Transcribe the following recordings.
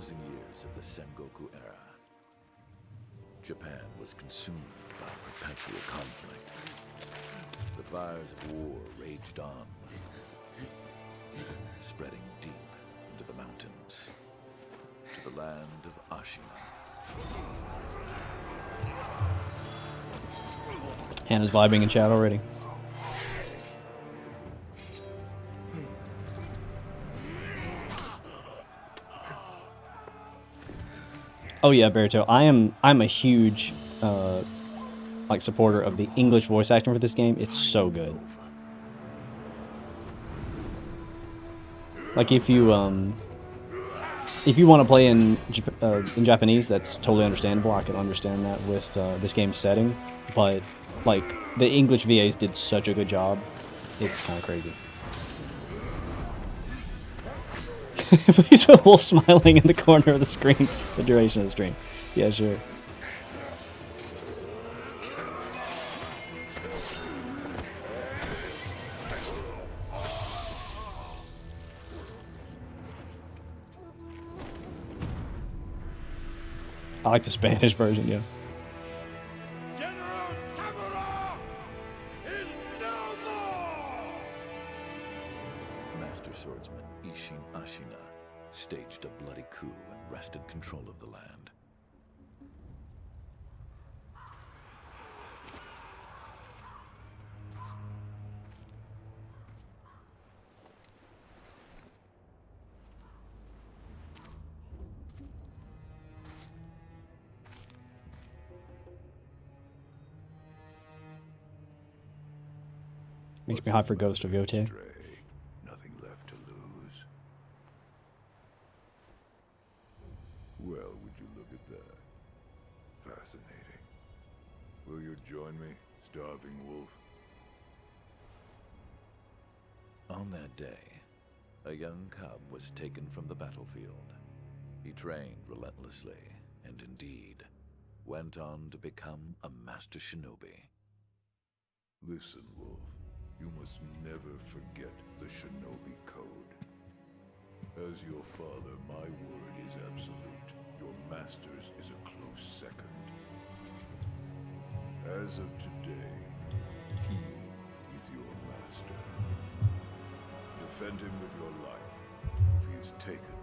closing years of the Sengoku era, Japan was consumed by perpetual conflict. The fires of war raged on, spreading deep into the mountains, to the land of Ashina. Hannah's vibing in chat already. Oh yeah, Berto. I'm a huge like supporter of the English voice acting for this game. It's so good. Like if you want to play in Japanese, that's totally understandable. I can understand that with this game's setting, but like the English VAs did such a good job. It's kind of crazy. Please put Wolf smiling in the corner of the screen the duration of the stream. Yeah, sure. I like the Spanish version, yeah. Master swordsman Ishin Ashina staged a bloody coup and wrested control of the land. Makes me hot for Ghost of Yote. Nothing left to lose. Well, would you look at that? Fascinating. Will you join me, starving wolf? On that day, a young cub was taken from the battlefield. He trained relentlessly, and indeed, went on to become a master shinobi. Listen, wolf. You must never forget the shinobi code. As your father, my word is absolute. Your master's is a close second. As of today, he is your master. Defend him with your life. If he is taken,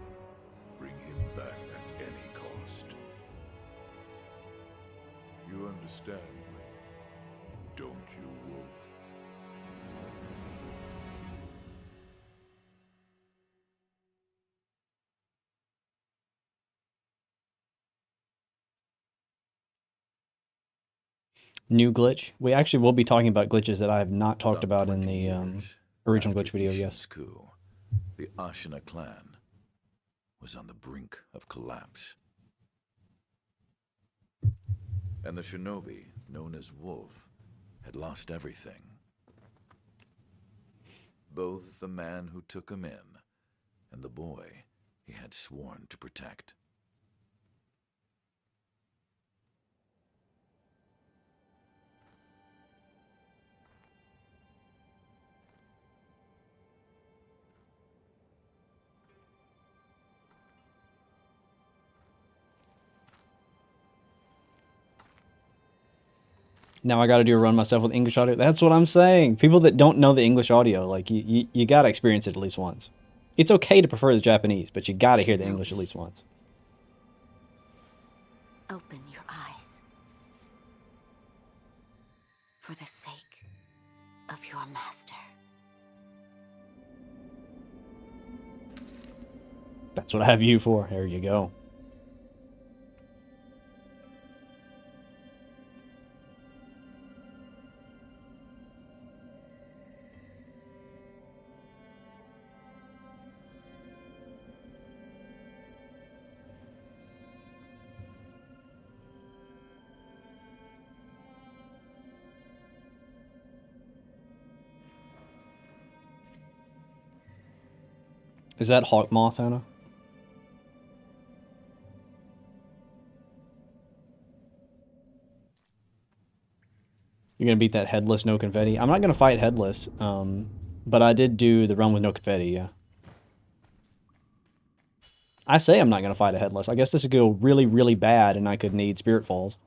bring him back at any cost. You understand me, don't you, wolf? New glitch. We actually will be talking about glitches that I have not talked Some about in 20 the years original after glitch video, Ishin's yes. coup, the Ashina clan was on the brink of collapse. And the shinobi, known as Wolf, had lost everything. Both the man who took him in and the boy he had sworn to protect. Now I got to do a run myself with English audio. That's what I'm saying. People that don't know the English audio, like you got to experience it at least once. It's okay to prefer the Japanese, but you got to hear the English at least once. Open your eyes. For the sake of your master. That's what I have you for. There you go. Is that Hawk Moth, Hannah? You're gonna beat that headless, no confetti. I'm not gonna fight headless, but I did do the run with no confetti. Yeah. I say I'm not going to fight a headless. I guess this would go really, really bad, and I could need Spirit Falls.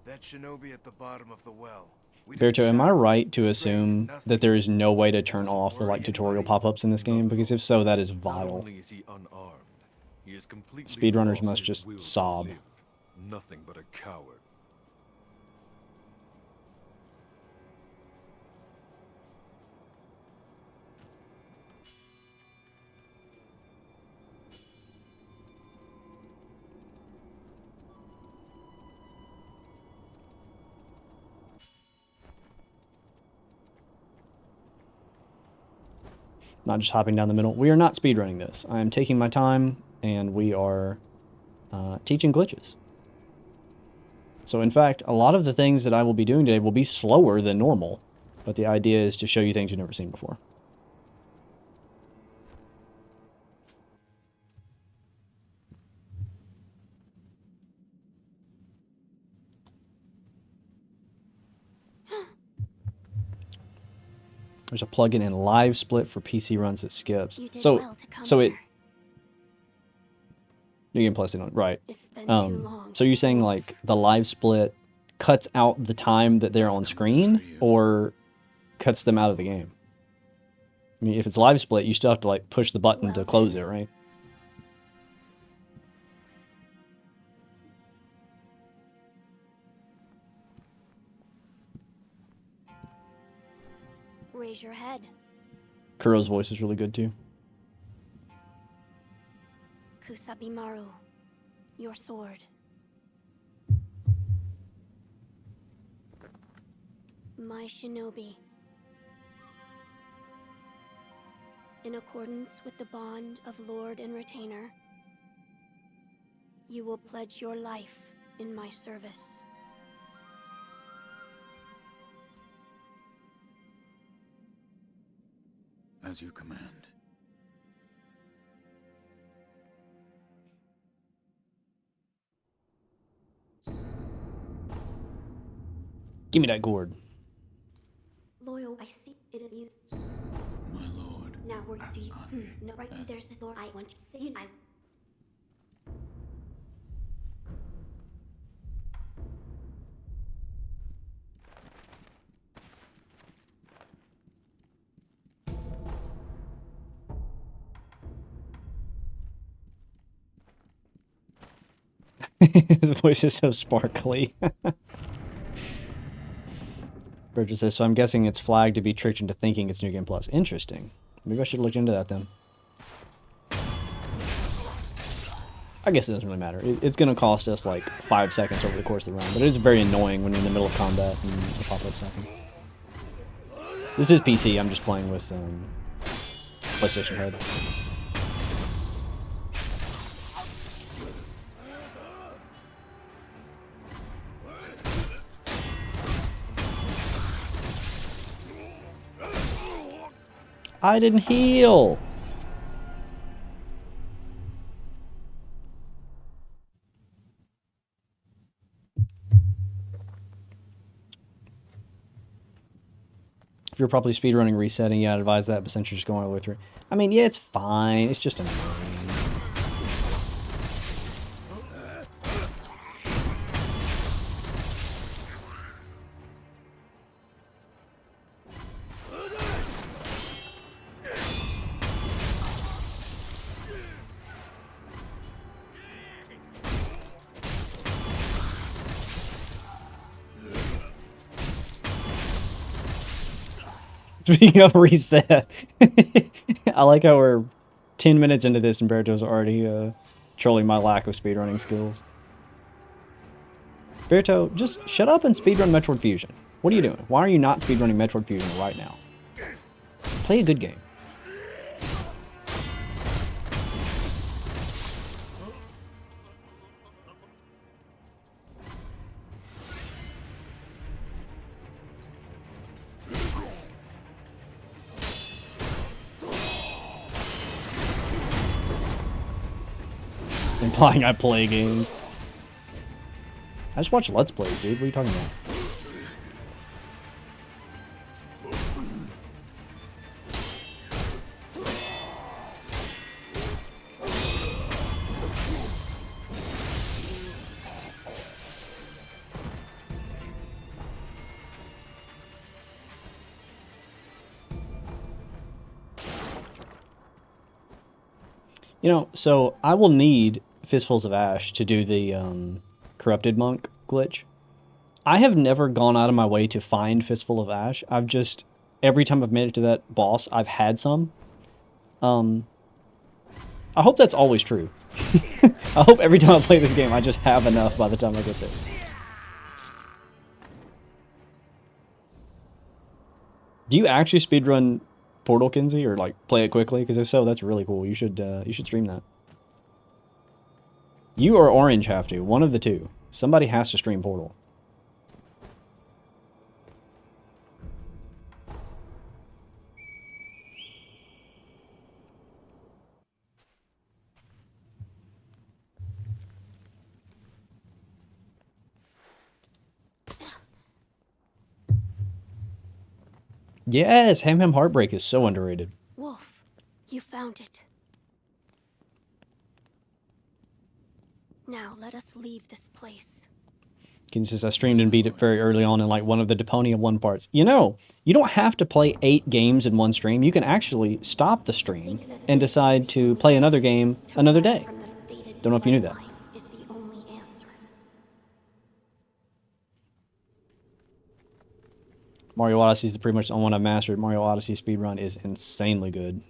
That shinobi at the bottom of the well. Berto, am I right to assume that there is no way to turn off the like tutorial pop-ups in this game? Because if so, that is vile. Speedrunners must just sob. Nothing but a coward. Not just hopping down the middle. We are not speedrunning this. I am taking my time, and we are teaching glitches. So in fact, a lot of the things that I will be doing today will be slower than normal, but the idea is to show you things you've never seen before. There's a plugin in Live Split for PC runs that skips. So it New Game Plus, right? So you're saying like the Live Split cuts out the time that they're on screen, or cuts them out of the game? I mean, if it's Live Split, you still have to like push the button to close it, right? Raise your head. Kuro's voice is really good too. Kusabimaru, your sword. My shinobi. In accordance with the bond of Lord and Retainer, you will pledge your life in my service. As you command. Give me that gourd. Loyal, I see it in you. My lord. Now we're to you. No, right there's this lord. I want to see you. His voice is so sparkly. Bridget says, so I'm guessing it's flagged to be tricked into thinking it's New Game Plus. Interesting. Maybe I should look into that then. I guess it doesn't really matter. It's going to cost us like 5 seconds over the course of the round, but it is very annoying when you're in the middle of combat and the pop-ups happen. This is PC. I'm just playing with PlayStation Head. I didn't heal. If you're probably speedrunning resetting, yeah, I'd advise that, but since you're just going all the way through. I mean, yeah, it's fine. It's just annoying. Speaking of reset, I like how we're 10 minutes into this and Berto's already trolling my lack of speedrunning skills. Berto, just shut up and speedrun Metroid Fusion. What are you doing? Why are you not speedrunning Metroid Fusion right now? Play a good game. Implying I play games. I just watch Let's Plays, dude. What are you talking about? You know, so I will need Fistfuls of Ash to do the Corrupted Monk glitch. I have never gone out of my way to find Fistful of Ash. I've just, every time I've made it to that boss, I've had some. I hope that's always true. I hope every time I play this game, I just have enough by the time I get there. Do you actually speedrun Portal, Kinsey, or like play it quickly? Because if so, that's really cool. You should stream that. You or Orange have to. One of the two. Somebody has to stream Portal. Yes, Ham Ham Heartbreak is so underrated. Wolf, you found it. Now let us leave this place. Kinsey says I streamed and beat it very early on in like one of the Deponia 1 parts. You know, you don't have to play 8 games in one stream. You can actually stop the stream and decide to play another game another day. Don't know if you knew that. Is the only answer. Mario Odyssey is pretty much the only one I've mastered. Mario Odyssey speedrun is insanely good.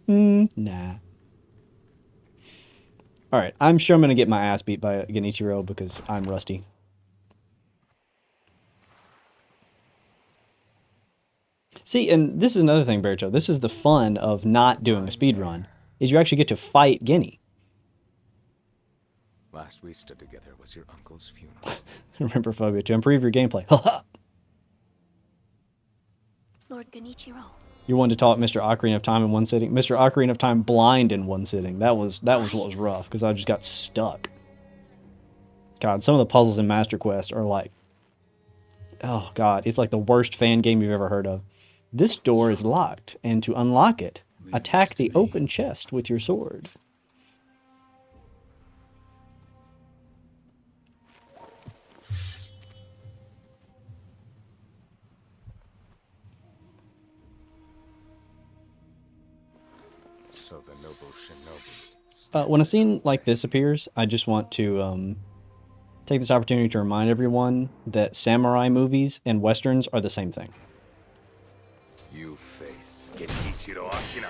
Nah. Alright, I'm sure I'm going to get my ass beat by Genichiro because I'm rusty. See, and this is another thing, Berto. This is the fun of not doing a speedrun, is you actually get to fight Geni. Last we stood together was your uncle's funeral. Remember, Phobia, to improve your gameplay. Lord Genichiro. You're one to taught Mr. Ocarina of Time in one sitting. Mr. Ocarina of Time blind in one sitting. That was what was rough, because I just got stuck. God, some of the puzzles in Master Quest are like, oh God, it's like the worst fan game you've ever heard of. This door is locked, and to unlock it, attack the open chest with your sword. So the noble shinobi. When a scene like this appears, I just want to take this opportunity to remind everyone that samurai movies and westerns are the same thing. You face Genichiro Ashina.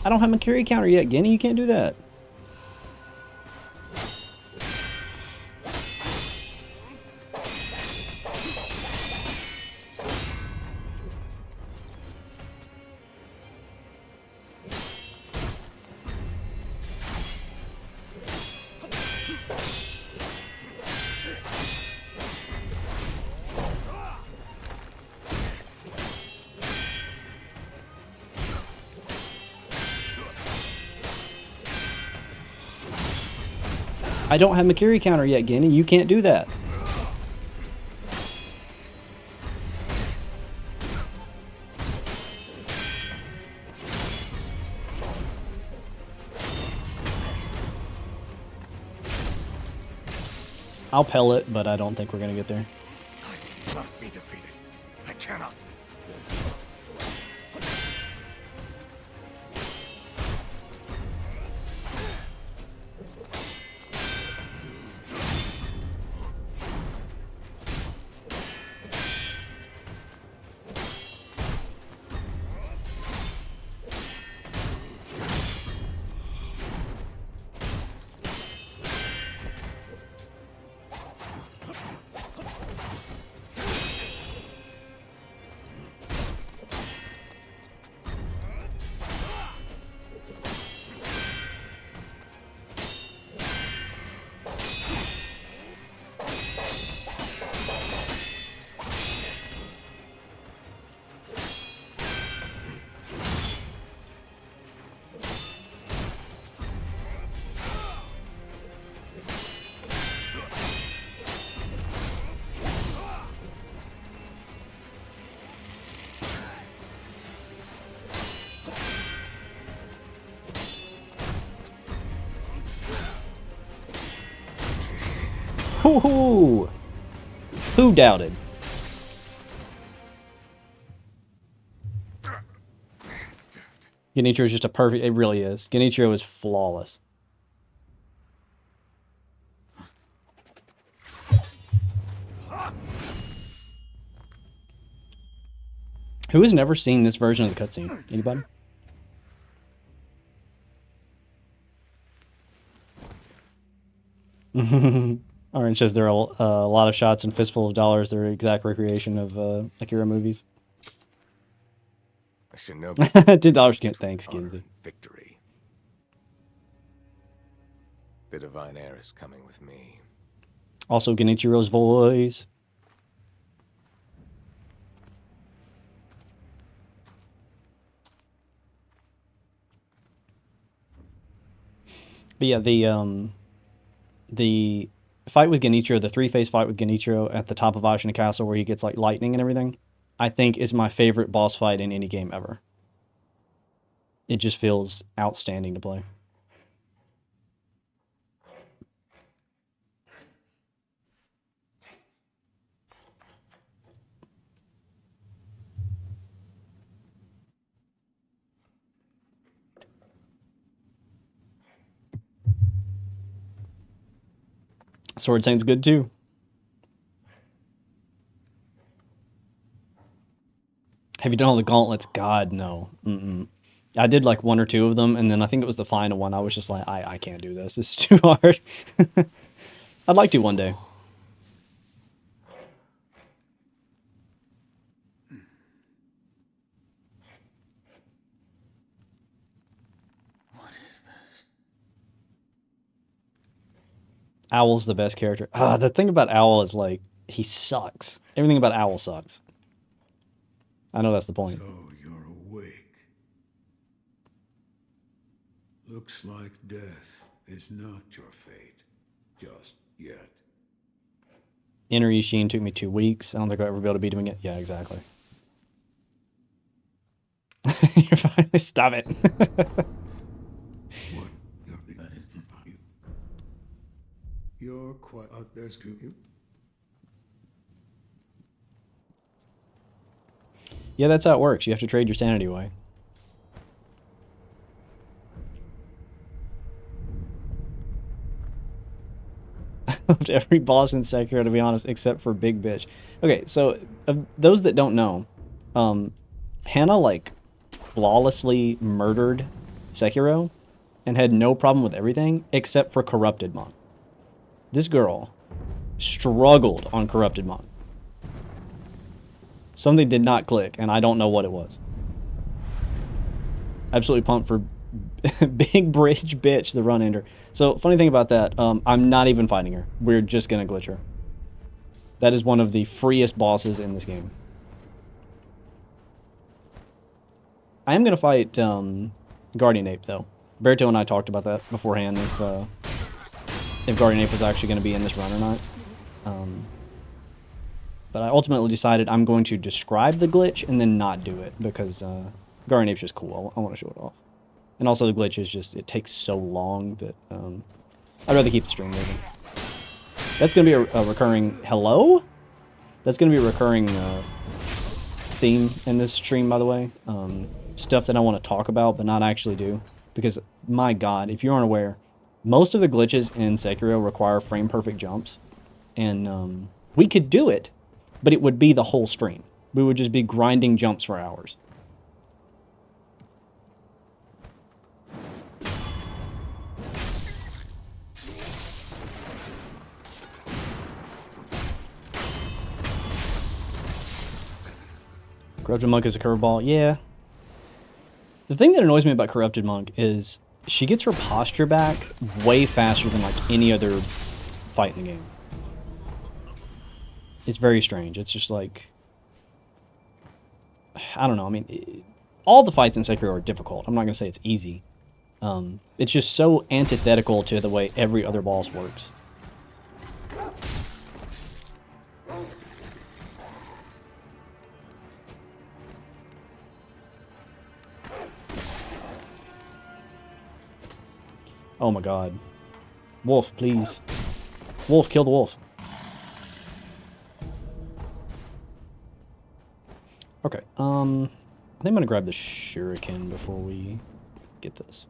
I don't have my carry counter yet, Geni. You can't do that. I don't have my carry counter yet, Geni. You can't do that. I'll pellet, but I don't think we're gonna get there. I cannot be defeated. I cannot. Who doubted? Genichiro is just a perfect... It really is. Genichiro is flawless. Who has never seen this version of the cutscene? Anybody? Orange says there are a lot of shots and fistful of dollars. They're exact recreation of Akira movies. I should know. $10. Thanks, Honor Kinsey. and victory. The divine heir is coming with me. Also, Genichiro's voice. But yeah, the fight with Genichiro, the three-phase fight with Genichiro at the top of Ashina Castle where he gets like lightning and everything, I think is my favorite boss fight in any game ever. It just feels outstanding to play. Sword Saint's good too. Have you done all the gauntlets? God, no. I did like one or two of them, and then I think it was the final one. I was just like, I can't do this. It's too hard. I'd like to one day. What is this? Owl's the best character. The thing about Owl is like, he sucks. Everything about Owl sucks. I know that's the point. So you're awake. Looks like death is not your fate. Just yet. Inner Yishin took me 2 weeks. I don't think I'll ever be able to beat him again. Yeah, exactly. You're finally... Stop it. What? That is not you. You're quite out there's to you. Yeah, that's how it works. You have to trade your sanity away. I loved every boss in Sekiro, to be honest, except for Big Bitch. Okay, so those that don't know, Hannah, like, flawlessly murdered Sekiro and had no problem with everything except for Corrupted Monk. This girl struggled on Corrupted Monk. Something did not click, and I don't know what it was. Absolutely pumped for Big Bridge Bitch, the run-ender. So, funny thing about that, I'm not even fighting her. We're just going to glitch her. That is one of the freest bosses in this game. I am going to fight Guardian Ape, though. Berto and I talked about that beforehand, if Guardian Ape was actually going to be in this run or not. But I ultimately decided I'm going to describe the glitch and then not do it, because Guardian Ape's just cool. I want to show it off. And also the glitch is just, it takes so long that I'd rather keep the stream moving. That's going to be a recurring... Hello? That's going to be a recurring theme in this stream, by the way. Stuff that I want to talk about, but not actually do. Because, my god, if you aren't aware, most of the glitches in Sekiro require frame-perfect jumps. And we could do it, but it would be the whole stream. We would just be grinding jumps for hours. Corrupted Monk is a curveball. Yeah. The thing that annoys me about Corrupted Monk is she gets her posture back way faster than like any other fight in the game. It's very strange. It's just like... I don't know. I mean, all the fights in Sekiro are difficult. I'm not going to say it's easy. It's just so antithetical to the way every other boss works. Oh my god. Wolf, please. Wolf, kill the wolf. Okay, I think I'm gonna grab the shuriken before we get this.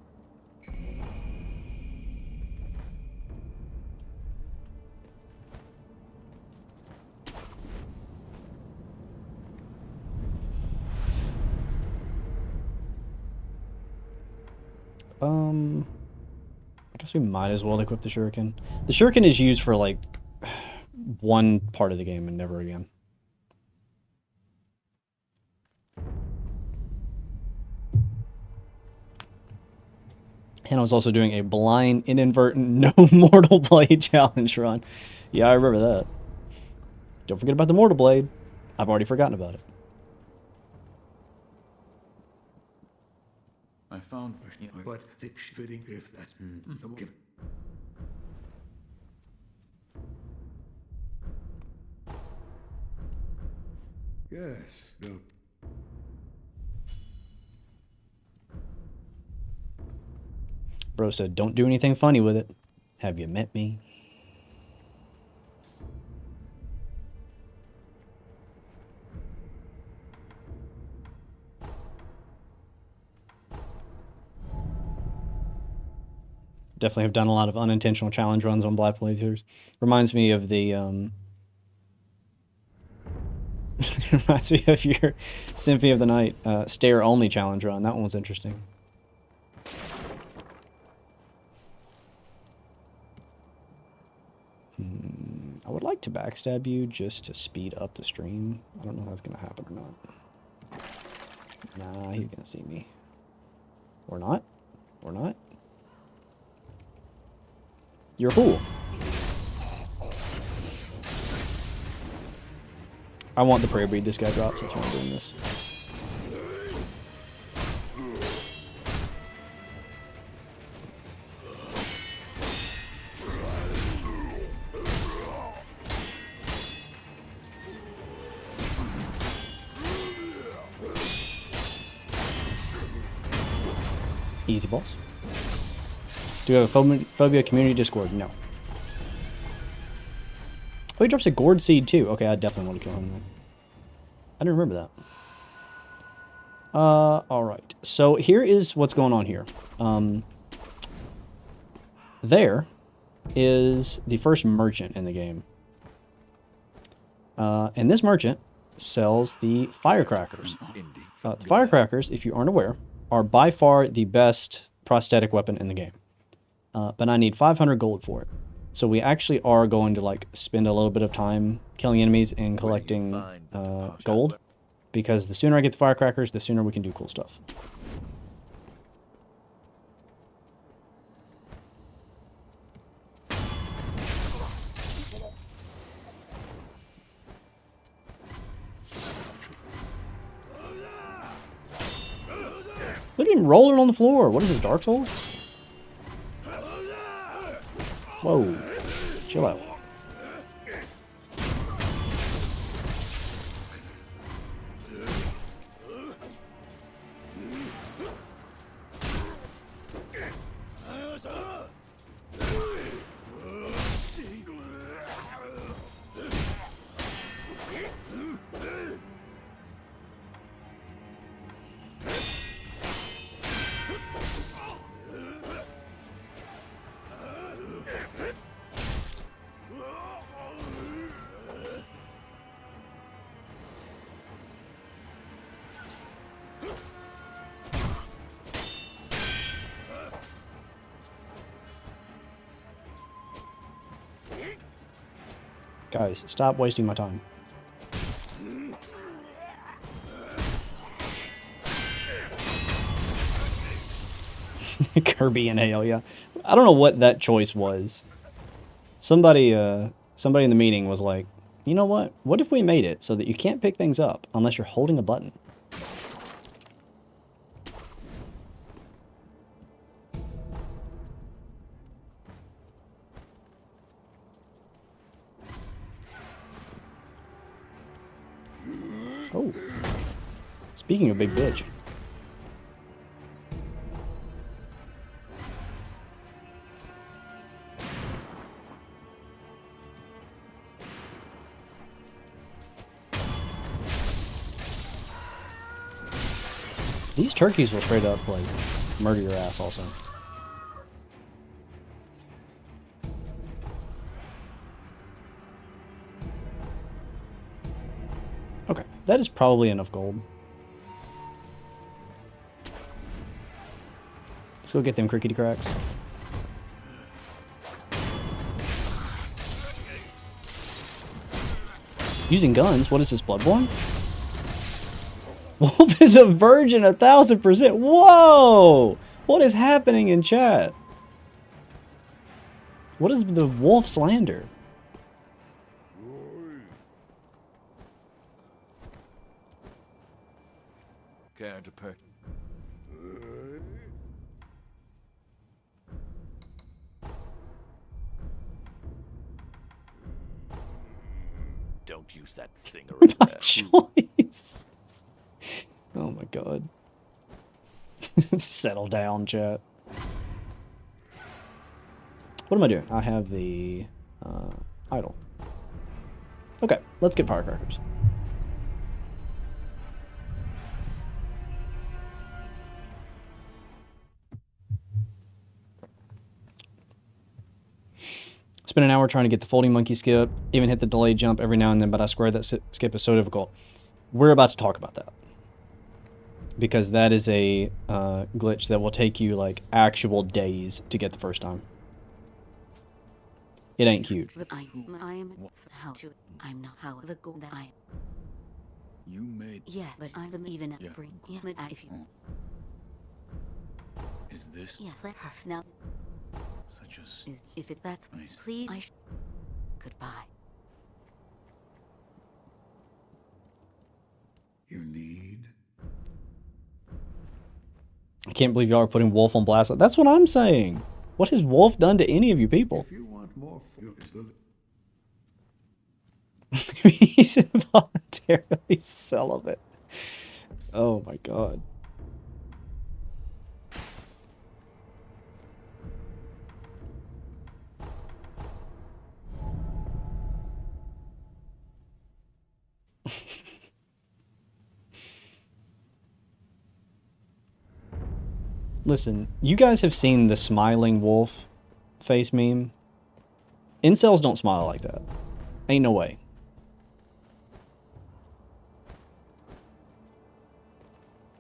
I guess we might as well equip the shuriken. The shuriken is used for, like, one part of the game and never again. And I was also doing a blind, inadvertent, no mortal blade challenge run. Yeah, I remember that. Don't forget about the mortal blade. I've already forgotten about it. I found but thick fitting if that's give yes, no. Bro said, don't do anything funny with it. Have you met me? Definitely have done a lot of unintentional challenge runs on Black playthroughs. Reminds me of the reminds me of your Symphony of the Night stare only challenge run. That one was interesting. I would like to backstab you just to speed up the stream. I don't know if that's gonna happen or not. Nah, he's gonna see me. Or not. Or not. You're a fool. I want the prayer breed this guy drops. That's why I'm doing this. Easy boss. Do you have a Phobia community Discord? No. Oh, he drops a gourd seed too. Okay, I definitely want to kill him then. I didn't remember that. Alright. So here is what's going on here. There is the first merchant in the game. And this merchant sells the firecrackers. The firecrackers, if you aren't aware, are by far the best prosthetic weapon in the game. But I need 500 gold for it. So we actually are going to, like, spend a little bit of time killing enemies and collecting gold. Because the sooner I get the firecrackers, the sooner we can do cool stuff. Look at him rolling on the floor. What is this, Dark Souls? Whoa. Chill out. Guys, stop wasting my time. Kirby and Hale, yeah. I don't know what that choice was. Somebody in the meeting was like, you know what? What if we made it so that you can't pick things up unless you're holding a button? Oh. Speaking of big bitch. These turkeys will straight up, like, murder your ass also. Okay, that is probably enough gold. Let's go get them crickety cracks. Using guns? What is this, Bloodborne? Wolf is a virgin 1000%. Whoa! What is happening in chat? What is the wolf slander? Care to per... Don't use that thing around My there. choice. Oh my god. Settle down, chat. What am I doing? I have the idle. Okay, let's get firecrackers. Spent an hour trying to get the folding monkey skip, even hit the delayed jump every now and then, but I swear that skip is so difficult. We're about to talk about that. Because that is a glitch that will take you, like, actual days to get the first time. It ain't cute. I am how to. I'm not how the goal that I. You made... Yeah, but I'm even at Yeah. bring. Yeah, but if you. Is this Yeah, let her now. such a... If it that's Nice. please. Goodbye. You need. I can't believe y'all are putting Wolf on blast. That's what I'm saying. What has Wolf done to any of you people? If you want more, He's involuntarily celibate. Oh my god. Listen, you guys have seen the smiling wolf face meme. Incels don't smile like that. Ain't no way.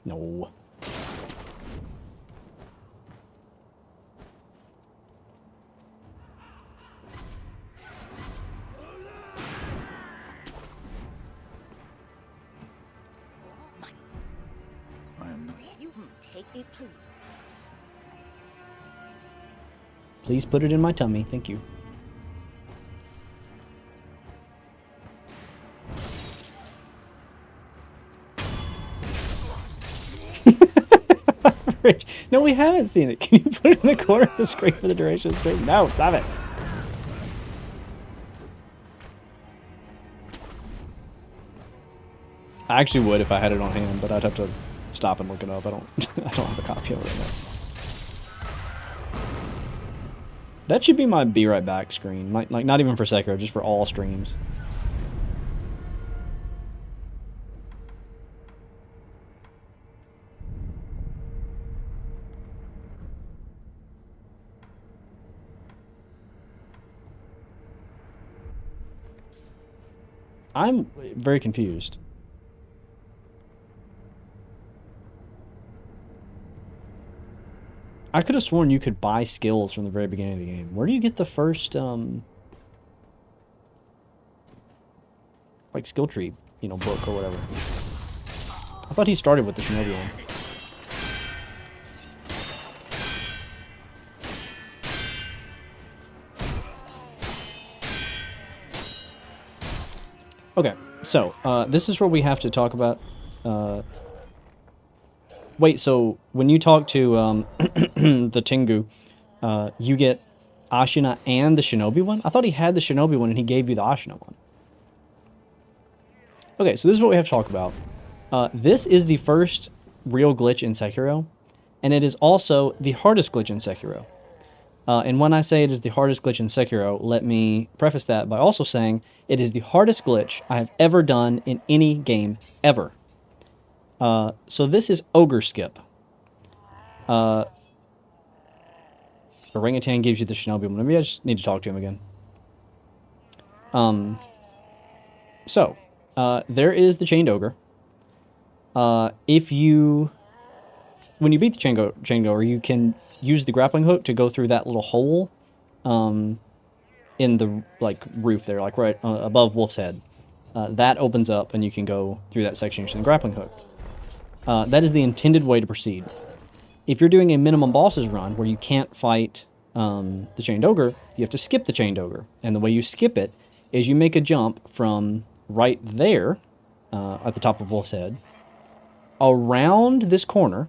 No. I am not... You take it, please. Please put it in my tummy. Thank you. Rich. No, we haven't seen it. Can you put it in the corner of the screen for the duration of the stream? No, stop it. I actually would if I had it on hand, but I'd have to stop and look it up. I don't have a copy of it right now. That should be my be right back screen. Like not even for Sekiro, just for all streams. I'm very confused. I could have sworn you could buy skills from the very beginning of the game. Where do you get the first, like, skill tree, you know, book or whatever? I thought he started with the Shinobi one. Okay, so, this is where we have to talk about, wait, so when you talk to the Tengu, you get Ashina and the Shinobi one? I thought he had the Shinobi one and he gave you the Ashina one. Okay, so this is what we have to talk about. This is the first real glitch in Sekiro, and it is also the hardest glitch in Sekiro. And when I say it is the hardest glitch in Sekiro, let me preface that by also saying it is the hardest glitch I have ever done in any game, ever. So this is Ogre Skip. Orangutan gives you the Shinobi. Maybe I just need to talk to him again. There is the Chained Ogre. When you beat the Chained Ogre, you can use the grappling hook to go through that little hole, in the, roof there, right above Wolf's head. That opens up, and you can go through that section using the grappling hook. That is the intended way to proceed. If you're doing a minimum bosses run where you can't fight the Chained Ogre, you have to skip the Chained Ogre. And the way you skip it is you make a jump from right there, at the top of Wolf's head, around this corner.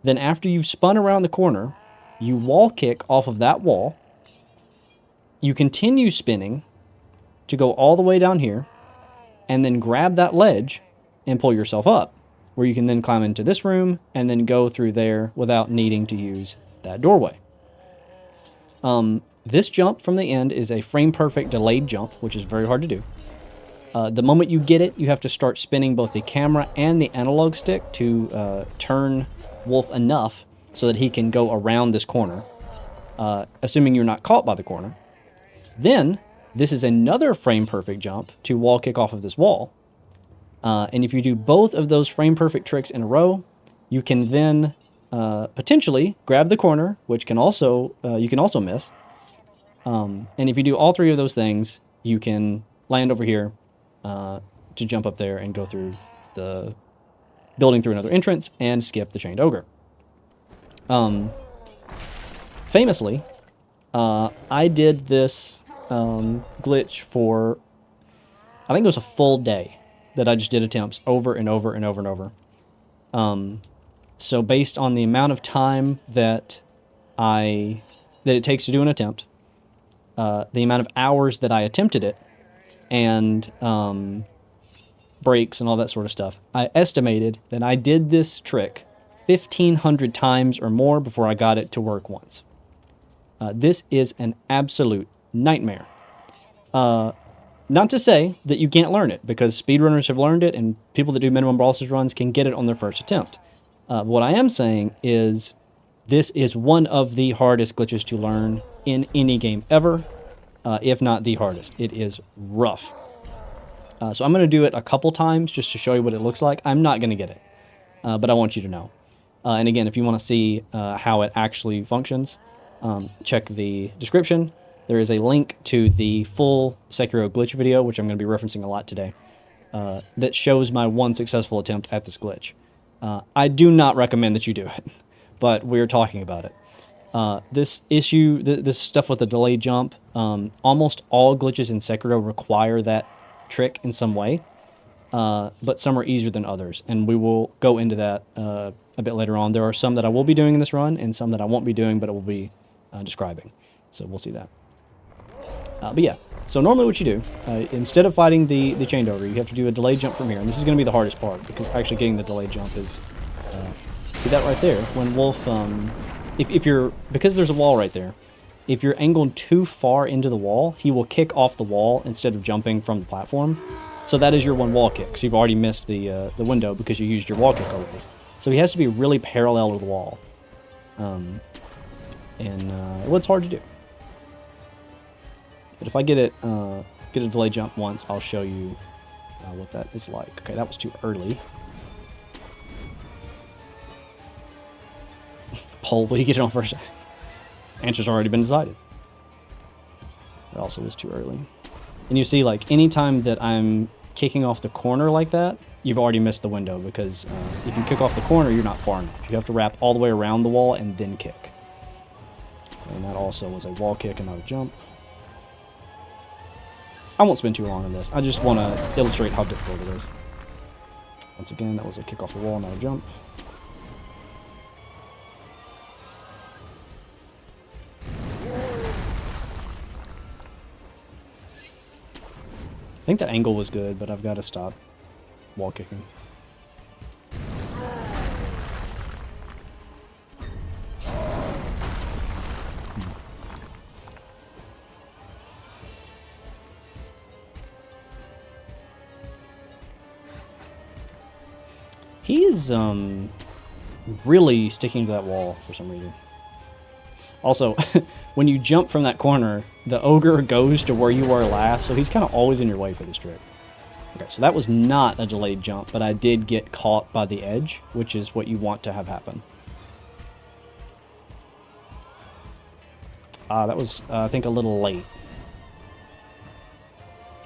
Then after you've spun around the corner, you wall kick off of that wall. You continue spinning to go all the way down here, and then grab that ledge and pull yourself up, where you can then climb into this room and then go through there without needing to use that doorway. This jump from the end is a frame-perfect delayed jump, which is very hard to do. The moment you get it, you have to start spinning both the camera and the analog stick to turn Wolf enough so that he can go around this corner, assuming you're not caught by the corner. Then, this is another frame-perfect jump to wall kick off of this wall. And if you do both of those frame-perfect tricks in a row, you can then potentially grab the corner, which can also you can also miss. And if you do all three of those things, you can land over here to jump up there and go through the building through another entrance and skip the Chained Ogre. Famously, I did this glitch for, I think it was a full day that I just did attempts over and over and over and over. So based on the amount of time that it takes to do an attempt, the amount of hours that I attempted it, and breaks and all that sort of stuff, I estimated that I did this trick 1,500 times or more before I got it to work once. This is an absolute nightmare. Not to say that you can't learn it, because speedrunners have learned it, and people that do minimum bosses runs can get it on their first attempt. What I am saying is, this is one of the hardest glitches to learn in any game ever, if not the hardest. It is rough. So I'm going to do it a couple times just to show you what it looks like. I'm not going to get it, but I want you to know. And again, if you want to see how it actually functions, check the description. There is a link to the full Sekiro glitch video, which I'm going to be referencing a lot today, that shows my one successful attempt at this glitch. I do not recommend that you do it, but we're talking about it. This issue, this stuff with the delayed jump, almost all glitches in Sekiro require that trick in some way, but some are easier than others, and we will go into that a bit later on. There are some that I will be doing in this run, and some that I won't be doing, but I will be describing. So we'll see that. But yeah, so normally what you do, instead of fighting the Chained Ogre, you have to do a delayed jump from here, and this is going to be the hardest part, because actually getting the delayed jump is, see that right there, when Wolf, because there's a wall right there, if you're angled too far into the wall, he will kick off the wall instead of jumping from the platform. So that is your one wall kick, so you've already missed the window because you used your wall kick over it. So he has to be really parallel to the wall, well, it's hard to do. But if I get a delay jump once, I'll show you what that is like. Okay, that was too early. Poll, what do you get it on first? Answer's already been decided. It also was too early. And you see, like, anytime that I'm kicking off the corner like that, you've already missed the window, because if you kick off the corner, you're not far enough. You have to wrap all the way around the wall and then kick. And that also was a wall kick and not a jump. I won't spend too long on this. I just want to illustrate how difficult it is. Once again, that was a kick off the wall, not a jump. I think the angle was good, but I've got to stop wall kicking. He is really sticking to that wall for some reason. Also, when you jump from that corner, the ogre goes to where you were last, so he's kind of always in your way for this trick. Okay, so that was not a delayed jump, but I did get caught by the edge, which is what you want to have happen. That was, I think, a little late.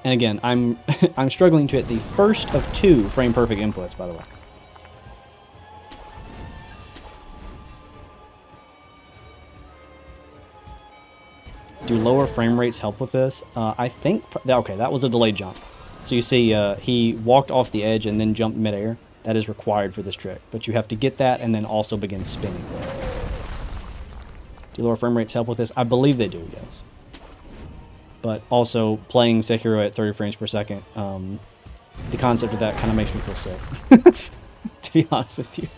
And again, I'm I'm struggling to hit the first of 2 frame-perfect inputs, by the way. Do lower frame rates help with this? I think... Okay, that was a delayed jump. So you see, he walked off the edge and then jumped midair. That is required for this trick. But you have to get that and then also begin spinning. Do lower frame rates help with this? I believe they do, yes. But also, playing Sekiro at 30 frames per second, the concept of that kind of makes me feel sick. To be honest with you.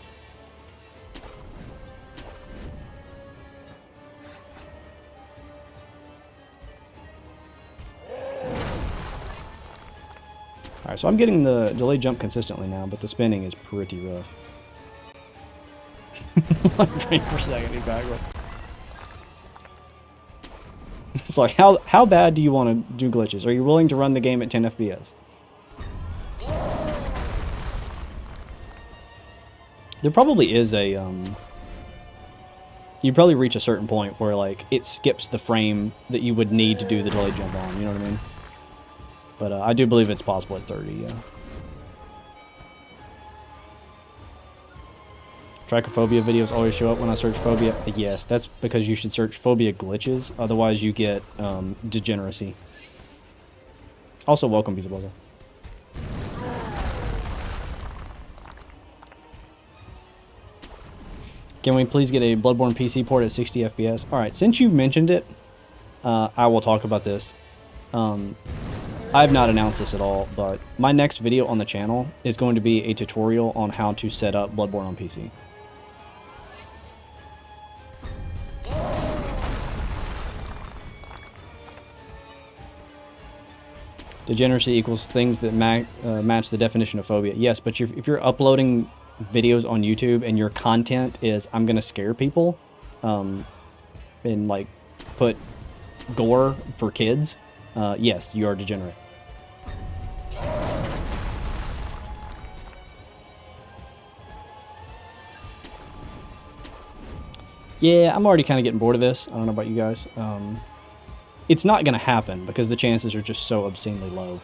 Alright, so I'm getting the delayed jump consistently now, but the spinning is pretty rough. 1 frame per second, exactly. It's like, how bad do you want to do glitches? Are you willing to run the game at 10 FPS? There probably is a, you probably reach a certain point where, like, it skips the frame that you would need to do the delayed jump on, you know what I mean? But I do believe it's possible at 30, yeah. Trichophobia videos always show up when I search phobia. Yes, that's because you should search phobia glitches. Otherwise, you get degeneracy. Also, welcome, Pizza Bugger. Can we please get a Bloodborne PC port at 60 FPS? All right, since you mentioned it, I will talk about this. I have not announced this at all, but my next video on the channel is going to be a tutorial on how to set up Bloodborne on PC. Degeneracy equals things that match the definition of phobia. Yes, but if you're uploading videos on YouTube and your content is, I'm going to scare people, and like put gore for kids, yes, you are degenerate. Yeah, I'm already kind of getting bored of this. I don't know about you guys. It's not going to happen because the chances are just so obscenely low.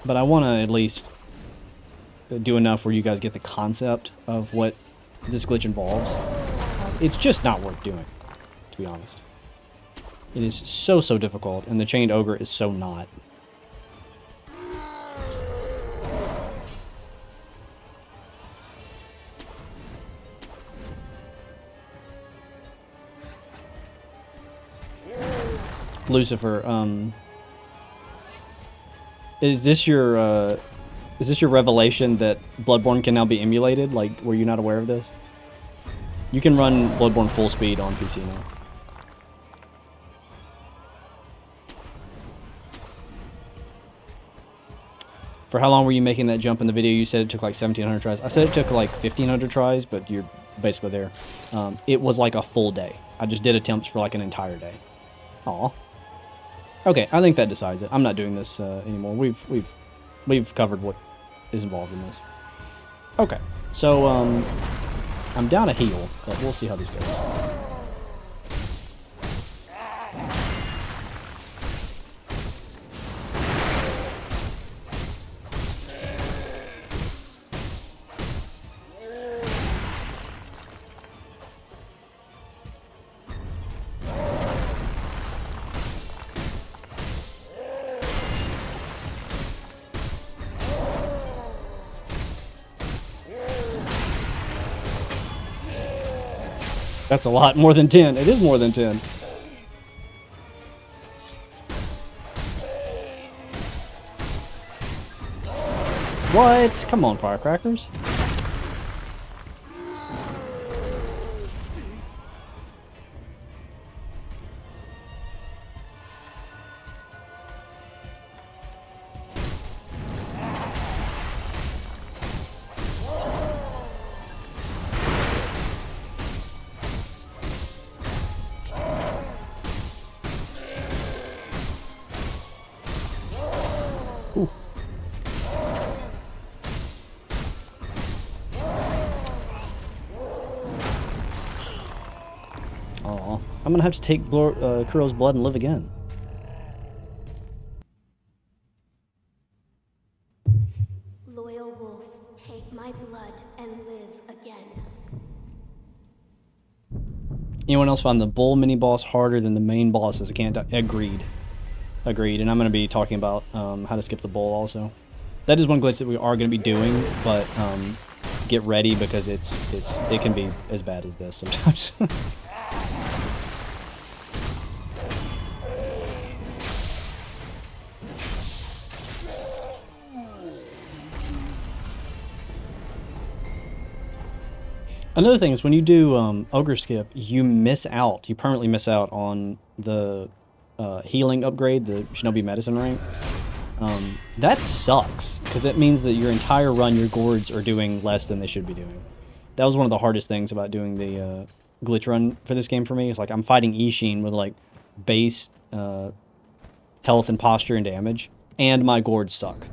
But I want to at least do enough where you guys get the concept of what this glitch involves. It's just not worth doing, to be honest. It is so difficult, and the Chained Ogre is so not. Lucifer, is this your revelation that Bloodborne can now be emulated? Like, were you not aware of this? You can run Bloodborne full speed on PC now. For how long were you making that jump in the video? You said it took like 1,700 tries. I said it took like 1,500 tries, but you're basically there. It was like a full day. I just did attempts for like an entire day. Aw. Okay, I think that decides it. I'm not doing this anymore. We've covered what is involved in this. Okay, so I'm down a heel, but we'll see how this goes. That's a lot more than 10. It is more than 10. What? Come on, firecrackers. I'm gonna have to take Kuro's blood and live again. Loyal wolf, take my blood and live again. Anyone else find the bull mini boss harder than the main boss as a can't die? Agreed. Agreed. And I'm going to be talking about how to skip the bull also. That is one glitch that we are going to be doing, but get ready because it can be as bad as this sometimes. Another thing is when you do Ogre Skip, you permanently miss out on the healing upgrade, the Shinobi Medicine rank. That sucks, because it means that your entire run, your gourds are doing less than they should be doing. That was one of the hardest things about doing the glitch run for this game for me. It's like I'm fighting Ishin with like base health and posture and damage, and my gourds suck.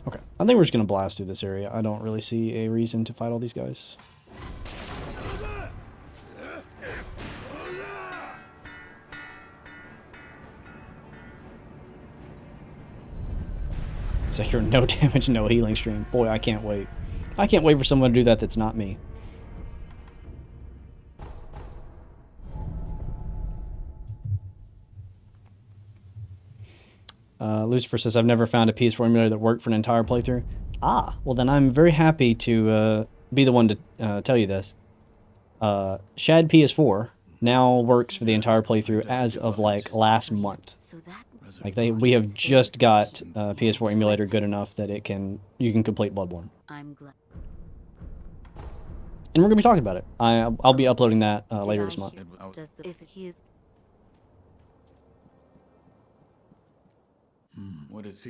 Okay, I think we're just going to blast through this area. I don't really see a reason to fight all these guys. Sekiro, no damage, no healing stream. Boy, I can't wait. I can't wait for someone to do that that's not me. Lucifer says, I've never found a PS4 emulator that worked for an entire playthrough. Ah, well then I'm very happy to be the one to tell you this. Shad PS4 now works for the entire playthrough as of like last month. Like we have just got a PS4 emulator good enough that you can complete Bloodborne. I'm glad. And we're gonna be talking about it. I'll be uploading that later this month. If he is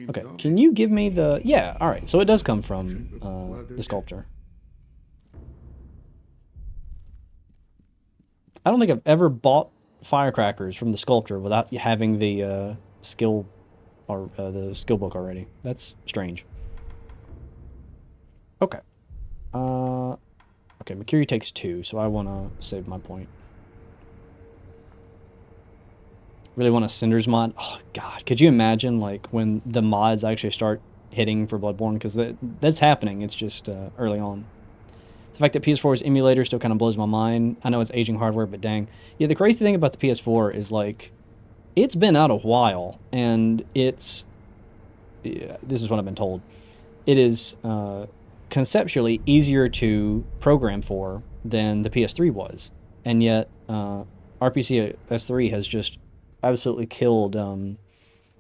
Okay, can you give me the... Yeah, alright, so it does come from the sculptor. I don't think I've ever bought firecrackers from the sculptor without having the skill or the skill book already. That's strange. Okay. Okay, Mercury takes 2, so I want to save my point. Really want a Cinders mod? Oh, God. Could you imagine, like, when the mods actually start hitting for Bloodborne? Because that's happening. It's just early on. The fact that PS4's emulator still kind of blows my mind. I know it's aging hardware, but dang. Yeah, the crazy thing about the PS4 is, like, it's been out a while, and it's... Yeah, this is what I've been told. It is conceptually easier to program for than the PS3 was. And yet, RPC S3 has just absolutely killed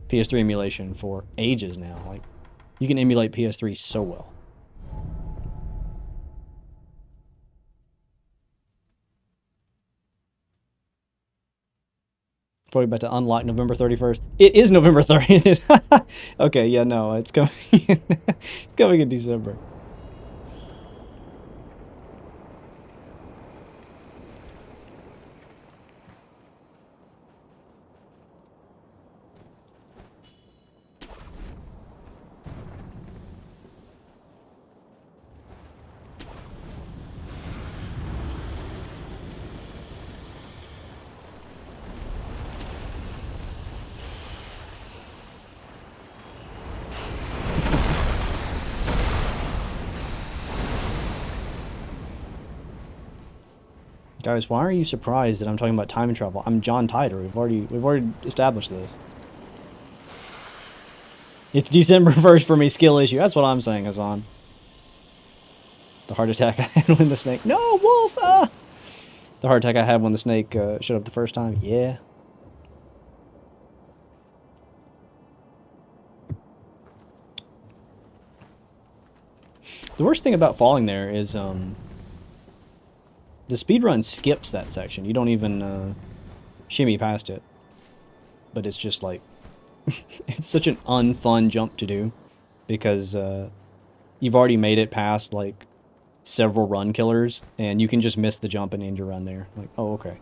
PS3 emulation for ages now. Like, you can emulate PS3 so well. Probably about to unlock November 31st. It is November 30th. Okay, yeah, no, it's coming. It's coming in December. Guys, why are you surprised that I'm talking about time travel? I'm John Titor. We've already established this. It's December 1st for me, skill issue. That's what I'm saying, Hassan. The heart attack I had when the snake... No, wolf! Ah! The heart attack I had when the snake showed up the first time. Yeah. The worst thing about falling there is... the speedrun skips that section. You don't even shimmy past it. But it's just like... it's such an unfun jump to do. Because you've already made it past like several run killers. And you can just miss the jump and end your run there. Like, oh, okay.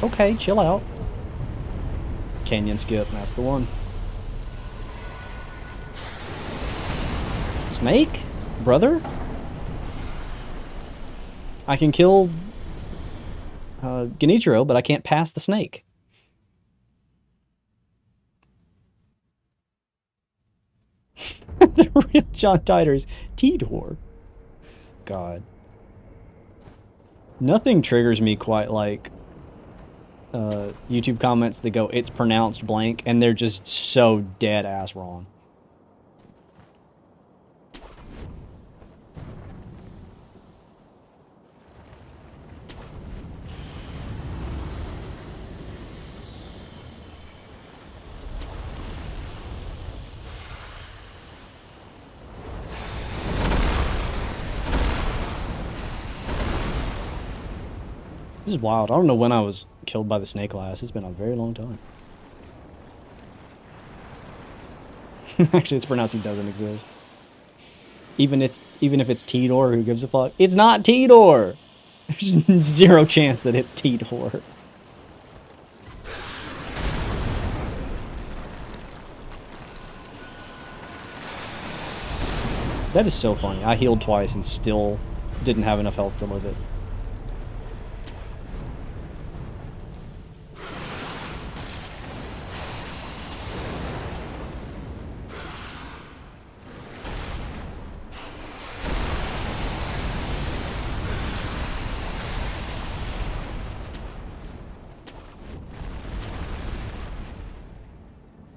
Okay, chill out. Canyon skip, that's the one. Snake? Brother? I can kill Genichiro, but I can't pass the snake. The real John Titor's Tidor. God. Nothing triggers me quite like YouTube comments that go, it's pronounced blank, and they're just so dead ass wrong. This is wild. I don't know when I was killed by the snake last. It's been a very long time. Actually, it's pronounced he doesn't exist. Even if it's Tidor, who gives a fuck? It's not Tidor! There's zero chance that it's Tidor. That is so funny. I healed twice and still didn't have enough health to live it.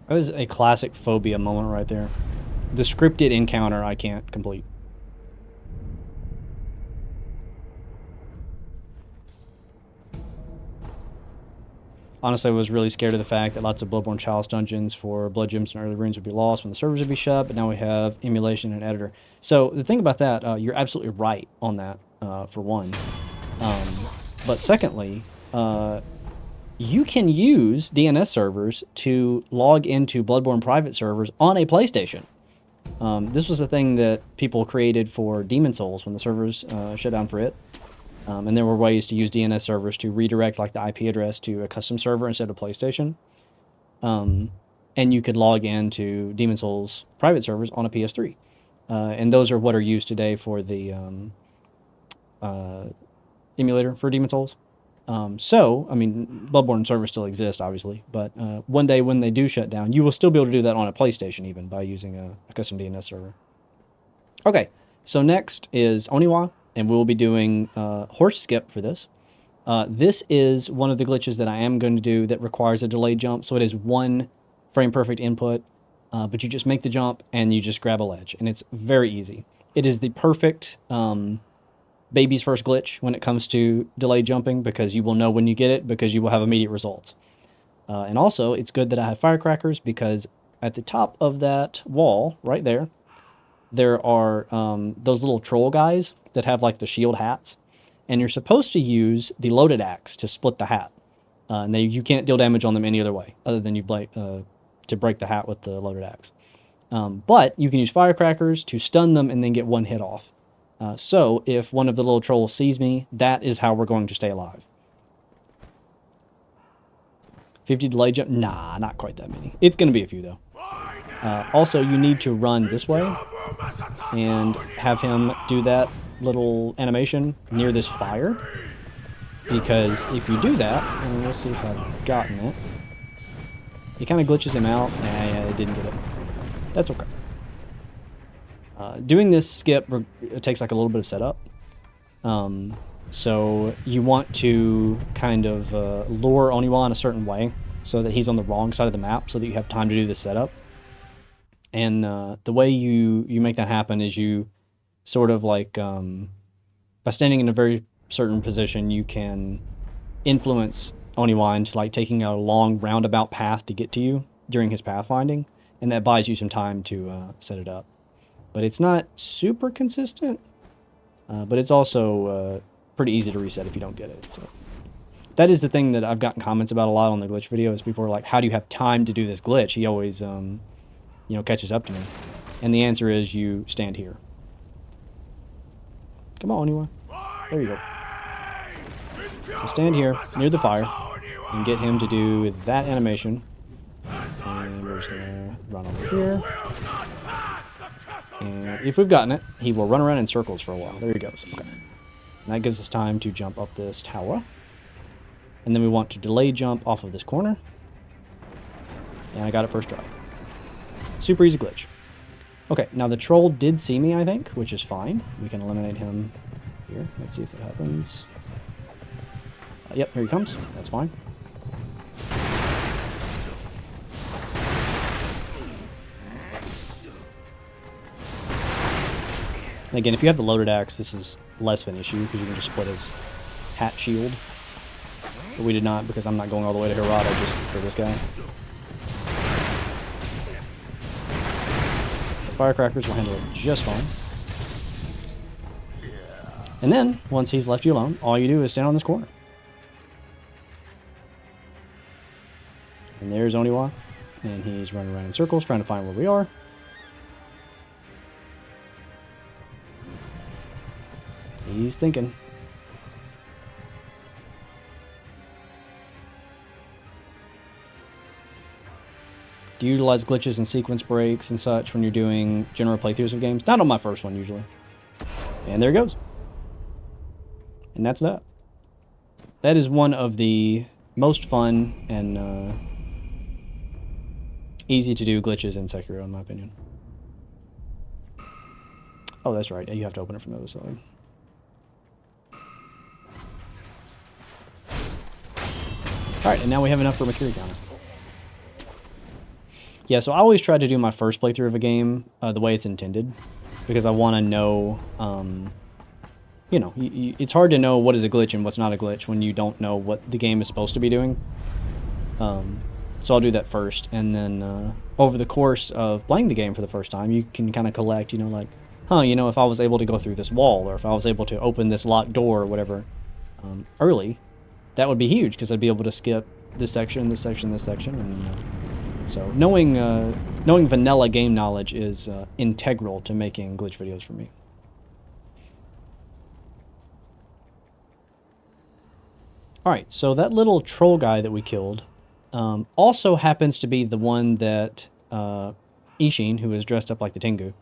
That was a classic Phobia moment right there. The scripted encounter I can't complete. Honestly, I was really scared of the fact that lots of Bloodborne Chalice dungeons for Blood Gems and Early Runes would be lost when the servers would be shut, but now we have emulation and editor. So the thing about that, you're absolutely right on that, for one. But secondly, you can use DNS servers to log into Bloodborne private servers on a PlayStation. This was a thing that people created for Demon Souls when the servers shut down for it. And there were ways to use DNS servers to redirect like the IP address to a custom server instead of PlayStation. And you could log into Demon Souls private servers on a PS3. And those are what are used today for the emulator for Demon Souls. So, I mean, Bloodborne servers still exist, obviously, but one day when they do shut down, you will still be able to do that on a PlayStation even by using a custom DNS server. Okay, so next is Oniwa, and we will be doing horse skip for this. This is one of the glitches that I am going to do that requires a delayed jump, so it is one frame perfect input, but you just make the jump and you just grab a ledge, and it's very easy. It is the perfect baby's first glitch when it comes to delayed jumping, because you will know when you get it, because you will have immediate results. And also, it's good that I have firecrackers, because at the top of that wall, right there, there are those little troll guys that have like the shield hats, and you're supposed to use the loaded axe to split the hat. And you can't deal damage on them any other way, other than to break the hat with the loaded axe. But you can use firecrackers to stun them and then get one hit off. So if one of the little trolls sees me, that is how we're going to stay alive. 50 delay jump? Nah, not quite that many. It's going to be a few, though. Also, you need to run this way and have him do that little animation near this fire. Because if you do that, and we'll see if I've gotten it. He kind of glitches him out. Nah, I didn't get it. That's okay. Doing this skip, it takes like a little bit of setup. So you want to kind of lure Oniwa in a certain way so that he's on the wrong side of the map so that you have time to do the setup. And the way you make that happen is you sort of like, by standing in a very certain position, you can influence Oniwa into like taking a long roundabout path to get to you during his pathfinding. And that buys you some time to set it up. But it's not super consistent, but it's also pretty easy to reset if you don't get it. So that is the thing that I've gotten comments about a lot on the glitch video, is people are like, how do you have time to do this glitch? He always, catches up to me. And the answer is you stand here. Come on, Oniwa. There you go. So stand here, near the fire. and get him to do that animation. And we're just gonna run over here. And if we've gotten it, he will run around in circles for a while. There he goes. Okay. And that gives us time to jump up this tower. And then we want to delay jump off of this corner. And I got it first try. Super easy glitch. Okay, now the troll did see me, I think, which is fine. We can eliminate him here. Let's see if that happens. Yep, here he comes. That's fine. And again, if you have the loaded axe, this is less of an issue because you can just split his hat shield. But we did not because I'm not going all the way to Hirata just for this guy. The firecrackers will handle it just fine. And then, once he's left you alone, all you do is stand on this corner. And there's Oniwa. And he's running around in circles trying to find where we are. He's thinking. Do you utilize glitches and sequence breaks and such when you're doing general playthroughs of games? Not on my first one, usually. And there it goes. And that's that. That is one of the most fun and easy to do glitches in Sekiro, in my opinion. Oh, that's right. You have to open it from the other side. Alright, and now we have enough for Mercury Counter. Yeah, so I always try to do my first playthrough of a game the way it's intended. Because I want to know, you know, it's hard to know what is a glitch and what's not a glitch when you don't know what the game is supposed to be doing. So I'll do that first, and then over the course of playing the game for the first time, you can kind of collect, you know, like, huh, you know, if I was able to go through this wall, or if I was able to open this locked door or whatever early, that would be huge, because I'd be able to skip this section, this section, this section, and so knowing vanilla game knowledge is integral to making glitch videos for me. Alright, so that little troll guy that we killed also happens to be the one that Ishin, who is dressed up like the Tengu,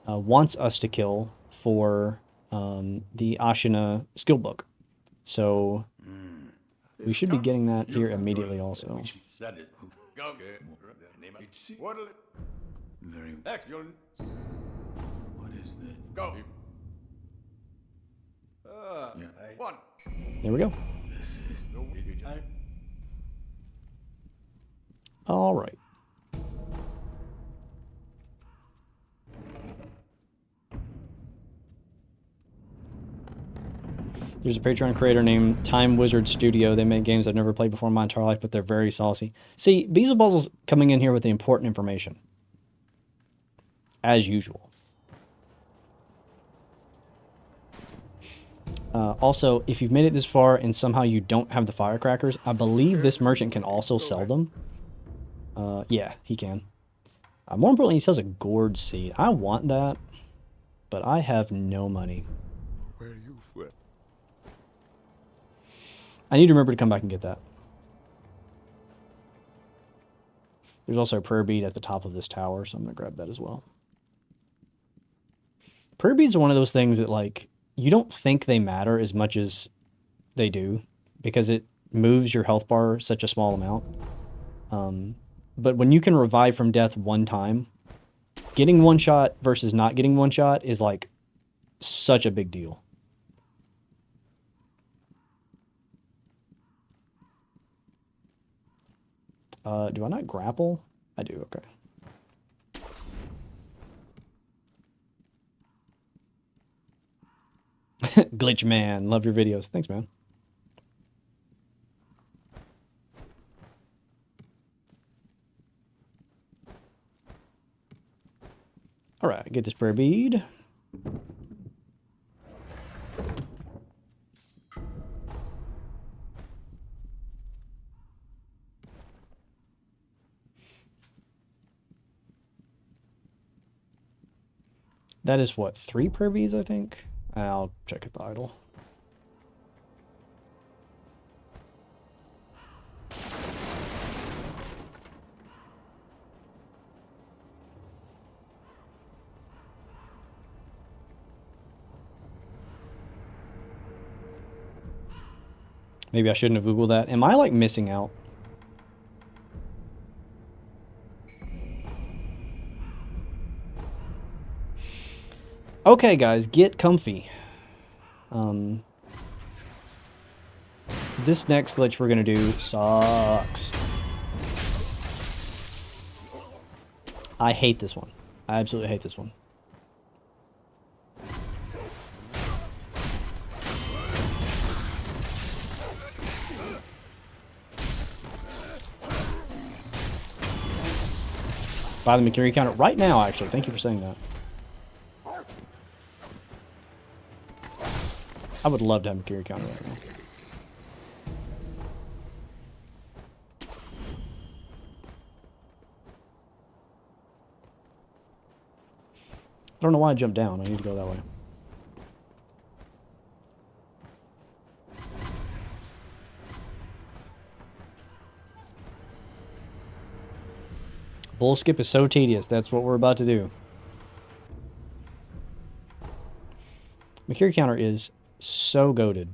wants us to kill for the Ashina skill book. So we should be getting that here immediately also. Very. What is this? Go. Yeah. One. There we go. This is. All right. There's a Patreon creator named Time Wizard Studio. They make games I've never played before in my entire life, but they're very saucy. See, Beelzebub's coming in here with the important information. As usual. Also, if you've made it this far and somehow you don't have the firecrackers, I believe this merchant can also sell them. Yeah, he can. More importantly, he sells a gourd seed. I want that, but I have no money. Where you from? I need to remember to come back and get that. There's also a prayer bead at the top of this tower, so I'm going to grab that as well. Prayer beads are one of those things that, like, you don't think they matter as much as they do, because it moves your health bar such a small amount. But when you can revive from death one time, getting one shot versus not getting one shot is, like, such a big deal. Do I not grapple? I do, okay. Glitch Man, love your videos. Thanks, man. All right, get this prayer bead. That is what, 3 prayer beads, I think? I'll check at the idol. Maybe I shouldn't have Googled that. Am I, like, missing out? Okay, guys, get comfy. This next glitch we're gonna do sucks. I hate this one. I absolutely hate this one. Buy the Mercury counter right now, actually. Thank you for saying that. I would love to have a Mercury counter right now. I don't know why I jumped down. I need to go that way. Bull skip is so tedious. That's what we're about to do. Mercury counter is so goated.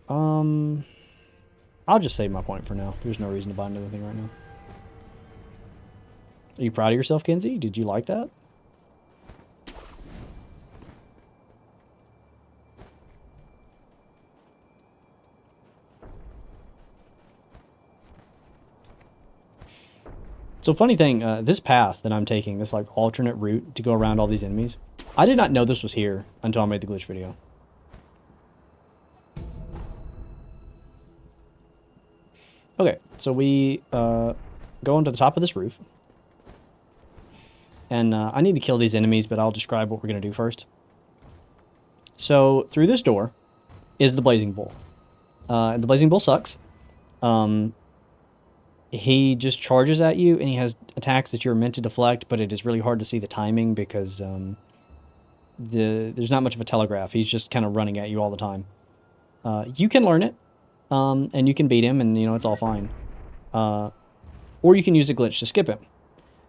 I'll just save my point for now. There's no reason to buy anything right now. Are you proud of yourself, Kenzie? Did you like that? So funny thing, this path that I'm taking, this like alternate route to go around all these enemies, I did not know this was here until I made the glitch video. Okay, so we go onto the top of this roof. And I need to kill these enemies, but I'll describe what we're going to do first. So through this door is the Blazing Bull. The Blazing Bull sucks. He just charges at you, and he has attacks that you're meant to deflect, but it is really hard to see the timing because there's not much of a telegraph. He's just kind of running at you all the time. You can learn it, and you can beat him, and, you know, it's all fine. Or you can use a glitch to skip him.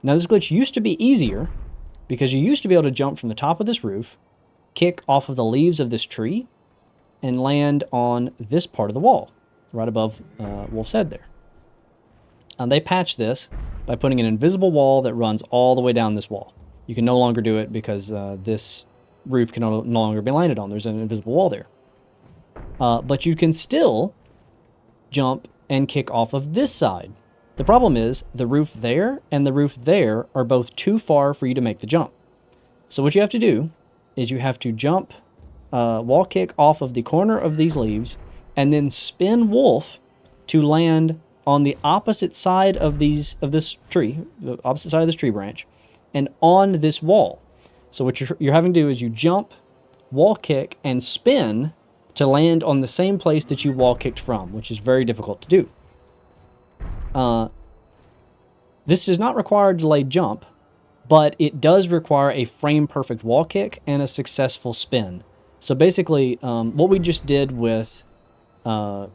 Now, this glitch used to be easier because you used to be able to jump from the top of this roof, kick off of the leaves of this tree, and land on this part of the wall, right above Wolf's head there. They patched this by putting an invisible wall that runs all the way down this wall. You can no longer do it because this roof can no longer be landed on. There's an invisible wall there. But you can still jump and kick off of this side. The problem is the roof there and the roof there are both too far for you to make the jump. So what you have to do is you have to jump, wall kick off of the corner of these leaves, and then spin Wolf to land on the opposite side of this tree, the opposite side of this tree branch, and on this wall. So what you're having to do is you jump, wall kick, and spin to land on the same place that you wall kicked from, which is very difficult to do. This does not require a delayed jump, but it does require a frame-perfect wall kick and a successful spin. So basically, what we just did with Oniwa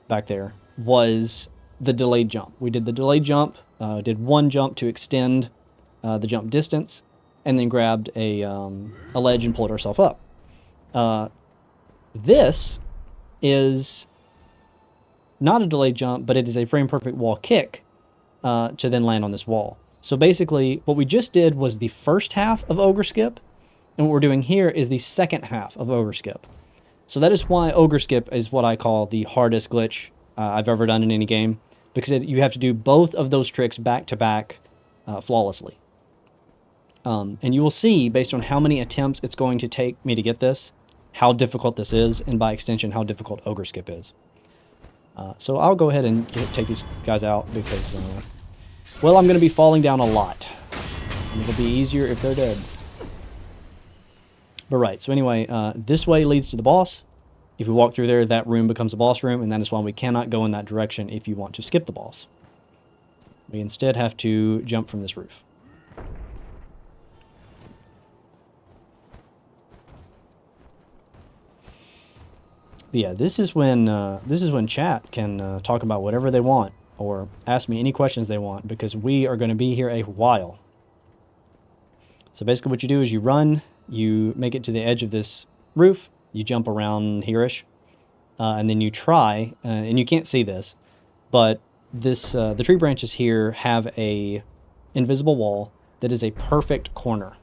back there was the delayed jump. We did the delayed jump, did one jump to extend the jump distance, and then grabbed a ledge and pulled ourselves up. This is not a delayed jump, but it is a frame-perfect wall kick to then land on this wall. So basically, what we just did was the first half of Ogre Skip, and what we're doing here is the second half of Ogre Skip. So that is why Ogre Skip is what I call the hardest glitch I've ever done in any game, because you have to do both of those tricks back-to-back flawlessly. And you will see, based on how many attempts it's going to take me to get this, how difficult this is, and by extension, how difficult Ogre Skip is. So I'll go ahead and take these guys out because, well, I'm going to be falling down a lot. And it'll be easier if they're dead. But right, so anyway, this way leads to the boss. If we walk through there, that room becomes a boss room, and that is why we cannot go in that direction if you want to skip the boss. We instead have to jump from this roof. But yeah, this is when chat can talk about whatever they want or ask me any questions they want, because we are going to be here a while. So basically what you do is you run, you make it to the edge of this roof, You jump around here-ish, and then you try, and you can't see this, but this the tree branches here have a invisible wall that is a perfect corner,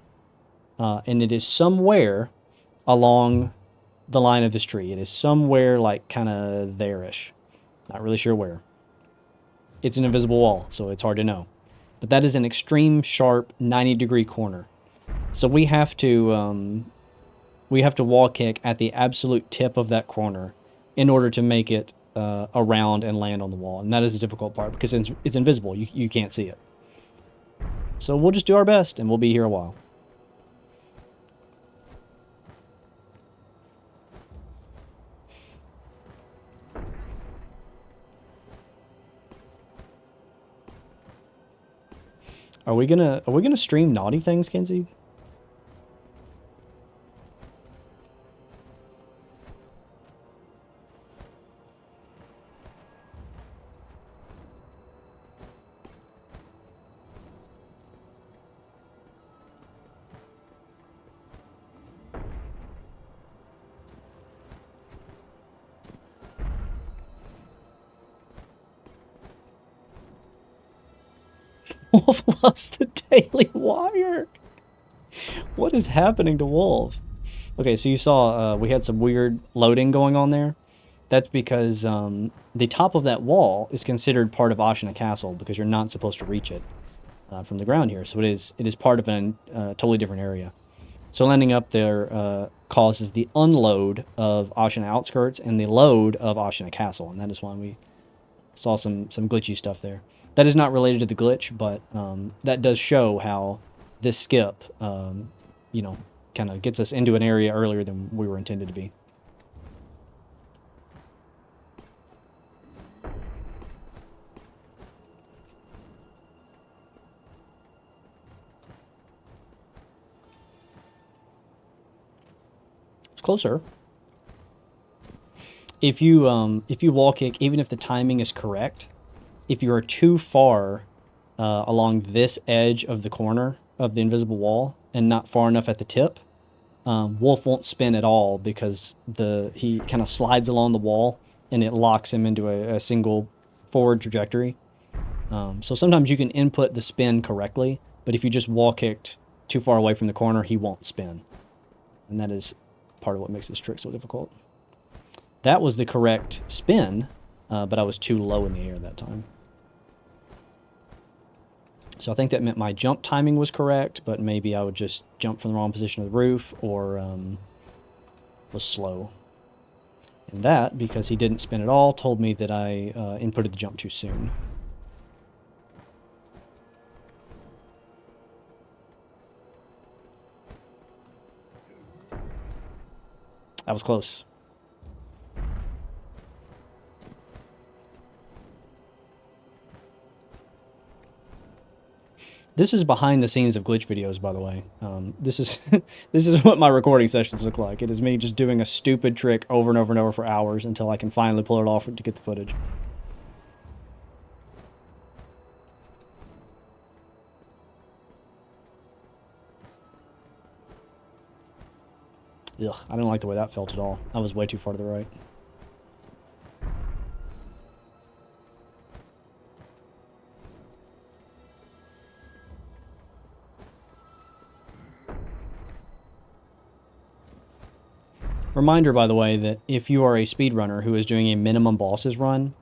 and it is somewhere along the line of this tree. It is somewhere like kind of there-ish. Not really sure where. It's an invisible wall, so it's hard to know. But that is an extreme sharp 90-degree corner. So we have to wall kick at the absolute tip of that corner in order to make it around and land on the wall. And that is the difficult part because it's invisible. You can't see it. So we'll just do our best and we'll be here a while. Are we gonna stream naughty things, Kenzie? Wolf loves the Daily Wire. What is happening to Wolf? Okay, so you saw we had some weird loading going on there. That's because the top of that wall is considered part of Ashina Castle because you're not supposed to reach it from the ground here. So it is part of a totally different area. So landing up there causes the unload of Ashina Outskirts and the load of Ashina Castle, and that is why we saw some glitchy stuff there. That is not related to the glitch, but that does show how this skip, you know, kind of gets us into an area earlier than we were intended to be. It's closer. If you wall kick, even if the timing is correct, if you are too far along this edge of the corner of the invisible wall and not far enough at the tip, Wolf won't spin at all because he kind of slides along the wall and it locks him into a single forward trajectory. So sometimes you can input the spin correctly, but if you just wall kicked too far away from the corner, he won't spin. And that is part of what makes this trick so difficult. That was the correct spin, but I was too low in the air that time. So I think that meant my jump timing was correct, but maybe I would just jump from the wrong position of the roof or was slow. And that, because he didn't spin at all, told me that I inputted the jump too soon. That was close. This is behind the scenes of glitch videos, by the way. This is this is what my recording sessions look like. It is me just doing a stupid trick over and over and over for hours until I can finally pull it off to get the footage. Ugh, I don't like the way that felt at all. I was way too far to the right. Reminder, by the way, that if you are a speedrunner who is doing a minimum bosses run,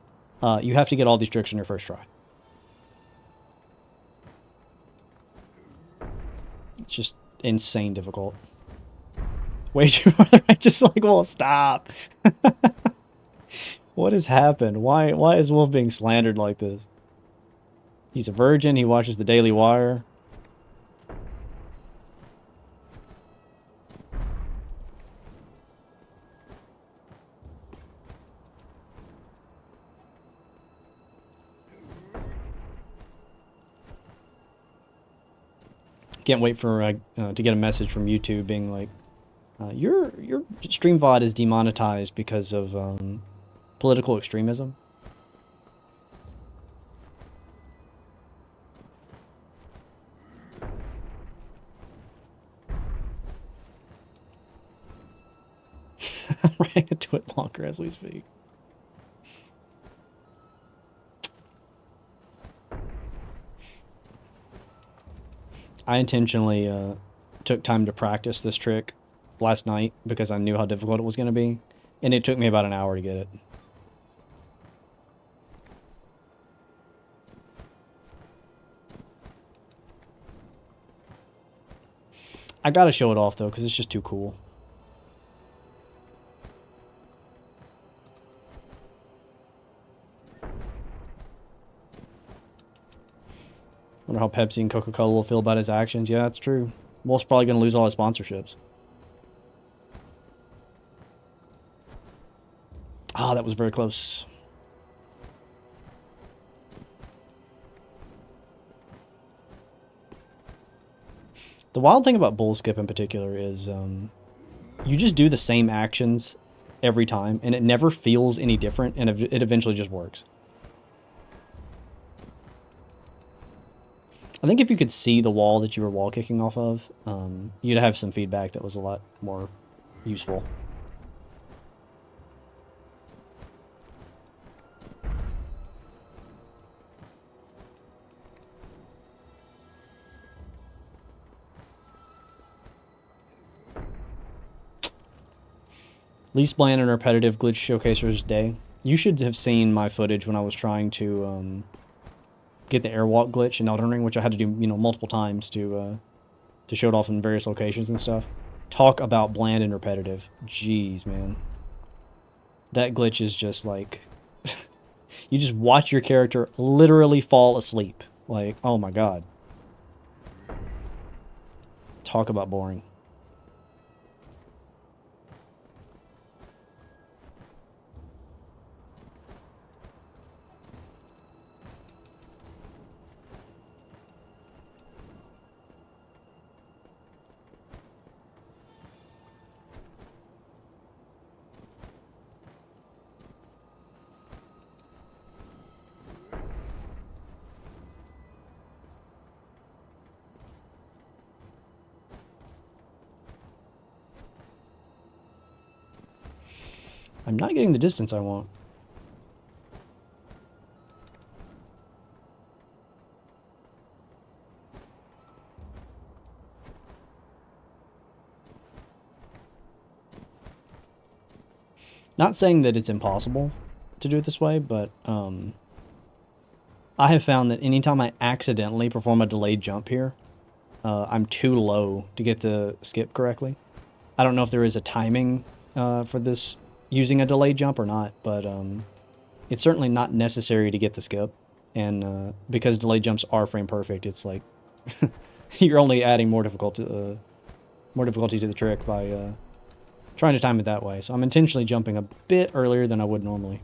you have to get all these tricks on your first try. It's just insane difficult. Way too far. I just like, well, stop. What has happened? Why is Wolf being slandered like this? He's a virgin. He watches the Daily Wire. Can't wait for to get a message from YouTube being like, your stream VOD is demonetized because of political extremism. I'm writing a twit longer as we speak. I intentionally took time to practice this trick last night because I knew how difficult it was going to be, and it took me about an hour to get it. I gotta show it off though because it's just too cool. Wonder how Pepsi and Coca-Cola will feel about his actions. Yeah, that's true. Wolf's probably going to lose all his sponsorships. Ah, that was very close. The wild thing about bull skip in particular is you just do the same actions every time, and it never feels any different, and it eventually just works. I think if you could see the wall that you were wall kicking off of, you'd have some feedback that was a lot more useful. Least bland and repetitive glitch showcasers day. You should have seen my footage when I was trying to get the airwalk glitch in Elden Ring, which I had to do, you know, multiple times to show it off in various locations and stuff. Talk about bland and repetitive. Jeez, man. That glitch is just like... you just watch your character literally fall asleep. Like, oh my god. Talk about boring. I'm not getting the distance I want. Not saying that it's impossible to do it this way, but I have found that anytime I accidentally perform a delayed jump here, I'm too low to get the skip correctly. I don't know if there is a timing for this using a delayed jump or not, but it's certainly not necessary to get the skip. And because delayed jumps are frame perfect, it's like you're only adding more difficulty to the trick by trying to time it that way. So I'm intentionally jumping a bit earlier than I would normally.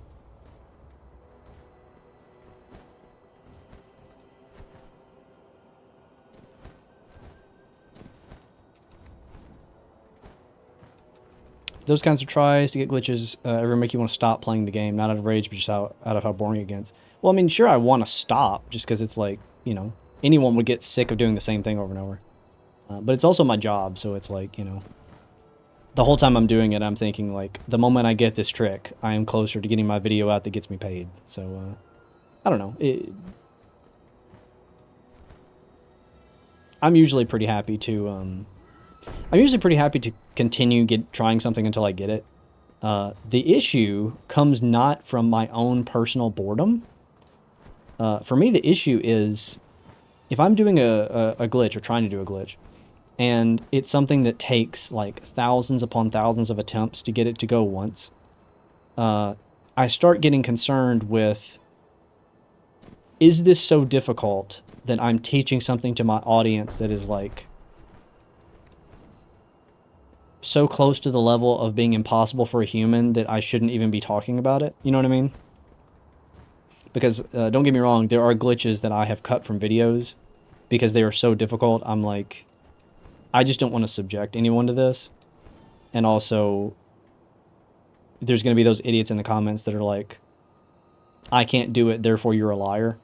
Those kinds of tries to get glitches ever make you want to stop playing the game, not out of rage, but just out of how boring it gets. Well, I mean, sure, I want to stop, just because it's like, you know, anyone would get sick of doing the same thing over and over. But it's also my job, so it's like, you know, the whole time I'm doing it, I'm thinking, like, the moment I get this trick, I am closer to getting my video out that gets me paid. So, I don't know. I'm usually pretty happy to continue trying something until I get it. The issue comes not from my own personal boredom. For me, the issue is if I'm doing a glitch or trying to do a glitch, and it's something that takes like thousands upon thousands of attempts to get it to go once, I start getting concerned with, is this so difficult that I'm teaching something to my audience that is like so close to the level of being impossible for a human that I shouldn't even be talking about it? You know what I mean? Because don't get me wrong, there are glitches that I have cut from videos because they are so difficult. I'm like, I just don't want to subject anyone to this. And also, there's going to be those idiots in the comments that are like, I can't do it, therefore you're a liar.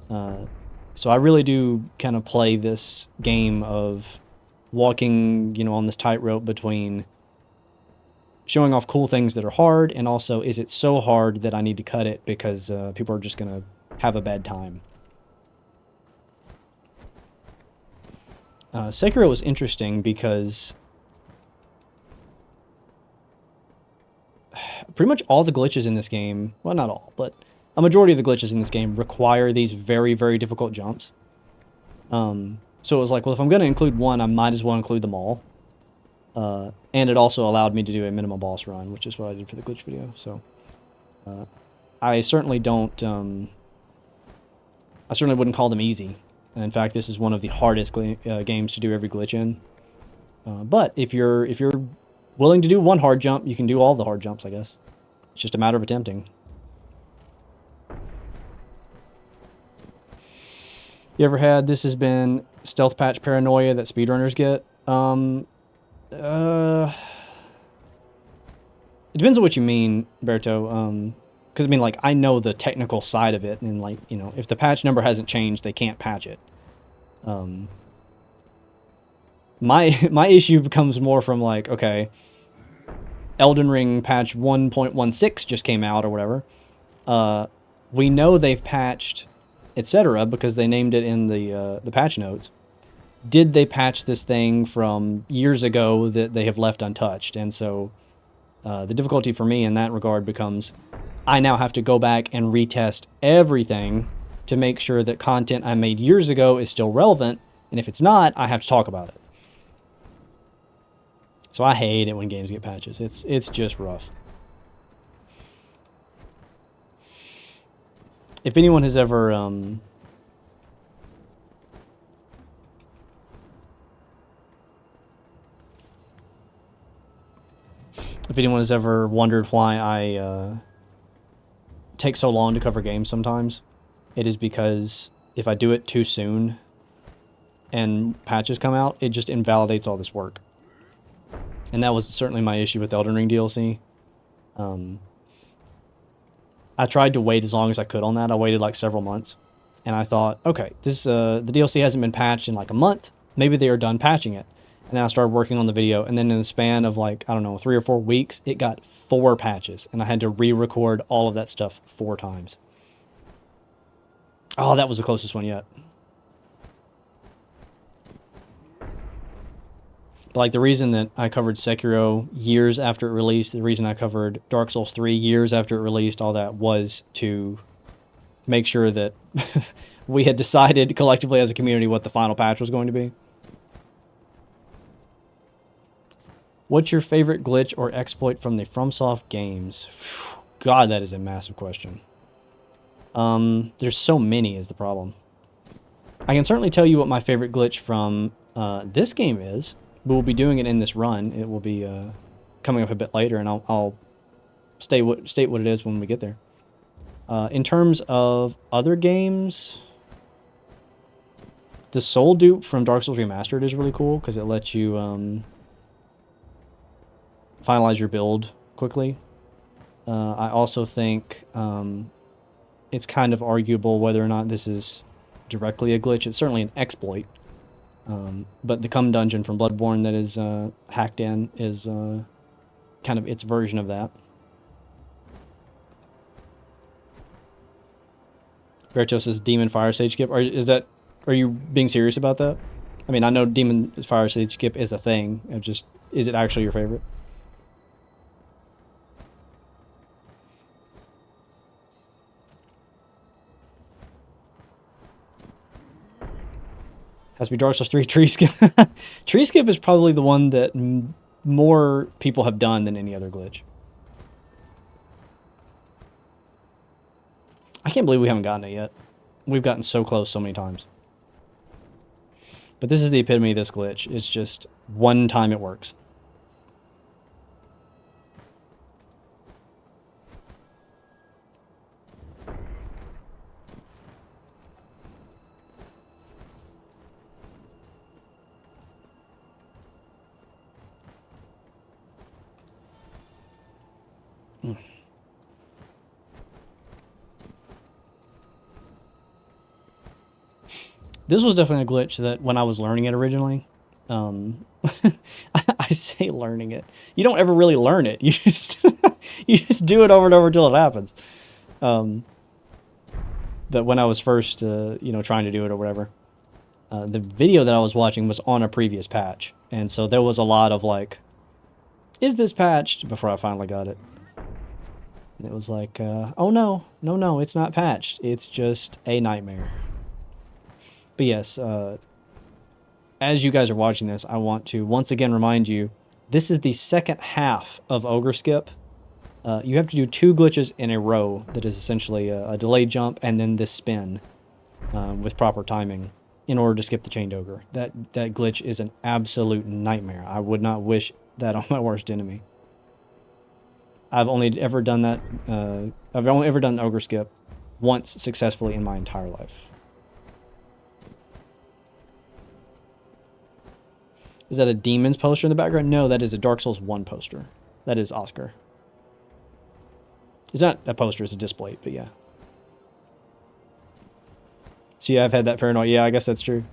So I really do kind of play this game of walking, you know, on this tightrope between showing off cool things that are hard, and also is it so hard that I need to cut it because people are just going to have a bad time. Sekiro was interesting because pretty much all the glitches in this game, well, not all, but a majority of the glitches in this game require these very, very difficult jumps. So it was like, well, if I'm going to include one, I might as well include them all. And it also allowed me to do a minimal boss run, which is what I did for the glitch video. So I certainly don't, I certainly wouldn't call them easy. In fact, this is one of the hardest games to do every glitch in. But if you're willing to do one hard jump, you can do all the hard jumps, I guess. It's just a matter of attempting. You ever had this has been stealth patch paranoia that speedrunners get? It depends on what you mean, Berto. Because, I mean, like, I know the technical side of it, and, like, you know, if the patch number hasn't changed, they can't patch it. My issue becomes more from, like, okay, Elden Ring patch 1.16 just came out, or whatever. We know they've patched, etc., because they named it in the patch notes. Did they patch this thing from years ago that they have left untouched? And so the difficulty for me in that regard becomes I now have to go back and retest everything to make sure that content I made years ago is still relevant, and if it's not, I have to talk about it. So I hate it when games get patches. It's just rough. If anyone has ever wondered why I take so long to cover games sometimes, it is because if I do it too soon and patches come out, it just invalidates all this work. And that was certainly my issue with Elden Ring DLC. I tried to wait as long as I could on that. I waited like several months. And I thought, okay, this the DLC hasn't been patched in like a month. Maybe they are done patching it. And then I started working on the video. And then in the span of like, I don't know, 3 or 4 weeks, it got 4 patches. And I had to re-record all of that stuff 4 times. Oh, that was the closest one yet. But like the reason that I covered Sekiro years after it released, the reason I covered Dark Souls 3 years after it released, all that was to make sure that we had decided collectively as a community what the final patch was going to be. What's your favorite glitch or exploit from the FromSoft games? God, that is a massive question. There's so many is the problem. I can certainly tell you what my favorite glitch from this game is. But we'll be doing it in this run. It will be coming up a bit later, and I'll state what it is when we get there. In terms of other games, the Soul Dupe from Dark Souls Remastered is really cool because it lets you finalize your build quickly. I also think it's kind of arguable whether or not this is directly a glitch. It's certainly an exploit. But the Cum Dungeon from Bloodborne that is hacked in is kind of its version of that. Berto says Demon Fire Sage Skip. Are you being serious about that? I mean, I know Demon Fire Sage Skip is a thing. Is it actually your favorite? Has to be Dark Souls 3 Tree Skip. Tree Skip is probably the one that more people have done than any other glitch. I can't believe we haven't gotten it yet. We've gotten so close so many times. But this is the epitome of this glitch. It's just one time it works. This was definitely a glitch that when I was learning it originally, I say learning it. You don't ever really learn it. You just you just do it over and over until it happens. But when I was first, trying to do it or whatever, the video that I was watching was on a previous patch, and so there was a lot of like, "Is this patched?" before I finally got it. And it was like, "Oh no, it's not patched. It's just a nightmare." But yes, as you guys are watching this, I want to once again remind you, this is the second half of Ogre Skip. You have to do 2 glitches in a row that is essentially a delayed jump and then this spin with proper timing in order to skip the chained ogre. That glitch is an absolute nightmare. I would not wish that on my worst enemy. I've only ever done that. I've only ever done Ogre Skip once successfully in my entire life. Is that a Demon's poster in the background? No, that is a Dark Souls 1 poster. That is Oscar. It's not a poster, it's a display, but yeah. So yeah, I've had that paranoia. Yeah, I guess that's true.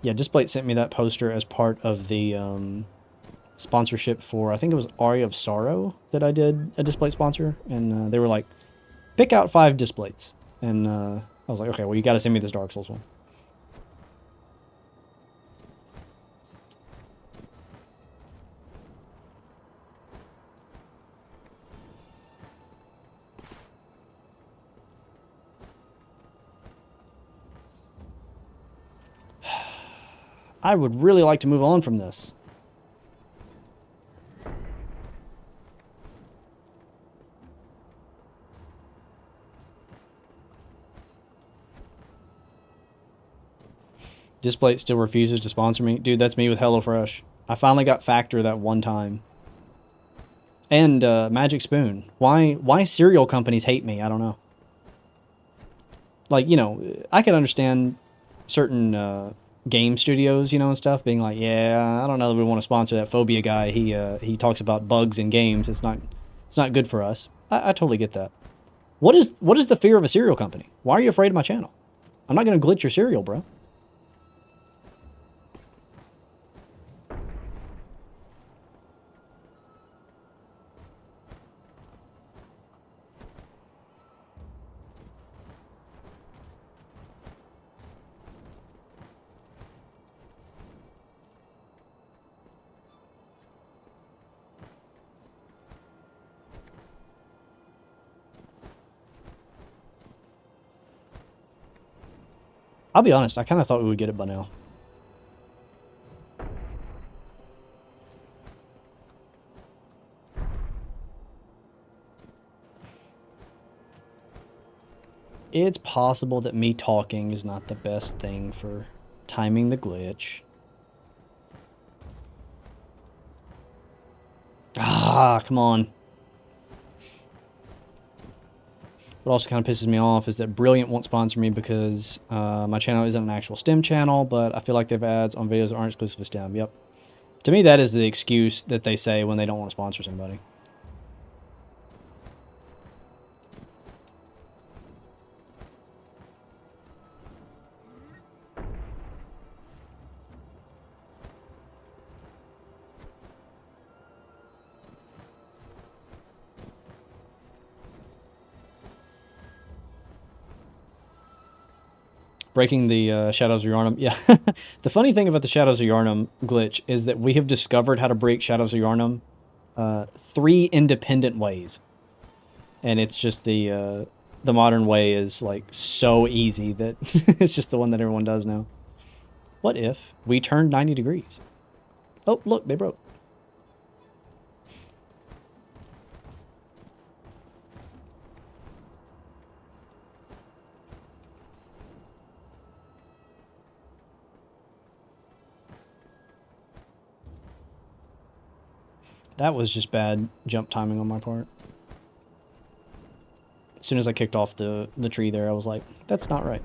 Yeah, Displate sent me that poster as part of the sponsorship for, I think it was Aria of Sorrow that I did a Displate sponsor. And they were like, pick out 5 Displates. And I was like, okay, well, you got to send me this Dark Souls one. I would really like to move on from this. Displate still refuses to sponsor me. Dude, that's me with HelloFresh. I finally got Factor that one time. And Magic Spoon. Why cereal companies hate me, I don't know. Like, I can understand certain game studios, and stuff being like, yeah, I don't know that we want to sponsor that Phobia guy. He talks about bugs in games. It's not good for us. I totally get that. What is the fear of a cereal company? Why are you afraid of my channel? I'm not going to glitch your cereal, bro. I'll be honest, I kind of thought we would get it by now. It's possible that me talking is not the best thing for timing the glitch. Ah, come on. What also kind of pisses me off is that Brilliant won't sponsor me because my channel isn't an actual STEM channel, but I feel like they have ads on videos that aren't exclusive to STEM. Yep. To me, that is the excuse that they say when they don't want to sponsor somebody. Breaking the Shadows of Yharnam. Yeah. The funny thing about the Shadows of Yharnam glitch is that we have discovered how to break Shadows of Yharnam 3 independent ways. And it's just the modern way is like so easy that it's just the one that everyone does now. What if we turned 90 degrees? Oh, look, they broke. That was just bad jump timing on my part. As soon as I kicked off the tree there, I was like, that's not right.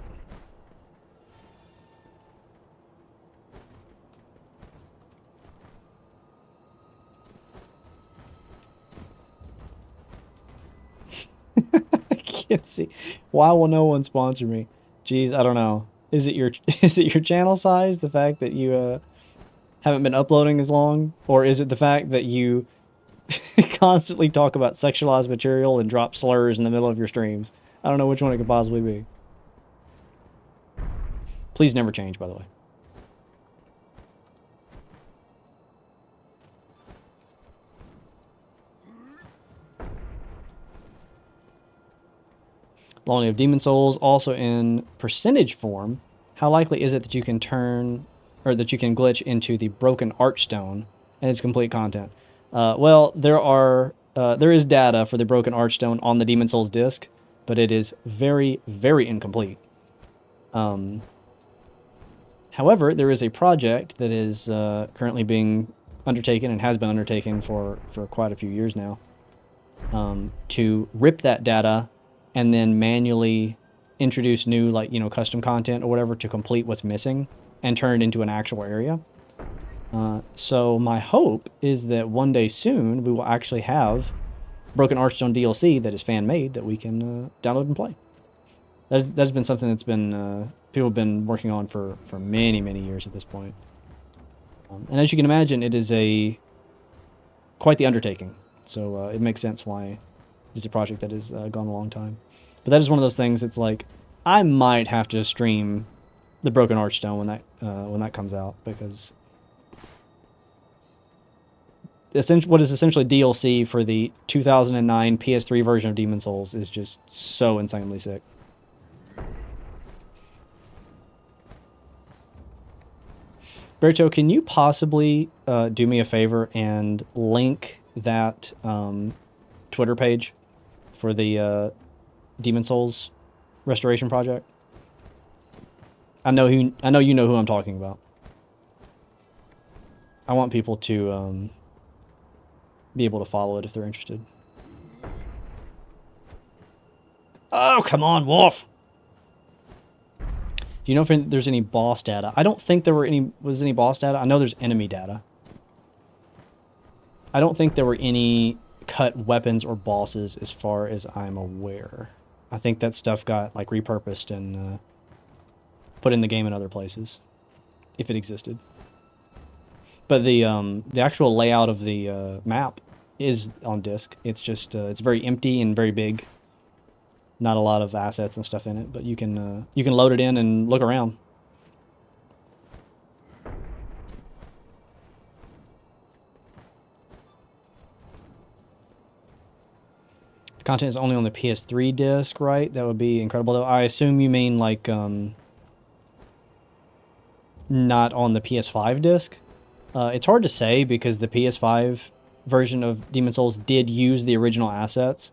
can't see. Why will no one sponsor me? Jeez, I don't know. Is it your channel size? The fact that you haven't been uploading as long, or is it the fact that you constantly talk about sexualized material and drop slurs in the middle of your streams? I don't know which one it could possibly be. Please never change, by the way. Lonely of Demon Souls, also in percentage form. How likely is it that you can turn, or that you can glitch into the Broken Archstone and its complete content? Well, there is data for the Broken Archstone on the Demon Souls disc, but it is very, very incomplete. However, there is a project that is currently being undertaken and has been undertaken for quite a few years now, to rip that data and then manually introduce new, like, custom content or whatever to complete what's missing and turn it into an actual area. So my hope is that one day soon we will actually have Broken Archstone DLC that is fan-made that we can download and play. That's been something that's been people have been working on for many, many years at this point. And as you can imagine, it is quite the undertaking. So it makes sense why it's a project that has gone a long time. But that is one of those things that's like, I might have to stream the Broken Archstone when that comes out, because what is essentially DLC for the 2009 PS3 version of Demon Souls is just so insanely sick. Berto, can you possibly do me a favor and link that Twitter page for the Demon Souls restoration project? I know you know who I'm talking about. I want people to be able to follow it if they're interested. Oh, come on, Wolf! Do you know if there's any boss data? I don't think there was any boss data. I know there's enemy data. I don't think there were any cut weapons or bosses as far as I'm aware. I think that stuff got like repurposed and put in the game in other places, if it existed. But the actual layout of the map is on disc. It's just it's very empty and very big. Not a lot of assets and stuff in it, but you can load it in and look around. The content is only on the PS3 disc, right? That would be incredible, though. I assume you mean like not on the PS5 disc. It's hard to say because the PS5 version of Demon Souls did use the original assets.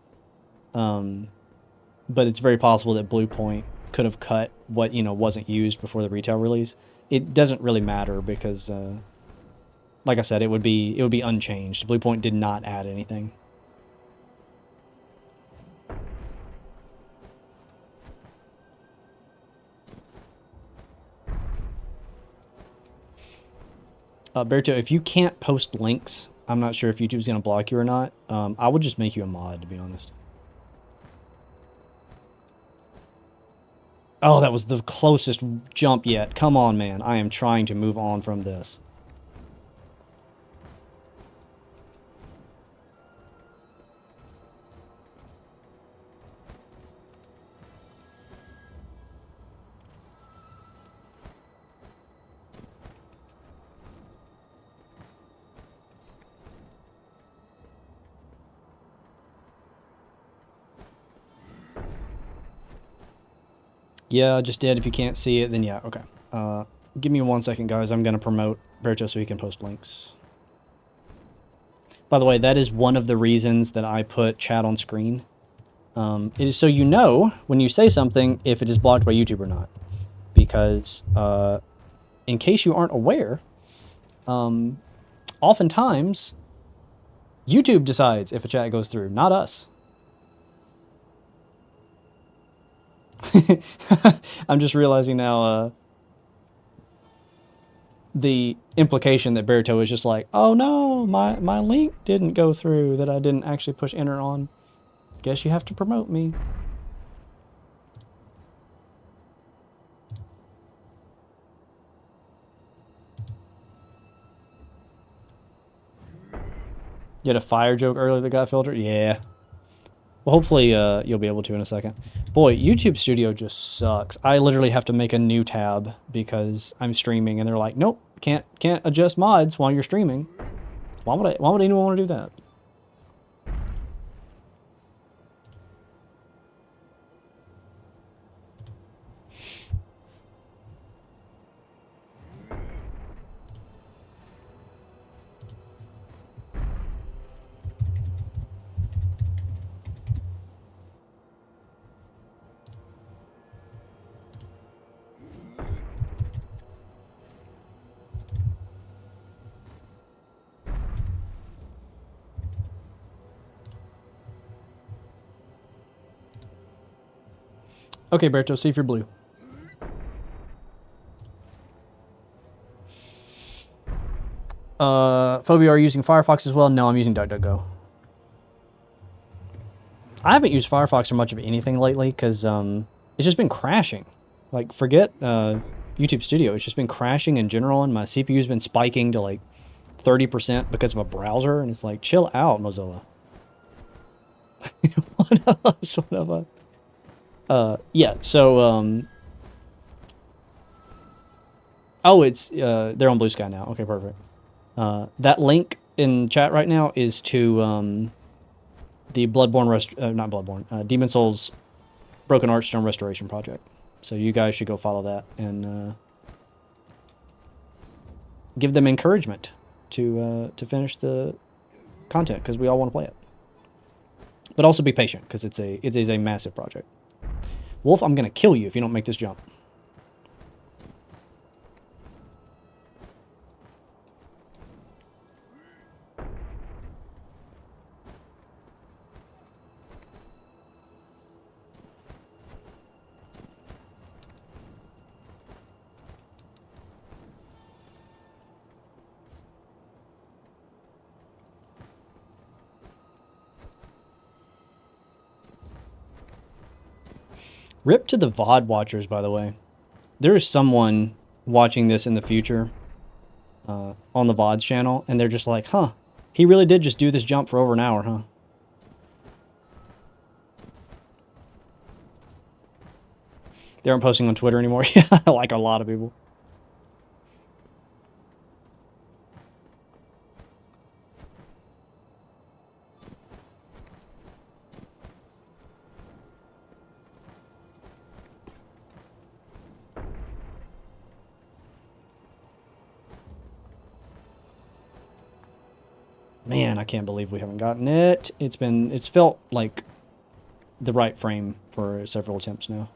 But it's very possible that Bluepoint could have cut what, wasn't used before the retail release. It doesn't really matter because, like I said, it would be unchanged. Bluepoint did not add anything. Berto, if you can't post links, I'm not sure if YouTube's going to block you or not. I would just make you a mod, to be honest. Oh, that was the closest jump yet. Come on, man. I am trying to move on from this. Yeah, I just did. If you can't see it, then yeah, okay. Give me 1 second, guys. I'm going to promote Berto so he can post links. By the way, that is one of the reasons that I put chat on screen. It is so you know when you say something if it is blocked by YouTube or not. Because in case you aren't aware, oftentimes YouTube decides if a chat goes through, not us. I'm just realizing now the implication that Berto is just like, oh no, my link didn't go through, that I didn't actually push enter on. Guess you have to promote me. You had a fire joke earlier that got filtered? Yeah. Well, hopefully you'll be able to in a second. Boy, YouTube Studio just sucks. I literally have to make a new tab because I'm streaming, and they're like, nope, can't adjust mods while you're streaming. Why would anyone want to do that? Okay, Berto, see if you're blue. Phobia, are you using Firefox as well? No, I'm using DuckDuckGo. I haven't used Firefox for much of anything lately because it's just been crashing. Like, forget YouTube Studio. It's just been crashing in general, and my CPU's been spiking to like 30% because of a browser, and it's like, chill out, Mozilla. Yeah, so, oh, it's, they're on Blue Sky now. Okay, perfect. That link in chat right now is to, the Bloodborne, not Bloodborne, Demon Souls Broken Archstone Restoration Project. So you guys should go follow that and, give them encouragement to finish the content, because we all want to play it. But also be patient, because it is a massive project. Wolf, I'm going to kill you if you don't make this jump. Rip to the VOD watchers, by the way. There is someone watching this in the future on the VODs channel, and they're just like, huh, he really did just do this jump for over an hour, huh? They aren't posting on Twitter anymore. Yeah, like a lot of people. Man, I can't believe we haven't gotten it. It's felt like the right frame for several attempts now.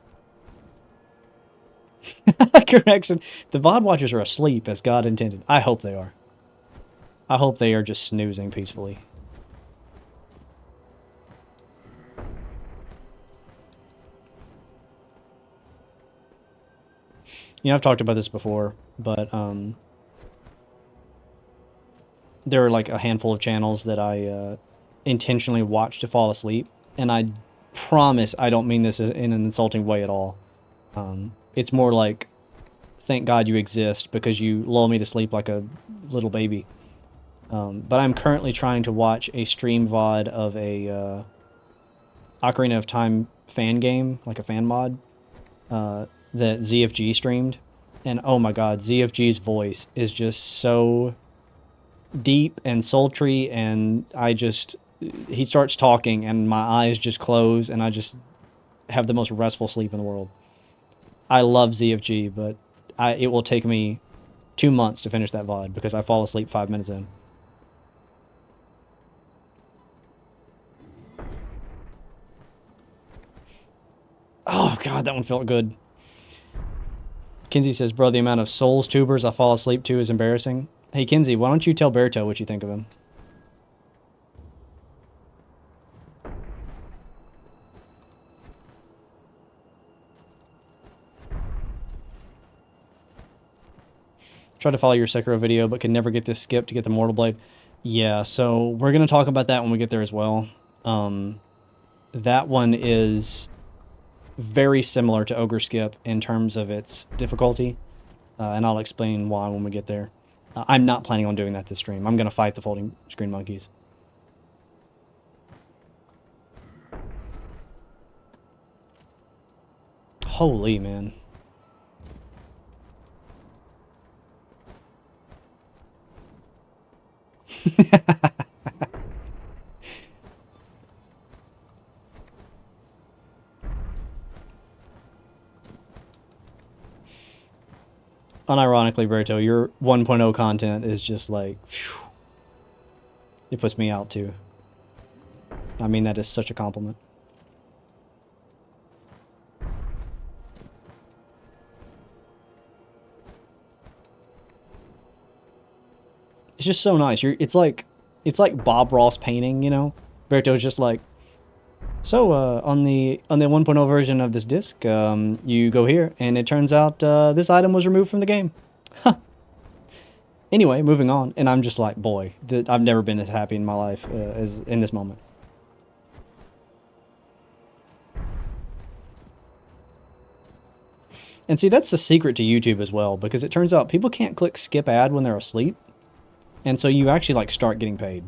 Correction. The VOD watchers are asleep as God intended. I hope they are. I hope they are just snoozing peacefully. You know, I've talked about this before, but there are like a handful of channels that I intentionally watch to fall asleep, and I promise I don't mean this in an insulting way at all. It's more like, thank God you exist because you lull me to sleep like a little baby. But I'm currently trying to watch a stream VOD of a Ocarina of Time fan game, like a fan mod, that ZFG streamed. And oh my God, ZFG's voice is just so deep and sultry, and he starts talking and my eyes just close and I just have the most restful sleep in the world. I love ZFG, but it will take me 2 months to finish that VOD because I fall asleep 5 minutes in. Oh God, that one felt good. Kinsey says, bro, the amount of Souls tubers I fall asleep to is embarrassing. Hey, Kinsey, why don't you tell Berto what you think of him? Tried to follow your Sekiro video, but could never get this skip to get the Mortal Blade. Yeah, so we're going to talk about that when we get there as well. That one is very similar to Ogre Skip in terms of its difficulty, and I'll explain why when we get there. I'm not planning on doing that this stream. I'm going to fight the folding screen monkeys. Holy man. Unironically, Berto, your 1.0 content is just like, phew, it puts me out too. I mean, that is such a compliment. It's just so nice. It's like Bob Ross painting, you know? Berto's just like, so on the 1.0 version of this disc, you go here, and it turns out this item was removed from the game. Huh. Anyway, moving on, and I'm just like, boy, I've never been as happy in my life as in this moment. And see, that's the secret to YouTube as well, because it turns out people can't click skip ad when they're asleep, and so you actually like start getting paid.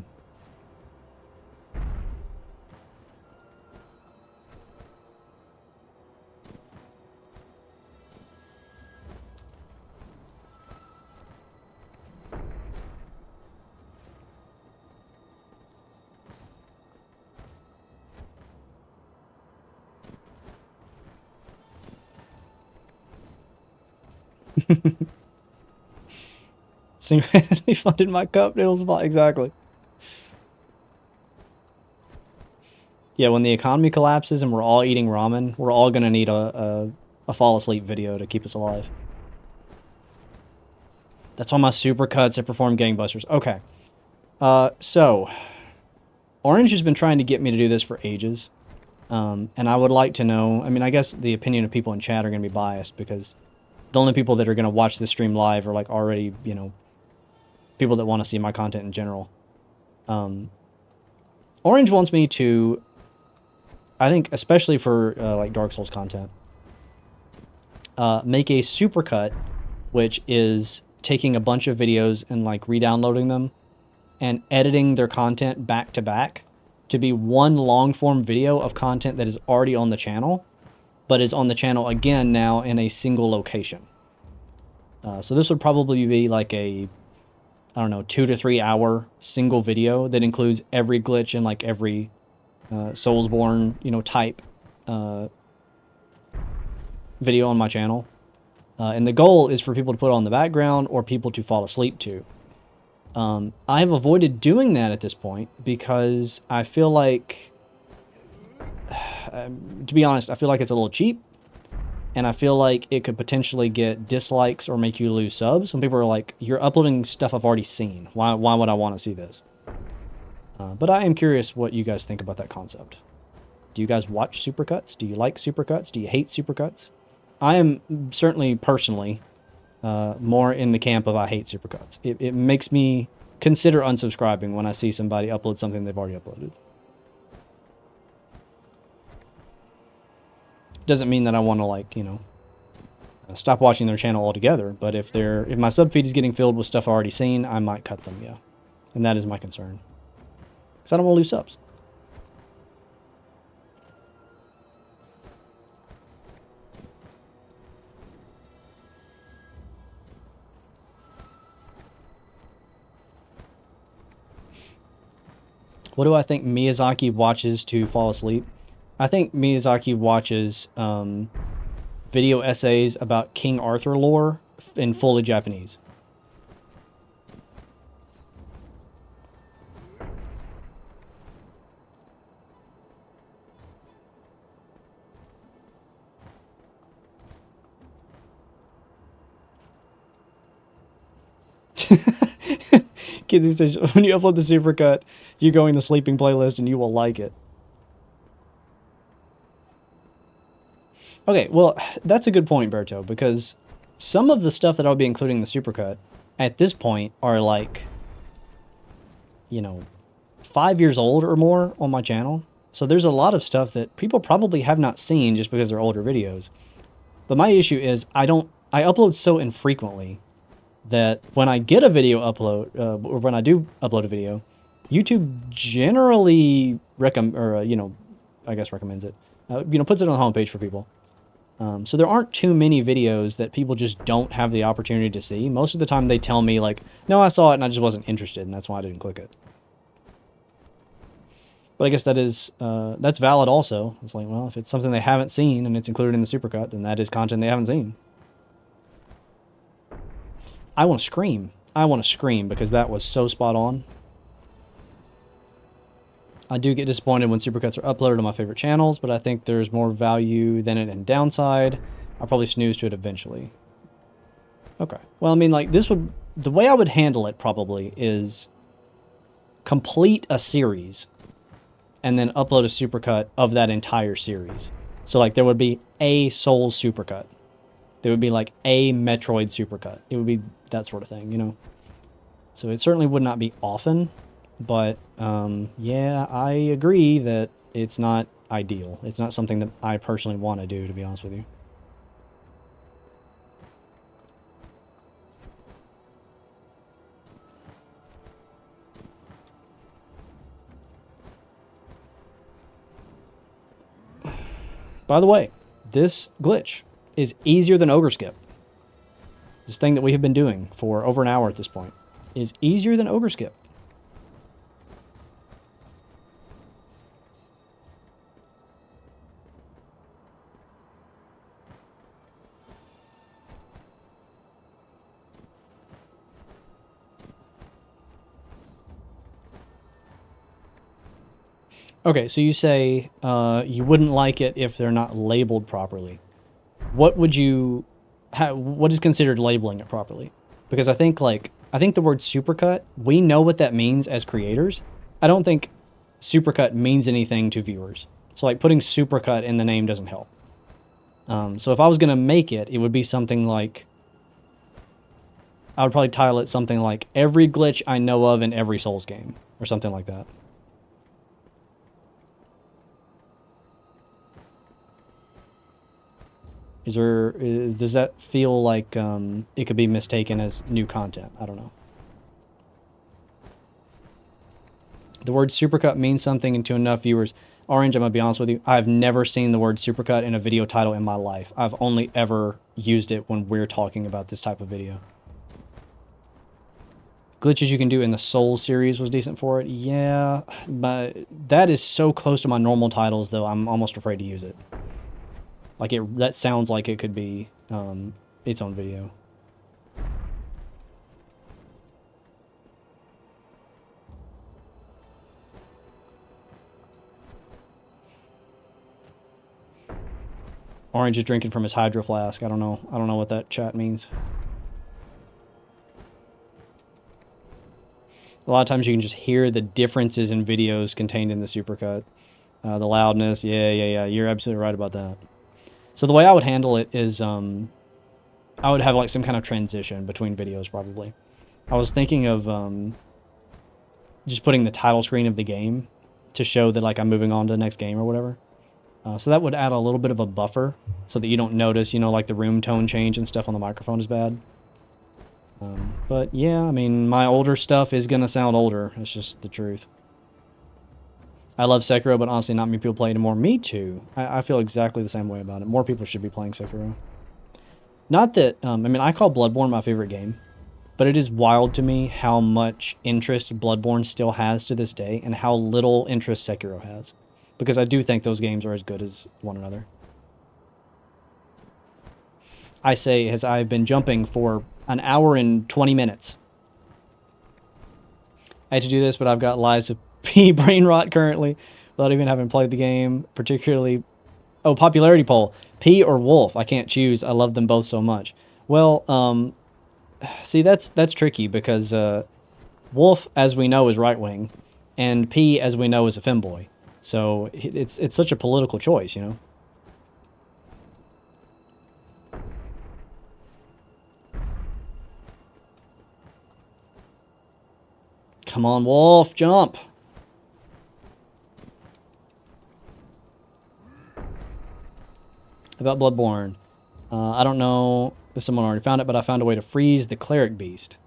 Single-handedly funded my cup noodle spot, exactly. Yeah, when the economy collapses and we're all eating ramen, we're all gonna need a fall asleep video to keep us alive. That's why my supercuts have performed gangbusters. Okay. So Orange has been trying to get me to do this for ages. And I would like to know, I mean, I guess the opinion of people in chat are going to be biased because the only people that are going to watch this stream live are like already, you know, people that want to see my content in general. Orange wants me to, I think, especially for like Dark Souls content, make a supercut, which is taking a bunch of videos and like re-downloading them and editing their content back to back to be one long form video of content that is already on the channel, but is on the channel again now in a single location. So this would probably be like a, I don't know, 2 to 3 hour single video that includes every glitch and like every Soulsborne, you know, type video on my channel. And the goal is for people to put on the background or people to fall asleep to. I have avoided doing that at this point because I feel like, to be honest, I feel like it's a little cheap. And I feel like it could potentially get dislikes or make you lose subs. Some people are like, you're uploading stuff I've already seen. Why would I want to see this? But I am curious what you guys think about that concept. Do you guys watch supercuts? Do you like supercuts? Do you hate supercuts? I am certainly personally more in the camp of I hate supercuts. It makes me consider unsubscribing when I see somebody upload something they've already uploaded. Doesn't mean that I want to, like, you know, stop watching their channel altogether, but if my sub feed is getting filled with stuff I've already seen, I might cut them, yeah. And that is my concern. Because I don't want to lose subs. What do I think Miyazaki watches to fall asleep? I think Miyazaki watches video essays about King Arthur lore in fully Japanese. Kids says, when you upload the supercut, you go in the sleeping playlist and you will like it. Okay, well, that's a good point, Berto, because some of the stuff that I'll be including in the supercut at this point are like, you know, 5 years old or more on my channel. So there's a lot of stuff that people probably have not seen just because they're older videos. But my issue is I upload so infrequently that when I get a video upload, or when I do upload a video, YouTube generally recommends it. You know, puts it on the homepage for people. So there aren't too many videos that people just don't have the opportunity to see. Most of the time they tell me like, no, I saw it and I just wasn't interested, and that's why I didn't click it. But I guess that is, that's valid also. It's like, well, if it's something they haven't seen and it's included in the supercut, then that is content they haven't seen. I want to scream. I want to scream because that was so spot on. I do get disappointed when supercuts are uploaded on my favorite channels, but I think there's more value than it and downside. I'll probably snooze to it eventually. Okay. Well, I mean, like, this would... The way I would handle it probably is complete a series and then upload a supercut of that entire series. So, like, there would be a Souls supercut. There would be, like, a Metroid supercut. It would be that sort of thing, you know? So it certainly would not be often, but, yeah, I agree that it's not ideal. It's not something that I personally want to do, to be honest with you. By the way, this glitch is easier than Ogre Skip. This thing that we have been doing for over an hour at this point is easier than Ogre Skip. Okay, so you say you wouldn't like it if they're not labeled properly. What would you... what is considered labeling it properly? Because I think the word supercut, we know what that means as creators. I don't think supercut means anything to viewers. So like putting supercut in the name doesn't help. So if I was going to make it, it would be something like... I would probably title it something like every glitch I know of in every Souls game. Or something like that. Does that feel like it could be mistaken as new content? I don't know. The word supercut means something to enough viewers. Orange, I'm going to be honest with you, I've never seen the word supercut in a video title in my life. I've only ever used it when we're talking about this type of video. Glitches you can do in the Souls series was decent for it. Yeah, but that is so close to my normal titles, though, I'm almost afraid to use it. Like, that sounds like it could be its own video. Orange is drinking from his hydro flask. I don't know what that chat means. A lot of times you can just hear the differences in videos contained in the supercut. The loudness, yeah. You're absolutely right about that. So the way I would handle it is, I would have like some kind of transition between videos probably. I was thinking of just putting the title screen of the game to show that like I'm moving on to the next game or whatever. So that would add a little bit of a buffer so that you don't notice, you know, like the room tone change and stuff on the microphone is bad. But yeah, I mean, my older stuff is going to sound older. It's just the truth. I love Sekiro, but honestly, not many people play it anymore. Me too. I feel exactly the same way about it. More people should be playing Sekiro. Not that, I mean, I call Bloodborne my favorite game, but it is wild to me how much interest Bloodborne still has to this day and how little interest Sekiro has. Because I do think those games are as good as one another. I say, as I've been jumping for an hour and 20 minutes. I had to do this, but I've got Lies of P brain rot currently, without even having played the game, particularly... Oh, popularity poll. P or Wolf? I can't choose. I love them both so much. Well, see, that's tricky, because Wolf, as we know, is right-wing, and P, as we know, is a femboy. So it's such a political choice, you know? Come on, Wolf, jump! About Bloodborne. I don't know if someone already found it, but I found a way to freeze the cleric beast.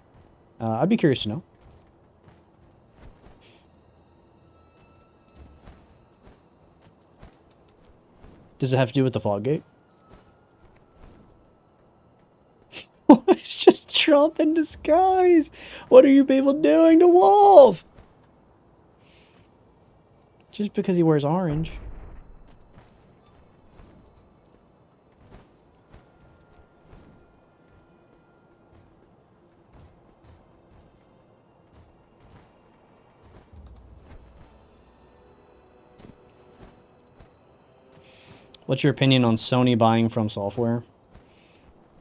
I'd be curious to know. Does it have to do with the fog gate? Trump in disguise. What are you people doing to Wolf? Just because he wears orange. What's your opinion on Sony buying From Software?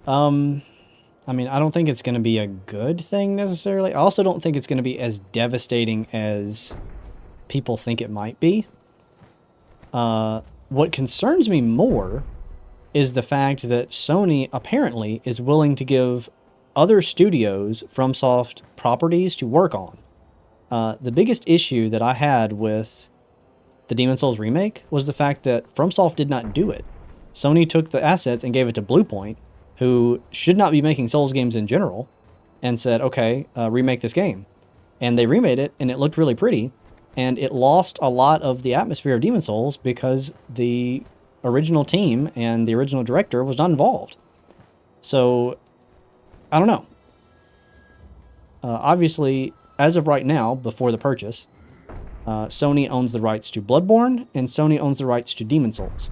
I mean, I don't think it's going to be a good thing necessarily. I also don't think it's going to be as devastating as people think it might be. What concerns me more is the fact that Sony apparently is willing to give other studios FromSoft properties to work on. The biggest issue that I had with the Demon's Souls remake was the fact that FromSoft did not do it. Sony took the assets and gave it to Bluepoint, who should not be making Souls games in general, and said, okay, remake this game. And they remade it, and it looked really pretty, and it lost a lot of the atmosphere of Demon's Souls because the original team and the original director was not involved. So, I don't know. Obviously, as of right now, before the purchase, Sony owns the rights to Bloodborne, and Sony owns the rights to Demon's Souls.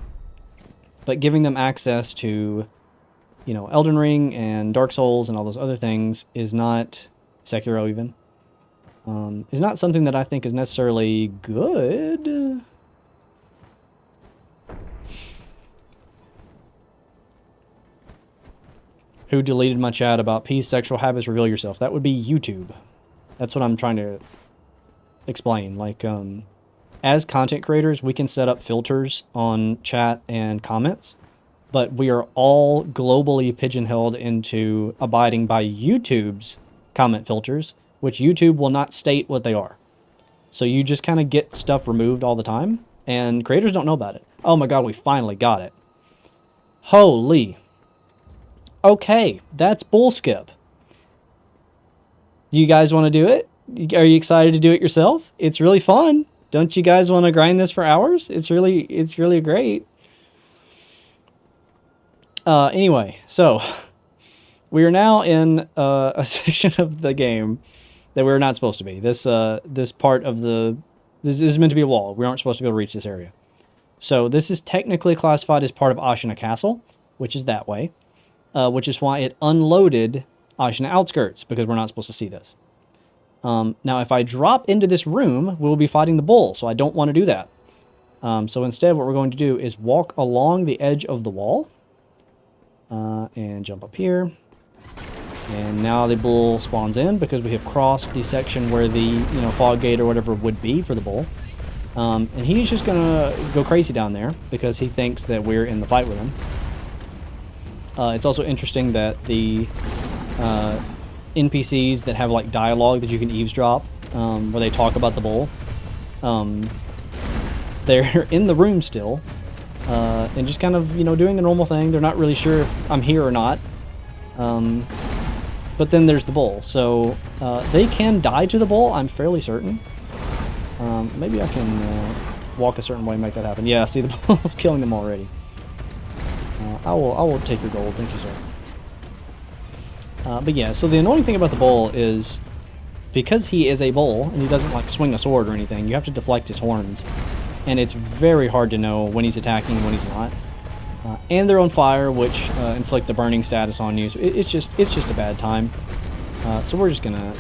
But giving them access to, you know, Elden Ring and Dark Souls and all those other things is not, Sekiro even, is not something that I think is necessarily good. Who deleted my chat about peace, sexual habits, reveal yourself? That would be YouTube. That's what I'm trying to explain. Like, as content creators, we can set up filters on chat and comments, but we are all globally pigeonholed into abiding by YouTube's comment filters, which YouTube will not state what they are. So you just kind of get stuff removed all the time, and creators don't know about it. Oh my god, we finally got it. Holy. Okay, that's bullskip. Do you guys want to do it? Are you excited to do it yourself? It's really fun. Don't you guys want to grind this for hours? It's really great. Anyway, so we are now in a section of the game that we're not supposed to be. This part of this is meant to be a wall. We aren't supposed to be able to reach this area. So this is technically classified as part of Ashina Castle, which is that way, which is why it unloaded Ashina Outskirts, because we're not supposed to see this. Now, if I drop into this room, we'll be fighting the bull, so I don't want to do that. So instead, what we're going to do is walk along the edge of the wall, and jump up here. And now the bull spawns in because we have crossed the section where the fog gate or whatever would be for the bull. And he's just gonna go crazy down there because he thinks that we're in the fight with him. It's also interesting that the NPCs that have like dialogue that you can eavesdrop, where they talk about the bull, they're in the room still, and just kind of doing the normal thing. They're not really sure if I'm here or not. But then there's the bull, so they can die to the bull, I'm fairly certain. Maybe I can walk a certain way and make that happen. Yeah, see, the bull's killing them already. I will take your gold, thank you, sir. But yeah, so the annoying thing about the bull is, because he is a bull, and he doesn't like swing a sword or anything, you have to deflect his horns. And it's very hard to know when he's attacking and when he's not. And they're on fire, which inflict the burning status on you. So it's just a bad time. So we're just gonna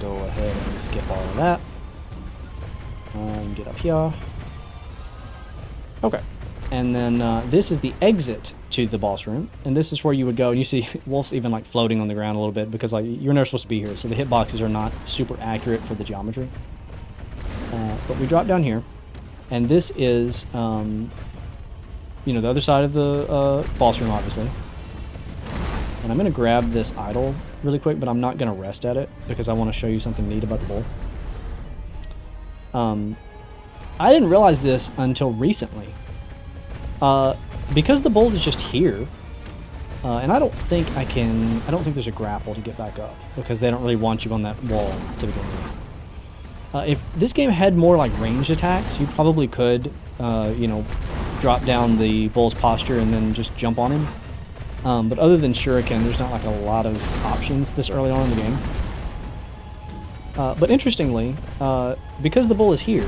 go ahead and skip all of that. And get up here. Okay. And then this is the exit to the boss room, and this is where you would go. And you see Wolf's even like floating on the ground a little bit because like you're never supposed to be here, so the hitboxes are not super accurate for the geometry. But we drop down here, and this is the other side of the boss room, obviously. And I'm gonna grab this idol really quick, but I'm not gonna rest at it because I want to show you something neat about the bull. I didn't realize this until recently. Because the bull is just here, and I don't think there's a grapple to get back up because they don't really want you on that wall to begin with. If this game had more like ranged attacks, you probably could, drop down the bull's posture and then just jump on him. But other than Shuriken, there's not like a lot of options this early on in the game. But interestingly, because the bull is here,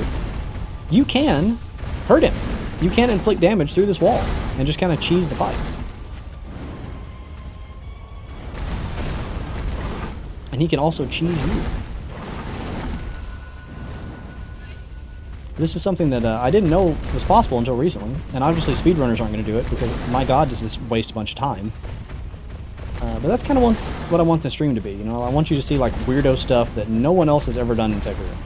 you can hurt him. You can inflict damage through this wall and just kind of cheese the fight. And he can also cheese you. This is something that I didn't know was possible until recently. And obviously speedrunners aren't going to do it because, my god, does this waste a bunch of time. But that's kind of what I want the stream to be. You know, I want you to see like weirdo stuff that no one else has ever done in Sekiro.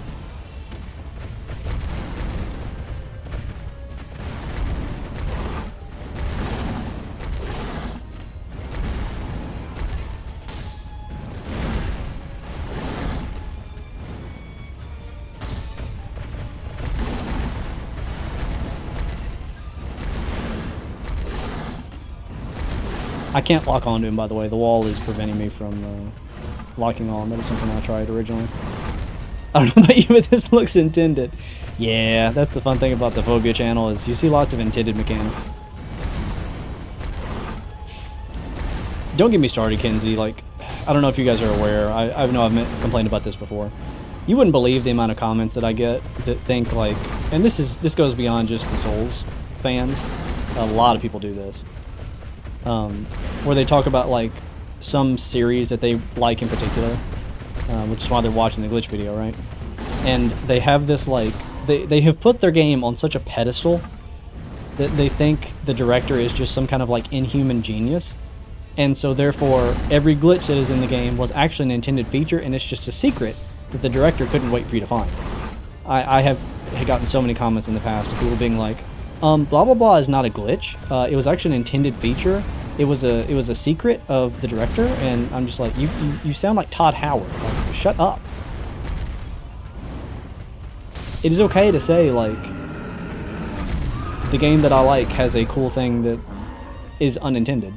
I can't lock onto him, by the way. The wall is preventing me from locking on. That is something I tried originally. I don't know about you, but this looks intended. Yeah, that's the fun thing about the Phobia channel is you see lots of intended mechanics. Don't get me started, Kenzie. Like, I don't know if you guys are aware. I know I've complained about this before. You wouldn't believe the amount of comments that I get that think like, and this goes beyond just the Souls fans. A lot of people do this. Where they talk about like some series that they like in particular, which is why they're watching the glitch video, right? And they have this like, they have put their game on such a pedestal that they think the director is just some kind of like inhuman genius. And so therefore every glitch that is in the game was actually an intended feature and it's just a secret that the director couldn't wait for you to find. I have gotten so many comments in the past of people being like, blah blah blah is not a glitch. It was actually an intended feature. It was a secret of the director, and I'm just like, you sound like Todd Howard. Like, shut up. It is okay to say like the game that I like has a cool thing that is unintended.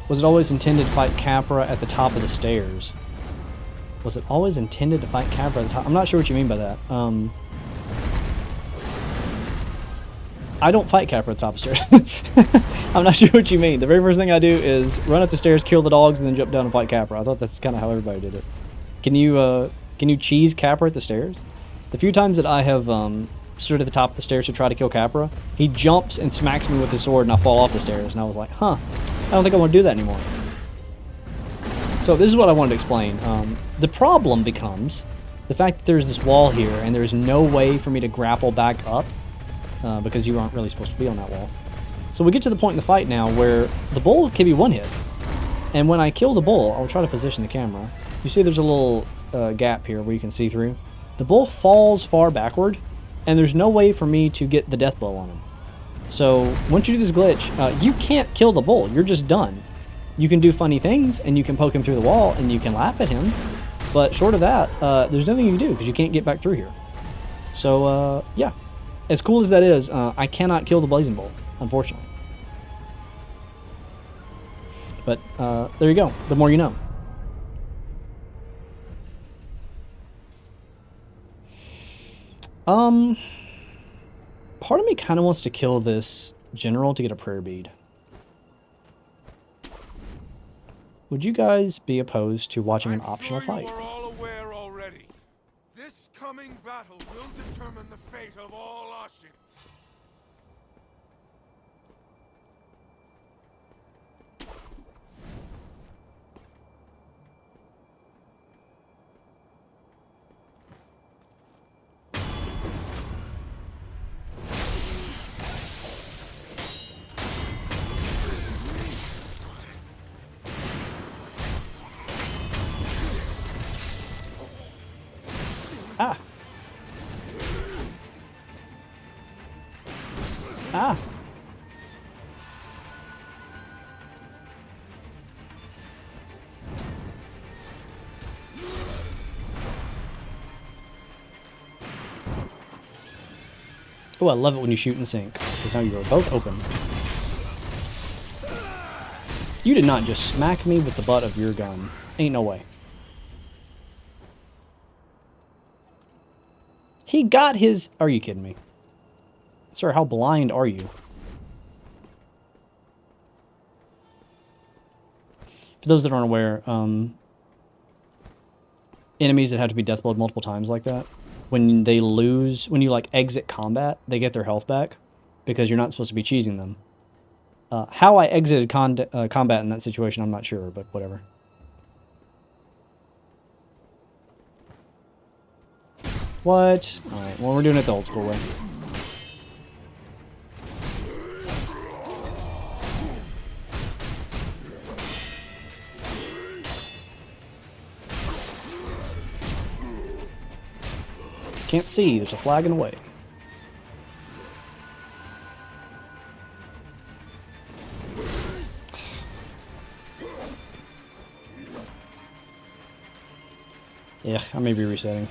Was it always intended to fight Capra at the top of the stairs? Was it always intended to fight Capra at the top? I'm not sure what you mean by that. I don't fight Capra at the top of the stairs. I'm not sure what you mean. The very first thing I do is run up the stairs, kill the dogs, and then jump down and fight Capra. I thought that's kind of how everybody did it. Can you cheese Capra at the stairs? The few times that I have stood at the top of the stairs to try to kill Capra, he jumps and smacks me with his sword, and I fall off the stairs. And I was like, huh, I don't think I want to do that anymore. So this is what I wanted to explain. The problem becomes the fact that there's this wall here and there's no way for me to grapple back up because you aren't really supposed to be on that wall. So we get to the point in the fight now where the bull can be one hit. And when I kill the bull, I'll try to position the camera. You see there's a little gap here where you can see through. The bull falls far backward and there's no way for me to get the death blow on him. So once you do this glitch, you can't kill the bull. You're just done. You can do funny things, and you can poke him through the wall, and you can laugh at him. But short of that, there's nothing you can do, because you can't get back through here. So, yeah. As cool as that is, I cannot kill the Blazing Bolt, unfortunately. But, there you go. The more you know. Part of me kind of wants to kill this general to get a prayer bead. Would you guys be opposed to watching an optional fight? You are all aware already. This coming battle will determine the fate of all Ashin. Ah. Ah. Oh, I love it when you shoot and sink, because now you are both open. You did not just smack me with the butt of your gun. Ain't no way. He got his... Are you kidding me? Sir, how blind are you? For those that aren't aware, enemies that have to be deathblowed multiple times like that, when they lose, when you like exit combat, they get their health back because you're not supposed to be cheesing them. How I exited combat in that situation, I'm not sure, but whatever. What? Alright, well, we're doing it the old school way. Can't see, there's a flag in the way. Yeah, I may be resetting.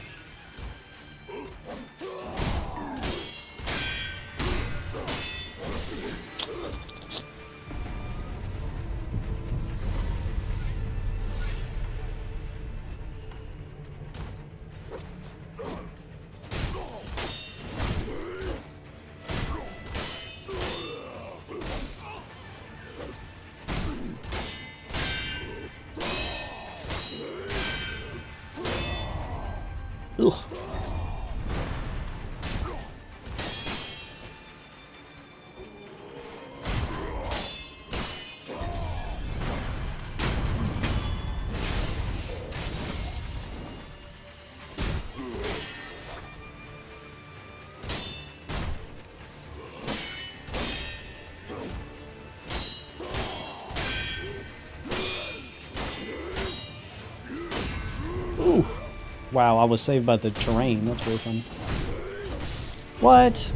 Ugh. Ooh. Wow, I was saved by the terrain. That's really fun. What?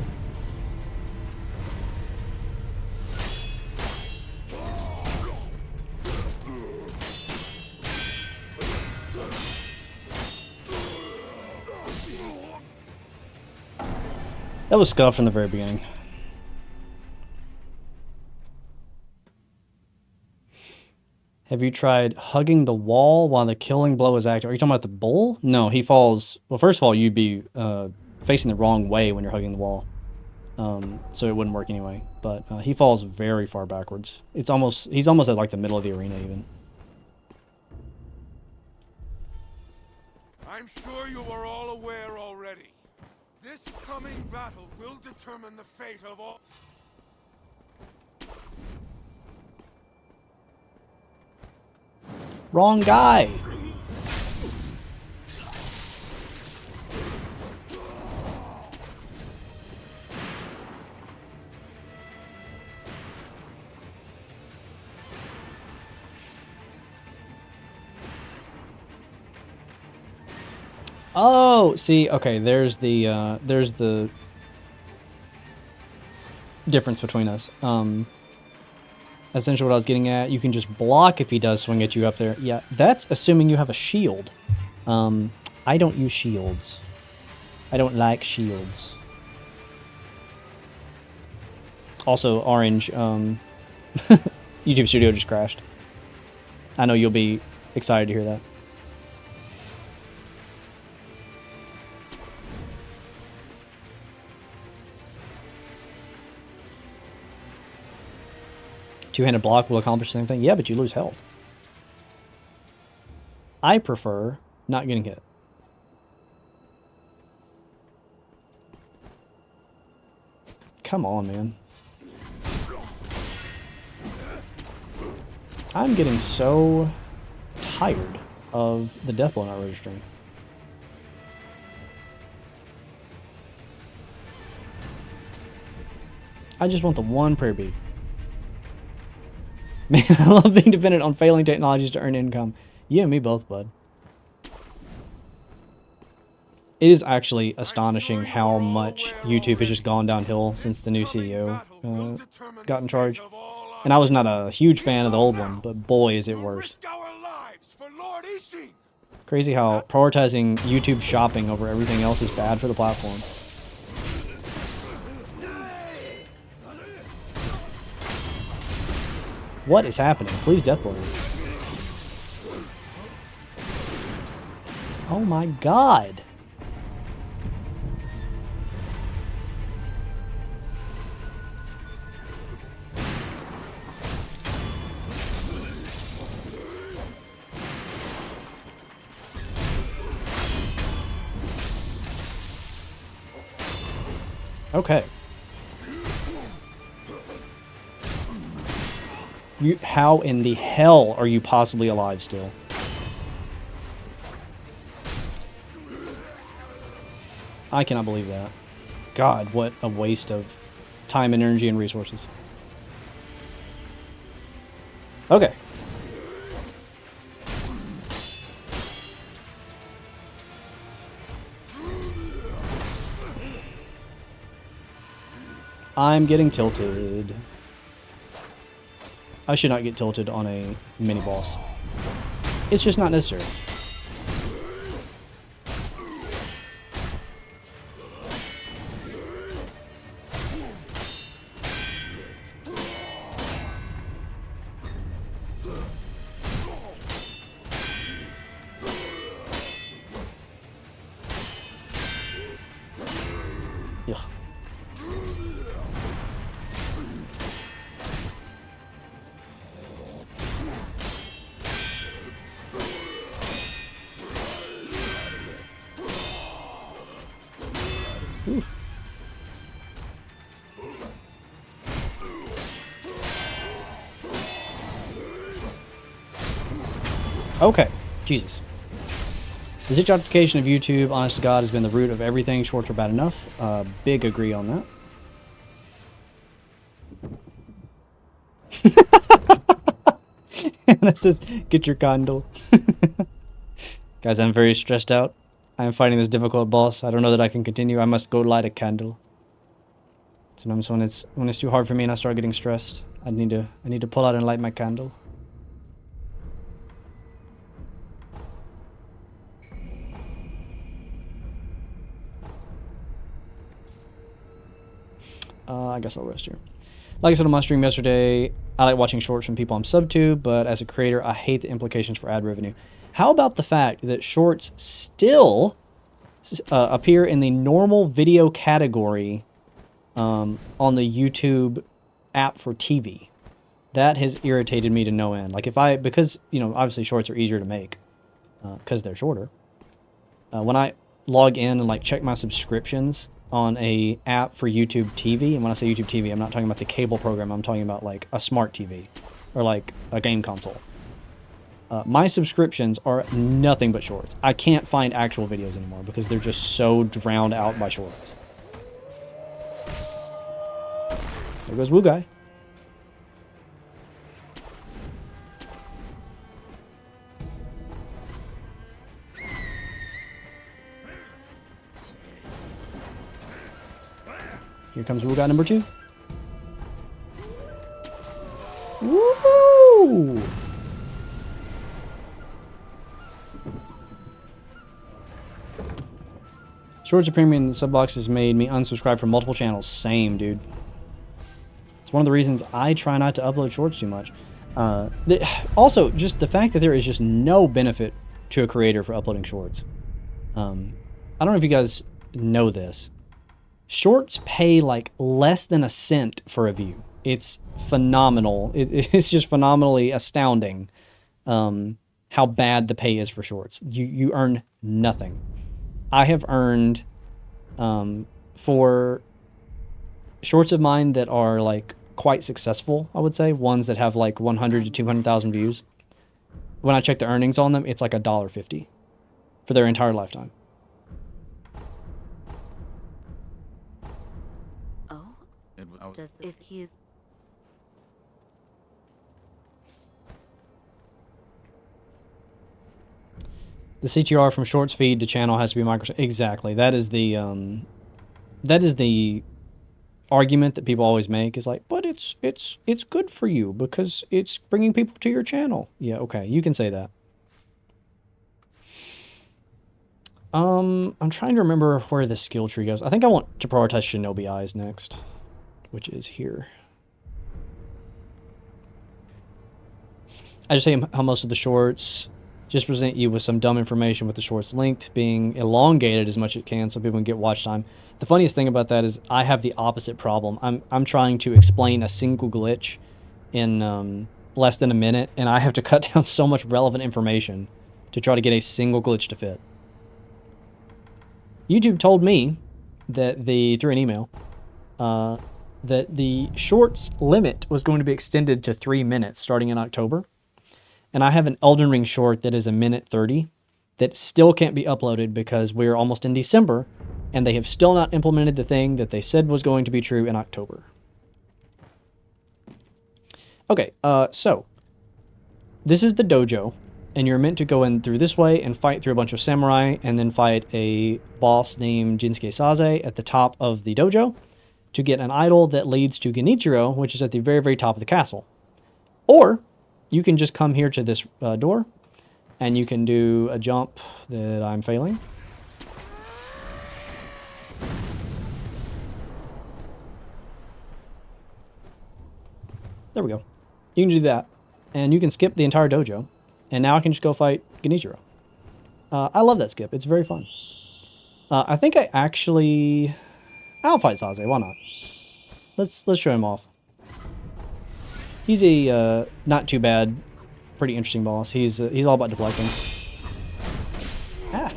That was scuffed from the very beginning. Have you tried hugging the wall while the killing blow is active? Are you talking about the bull? No, he falls... Well, first of all, you'd be facing the wrong way when you're hugging the wall. So it wouldn't work anyway. But he falls very far backwards. It's almost... He's almost at like the middle of the arena even. I'm sure you are all aware already. This coming battle will determine the fate of all... Wrong guy! Oh, see, okay, there's the difference between us. Essentially what I was getting at, you can just block if he does swing at you up there. Yeah, that's assuming you have a shield. I don't use shields. I don't like shields. Also, Orange, YouTube Studio just crashed. I know you'll be excited to hear that. Two-handed block will accomplish the same thing. Yeah, but you lose health. I prefer not getting hit. Come on, man. I'm getting so tired of the death blow not registering. I just want the one prayer bead. Man, I love being dependent on failing technologies to earn income. You and me both, bud. It is actually astonishing how much YouTube has just gone downhill since the new CEO got in charge. And I was not a huge fan of the old one, but boy is it worse. Crazy how prioritizing YouTube shopping over everything else is bad for the platform. What is happening? Please death blow me. Oh my god. Okay. How in the hell are you possibly alive still? I cannot believe that. God, what a waste of time and energy and resources. Okay. I'm getting tilted. I should not get tilted on a mini boss. It's just not necessary. Ugh. Ooh. Okay, Jesus. The zitification of YouTube, honest to God, has been the root of everything. Shorts are bad enough. Big agree on that. Anna says, get your condom. Guys, I'm very stressed out. I am fighting this difficult boss. I don't know that I can continue. I must go light a candle. Sometimes when it's too hard for me and I start getting stressed, I need to pull out and light my candle. I guess I'll rest here. Like I said on my stream yesterday, I like watching shorts from people I'm sub to, but as a creator, I hate the implications for ad revenue. How about the fact that shorts still appear in the normal video category on the YouTube app for TV? That has irritated me to no end. Like because, you know, obviously shorts are easier to make because they're shorter. When I log in and like check my subscriptions on a app for YouTube TV, and when I say YouTube TV, I'm not talking about the cable program, I'm talking about like a smart TV or like a game console. My subscriptions are nothing but shorts. I can't find actual videos anymore because they're just so drowned out by shorts. There goes Woo Guy. Here comes Woo Guy number 2. Woo! Shorts appearing in the sub box has made me unsubscribe from multiple channels. Same, dude. It's one of the reasons I try not to upload shorts too much. Also, just the fact that there is just no benefit to a creator for uploading shorts. I don't know if you guys know this. Shorts pay like less than a cent for a view. It's phenomenal. It's just phenomenally astounding how bad the pay is for shorts. You earn nothing. I have earned for shorts of mine that are like quite successful, I would say, ones that have like 100 to 200,000 views. When I check the earnings on them, it's like $1.50 for their entire lifetime. If he's... The CTR from shorts feed to channel has to be Microsoft. Exactly. That is the argument that people always make, is like, but it's good for you because it's bringing people to your channel. Yeah, okay, you can say that. I'm trying to remember where the skill tree goes. I think I want to prioritize Shinobi Eyes next, which is here. I just say how most of the shorts just present you with some dumb information, with the shorts length being elongated as much as it can so people can get watch time. The funniest thing about that is I have the opposite problem. I'm trying to explain a single glitch in less than a minute, and I have to cut down so much relevant information to try to get a single glitch to fit. YouTube told me that through an email, that the shorts limit was going to be extended to 3 minutes starting in October. And I have an Elden Ring short that is 1:30 that still can't be uploaded because we're almost in December and they have still not implemented the thing that they said was going to be true in October. Okay, so this is the dojo, and you're meant to go in through this way and fight through a bunch of samurai and then fight a boss named Jinsuke Sase at the top of the dojo to get an idol that leads to Genichiro, which is at the very, very top of the castle. Or you can just come here to this door, and you can do a jump that I'm failing. There we go. You can do that, and you can skip the entire dojo, and now I can just go fight Genichiro. I love that skip. It's very fun. I think I'll fight Sase. Why not? Let's show him off. He's a not too bad, pretty interesting boss. He's all about deflecting. Ah.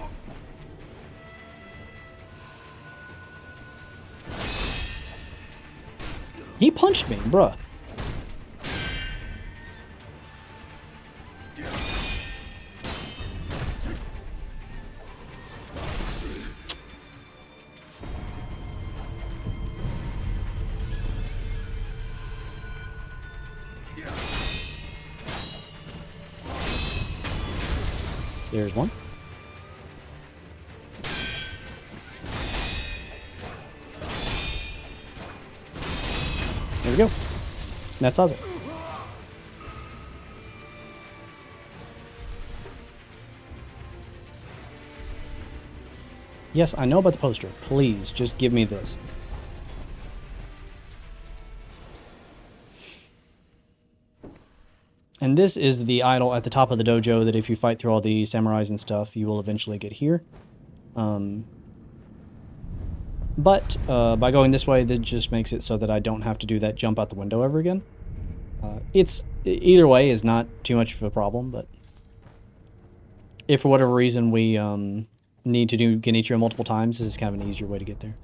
He punched me, bruh. There's one. There we go. That's awesome. Yes, I know about the poster. Please, just give me this. And this is the idol at the top of the dojo that if you fight through all the samurais and stuff, you will eventually get here. But by going this way, that just makes it so that I don't have to do that jump out the window ever again. Either way is not too much of a problem, but if for whatever reason we need to do Genichiro multiple times, this is kind of an easier way to get there.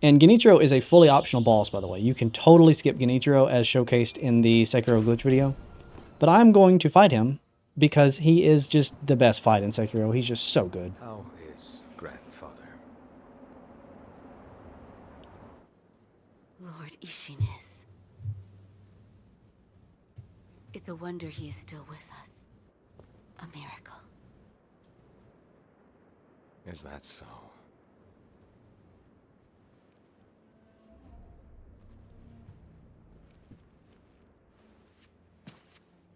And Genichiro is a fully optional boss, by the way. You can totally skip Genichiro as showcased in the Sekiro glitch video. But I'm going to fight him because he is just the best fight in Sekiro. He's just so good. How is grandfather? Lord Ishinis. It's a wonder he is still with us. A miracle. Is that so?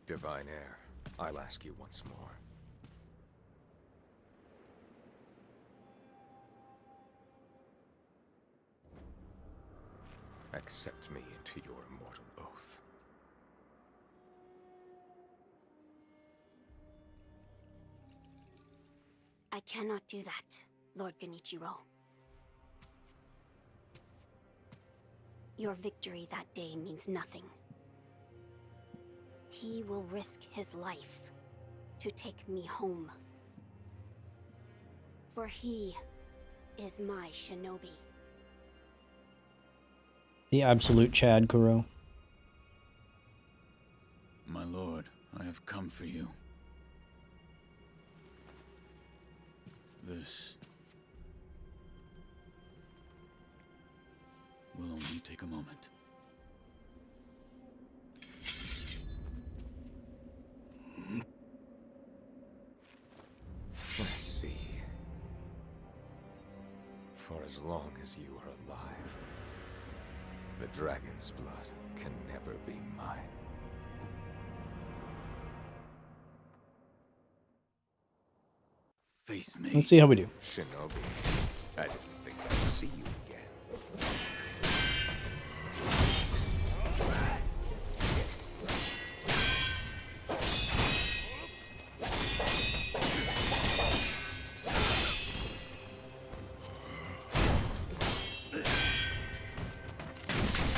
Divine Heir, I'll ask you once more. Accept me into your immortal oath. I cannot do that, Lord Genichiro. Your victory that day means nothing. He will risk his life to take me home. For he is my shinobi. The absolute Chad Kuro. My lord, I have come for you. This will only take a moment. Let's see. For as long as you are alive, the dragon's blood can never be mine. Face me. Let's see how we do. Shinobi, I didn't think I'd see you again.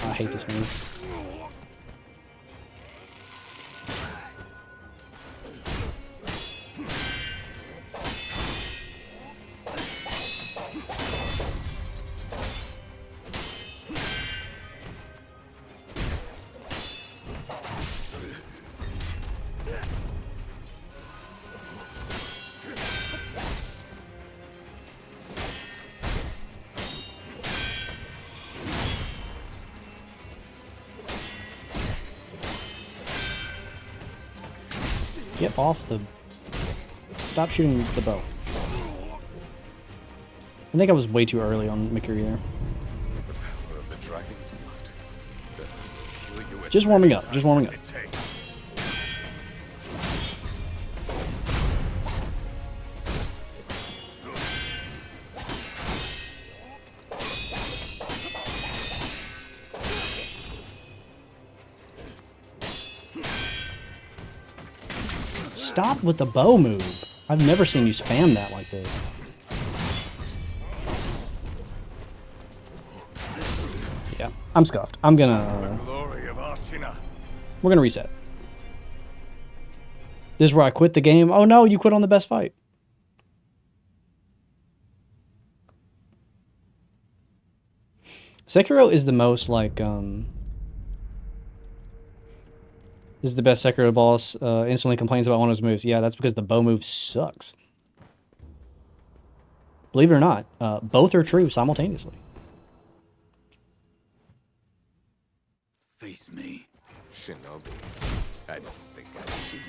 I hate this move. Get off the... Stop shooting the bow. I think I was way too early on Mikiri there. The power of the dragon's blood. That will kill you as Just warming many up, just times warming as up. it takes. Stop with the bow move. I've never seen you spam that like this. Yeah, I'm scuffed. I'm gonna... Glory of Ashina. We're gonna reset. This is where I quit the game. Oh no, you quit on the best fight. Sekiro is the most like this is the best Sekiro boss. Instantly complains about one of his moves. Yeah, that's because the bow move sucks. Believe it or not, both are true simultaneously. Face me. Shinobi, I don't think I see you.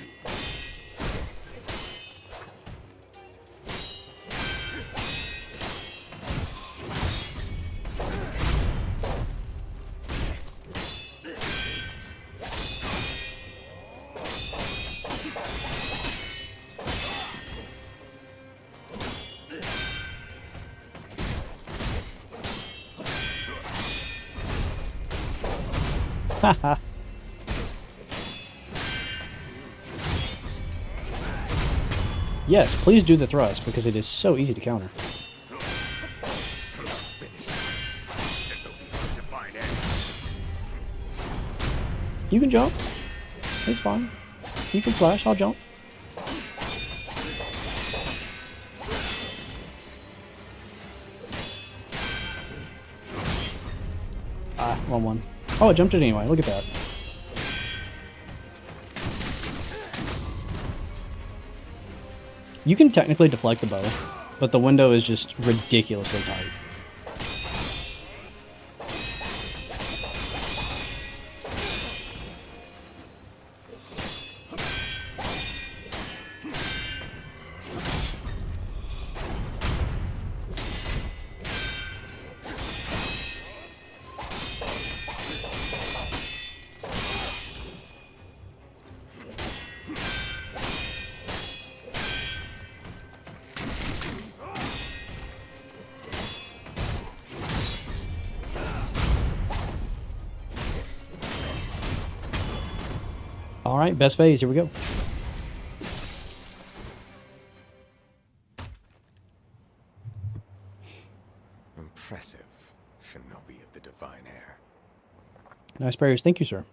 Haha. Yes, please do the thrust because it is so easy to counter. You can jump. It's fine. You can slash, I'll jump. Ah, wrong one. Oh, I jumped it anyway. Look at that. You can technically deflect the bow, but the window is just ridiculously tight. All right, best phase. Here we go. Impressive, Shinobi of the Divine Air. Nice prayers. Thank you, sir.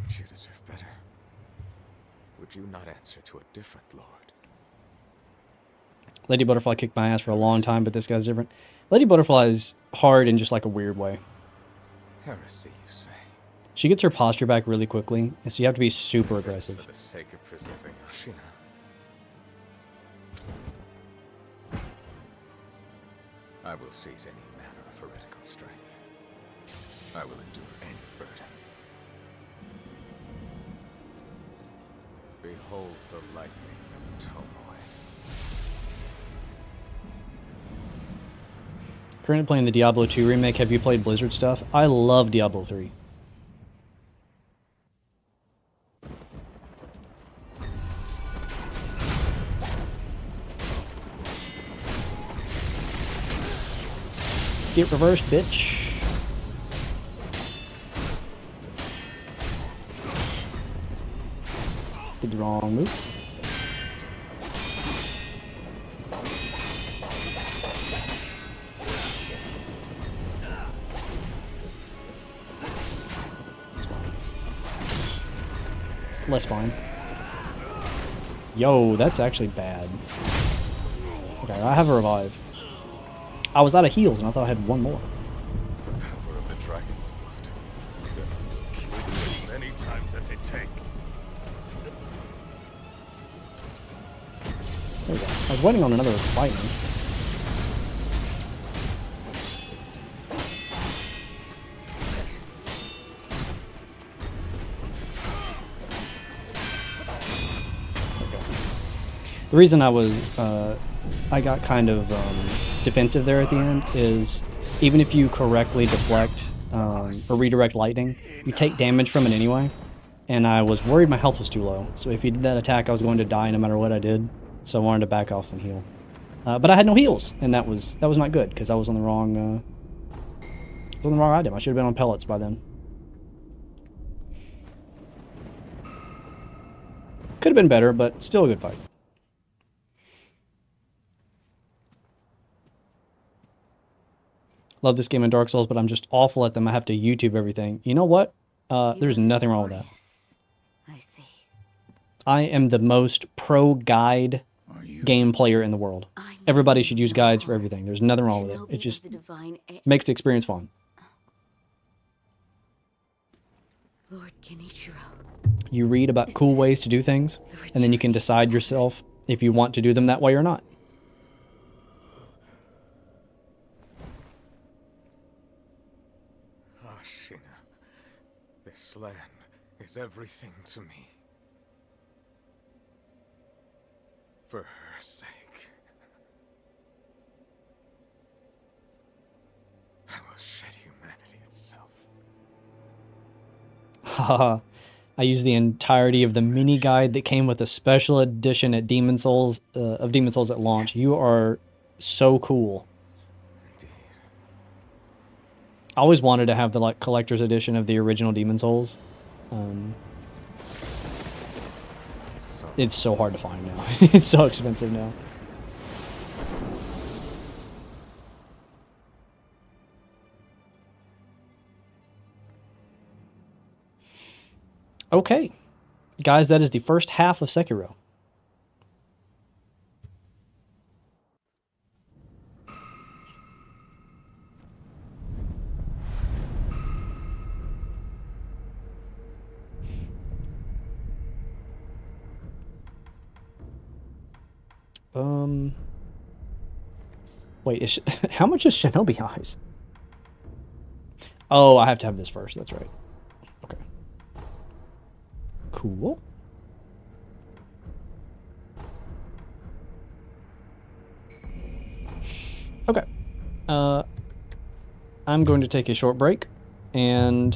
But you deserve better. Would you not answer to a different lord? Lady Butterfly kicked my ass for a long time, but this guy's different. Lady Butterfly is hard in just like a weird way. Heresy, you say? She gets her posture back really quickly, and so you have to be super aggressive. For the sake of preserving Ashina. I will seize any manner of heretical strength. I will endure any burden. Behold the lightning of Tomoe. Currently playing the Diablo 2 remake. Have you played Blizzard stuff? I love Diablo 3. Get reversed, bitch. Did the wrong move. Less fine. Yo, that's actually bad. Okay, I have a revive. I was out of heals and I thought I had one more. The power of the dragon's blood. That will kill you as many times as it takes. There we go. I was waiting on another lightning. There we go. The reason I got kind of defensive there at the end is even if you correctly deflect or redirect lightning, you take damage from it anyway. And I was worried my health was too low. So if you did that attack, I was going to die no matter what I did. So I wanted to back off and heal. But I had no heals, and that was not good because I was on the wrong item. I should have been on pellets by then. Could have been better, but still a good fight. Love this game in Dark Souls, but I'm just awful at them. I have to YouTube everything. You know what? There's nothing wrong with that. I see. I am the most pro guide game player in the world. Everybody should use guides for everything. There's nothing wrong with it. It just makes the experience fun. Lord Kenichiro. You read about cool ways to do things, and then you can decide yourself if you want to do them that way or not. Ashina, this land is everything to me. For her sake. I will shed humanity itself. Haha. I used the entirety of the mini guide that came with a special edition at Demon Souls at launch. You are so cool. Indeed. I always wanted to have the like collector's edition of the original Demon Souls. It's so hard to find now. It's so expensive now. Okay. Guys, that is the first half of Sekiro. Wait, how much is Shinobi Eyes? Oh, I have to have this first. That's right. Okay. Cool. Okay. I'm going to take a short break, and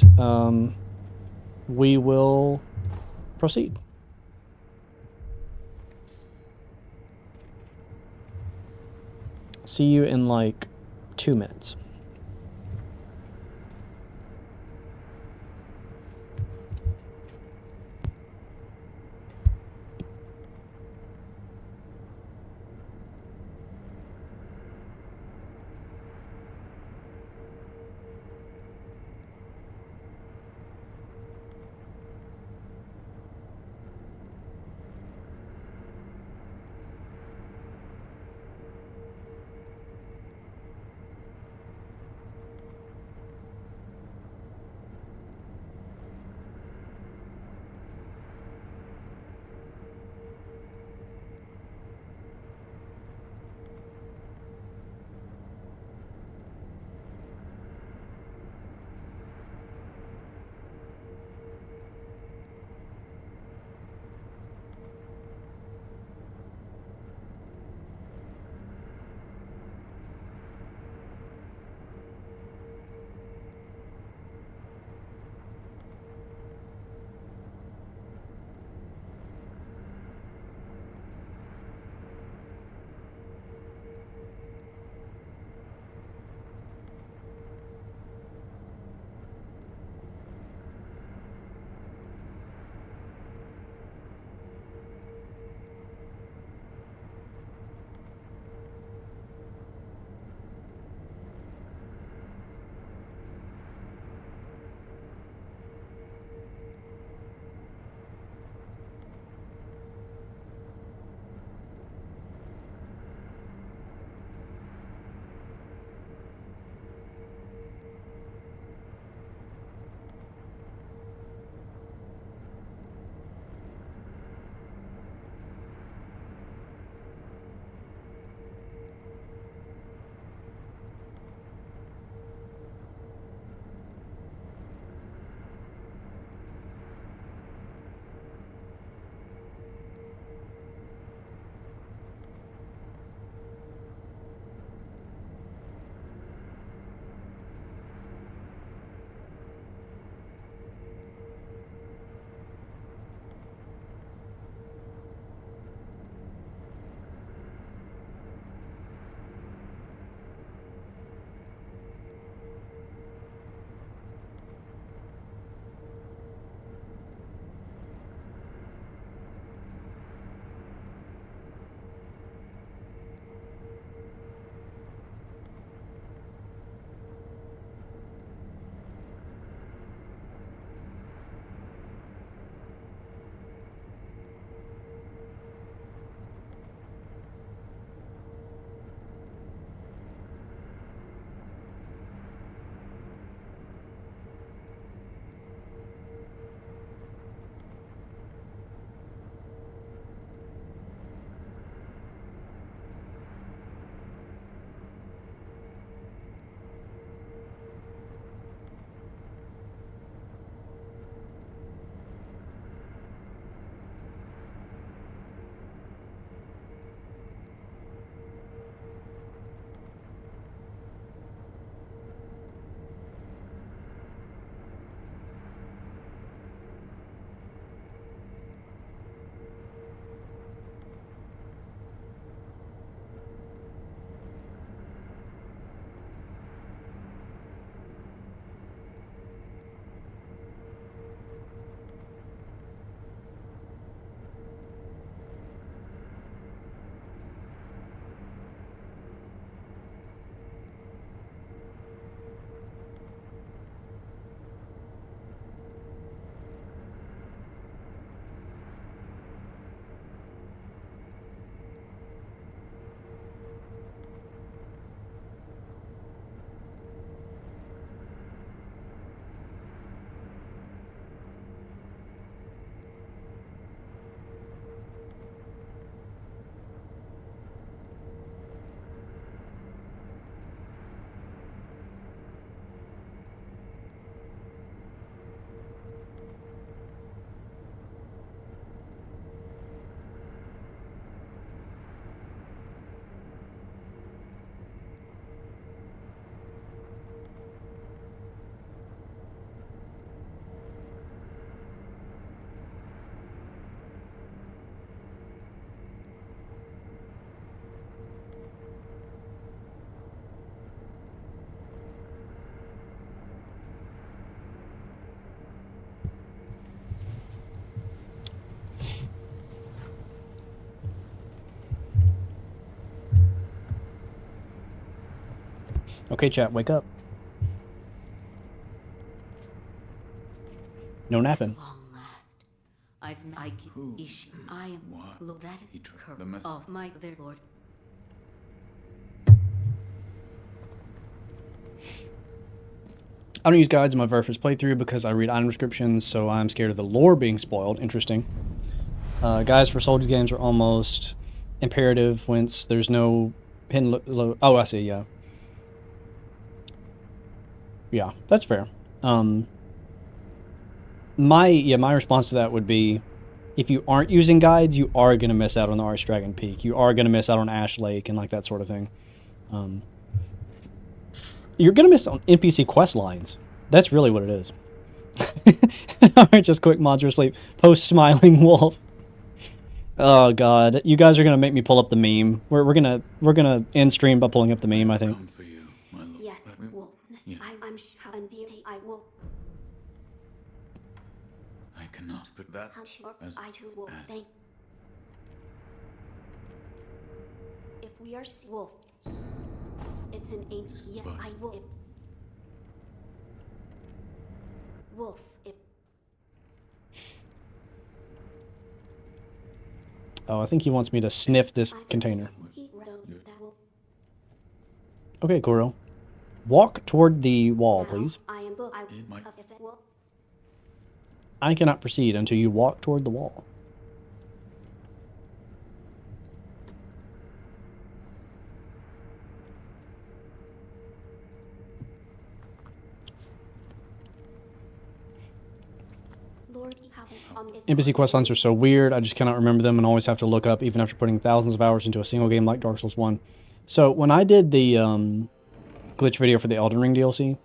we will proceed. See you in like 2 minutes. Okay, chat, wake up. No napping. Long last. I am What? that He is tried the mess. Oh my their lord. I don't use guides in my very first playthrough because I read item descriptions, so I'm scared of the lore being spoiled. Interesting. Guides for soldier games are almost imperative once there's no hidden oh, I see, yeah. Yeah, that's fair. My response to that would be, if you aren't using guides, you are going to miss out on the Archdragon Peak. You are going to miss out on Ash Lake and like that sort of thing. You're going to miss on NPC quest lines. That's really what it is. Alright, just quick mods are asleep. Post smiling wolf. Oh god, you guys are going to make me pull up the meme. We're gonna end stream by pulling up the meme, I think. Come for you, my lord. Yeah, We- well, Yeah. I'm and I will. I cannot put that as I too will as- thank. If we are wolf, it's an ancient. Yeah, But- I will. Wolf. Oh, I think he wants me to sniff this container. Okay, Kuro. Walk toward the wall, please. It might- I cannot proceed until you walk toward the wall. NPC quest lines are so weird, I just cannot remember them and always have to look up even after putting thousands of hours into a single game like Dark Souls 1. So when I did the glitch video for the Elden Ring DLC,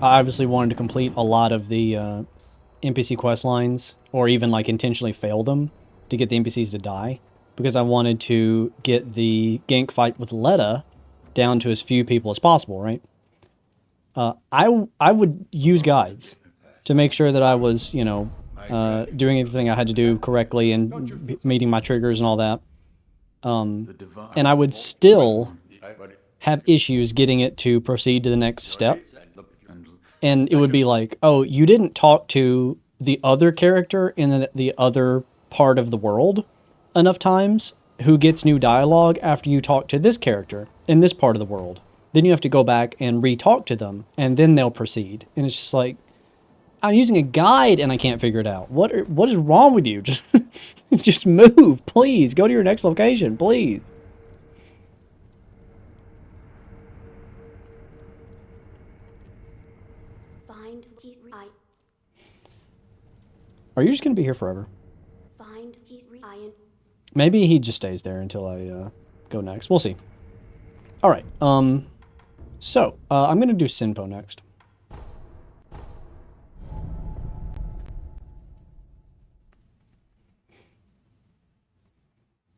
I obviously wanted to complete a lot of the NPC quest lines, or even like intentionally fail them to get the NPCs to die, because I wanted to get the gank fight with Letta down to as few people as possible, right? I would use guides to make sure that I was, you know, doing everything I had to do correctly and meeting my triggers and all that. And I would still have issues getting it to proceed to the next step. And it would be like, oh, you didn't talk to the other character in the other part of the world enough times who gets new dialogue after you talk to this character in this part of the world. Then you have to go back and re-talk to them, and then they'll proceed. And it's just like, I'm using a guide and I can't figure it out. What is wrong with you? Just move, please. Go to your next location, please. Are you just gonna be here forever? Maybe he just stays there until I go next. We'll see. All right. So I'm gonna do Sinpo next.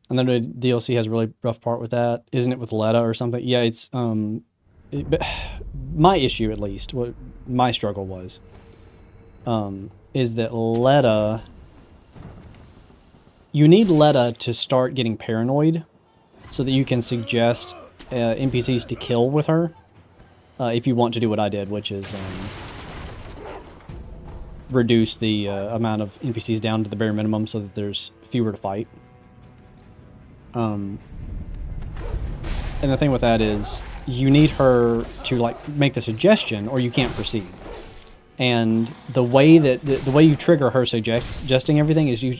And then the DLC has a really rough part with that, isn't it? With Letta or something? Yeah, it's my issue at least. What my struggle was, is that Letta. You need Letta to start getting paranoid, so that you can suggest NPCs to kill with her, if you want to do what I did, which is reduce the amount of NPCs down to the bare minimum, so that there's fewer to fight. And the thing with that is, you need her to like make the suggestion, or you can't proceed. And the way that the way you trigger her suggesting everything is you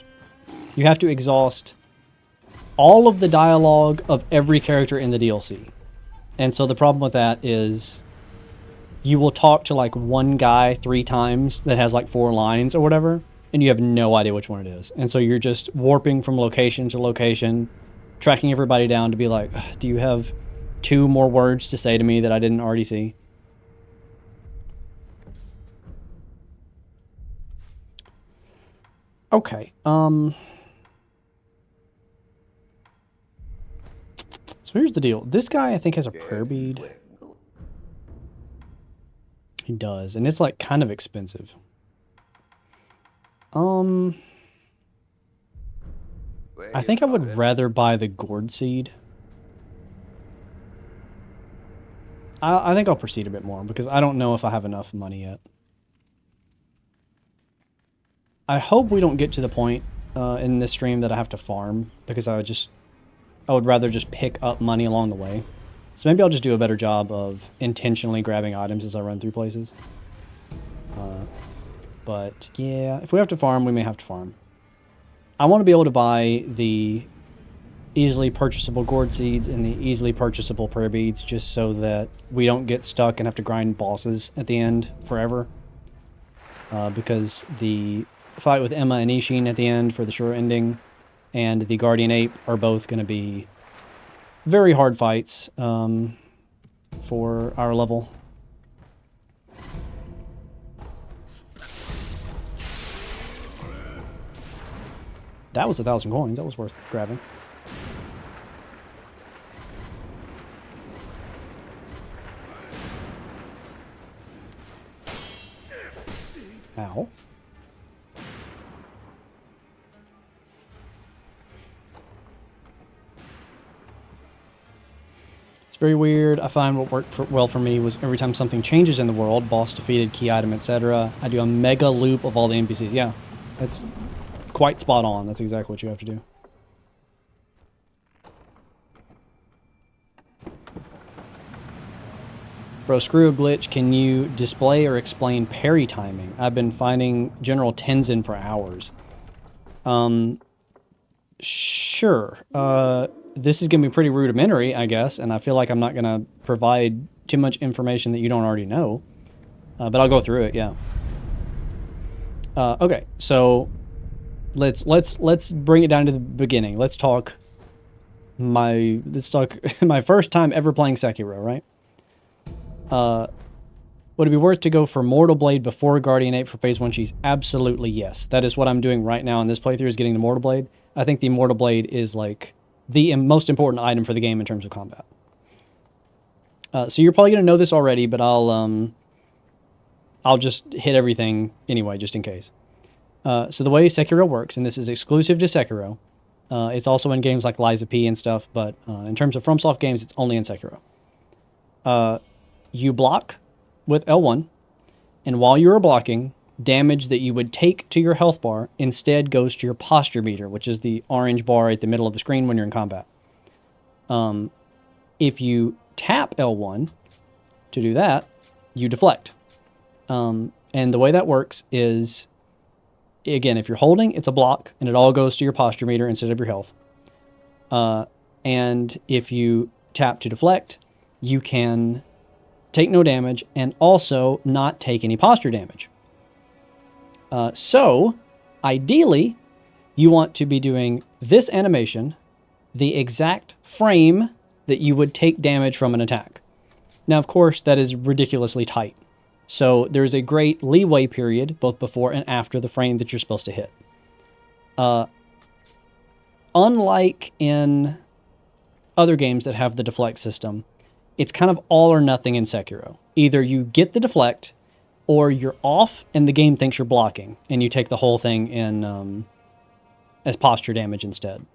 have to exhaust all of the dialogue of every character in the DLC. And so the problem with that is, you will talk to like one guy 3 times that has like 4 lines or whatever, and you have no idea which one it is. And so you're just warping from location to location, tracking everybody down to be like, do you have 2 more words to say to me that I didn't already see? Okay. So here's the deal. This guy, I think, has a prayer bead. He does, and it's like kind of expensive. I think I would rather buy the gourd seed. I think I'll proceed a bit more because I don't know if I have enough money yet. I hope we don't get to the point in this stream that I have to farm, because I would rather just pick up money along the way. So maybe I'll just do a better job of intentionally grabbing items as I run through places. But yeah, if we have to farm, we may have to farm. I want to be able to buy the easily purchasable gourd seeds and the easily purchasable prayer beads, just so that we don't get stuck and have to grind bosses at the end forever. Because the fight with Emma and Ishin at the end for the short ending and the Guardian Ape are both going to be very hard fights for our level. That was 1,000 coins. That was worth grabbing. Ow. It's very weird. I find what worked well for me was every time something changes in the world, boss defeated, key item, etc., I do a mega loop of all the NPCs. Yeah, that's quite spot on. That's exactly what you have to do. Bro, screw a glitch. Can you display or explain parry timing? I've been finding General Tenzin for hours. Sure. This is going to be pretty rudimentary, I guess, and I feel like I'm not going to provide too much information that you don't already know. But I'll go through it, yeah. Okay, so let's bring it down to the beginning. Let's talk my first time ever playing Sekiro, right? Would it be worth to go for Mortal Blade before Guardian Ape for Phase 1 cheese? Absolutely, yes. That is what I'm doing right now in this playthrough, is getting the Mortal Blade. I think the Mortal Blade is, like, the most important item for the game in terms of combat. So you're probably going to know this already, but I'll just hit everything anyway, just in case. So the way Sekiro works, and this is exclusive to Sekiro, it's also in games like Lies of P and stuff, but in terms of FromSoft games, it's only in Sekiro. You block with L1, and while you are blocking, damage that you would take to your health bar instead goes to your posture meter, which is the orange bar at the middle of the screen when you're in combat. If you tap L1 to do that, you deflect. And the way that works is, again, if you're holding, it's a block, and it all goes to your posture meter instead of your health. And if you tap to deflect, you can take no damage and also not take any posture damage. So, ideally, you want to be doing this animation the exact frame that you would take damage from an attack. Now, of course, that is ridiculously tight. So there's a great leeway period both before and after the frame that you're supposed to hit. Unlike in other games that have the deflect system, it's kind of all or nothing in Sekiro. Either you get the deflect, or you're off and the game thinks you're blocking, and you take the whole thing in as posture damage instead.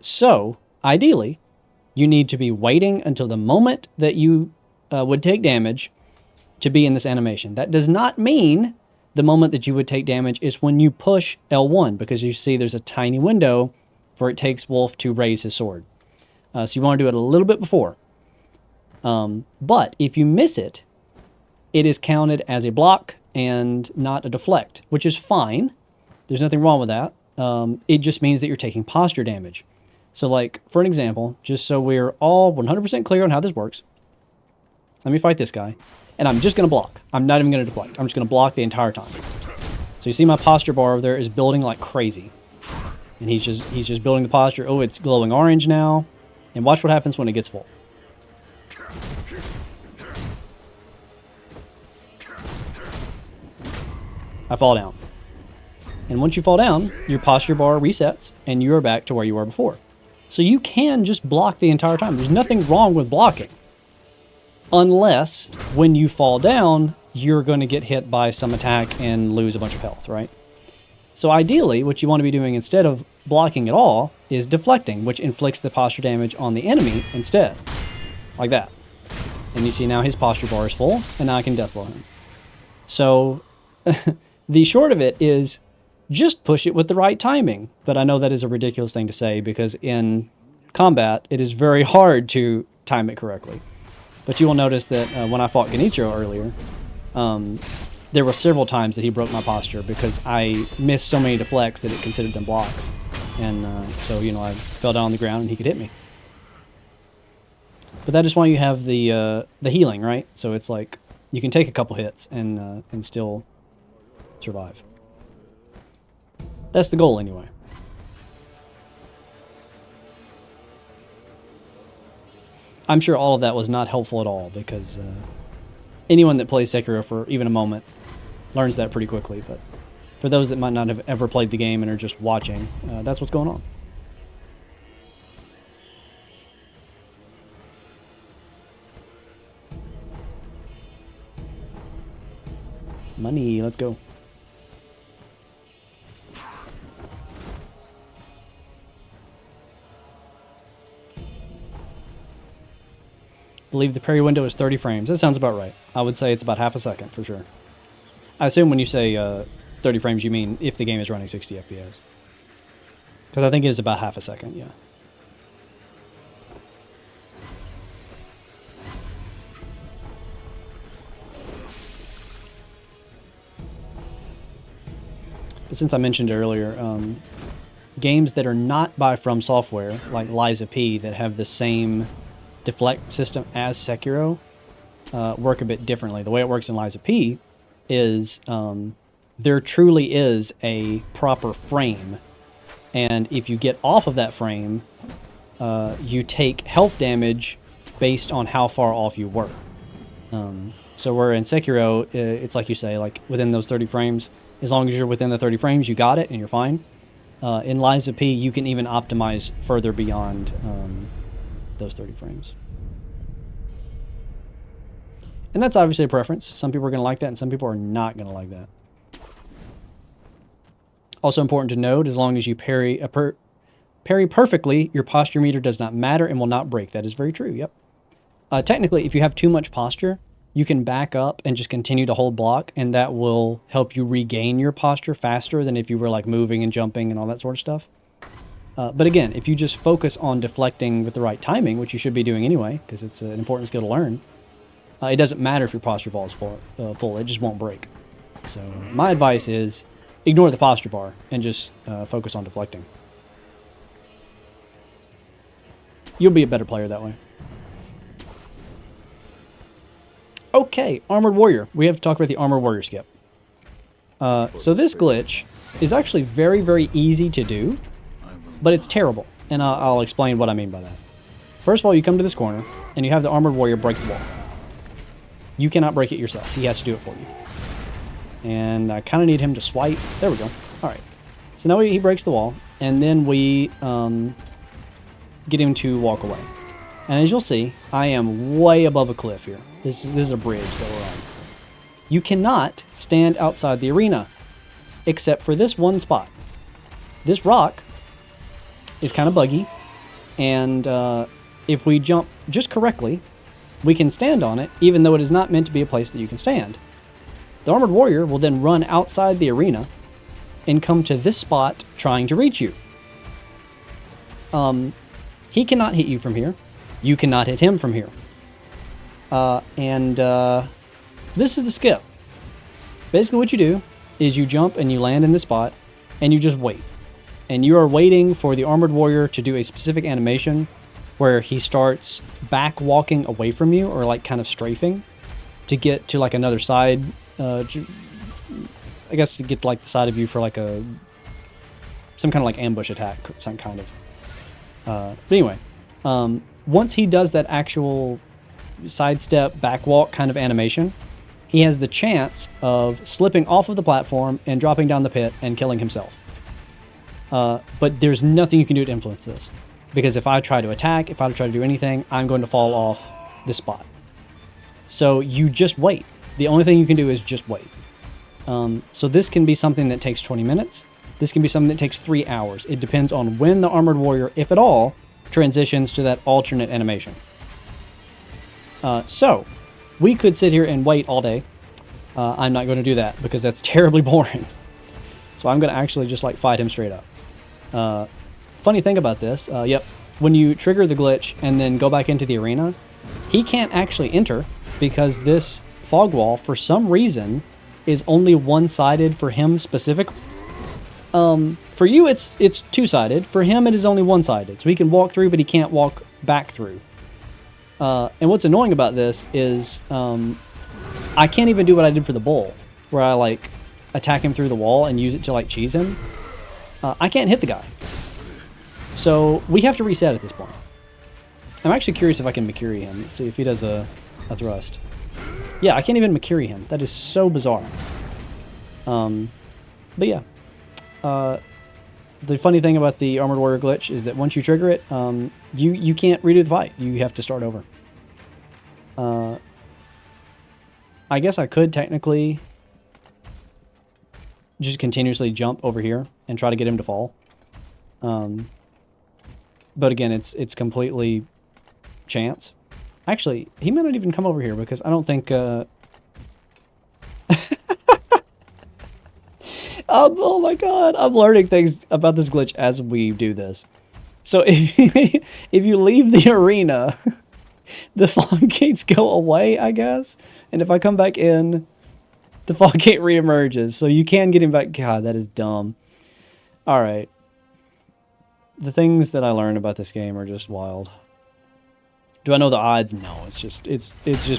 So, ideally, you need to be waiting until the moment that you would take damage to be in this animation. That does not mean the moment that you would take damage is when you push L1, because you see there's a tiny window where it takes Wolf to raise his sword. So you want to do it a little bit before. But if you miss it, it is counted as a block and not a deflect, which is fine. There's nothing wrong with that. It just means that you're taking posture damage. So, like, for an example, just so we're all 100% clear on how this works, let me fight this guy, and I'm just going to block. I'm not even going to deflect. I'm just going to block the entire time. So you see my posture bar over there is building like crazy. And he's just building the posture. Oh, it's glowing orange now. And watch what happens when it gets full. I fall down. And once you fall down, your posture bar resets, and you are back to where you were before. So you can just block the entire time. There's nothing wrong with blocking. Unless, when you fall down, you're going to get hit by some attack and lose a bunch of health, right? So ideally, what you want to be doing instead of blocking at all is deflecting, which inflicts the posture damage on the enemy instead. Like that. And you see now his posture bar is full, and now I can deathblow him. So the short of it is just push it with the right timing. But I know that is a ridiculous thing to say because in combat, it is very hard to time it correctly. But you will notice that when I fought Genichiro earlier, there were several times that he broke my posture because I missed so many deflects that it considered them blocks. And so, you know, I fell down on the ground and he could hit me. But that is why you have the healing, right? So it's like you can take a couple hits and still survive. That's the goal anyway. I'm sure all of that was not helpful at all because anyone that plays Sekiro for even a moment learns that pretty quickly. But for those that might not have ever played the game and are just watching, that's what's going on. Money, let's go. Believe the parry window is 30 frames. That sounds about right. I would say it's about half a second for sure. I assume when you say 30 frames, you mean if the game is running 60 FPS. Because I think it is about half a second, yeah. But since I mentioned earlier, games that are not by From Software, like Lies of P, that have the same deflect system as Sekiro, work a bit differently. The way it works in Lies of P is there truly is a proper frame, and if you get off of that frame, you take health damage based on how far off you were. So where in Sekiro, it's like you say, like within those 30 frames, as long as you're within the 30 frames, you got it and you're fine. In Lies of P, you can even optimize further beyond those 30 frames. And that's obviously a preference. Some people are going to like that and some people are not going to like that. Also important to note, as long as you parry perfectly, your posture meter does not matter and will not break. That is very true, yep. Technically, if you have too much posture, you can back up and just continue to hold block, and that will help you regain your posture faster than if you were like moving and jumping and all that sort of stuff. But again, if you just focus on deflecting with the right timing, which you should be doing anyway, because it's an important skill to learn, it doesn't matter if your posture ball is full. It just won't break. So my advice is ignore the posture bar and just focus on deflecting. You'll be a better player that way. Okay, Armored Warrior. We have to talk about the Armored Warrior skip. So this glitch is actually very, very easy to do, but it's terrible. And I'll explain what I mean by that. First of all, you come to this corner, and you have the Armored Warrior break the wall. You cannot break it yourself. He has to do it for you. And I kind of need him to swipe. There we go. All right. So now he breaks the wall, and then we get him to walk away. And as you'll see, I am way above a cliff here. This is a bridge that we're on. You cannot stand outside the arena, except for this one spot. This rock is kind of buggy, and if we jump just correctly, we can stand on it, even though it is not meant to be a place that you can stand. The Armored Warrior will then run outside the arena and come to this spot trying to reach you. He cannot hit you from here. You cannot hit him from here. This is the skip. Basically what you do is you jump and you land in this spot and you just wait. And you are waiting for the Armored Warrior to do a specific animation where he starts back walking away from you, or like kind of strafing to get to like another side. I guess to get to like the side of you for like some kind of like ambush attack, some kind of. But anyway, once he does that actual sidestep, back walk kind of animation, he has the chance of slipping off of the platform and dropping down the pit and killing himself. But there's nothing you can do to influence this. Because if I try to attack, if I try to do anything, I'm going to fall off this spot. So you just wait. The only thing you can do is just wait. So this can be something that takes 20 minutes. This can be something that takes 3 hours. It depends on when the Armored Warrior, if at all, transitions to that alternate animation. So, we could sit here and wait all day. I'm not going to do that because that's terribly boring. So I'm going to actually just like fight him straight up. Funny thing about this, yep, when you trigger the glitch and then go back into the arena, he can't actually enter because this fog wall, for some reason, is only one-sided for him specifically. For you, it's two-sided. For him, it is only one-sided. So he can walk through, but he can't walk back through. And what's annoying about this is I can't even do what I did for the bull, where I like attack him through the wall and use it to like cheese him. I can't hit the guy. So we have to reset at this point. I'm actually curious if I can Makiri him. Let's see if he does a thrust. Yeah, I can't even Makiri him. That is so bizarre. But yeah. The funny thing about the Armored Warrior glitch is that once you trigger it, you can't redo the fight. You have to start over. I guess I could technically just continuously jump over here and try to get him to fall. But again, it's completely chance. Actually, he might not even come over here because I don't think... oh my god, I'm learning things about this glitch as we do this. So if you leave the arena, the fog gates go away, I guess. And if I come back in, the fog gate reemerges. So you can get him back. God, that is dumb. Alright. The things that I learned about this game are just wild. Do I know the odds? No, it's just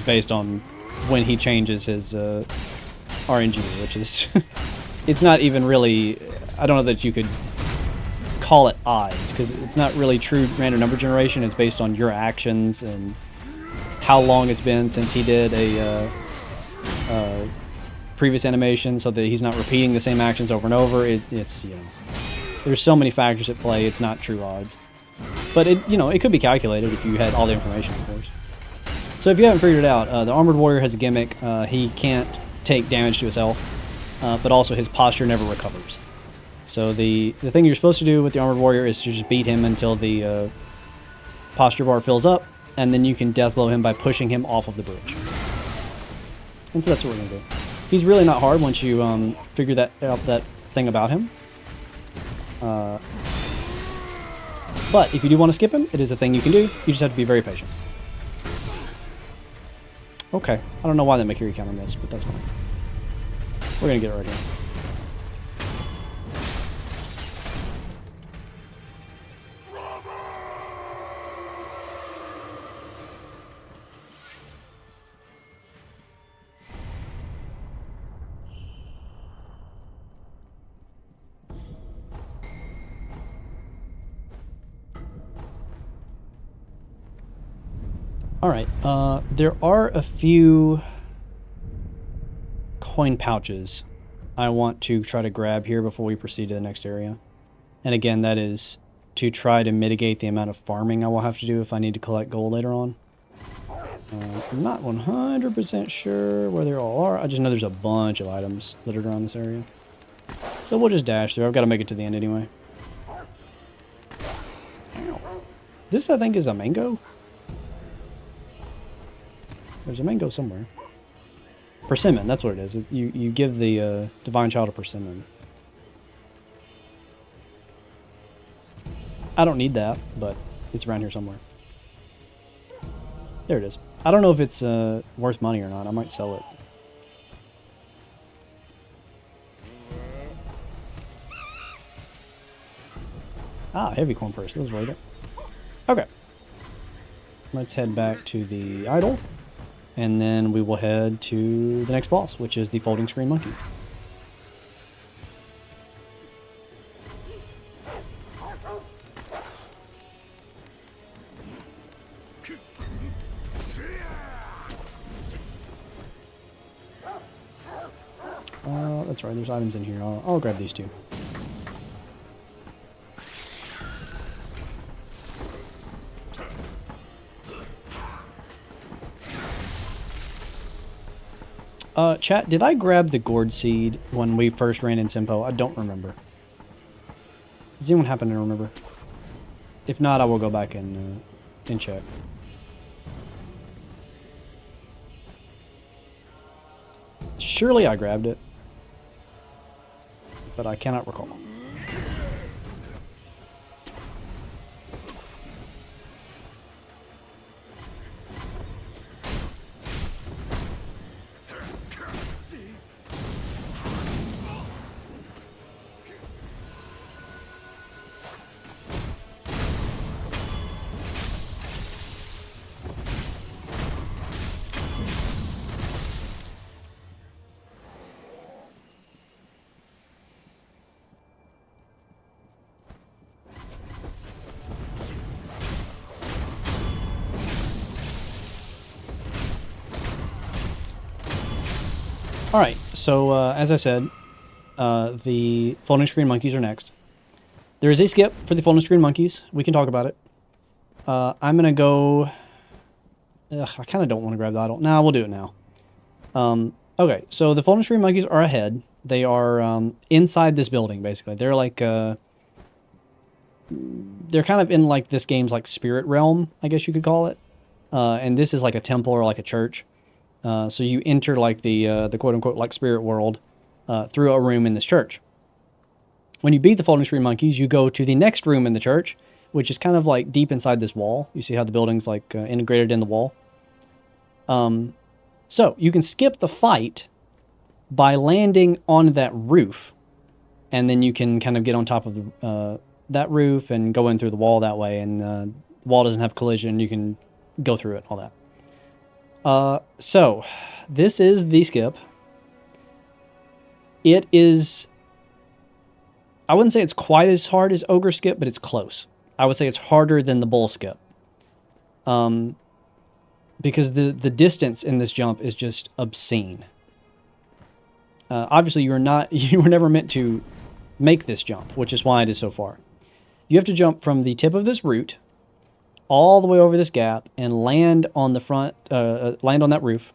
based on when he changes his RNG, which is... It's not even really... I don't know that you could call it odds, because it's not really true random number generation. It's based on your actions and how long it's been since he did a previous animation, so that he's not repeating the same actions over and over. It's, you know... There's so many factors at play, it's not true odds. But, it could be calculated if you had all the information, of course. So if you haven't figured it out, the Armored Warrior has a gimmick. He can't take damage to his health. But also his posture never recovers. So the thing you're supposed to do with the Armored Warrior is to just beat him until the posture bar fills up, and then you can death blow him by pushing him off of the bridge. And so that's what we're going to do. He's really not hard once you figure that thing about him. But if you do want to skip him, it is a thing you can do. You just have to be very patient. Okay, I don't know why that Makiri count on this, but that's fine. We're gonna get it right here. Alright, there are a few coin pouches I want to try to grab here before we proceed to the next area. And again, that is to try to mitigate the amount of farming I will have to do if I need to collect gold later on. I'm not 100% sure where they all are. I just know there's a bunch of items littered around this area. So we'll just dash through. I've got to make it to the end anyway. Ow. This, I think, is a mango. There's a mango somewhere. Persimmon, that's what it is. You give the Divine Child a persimmon. I don't need that, but it's around here somewhere. There it is. I don't know if it's worth money or not. I might sell it. Ah, heavy corn purse. That was right there. Okay. Let's head back to the idol. And then we will head to the next boss, which is the folding screen monkeys. That's right, there's items in here. I'll grab these two. Chat, did I grab the gourd seed when we first ran in Simpo? I don't remember. Does anyone happen to remember? If not, I will go back and check. Surely I grabbed it, but I cannot recall. Alright, so as I said, the folding screen monkeys are next. There is a skip for the folding screen monkeys. We can talk about it. I'm going to go... I kind of don't want to grab the idol. Nah, we'll do it now. Okay, so the folding screen monkeys are ahead. They are inside this building, basically. They're like... they're kind of in like this game's like spirit realm, I guess you could call it. And this is like a temple or like a church. So you enter like the quote-unquote like spirit world through a room in this church. When you beat the folding screen monkeys, you go to the next room in the church, which is kind of like deep inside this wall. You see how the building's like integrated in the wall. So you can skip the fight by landing on that roof, and then you can kind of get on top of that roof and go in through the wall that way, and the wall doesn't have collision. You can go through it, all that. So this is the skip. It is, I wouldn't say it's quite as hard as Ogre Skip, but it's close. I would say it's harder than the Bull Skip. Because the distance in this jump is just obscene. Obviously you were never meant to make this jump, which is why it is so far. You have to jump from the tip of this root all the way over this gap and land on the front, land on that roof.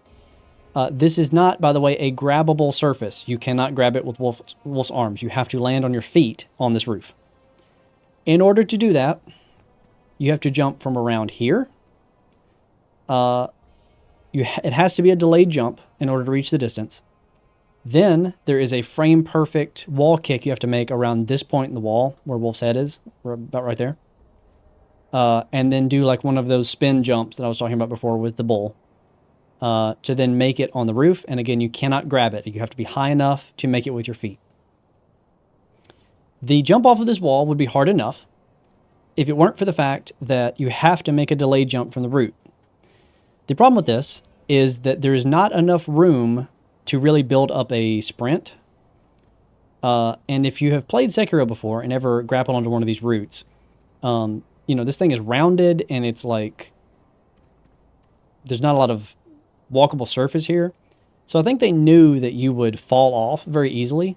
This is not, by the way, a grabbable surface. You cannot grab it with Wolf's arms. You have to land on your feet on this roof. In order to do that, you have to jump from around here. It has to be a delayed jump in order to reach the distance. Then there is a frame-perfect wall kick you have to make around this point in the wall where Wolf's head is, about right there. And then do like one of those spin jumps that I was talking about before with the bull, to then make it on the roof. And again, you cannot grab it. You have to be high enough to make it with your feet. The jump off of this wall would be hard enough if it weren't for the fact that you have to make a delayed jump from the root. The problem with this is that there is not enough room to really build up a sprint. And if you have played Sekiro before and ever grappled onto one of these roots, this thing is rounded and it's like, there's not a lot of walkable surface here. So I think they knew that you would fall off very easily.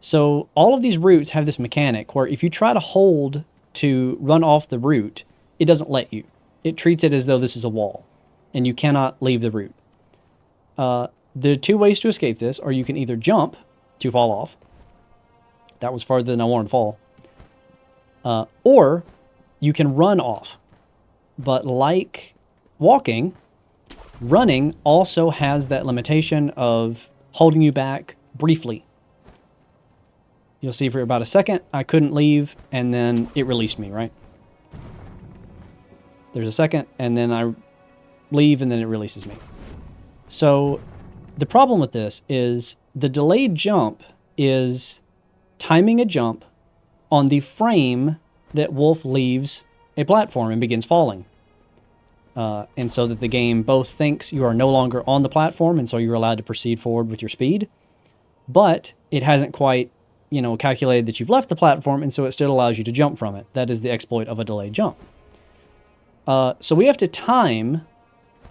So all of these roots have this mechanic where if you try to hold to run off the root, it doesn't let you. It treats it as though this is a wall and you cannot leave the root. There are two ways to escape this, or you can either jump to fall off. That was farther than I wanted to fall. Or you can run off. But like walking, running also has that limitation of holding you back briefly. You'll see for about a second, I couldn't leave, and then it released me, right? There's a second, and then I leave, and then it releases me. So the problem with this is the delayed jump is timing a jump on the frame that Wolf leaves a platform and begins falling. And so that the game both thinks you are no longer on the platform, and so you're allowed to proceed forward with your speed, but it hasn't quite, calculated that you've left the platform, and so it still allows you to jump from it. That is the exploit of a delayed jump. So we have to time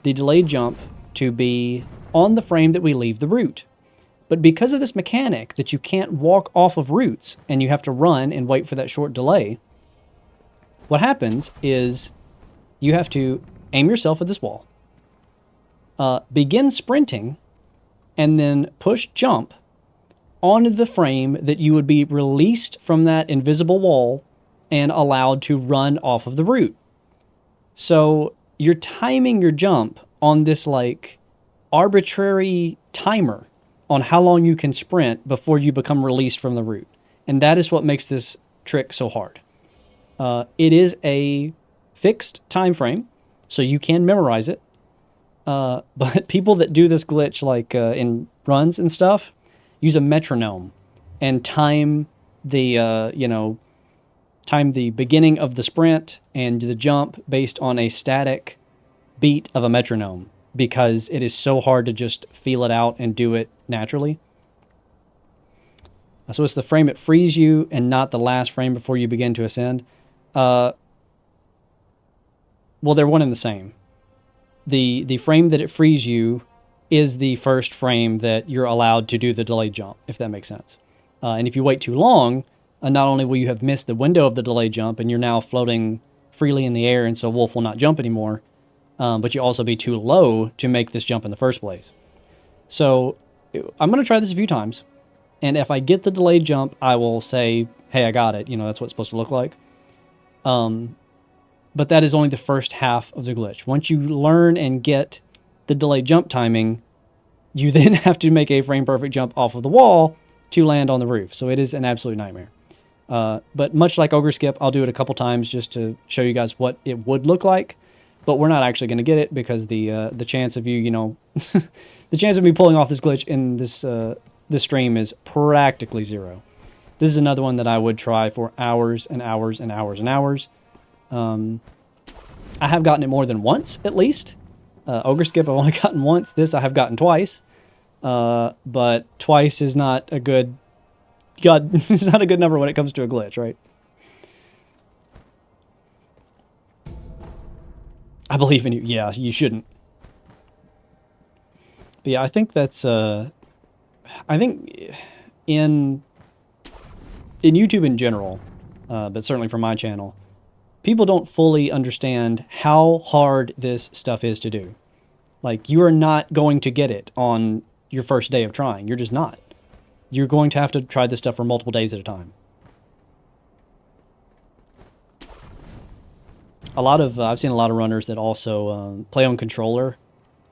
the delayed jump to be on the frame that we leave the root. But because of this mechanic that you can't walk off of roots and you have to run and wait for that short delay, what happens is you have to aim yourself at this wall, begin sprinting, and then push jump onto the frame that you would be released from that invisible wall and allowed to run off of the root. So you're timing your jump on this like arbitrary timer on how long you can sprint before you become released from the root. And that is what makes this trick so hard. It is a fixed time frame, so you can memorize it. But people that do this glitch, like in runs and stuff, use a metronome and time the time the beginning of the sprint and the jump based on a static beat of a metronome, because it is so hard to just feel it out and do it naturally. So it's the frame it frees you and not the last frame before you begin to ascend. Well, they're one and the same. The frame that it frees you is the first frame that you're allowed to do the delayed jump, if that makes sense. And if you wait too long, not only will you have missed the window of the delayed jump and you're now floating freely in the air, and so Wolf will not jump anymore, but you also be too low to make this jump in the first place. So I'm going to try this a few times, and if I get the delayed jump, I will say, hey, I got it. That's what it's supposed to look like. But that is only the first half of the glitch. Once you learn and get the delayed jump timing, you then have to make a frame-perfect jump off of the wall to land on the roof. So it is an absolute nightmare. But much like Ogre Skip, I'll do it a couple times just to show you guys what it would look like. But we're not actually going to get it because the chance of you, the chance of me pulling off this glitch in this stream is practically zero. This is another one that I would try for hours and hours and hours and hours. I have gotten it more than once, at least. Ogre Skip I've only gotten once. This I have gotten twice. But twice is not a good... it's not a good number when it comes to a glitch, right? I believe in you. Yeah, you shouldn't. But yeah, I think that's... I think in YouTube in general, but certainly for my channel, people don't fully understand how hard this stuff is to do. Like, you are not going to get it on your first day of trying. You're just not. You're going to have to try this stuff for multiple days at a time. I've seen a lot of runners that also play on controller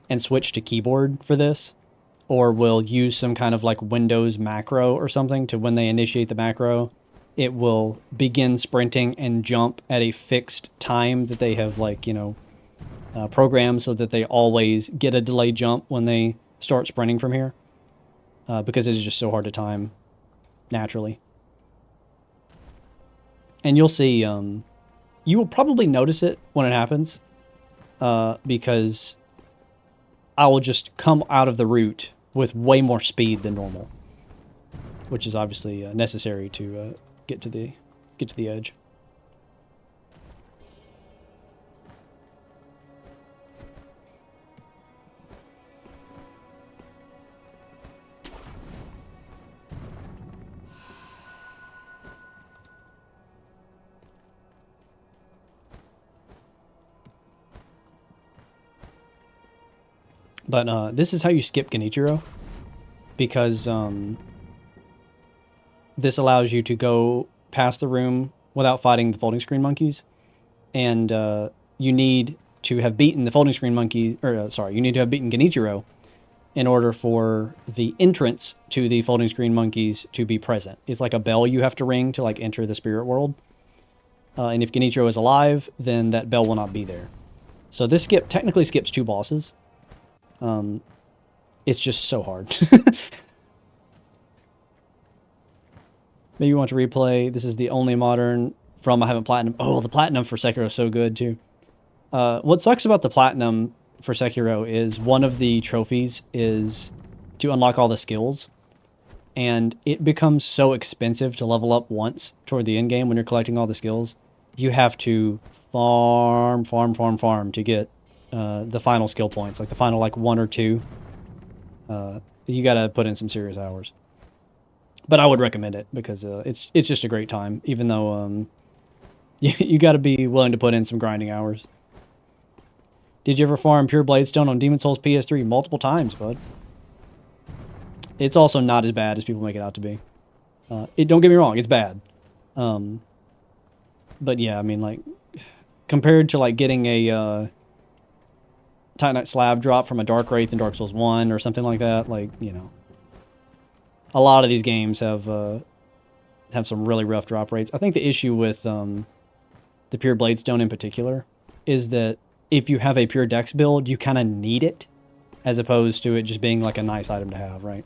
and switch to keyboard for this, or will use some kind of like Windows macro or something to, when they initiate the macro, it will begin sprinting and jump at a fixed time that they have programmed so that they always get a delayed jump when they start sprinting from here, because it is just so hard to time naturally. And you'll see, you will probably notice it when it happens, because I will just come out of the route with way more speed than normal, which is obviously necessary to get to the edge. But this is how you skip Genichiro, because this allows you to go past the room without fighting the folding screen monkeys, and you need to have beaten the folding screen monkey, you need to have beaten Genichiro in order for the entrance to the folding screen monkeys to be present. It's like a bell you have to ring to like enter the spirit world, and if Genichiro is alive, then that bell will not be there. So this skip technically skips 2 bosses. It's just so hard. Maybe you want to replay. This is the only modern from I haven't platinum. Oh, the platinum for Sekiro is so good too. What sucks about the platinum for Sekiro is one of the trophies is to unlock all the skills, and it becomes so expensive to level up once toward the end game when you're collecting all the skills. You have to farm to get the final skill points, like the final 1 or 2. You gotta put in some serious hours. But I would recommend it because it's just a great time, even though you gotta be willing to put in some grinding hours. Did you ever farm Pure Bladestone on Demon's Souls PS3? Multiple times, bud. It's also not as bad as people make it out to be. Don't get me wrong, it's bad. But yeah, I mean, compared to getting a Titanite slab drop from a Dark Wraith in Dark Souls 1 or something like that, a lot of these games have some really rough drop rates. I think the issue with the pure Bladestone in particular is that if you have a pure Dex build, you kind of need it, as opposed to it just being like a nice item to have, right?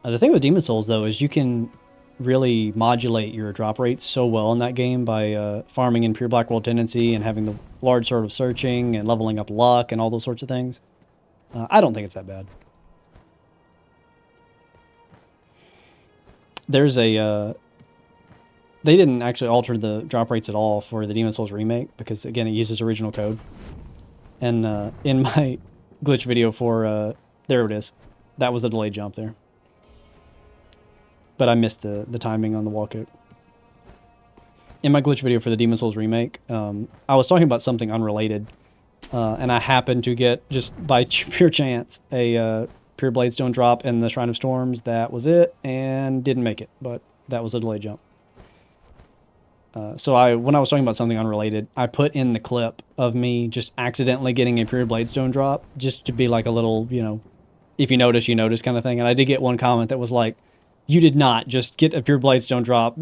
The thing with Demon Souls, though, is you can really modulate your drop rates so well in that game by farming in pure Black World Tendency and having the large Sword of Searching and leveling up luck and all those sorts of things. I don't think it's that bad. There's a... they didn't actually alter the drop rates at all for the Demon Souls remake because, again, it uses original code. And in my glitch video for... there it is. That was a delayed jump there. But I missed the timing on the wall kick. In my glitch video for the Demon Souls remake, I was talking about something unrelated, and I happened to get, just by pure chance, a pure Bladestone drop in the Shrine of Storms. That was it, and didn't make it, but that was a delayed jump. So when I was talking about something unrelated, I put in the clip of me just accidentally getting a pure Bladestone drop, just to be like a little, you know, if you notice, you notice kind of thing. And I did get one comment that was like, you did not just get a pure Bladestone drop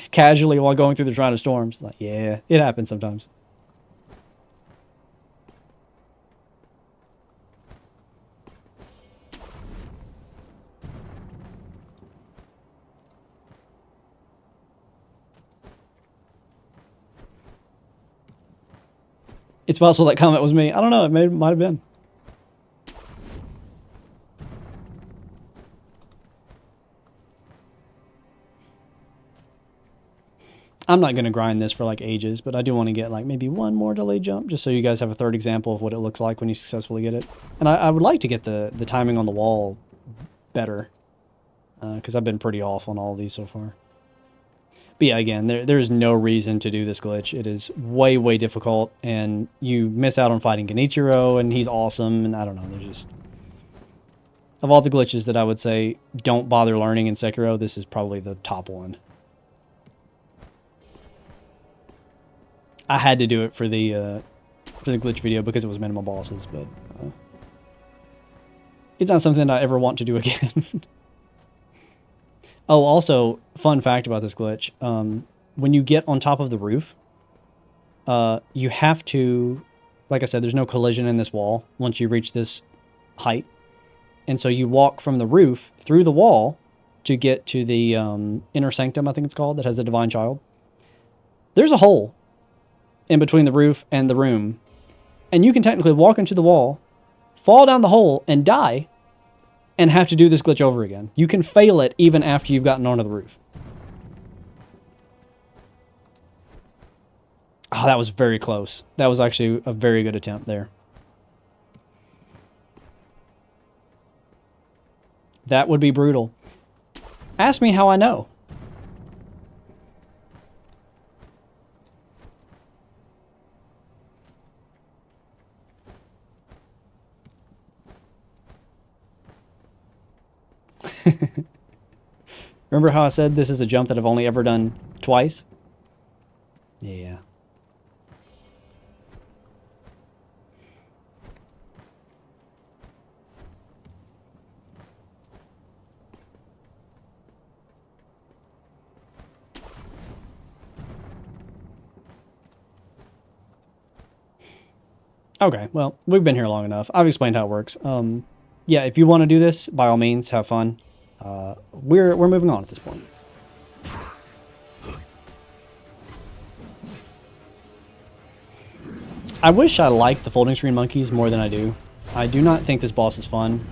casually while going through the Shrine of Storms. Like, yeah, it happens sometimes. It's possible that comment was me. I don't know. It might have been. I'm not going to grind this for like ages, but I do want to get like maybe one more delayed jump just so you guys have a third example of what it looks like when you successfully get it. And I would like to get the timing on the wall better because I've been pretty off on all of these so far. But yeah, again, there's no reason to do this glitch. It is way, way difficult, and you miss out on fighting Genichiro, and he's awesome, and I don't know, there's just... Of all the glitches that I would say don't bother learning in Sekiro, this is probably the top one. I had to do it for the glitch video because it was minimal bosses, but it's not something that I ever want to do again. Oh, also, fun fact about this glitch. When you get on top of the roof, you have to, like I said, there's no collision in this wall once you reach this height. And so you walk from the roof through the wall to get to the inner sanctum, I think it's called, that has the Divine Child. There's a hole in between the roof and the room. And you can technically walk into the wall, fall down the hole, and die, and have to do this glitch over again. You can fail it even after you've gotten onto the roof. Oh, that was very close. That was actually a very good attempt there. That would be brutal. Ask me how I know. Remember how I said this is a jump that I've only ever done twice? Yeah. Okay, well, we've been here long enough. I've explained how it works. Yeah, if you want to do this, by all means, have fun. We're moving on at this point. I wish I liked the folding screen monkeys more than I do. I do not think this boss is fun.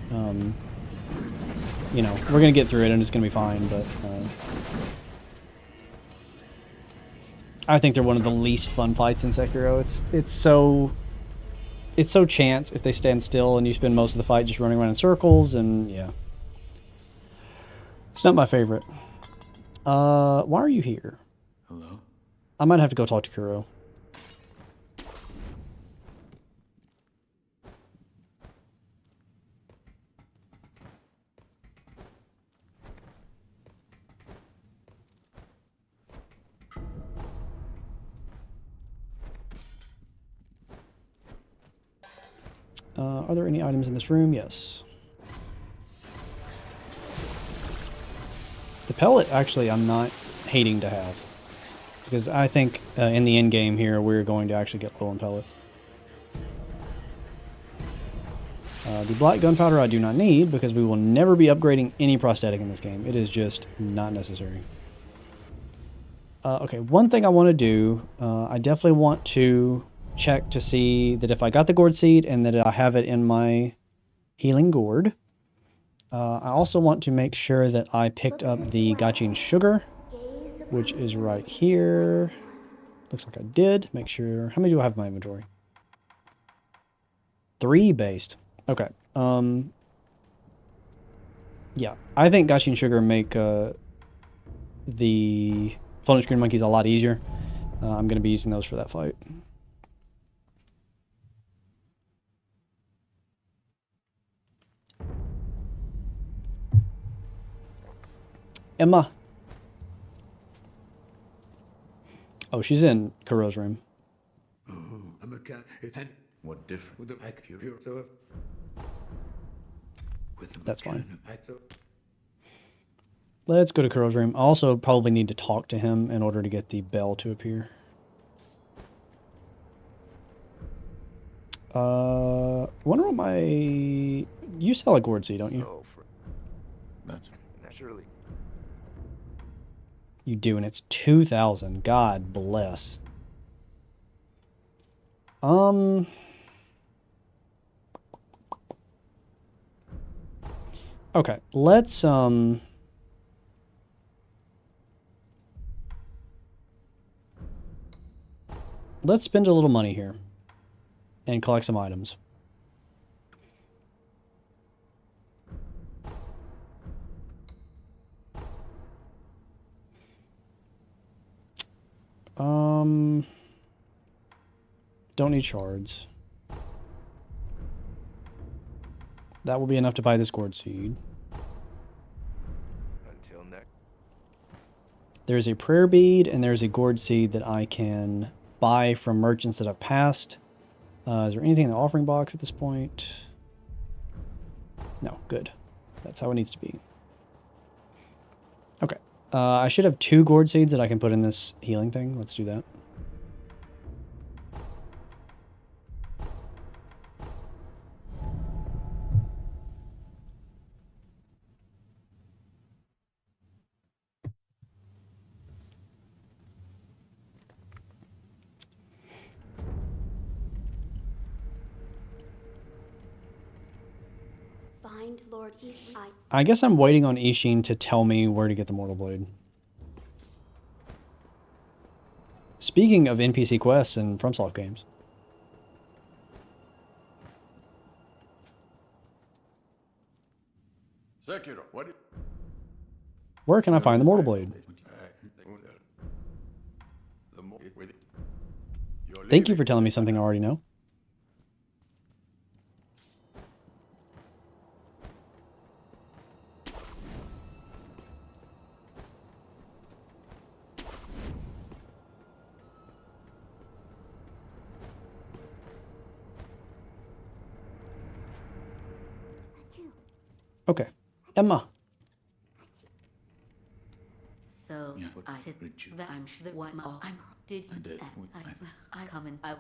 You know, we're gonna get through it and it's gonna be fine, but I think they're one of the least fun fights in Sekiro. It's so chance if they stand still and you spend most of the fight just running around in circles, and yeah. It's not my favorite. Why are you here? Hello? I might have to go talk to Kuro. Are there any items in this room? Yes. The pellet, actually, I'm not hating to have. Because I think in the end game here, we're going to actually get low on pellets. The black gunpowder I do not need, because we will never be upgrading any prosthetic in this game. It is just not necessary. Okay, one thing I want to do, I definitely want to check to see that if I got the gourd seed and that I have it in my healing gourd. I also want to make sure that I picked up the gaching sugar, which is right here. Looks like I did. Make sure. How many do I have in my inventory? 3 based. Okay. Yeah, I think gaching sugar make the floating screen monkeys a lot easier. I'm going to be using those for that fight. Emma. Oh, she's in Kuro's room. Oh, I'm a cat. What different? With the pack here. So with the That's fine. pack, so Let's go to Kuro's room. I also probably need to talk to him in order to get the bell to appear. Wonder what my... You sell a gourd seed, don't you? Oh, that's surely. You do, and it's 2,000. God bless. Okay, let's spend a little money here and collect some items. Don't need shards. That will be enough to buy this gourd seed. Until next. There's a prayer bead and there's a gourd seed that I can buy from merchants that I've passed. Is there anything in the offering box at this point? No, good. That's how it needs to be. Okay. I should have 2 gourd seeds that I can put in this healing thing. Let's do that. Find Lord I guess I'm waiting on Ishin to tell me where to get the Mortal Blade. Speaking of NPC quests and FromSoft games. Sekiro, what? Where can I find the Mortal Blade? Thank you for telling me something I already know. Okay. Emma. So Yeah, but I did Richard. that. I'm sure that what I'm did I did. I come and I.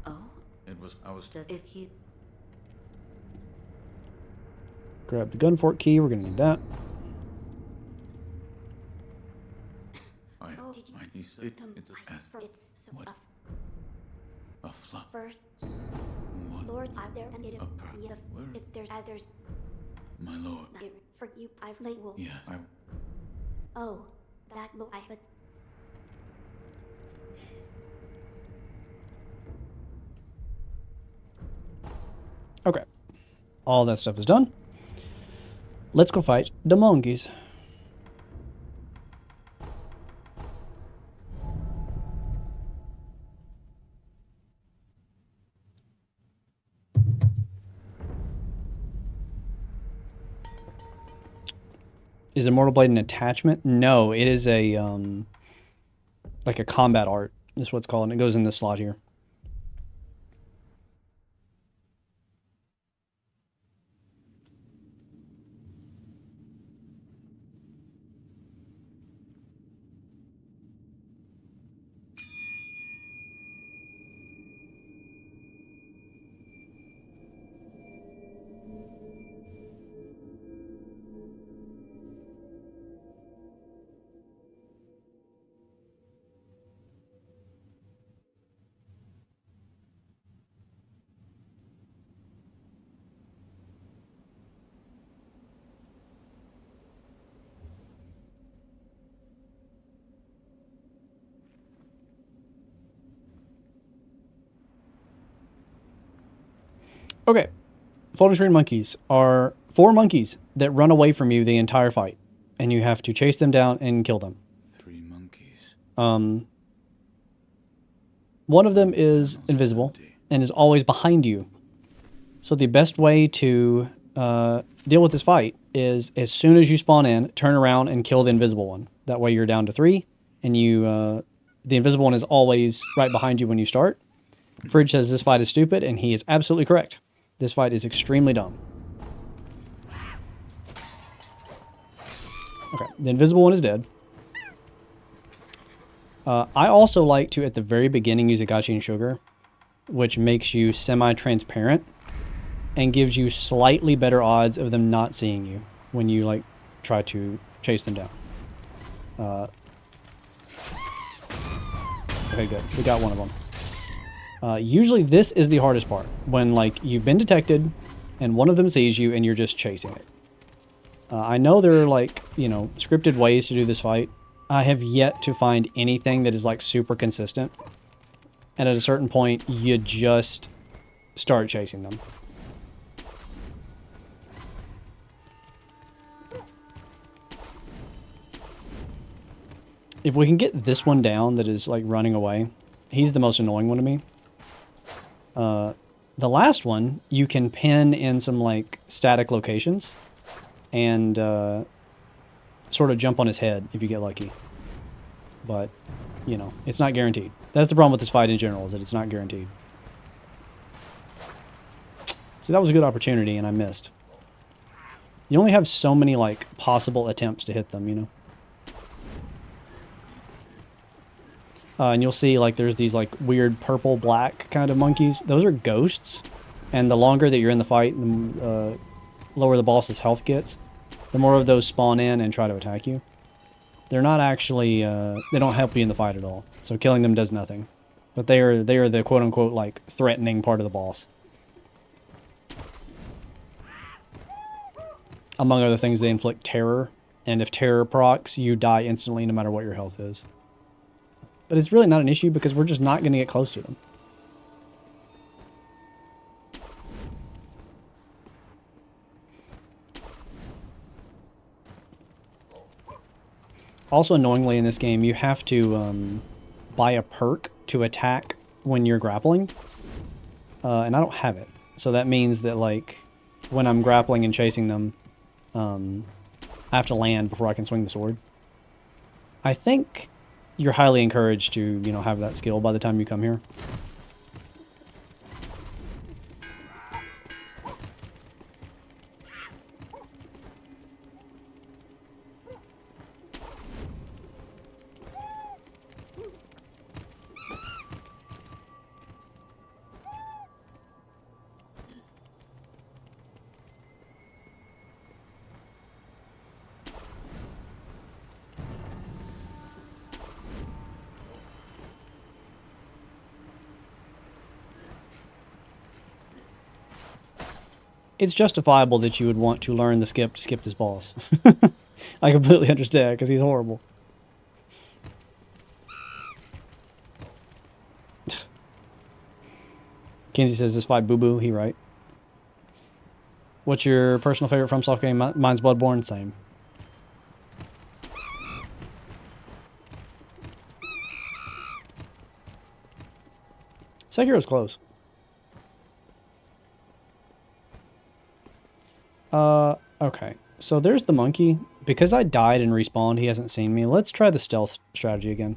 Oh, I was does if he Grab the gun fork key. We're going to need that. Oh, did you? he said it's It's so what? A fluff. First, What? Lord's out there and it. Yeah, Where? it's there's. My lord. For you, I've late will. Yeah, Oh, that Lord. But Okay. All that stuff is done. Let's go fight the monkeys. Is Immortal Blade an attachment? No, it is a like a combat art is what's called, and it goes in this slot here. Okay, folding screen monkeys are 4 monkeys that run away from you the entire fight, and you have to chase them down and kill them. 3 monkeys. One of them is invisible and is always behind you. So the best way to deal with this fight is as soon as you spawn in, turn around and kill the invisible one. That way you're down to 3, and you the invisible one is always right behind you when you start. Fridge says this fight is stupid, and he is absolutely correct. This fight is extremely dumb. Okay, the invisible one is dead. I also like to, at the very beginning, use a Gaching Sugar, which makes you semi-transparent and gives you slightly better odds of them not seeing you when you, like, try to chase them down. Okay, good. We got one of them. Usually this is the hardest part, when like you've been detected and one of them sees you and you're just chasing it. I know there are like, you know, scripted ways to do this fight. I have yet to find anything that is like super consistent. And at a certain point, you just start chasing them. If we can get this one down that is like running away, he's the most annoying one to me. The last one, you can pin in some like static locations and sort of jump on his head if you get lucky. But, you know, it's not guaranteed. That's the problem with this fight in general, is that it's not guaranteed. See, that was a good opportunity and I missed. You only have so many like possible attempts to hit them, you know? And you'll see like there's these like weird purple black kind of monkeys. Those are ghosts. And the longer that you're in the fight, the lower the boss's health gets, the more of those spawn in and try to attack you. They're not actually, they don't help you in the fight at all. So killing them does nothing. But they are the quote unquote like threatening part of the boss. Among other things, they inflict terror. And if terror procs, you die instantly no matter what your health is. But it's really not an issue because we're just not going to get close to them. Also, annoyingly in this game, you have to buy a perk to attack when you're grappling. And I don't have it. So that means that, like, when I'm grappling and chasing them, I have to land before I can swing the sword. I think you're highly encouraged to, you know, have that skill by the time you come here. It's justifiable that you would want to learn the skip to skip this boss. I completely understand, because he's horrible. Kenzie says this fight boo-boo, he right. What's your personal favorite FromSoft game? Mine's Bloodborne, same. Sekiro's close. Okay. So there's the monkey. Because I died and respawned, he hasn't seen me. Let's try the stealth strategy again.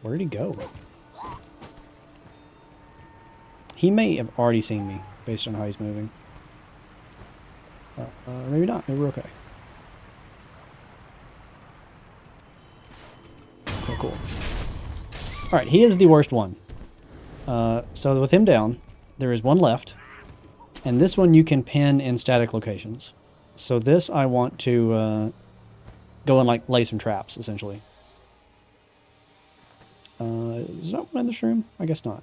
Where did he go? He may have already seen me based on how he's moving. Maybe not. Maybe we're okay. Okay, cool. Alright, he is the worst one. So with him down, there is one left. And this one you can pin in static locations. So this I want to go and like lay some traps, essentially. Is that one in this room? I guess not.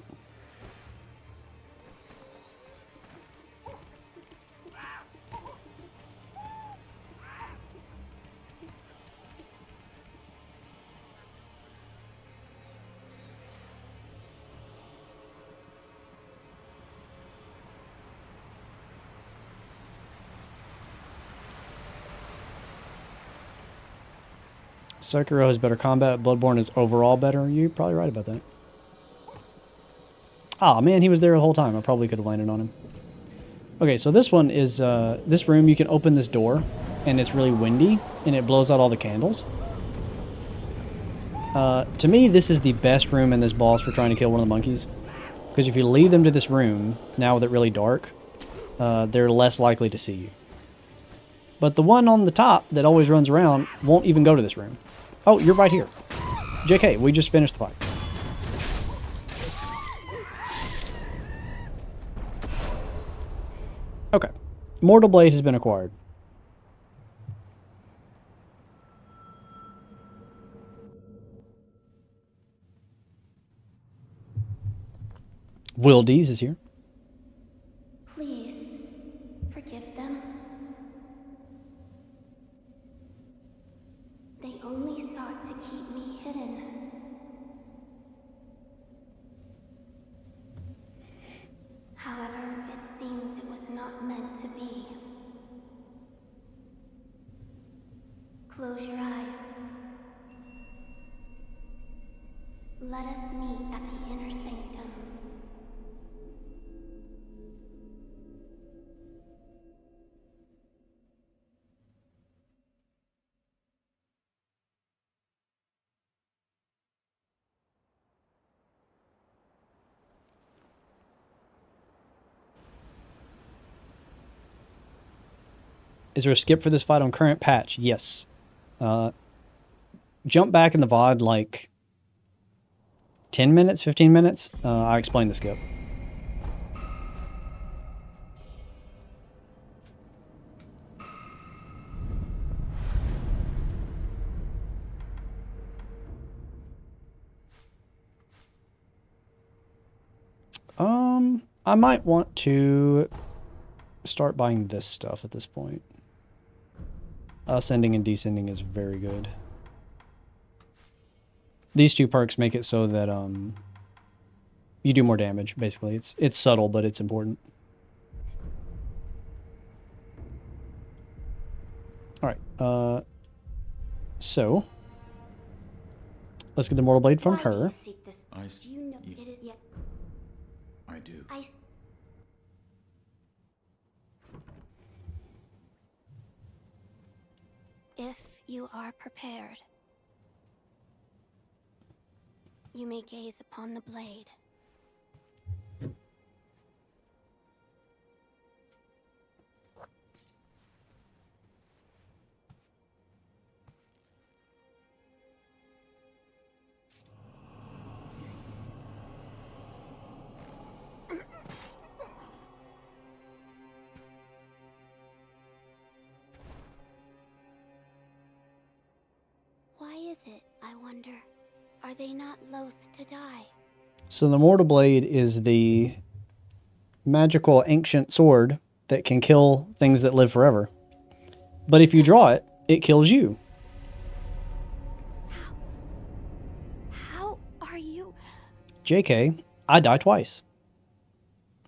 Sekiro has better combat. Bloodborne is overall better. You're probably right about that. Ah, man, he was there the whole time. I probably could have landed on him. Okay, so this one is, this room, you can open this door, and it's really windy, and it blows out all the candles. To me, this is the best room in this boss for trying to kill one of the monkeys. Because if you lead them to this room, now with it really dark, they're less likely to see you. But the one on the top that always runs around won't even go to this room. Oh, you're right here. JK, we just finished the fight. Okay. Mortal Blade has been acquired. VODs is here. Please, forgive them. They only sought to keep me hidden. However, it seems it was not meant to be. Close your eyes. Let us meet at the inner sanctum. Is there a skip for this fight on current patch? Yes. Jump back in the VOD like 10 minutes, 15 minutes. I explained the skip. I might want to start buying this stuff at this point. Ascending and descending is very good. These two perks make it so that you do more damage, basically. It's subtle, but it's important. Alright, so let's get the Mortal Blade from her. Do you know it is yet? I do. If you are prepared, you may gaze upon the blade. Why is it, I wonder? Are they not loath to die? So the Mortal Blade is the magical ancient sword that can kill things that live forever. But if you draw it, it kills you. How are you? JK, I die twice.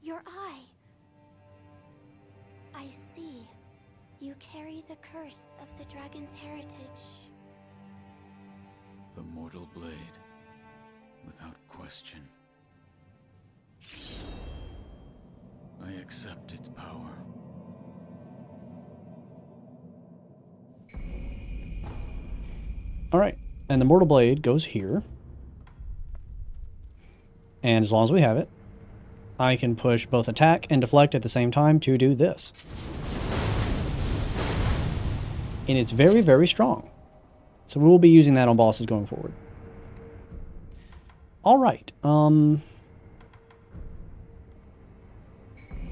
Your eye. I see. You carry the curse of the dragon's heritage. The Mortal Blade, without question. I accept its power. All right, and the Mortal Blade goes here. And as long as we have it, I can push both attack and deflect at the same time to do this. And it's very, very strong. So we will be using that on bosses going forward. All right.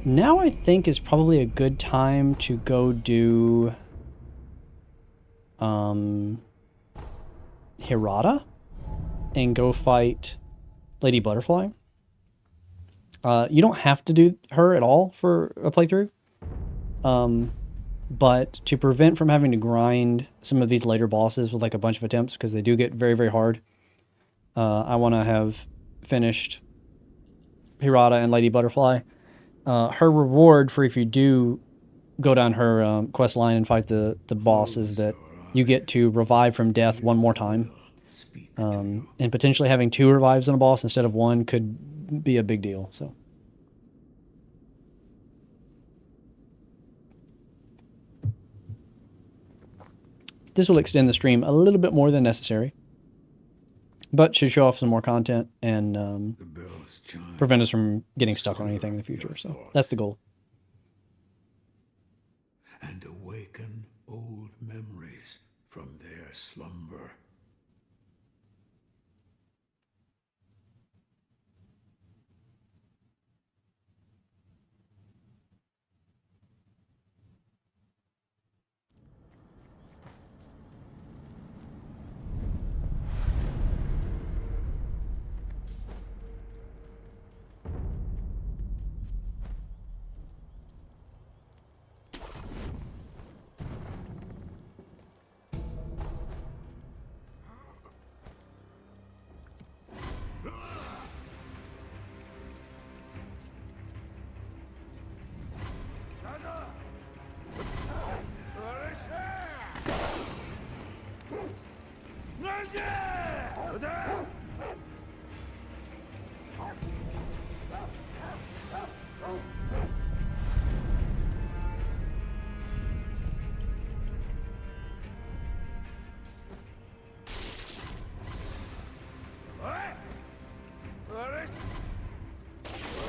Now I think is probably a good time to go do Hirata and go fight Lady Butterfly. You don't have to do her at all for a playthrough. But to prevent from having to grind some of these later bosses with like a bunch of attempts, because they do get very, very hard, I want to have finished Hirata and Lady Butterfly. Her reward for if you do go down her quest line and fight the boss is that you get to revive from death one more time. And potentially having 2 revives on a boss instead of 1 could be a big deal. So. This will extend the stream a little bit more than necessary, but should show off some more content and prevent us from getting stuck on anything in the future. So that's the goal. And awaken old memories from their slumber.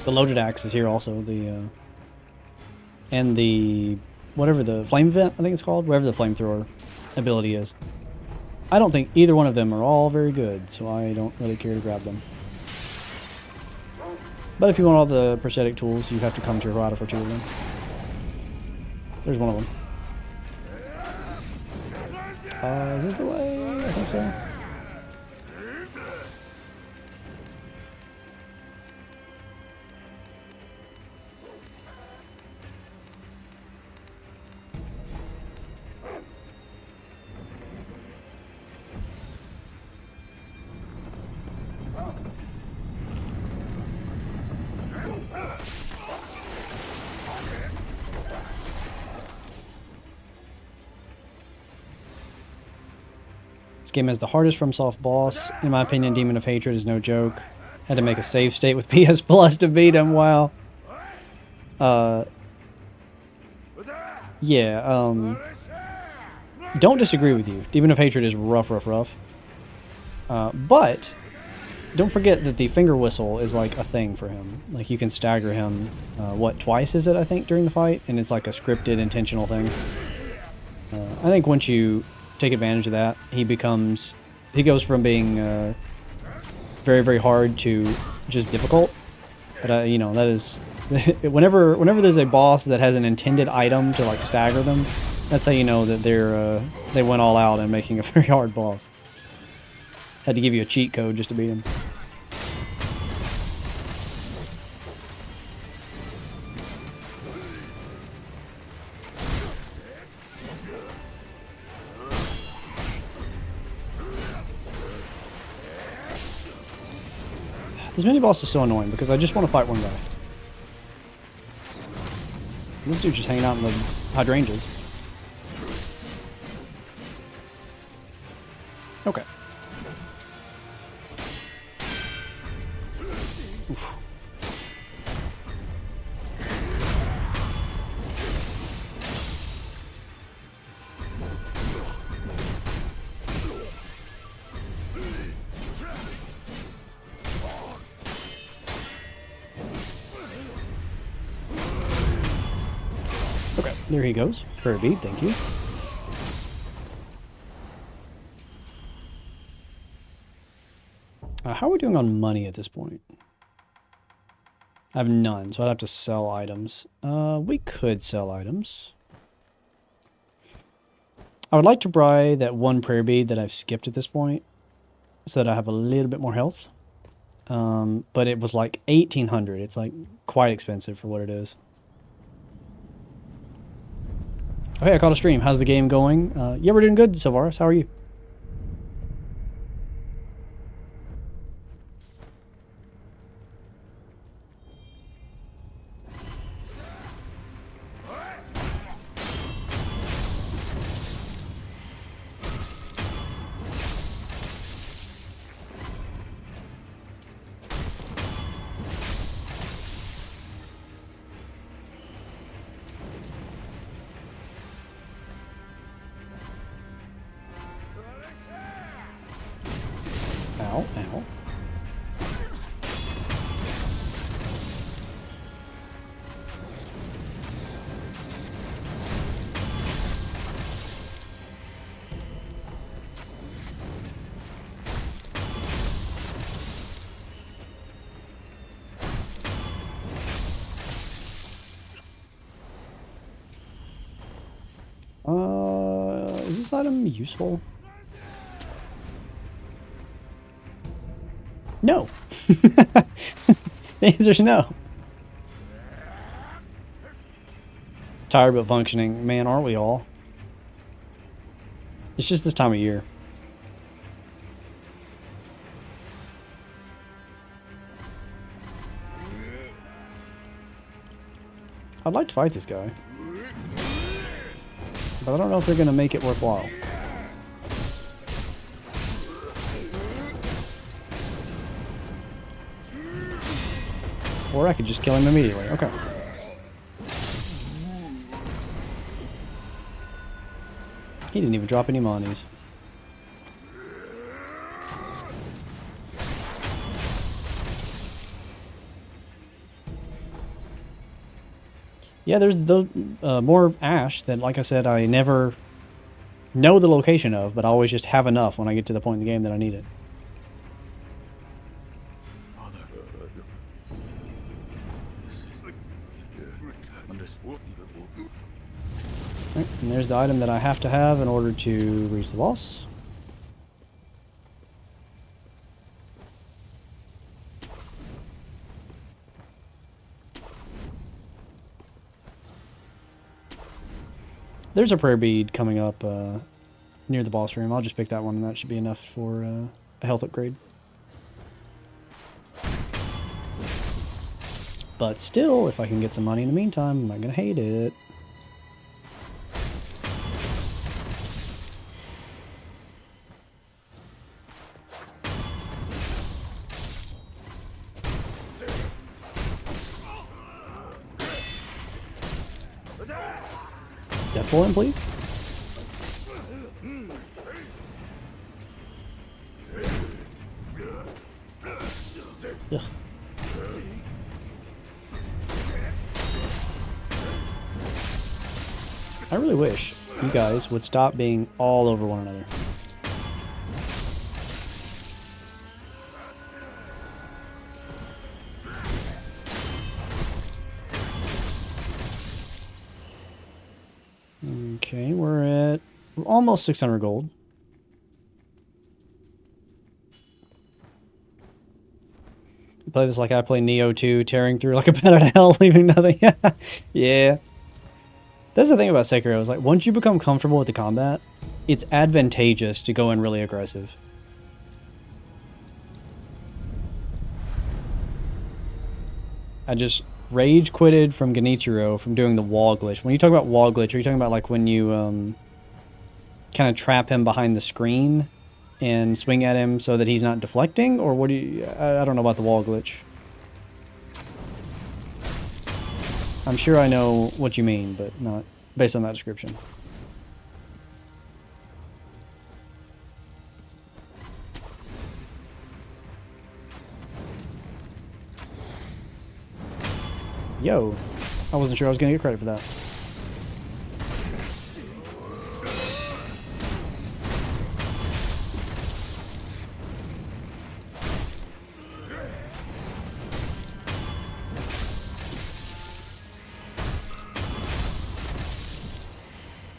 The loaded axe is here also. And the whatever the flame vent, I think it's called, whatever the flamethrower ability is. I don't think either one of them are all very good, so I don't really care to grab them. But if you want all the prosthetic tools, you have to come to Hirata for 2 of them. There's one of them. Is this the way? I think so. Game has the hardest FromSoft boss. In my opinion, Demon of Hatred is no joke. Had to make a save state with PS Plus to beat him. Wow. Yeah, don't disagree with you. Demon of Hatred is rough. But don't forget that the finger whistle is like a thing for him. Like you can stagger him, twice is it, I think, during the fight? And it's like a scripted, intentional thing. I think once you take advantage of that, he goes from being very, very hard to just difficult. But you know, that is whenever there's a boss that has an intended item to like stagger them, that's how you know that they went all out in making a very hard boss. Had to give you a cheat code just to beat him. This mini-boss is so annoying because I just want to fight one guy. This dude's just hanging out in the hydrangeas. Okay. Oof. There he goes. For a bead, thank you. How are we doing on money at this point? I have none, so I'd have to sell items. We could sell items. I would like to buy that one prayer bead that I've skipped at this point, so that I have a little bit more health. But it was like 1,800. It's like quite expensive for what it is. Okay, I caught a stream. How's the game going? Yeah, we're doing good, Silvaris. How are you? Ow, ow. Is this item useful? No. The answer is no. Tired but functioning. Man, aren't we all? It's just this time of year. I'd like to fight this guy. But I don't know if they're going to make it worthwhile. Or I could just kill him immediately. Okay. He didn't even drop any monies. Yeah, there's the more ash that, like I said, I never know the location of, but I always just have enough when I get to the point in the game that I need it. Right, and there's the item that I have to have in order to reach the boss. There's a prayer bead coming up near the boss room. I'll just pick that one, and that should be enough for a health upgrade. But still, if I can get some money in the meantime, I'm not going to hate it. Death for him, please. Ugh. I really wish you guys would stop being all over one another. Okay, we're almost 600 gold. Play this like I play Neo 2, tearing through like a bat out of hell, leaving nothing. Yeah. That's the thing about Sekiro, is like once you become comfortable with the combat, it's advantageous to go in really aggressive. I just rage quitted from Genichiro from doing the wall glitch. When you talk about wall glitch, are you talking about like when you kind of trap him behind the screen and swing at him so that he's not deflecting? Or what do you... I don't know about the wall glitch. I'm sure I know what you mean, but not based on that description. Yo, I wasn't sure I was going to get credit for that.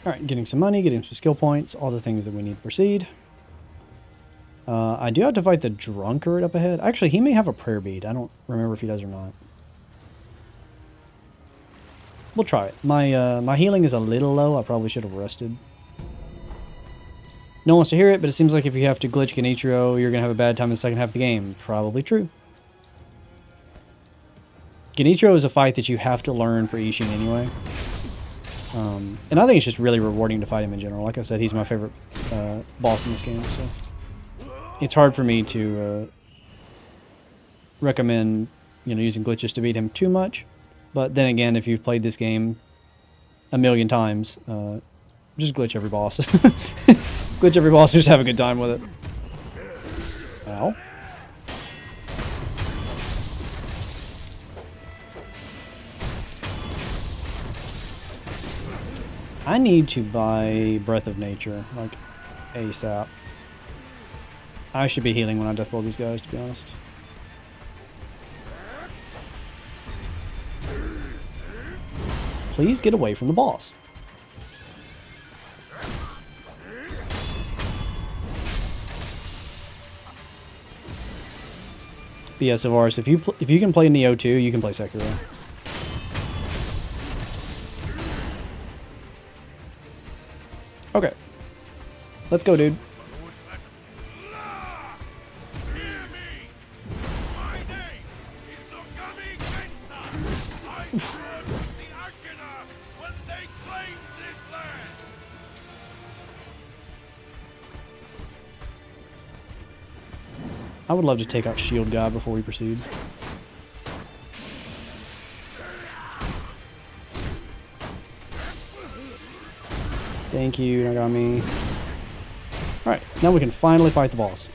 Alright, getting some money, getting some skill points, all the things that we need to proceed. I do have to fight the drunkard up ahead. Actually, he may have a prayer bead. I don't remember if he does or not. We'll try it. My healing is a little low. I probably should have rested. No one wants to hear it, but it seems like if you have to glitch Genichiro, you're going to have a bad time in the second half of the game. Probably true. Genichiro is a fight that you have to learn for Ishin anyway. And I think it's just really rewarding to fight him in general. Like I said, he's my favorite boss in this game, so it's hard for me to recommend, using glitches to beat him too much. But then again, if you've played this game a million times, just glitch every boss. Glitch every boss, just have a good time with it. Ow. I need to buy Breath of Nature, like, ASAP. I should be healing when I death blow these guys, to be honest. Please get away from the boss. But yeah, Savaris, if you can play Neo 2, you can play Sekiro. Okay. Let's go, dude. I would love to take out Shield God before we proceed. Thank you, Nagami. Alright, now we can finally fight the boss.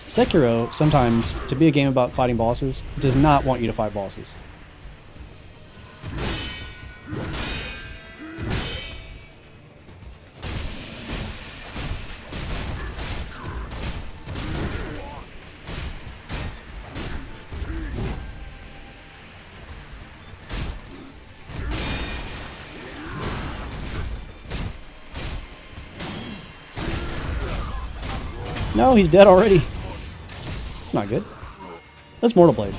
Sekiro, sometimes, to be a game about fighting bosses, does not want you to fight bosses. No, he's dead already. It's not good. That's Mortal Blade.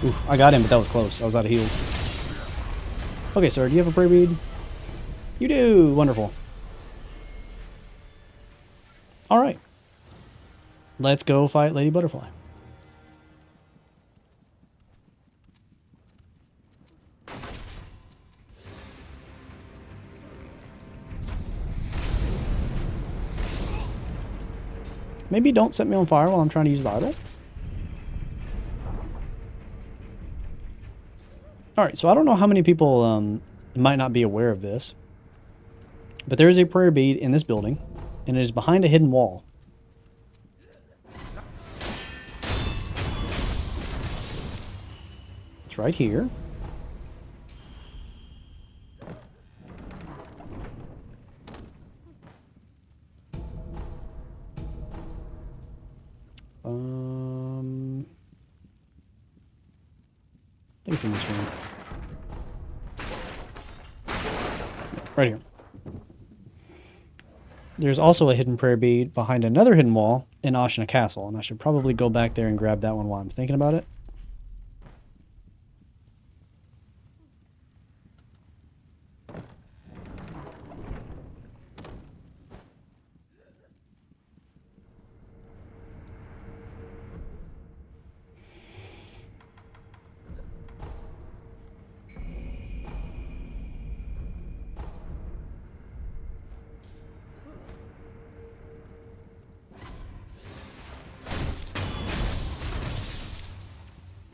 Oof, I got him, but that was close. I was out of heals. Okay, sir, do you have a prayer bead? You do! Wonderful. Alright. Let's go fight Lady Butterfly. Maybe don't set me on fire while I'm trying to use the idol. Alright, so I don't know how many people might not be aware of this, but there is a prayer bead in this building, and it is behind a hidden wall. It's right here. I think it's in this room. Right here. There's also a hidden prayer bead behind another hidden wall in Ashina Castle, and I should probably go back there and grab that one while I'm thinking about it.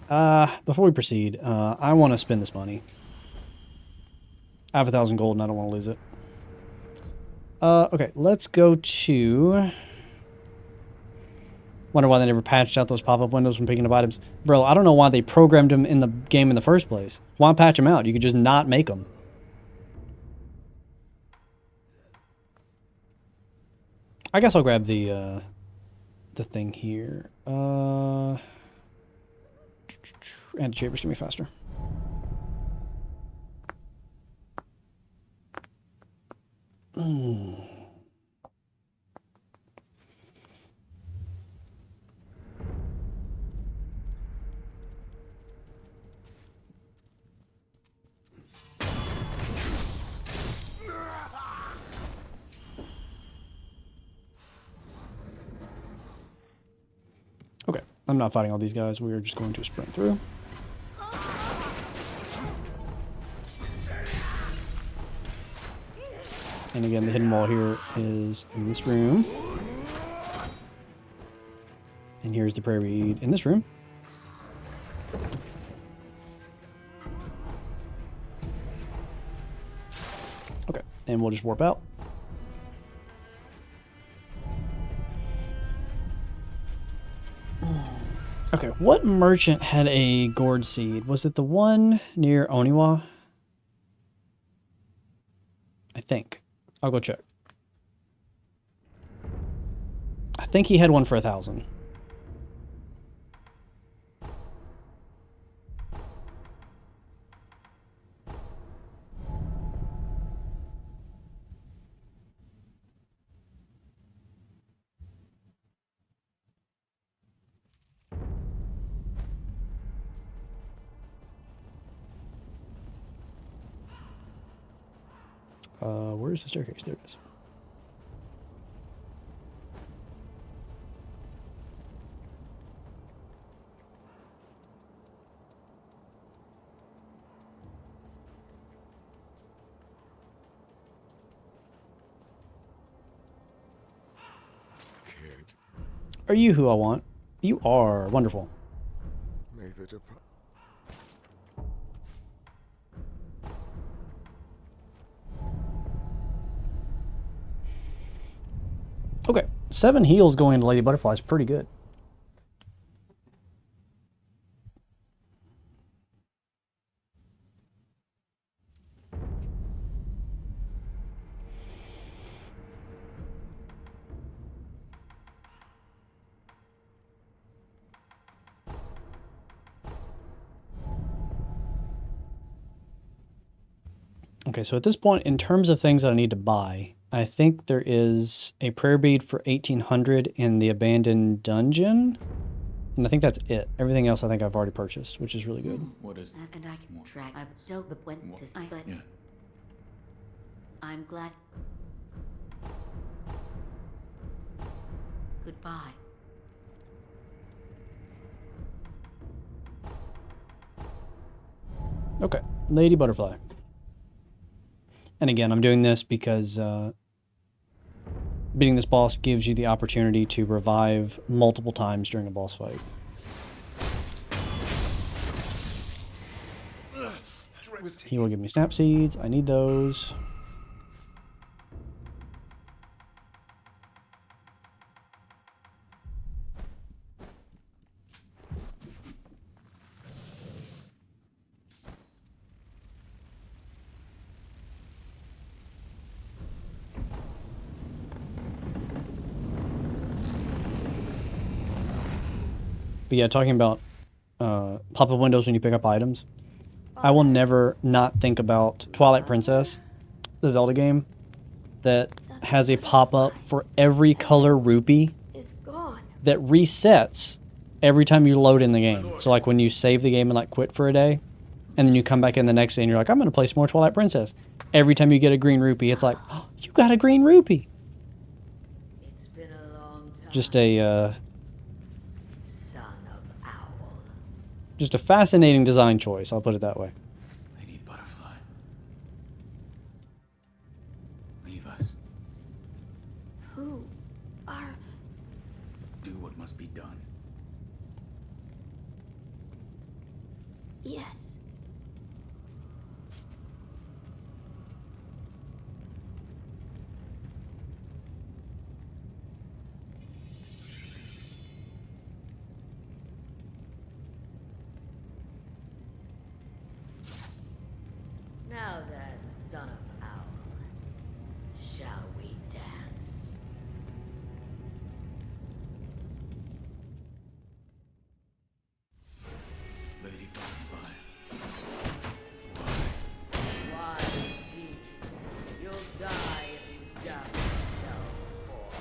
Before we proceed, I want to spend this money. I have 1,000 gold and I don't want to lose it. Okay, let's go to... Wonder why they never patched out those pop-up windows when picking up items. Bro, I don't know why they programmed them in the game in the first place. Why patch them out? You could just not make them. I guess I'll grab the thing here. Anti-chambers can be faster. Okay, I'm not fighting all these guys. We are just going to sprint through. And again, the hidden wall here is in this room. And here's the prayer reed in this room. Okay, and we'll just warp out. Okay, what merchant had a gourd seed? Was it the one near Oniwa? I think. I'll go check. I think he had one for 1,000. Where's the staircase? There it is. Kid, Are you who I want? You are. Wonderful. may the dep- Okay, 7 heals going into Lady Butterfly is pretty good. Okay, so at this point, in terms of things that I need to buy, I think there is a prayer bead for 1,800 in the abandoned dungeon. And I think that's it. Everything else I think I've already purchased, which is really good. What is it? And I can drag. I don't went to see, but Yeah. I'm glad. Goodbye. Okay, Lady Butterfly. And again, I'm doing this because beating this boss gives you the opportunity to revive multiple times during a boss fight. He will give me snap seeds. I need those. But yeah, talking about pop-up windows when you pick up items, I will never not think about Twilight Princess, the Zelda game, that has a pop-up for every color rupee that resets every time you load in the game. So like when you save the game and like quit for a day, and then you come back in the next day and you're like, I'm going to play some more Twilight Princess. Every time you get a green rupee, it's like, oh, you got a green rupee. It's been a long time. Just a Son of fascinating design choice, I'll put it that way. Lady Butterfly. Leave us. Who are... Do what must be done. Yes. Now then, son of Owl, shall we dance? Lady Butterfly. Why indeed? You'll die if you doubt yourself, boy.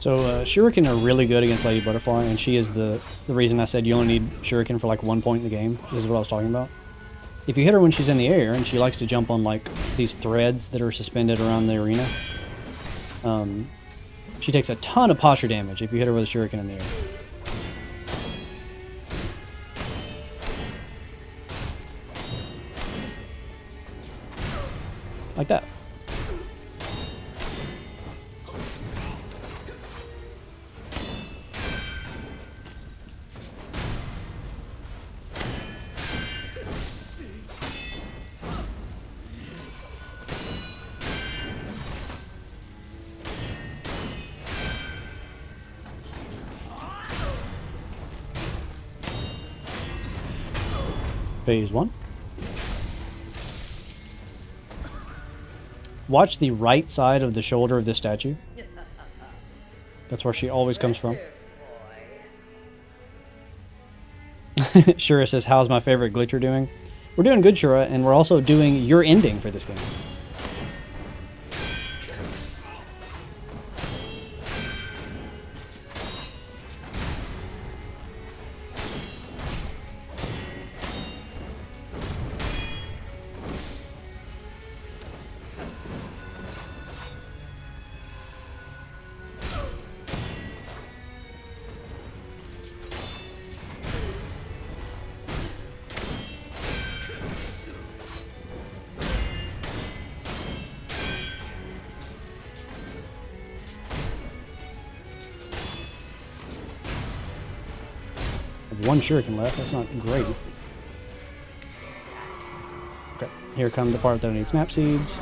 So Shuriken are really good against Lady Butterfly, and she is the reason I said you only need Shuriken for like 1 point in the game. This is what I was talking about. If you hit her when she's in the air, and she likes to jump on like these threads that are suspended around the arena, she takes a ton of posture damage if you hit her with a Shuriken in the air. Like that. Phase 1. Watch the right side of the shoulder of this statue. That's where she always comes from. Shura says, how's my favorite glitcher doing? We're doing good, Shura, and we're also doing your ending for this game. One Shuriken left. That's not great. Okay, here come the part that I need snap seeds.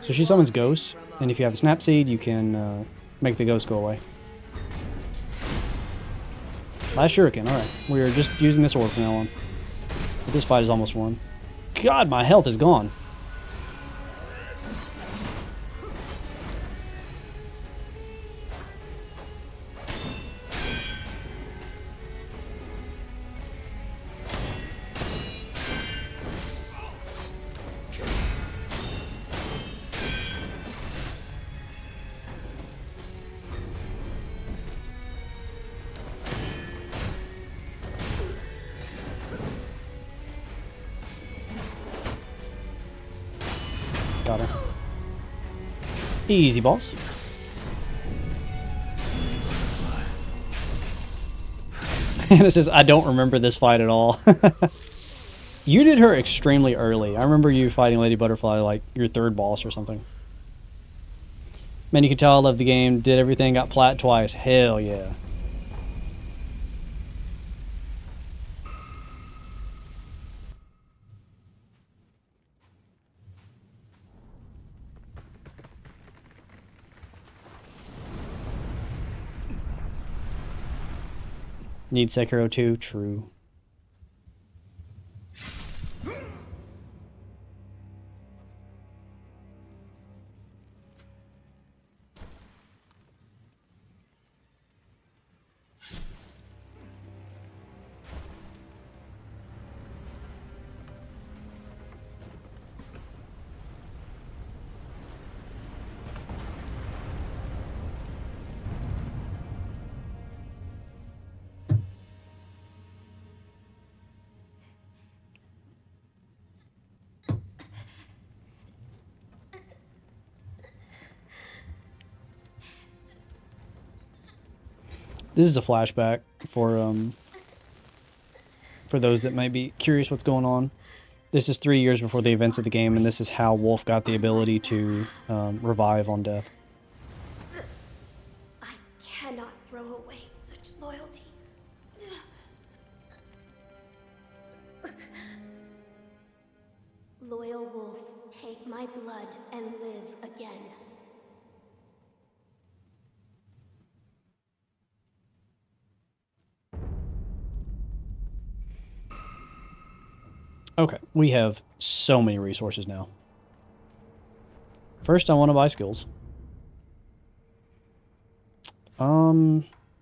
So she summons ghosts, and if you have a snap seed, you can make the ghost go away. Last Shuriken. All right, we are just using this orb from now on. But this fight is almost won. God, my health is gone. Got her. Easy, boss. Anna says, I don't remember this fight at all. You did her extremely early. I remember you fighting Lady Butterfly like your third boss or something. Man, you can tell I love the game. Did everything, got plat twice. Hell yeah. Need Sekiro 2? True. This is a flashback for those that might be curious what's going on. This is 3 years before the events of the game, and this is how Wolf got the ability to revive on death. my blood and live again. Okay, we have so many resources now. First, I want to buy skills.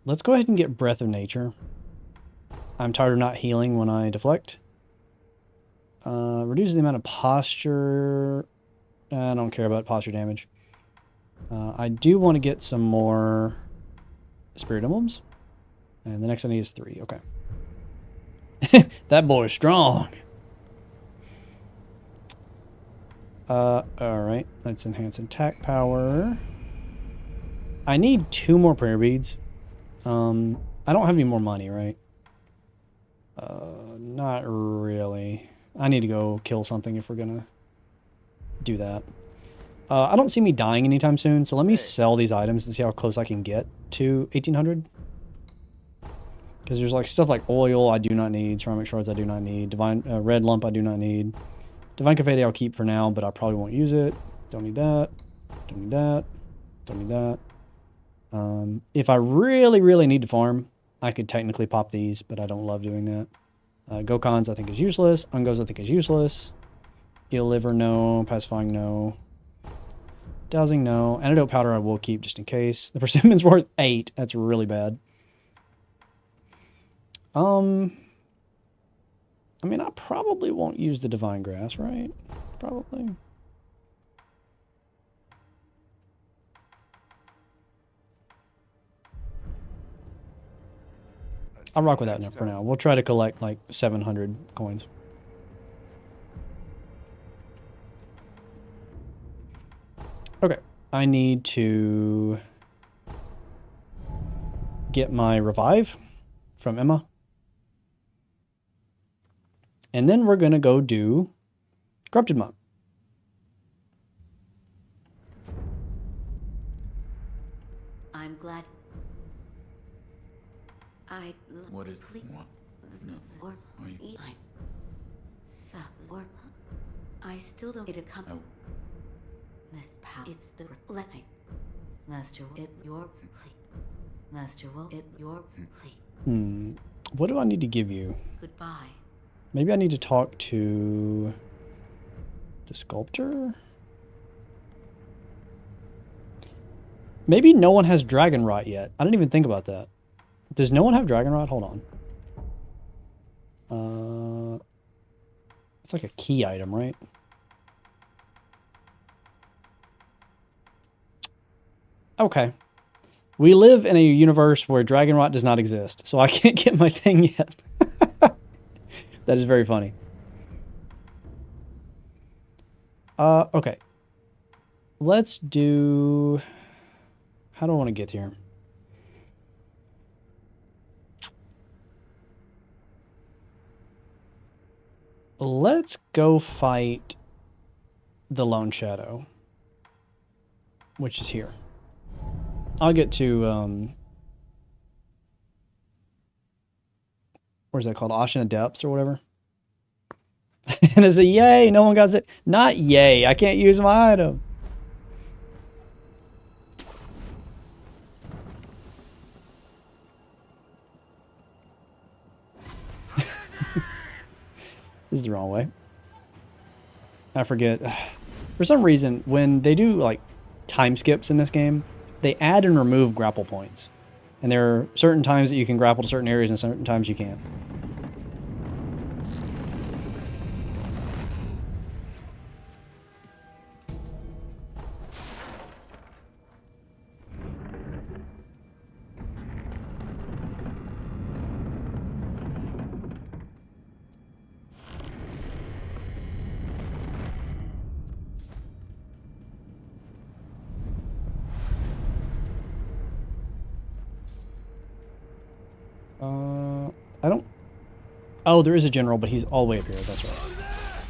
Let's go ahead and get Breath of Nature. I'm tired of not healing when I deflect. Reduces the amount of posture. I don't care about posture damage. I do want to get some more Spirit Emblems. And the next I need is 3. Okay. That boy is strong. Alright. Let's enhance attack power. I need 2 more prayer beads. I don't have any more money, right? Not really. I need to go kill something if we're gonna do that. I don't see me dying anytime soon, so let me sell these items and see how close I can get to 1800. Because there's like stuff like oil I do not need, ceramic shards I do not need, divine red lump I do not need. Divine Confetti I'll keep for now, but I probably won't use it. Don't need that. Don't need that. Don't need that. If I really, really need to farm, I could technically pop these, but I don't love doing that. Gokons I think is useless. Ungos I think is useless. Eel liver, no. Pacifying, no. Dowsing, no. Antidote powder I will keep just in case. The persimmon's worth 8. That's really bad. I mean, I probably won't use the Divine Grass, right? Probably. I'll rock with that for now. We'll try to collect like 700 coins. Okay. I need to get my revive from Emma. And then we're going to go do Corrupted Monk. I'm glad. What is what? No. Or Are you? I still don't get a come. Oh. This power. It's the let me. Master, it your plea. Master, will it your plea. What do I need to give you? Goodbye. Maybe I need to talk to the sculptor? Maybe no one has Dragon Rot yet. I didn't even think about that. Does no one have Dragon Rot? Hold on. It's like a key item, right? Okay. We live in a universe where Dragon Rot does not exist, so I can't get my thing yet. That is very funny. Okay. Let's do... How do I want to get here? Let's go fight the Lone Shadow, which is here. I'll get to, where's that called? Ashina Depths or whatever. And it's a yay, no one got it. Not yay, I can't use my item. This is the wrong way. I forget. For some reason, when they do like time skips in this game, they add and remove grapple points. And there are certain times that you can grapple to certain areas and certain times you can't. I don't... Oh, there is a general, but he's all the way up here. That's right.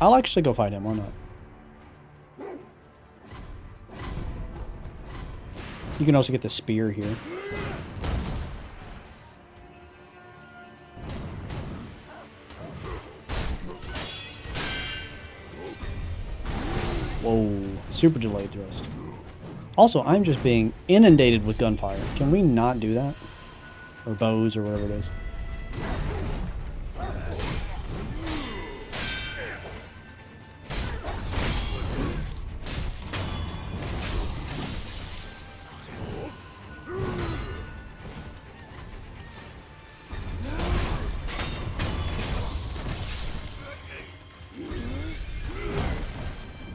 I'll actually go fight him. Why not? You can also get the spear here. Whoa. Super delayed thrust. Also, I'm just being inundated with gunfire. Can we not do that? Or bows or whatever it is.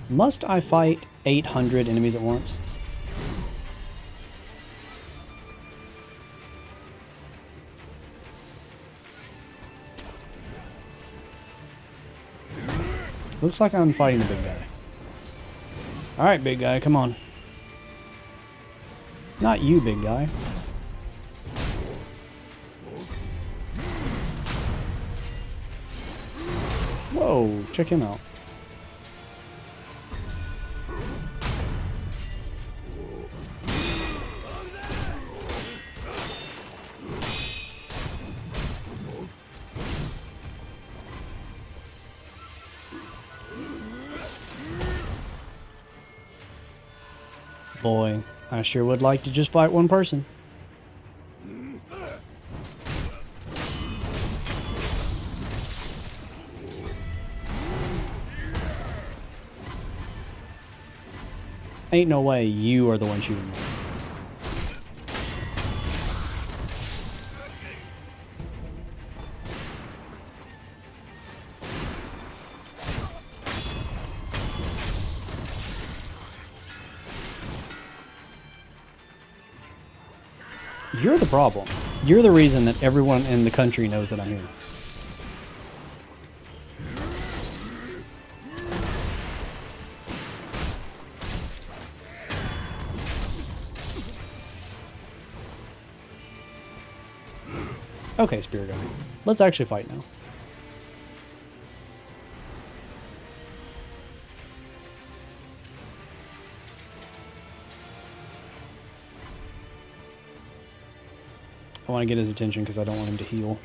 Must I fight 800 enemies at once? Looks like I'm fighting the big guy. Alright, big guy, come on. Not you, big guy. Whoa, check him out. Boy, I sure would like to just fight one person. Ain't no way you are the one shooting me. You're the problem. You're the reason that everyone in the country knows that I'm here. Okay, Spirit Guy. Let's actually fight now. I want to get his attention because I don't want him to heal.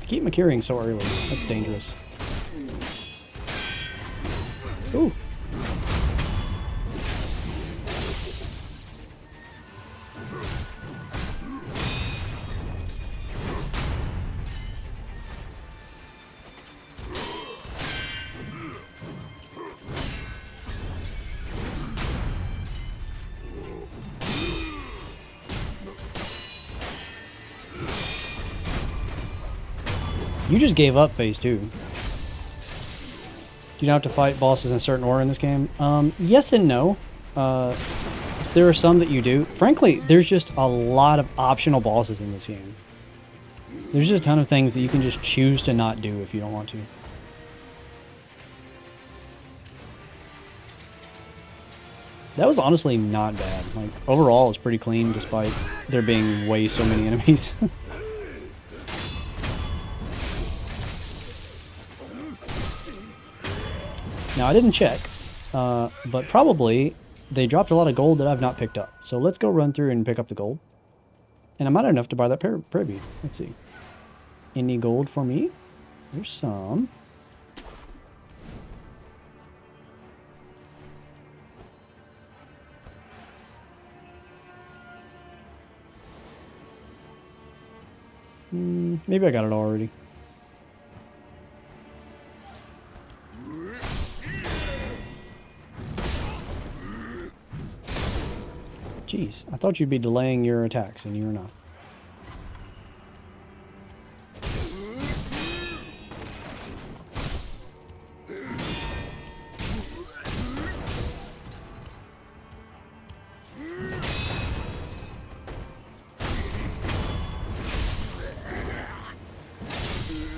I keep my curing so early. That's dangerous. Ooh. You just gave up phase 2. Do you not have to fight bosses in a certain order in this game? Yes and no. There are some that you do. Frankly, there's just a lot of optional bosses in this game. There's just a ton of things that you can just choose to not do if you don't want to. That was honestly not bad. Like, overall, it's pretty clean despite there being way so many enemies. Now, I didn't check, but probably they dropped a lot of gold that I've not picked up. So let's go run through and pick up the gold. And I might have enough to buy that prayer bead. Let's see. Any gold for me? There's some. Maybe I got it already. Jeez, I thought you'd be delaying your attacks, and you're not.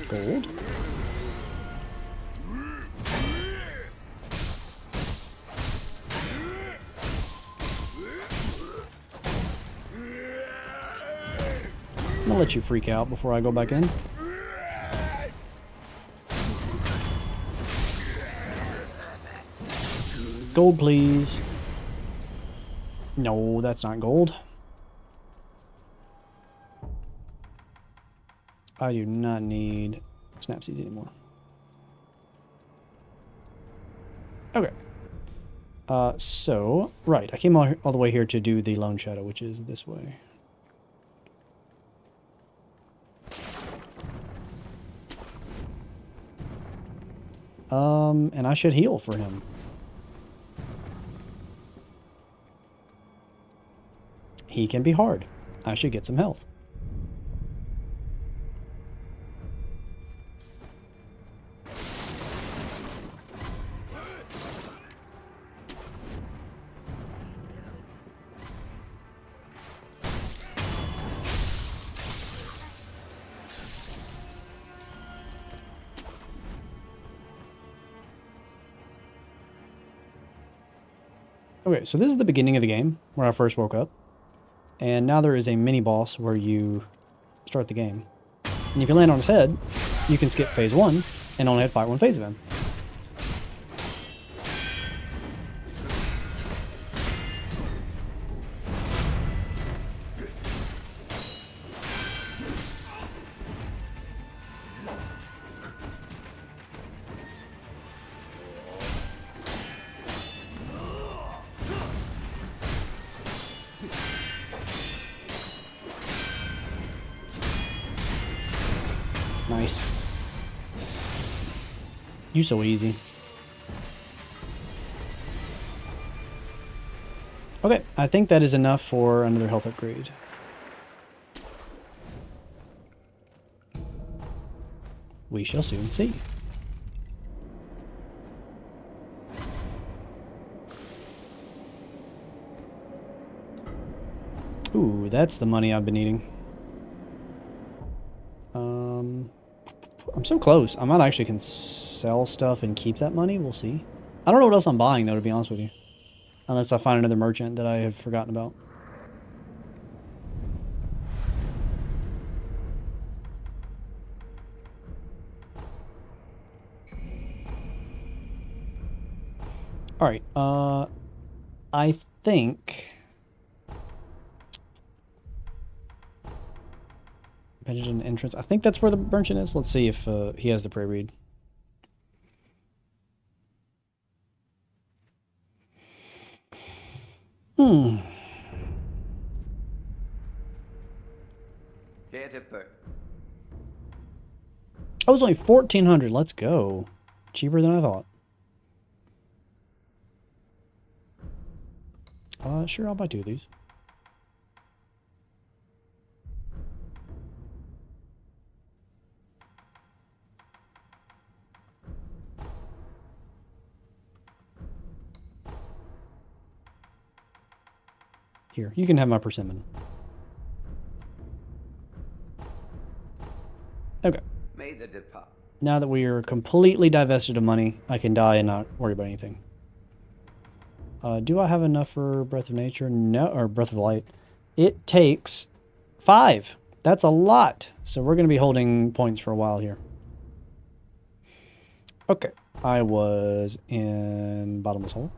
Gold. I'm gonna let you freak out before I go back in. Gold, please. No, that's not gold. I do not need snap seeds anymore. Okay. So, right. I came all the way here to do the Lone Shadow, which is this way. And I should heal for him. He can be hard. I should get some health. Okay, so this is the beginning of the game, where I first woke up. And now there is a mini-boss where you start the game. And if you land on his head, you can skip phase 1 and only have to fight one phase of him. Nice. You so easy. Okay, I think that is enough for another health upgrade. We shall soon see. Ooh, that's the money I've been needing. I'm so close. I might actually can sell stuff and keep that money. We'll see. I don't know what else I'm buying, though, to be honest with you. Unless I find another merchant that I have forgotten about. Alright, I think... An entrance. I think that's where the merchant is. Let's see if he has the prey read. I was only 1,400. Let's go. Cheaper than I thought. Sure, I'll buy 2 of these. Here, you can have my persimmon. Okay. Now that we are completely divested of money, I can die and not worry about anything. Do I have enough for Breath of Nature? No, or Breath of Light. It takes 5. That's a lot. So we're going to be holding points for a while here. Okay. I was in Bottomless Hole.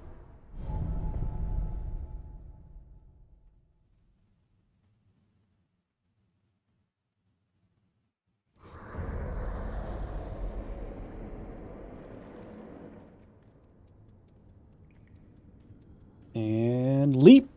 And leap.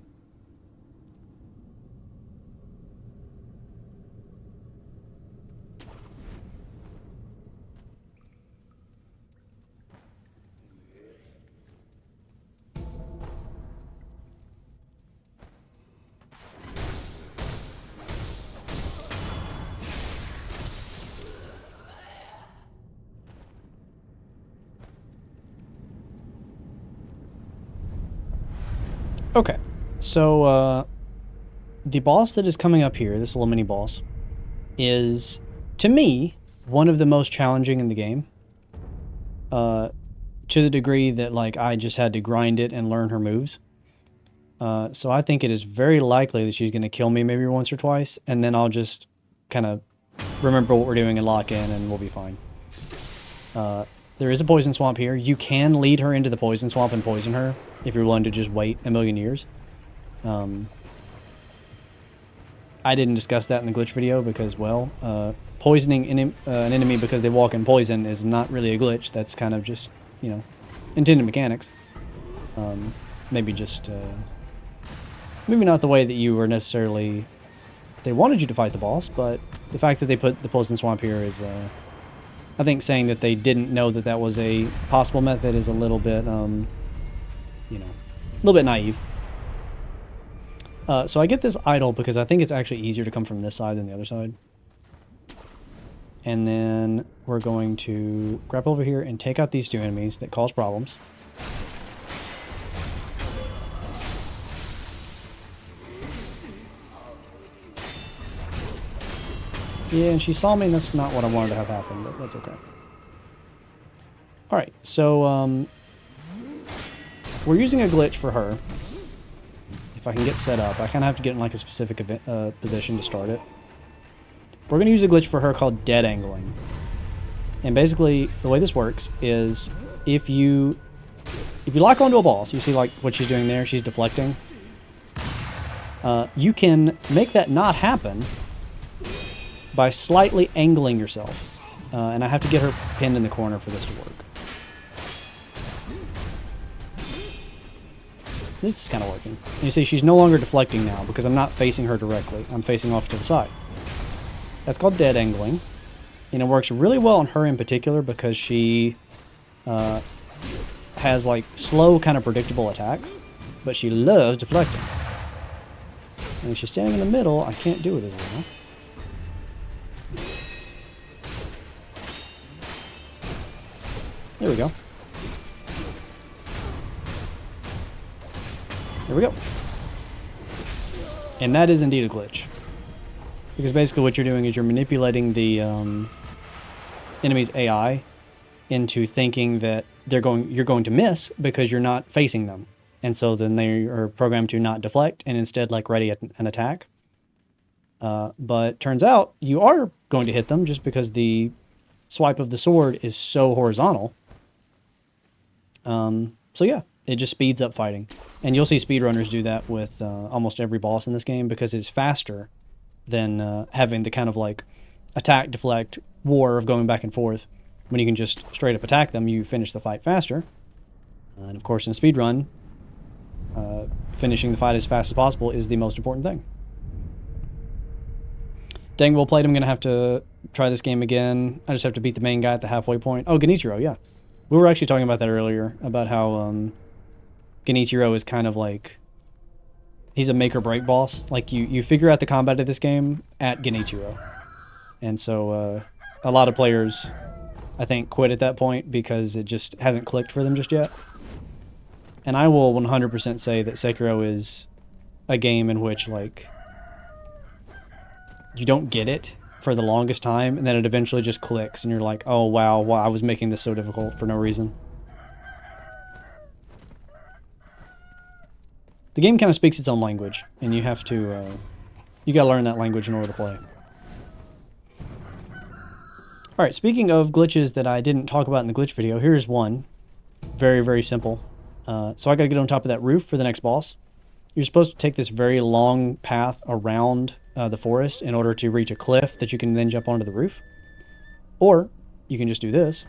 Okay, so the boss that is coming up here, this little mini boss, is, to me, one of the most challenging in the game. To the degree that, like, I just had to grind it and learn her moves. So I think it is very likely that she's going to kill me maybe once or twice, and then I'll just kind of remember what we're doing and lock in, and we'll be fine. There is a poison swamp here. You can lead her into the poison swamp and poison her, if you're willing to just wait a million years. I didn't discuss that in the glitch video because, well, poisoning an enemy because they walk in poison is not really a glitch. That's kind of just, you know, intended mechanics. Maybe just, maybe not the way that you were necessarily, they wanted you to fight the boss, but the fact that they put the poison swamp here is, I think saying that they didn't know that that was a possible method is a little bit, you know, a little bit naive. So I get this idol because I think it's actually easier to come from this side than the other side. And then we're going to grab over here and take out these two enemies that cause problems. Yeah, and she saw me, and that's not what I wanted to have happen, but that's okay. Alright, so we're using a glitch for her. If I can get set up, I kind of have to get in like a specific position to start it. We're going to use a glitch for her called dead angling. And basically, the way this works is if you lock onto a boss, you see like what she's doing there, she's deflecting. You can make that not happen by slightly angling yourself. And I have to get her pinned in the corner for this to work. This is kind of working. And you see she's no longer deflecting now because I'm not facing her directly. I'm facing off to the side. That's called dead angling. And it works really well on her in particular because she has like slow, kind of predictable attacks. But she loves deflecting. And if she's standing in the middle, I can't do it as well. There we go. There we go. And that is indeed a glitch. Because basically what you're doing is you're manipulating the enemy's AI into thinking that you're going to miss because you're not facing them. And so then they are programmed to not deflect and instead like ready an attack. But turns out you are going to hit them just because the swipe of the sword is so horizontal. So yeah, it just speeds up fighting. And you'll see speedrunners do that with almost every boss in this game because it's faster than having the kind of like attack, deflect, war of going back and forth. When you can just straight up attack them, you finish the fight faster. And of course in a speedrun, finishing the fight as fast as possible is the most important thing. Dang, well played. I'm going to have to try this game again. I just have to beat the main guy at the halfway point. Oh, Genichiro, yeah. We were actually talking about that earlier, about how Genichiro is kind of like, he's a make or break boss. Like you figure out the combat of this game at Genichiro. And so a lot of players, I think, quit at that point because it just hasn't clicked for them just yet. And I will 100% say that Sekiro is a game in which, like, you don't get it for the longest time, and then it eventually just clicks, and you're like, oh, wow, I was making this so difficult for no reason. The game kind of speaks its own language, and you have to, you gotta learn that language in order to play. Alright, speaking of glitches that I didn't talk about in the glitch video, here's one. Very, very simple. So I gotta get on top of that roof for the next boss. You're supposed to take this very long path around the forest in order to reach a cliff that you can then jump onto the roof. Or you can just do this.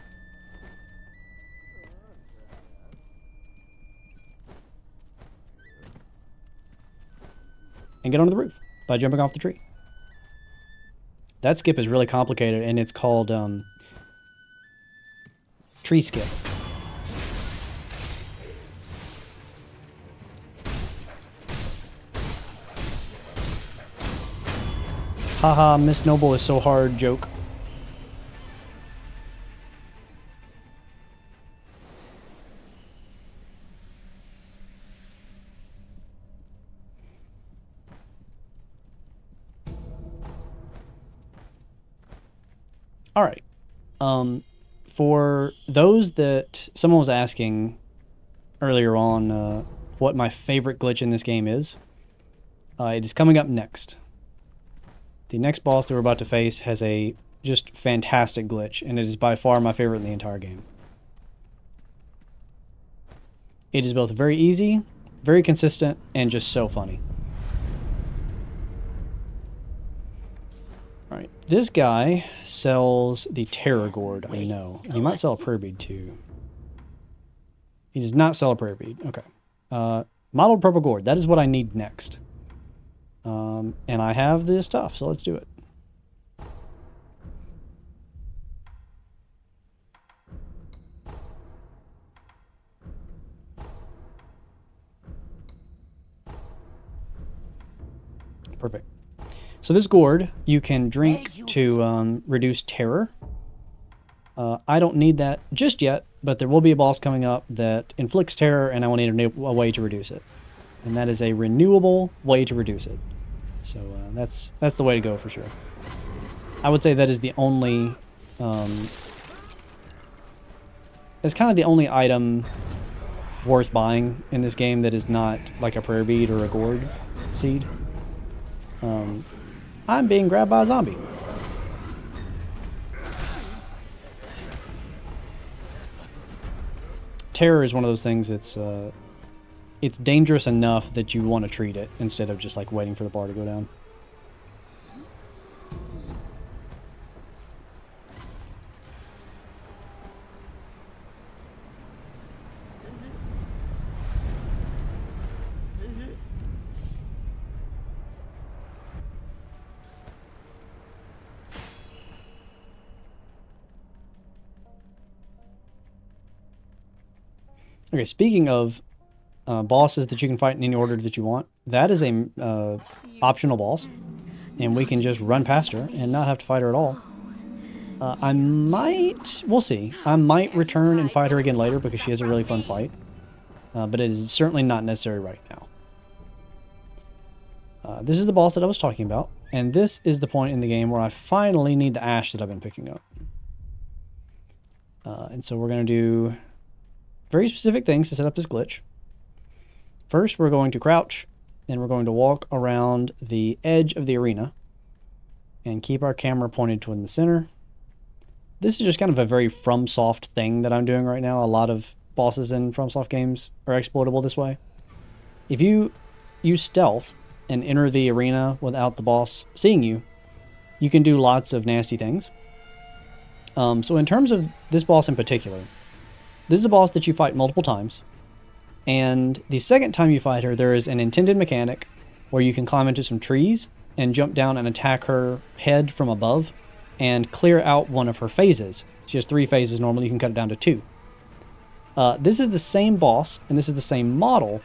And get onto the roof by jumping off the tree. That skip is really complicated, and it's called tree skip. Haha, Miss Noble is so hard joke. All right. For those that someone was asking earlier on what my favorite glitch in this game is, it is coming up next. The next boss that we're about to face has a just fantastic glitch, and it is by far my favorite in the entire game. It is both very easy, very consistent, and just so funny. Alright, this guy sells the Terror Gourd, I know. He might sell a prayer bead too. He does not sell a prayer bead. Okay. Modeled purple gourd. That is what I need next. And I have this stuff, so let's do it. Perfect. So this gourd you can drink to reduce terror. I don't need that just yet, but there will be a boss coming up that inflicts terror, and I will need a way to reduce it. And that is a renewable way to reduce it. So that's the way to go for sure. I would say that is the only... it's kind of the only item worth buying in this game that is not like a prayer bead or a gourd seed. I'm being grabbed by a zombie. Terror is one of those things that's it's dangerous enough that you want to treat it instead of just like waiting for the bar to go down. Okay, speaking of bosses that you can fight in any order that you want, that is a optional boss, and we can just run past her and not have to fight her at all. We'll see. I might return and fight her again later because she has a really fun fight, but it is certainly not necessary right now. This is the boss that I was talking about, and this is the point in the game where I finally need the ash that I've been picking up. And so we're going to do very specific things to set up this glitch. First, we're going to crouch, and we're going to walk around the edge of the arena and keep our camera pointed toward the center. This is just kind of a very FromSoft thing that I'm doing right now. A lot of bosses in FromSoft games are exploitable this way. If you use stealth and enter the arena without the boss seeing you, you can do lots of nasty things. So in terms of this boss in particular, this is a boss that you fight multiple times, and the second time you fight her, there is an intended mechanic where you can climb into some trees and jump down and attack her head from above and clear out one of her phases. She has 3 phases normally, you can cut it down to 2. This is the same boss, and this is the same model,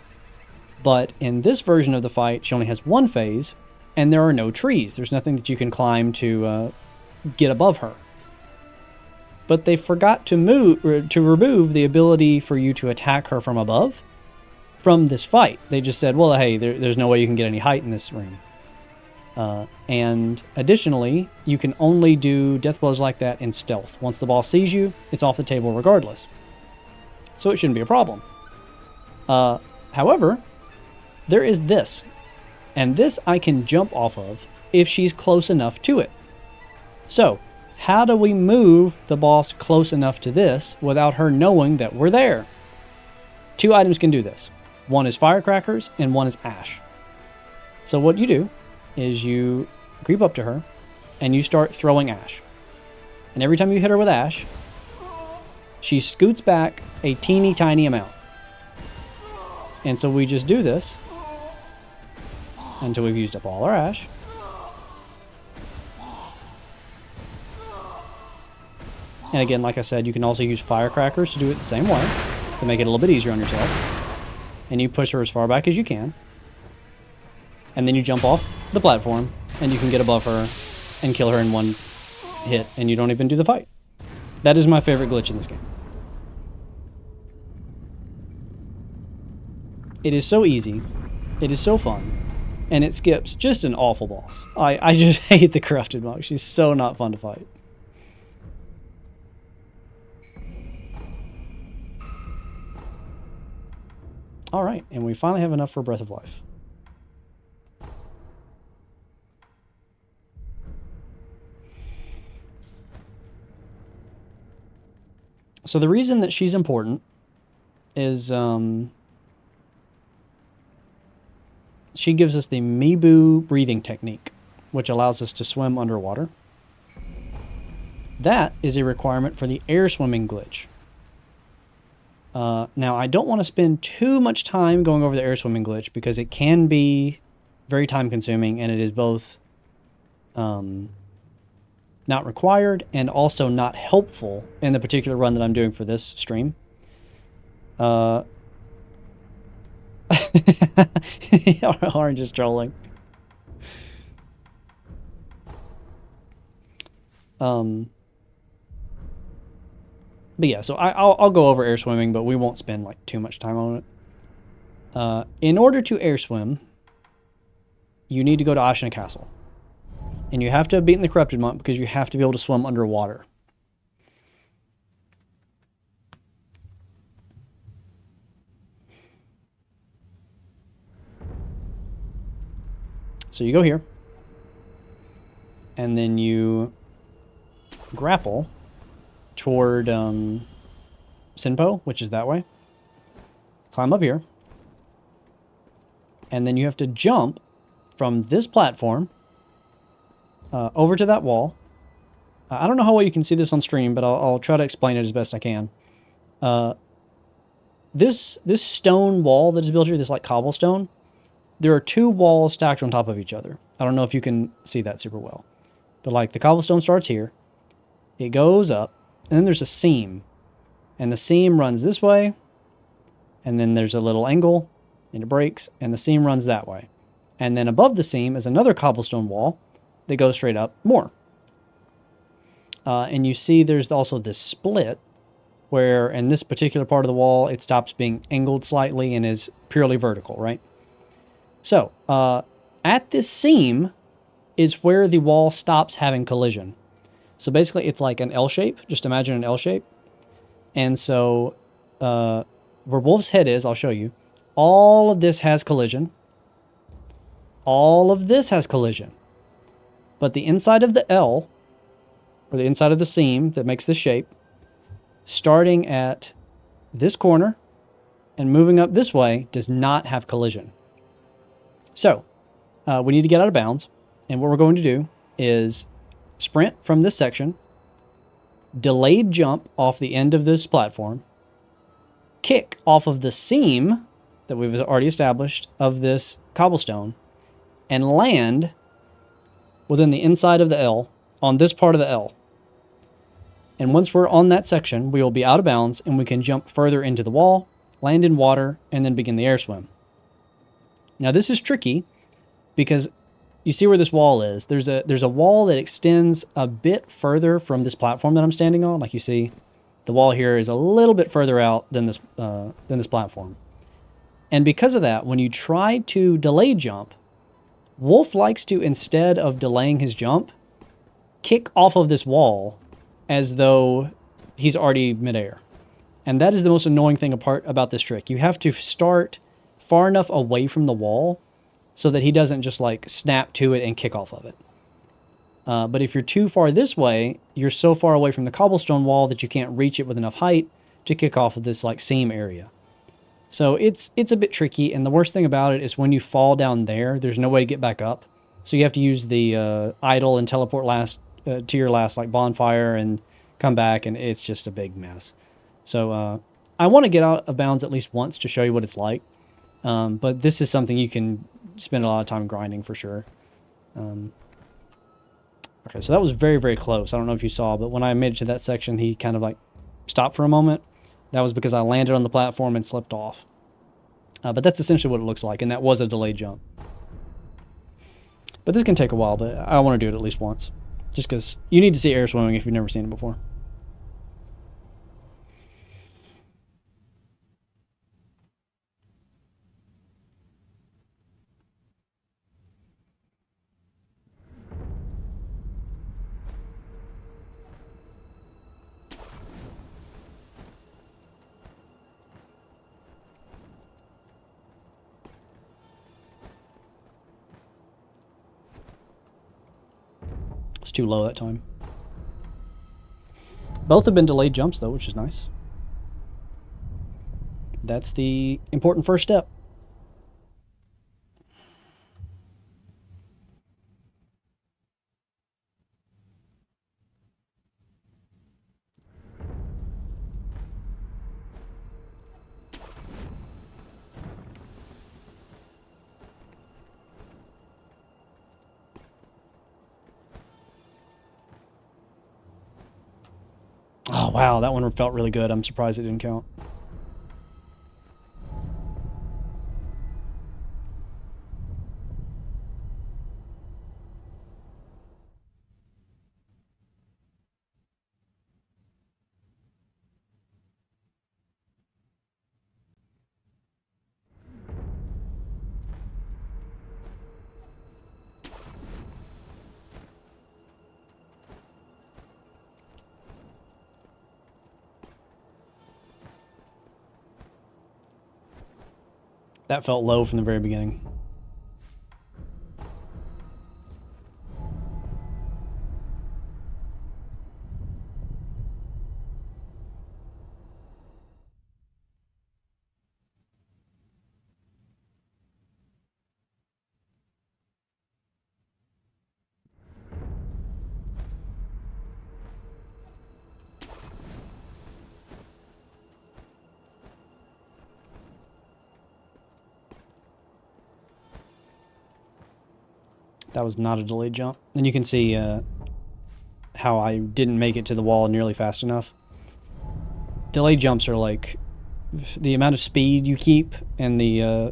but in this version of the fight, she only has 1 phase, and there are no trees. There's nothing that you can climb to get above her. But they forgot to remove the ability for you to attack her from above from this fight. They just said, well, hey, there's no way you can get any height in this room. And additionally, you can only do death blows like that in stealth. Once the boss sees you, it's off the table regardless. So it shouldn't be a problem. However, there is this. And this I can jump off of if she's close enough to it. So, how do we move the boss close enough to this without her knowing that we're there? 2 items can do this. One is firecrackers and one is ash. So what you do is you creep up to her and you start throwing ash. And every time you hit her with ash, she scoots back a teeny tiny amount. And so we just do this until we've used up all our ash. And again, like I said, you can also use firecrackers to do it the same way, to make it a little bit easier on yourself. And you push her as far back as you can. And then you jump off the platform, and you can get above her and kill her in 1 hit, and you don't even do the fight. That is my favorite glitch in this game. It is so easy, it is so fun, and it skips just an awful boss. I just hate the Corrupted Monk. She's so not fun to fight. Alright, and we finally have enough for Breath of Life. So the reason that she's important is she gives us the Mibu breathing technique, which allows us to swim underwater. That is a requirement for the air swimming glitch. Now, I don't want to spend too much time going over the air swimming glitch because it can be very time consuming, and it is both not required and also not helpful in the particular run that I'm doing for this stream. Orange is trolling. But yeah, so I'll go over air swimming, but we won't spend like too much time on it. In order to air swim, you need to go to Ashina Castle. And you have to have beaten the Corrupted Monk because you have to be able to swim underwater. So you go here. And then you grapple toward Sinpo, which is that way. Climb up here. And then you have to jump from this platform over to that wall. I don't know how well you can see this on stream, but I'll try to explain it as best I can. This stone wall that is built here, this like cobblestone, there are two walls stacked on top of each other. I don't know if you can see that super well. But like the cobblestone starts here. It goes up, and then there's a seam. And the seam runs this way, and then there's a little angle, and it breaks, and the seam runs that way. And then above the seam is another cobblestone wall that goes straight up more. And you see there's also this split where in this particular part of the wall, it stops being angled slightly and is purely vertical, right? So, at this seam is where the wall stops having collision. So basically it's like an L shape. Just imagine an L shape. And so where Wolf's head is, I'll show you. All of this has collision. All of this has collision. But the inside of the L, or the inside of the seam that makes this shape, starting at this corner and moving up this way, does not have collision. So we need to get out of bounds. And what we're going to do is sprint from this section, delayed jump off the end of this platform, kick off of the seam that we've already established of this cobblestone, and land within the inside of the L on this part of the L. And once we're on that section, we will be out of bounds and we can jump further into the wall, land in water, and then begin the air swim. Now this is tricky because you see where this wall is. There's a wall that extends a bit further from this platform that I'm standing on. Like you see, the wall here is a little bit further out than this platform. And because of that, when you try to delay jump, Wolf likes to, instead of delaying his jump, kick off of this wall as though he's already midair. And that is the most annoying thing about this trick. You have to start far enough away from the wall so that he doesn't just like snap to it and kick off of it. But if you're too far this way, you're so far away from the cobblestone wall that you can't reach it with enough height to kick off of this like seam area. So it's a bit tricky, and the worst thing about it is when you fall down there, there's no way to get back up. So you have to use the idle and teleport to your last like bonfire and come back, and it's just a big mess. So I want to get out of bounds at least once to show you what it's like. But this is something you can spend a lot of time grinding for sure. Okay, so that was very, very close. I don't know if you saw, but when I made it to that section, he kind of like stopped for a moment. That was because I landed on the platform and slipped off. But that's essentially what it looks like, and that was a delayed jump. But this can take a while, but I want to do it at least once. Just because you need to see air swimming if you've never seen it before. It's too low that time. Both have been delayed jumps though, which is nice. That's the important first step. wow, that one felt really good. I'm surprised it didn't count. That felt low from the very beginning. That was not a delayed jump. And you can see how I didn't make it to the wall nearly fast enough. Delayed jumps are like the amount of speed you keep and the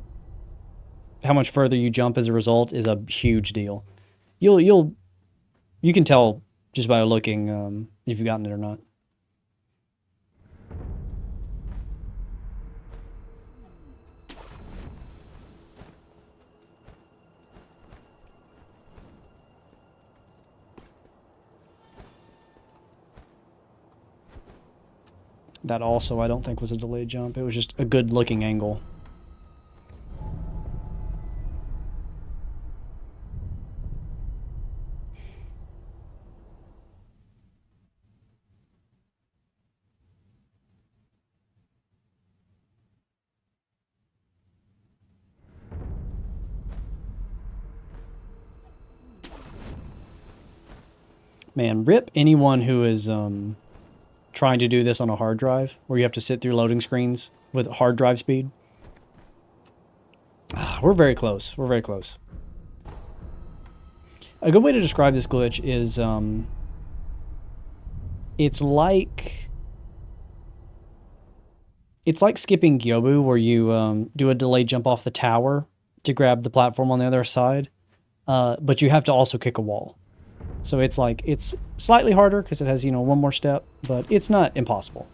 how much further you jump as a result is a huge deal. You can tell just by looking if you've gotten it or not. That also I don't think was a delayed jump. It was just a good looking angle. Man, rip anyone who is trying to do this on a hard drive where you have to sit through loading screens with hard drive speed. We're very close. We're very close. A good way to describe this glitch is it's like skipping Gyobu, where you do a delayed jump off the tower to grab the platform on the other side, but you have to also kick a wall. So it's like, it's slightly harder because it has, you know, one more step, but it's not impossible.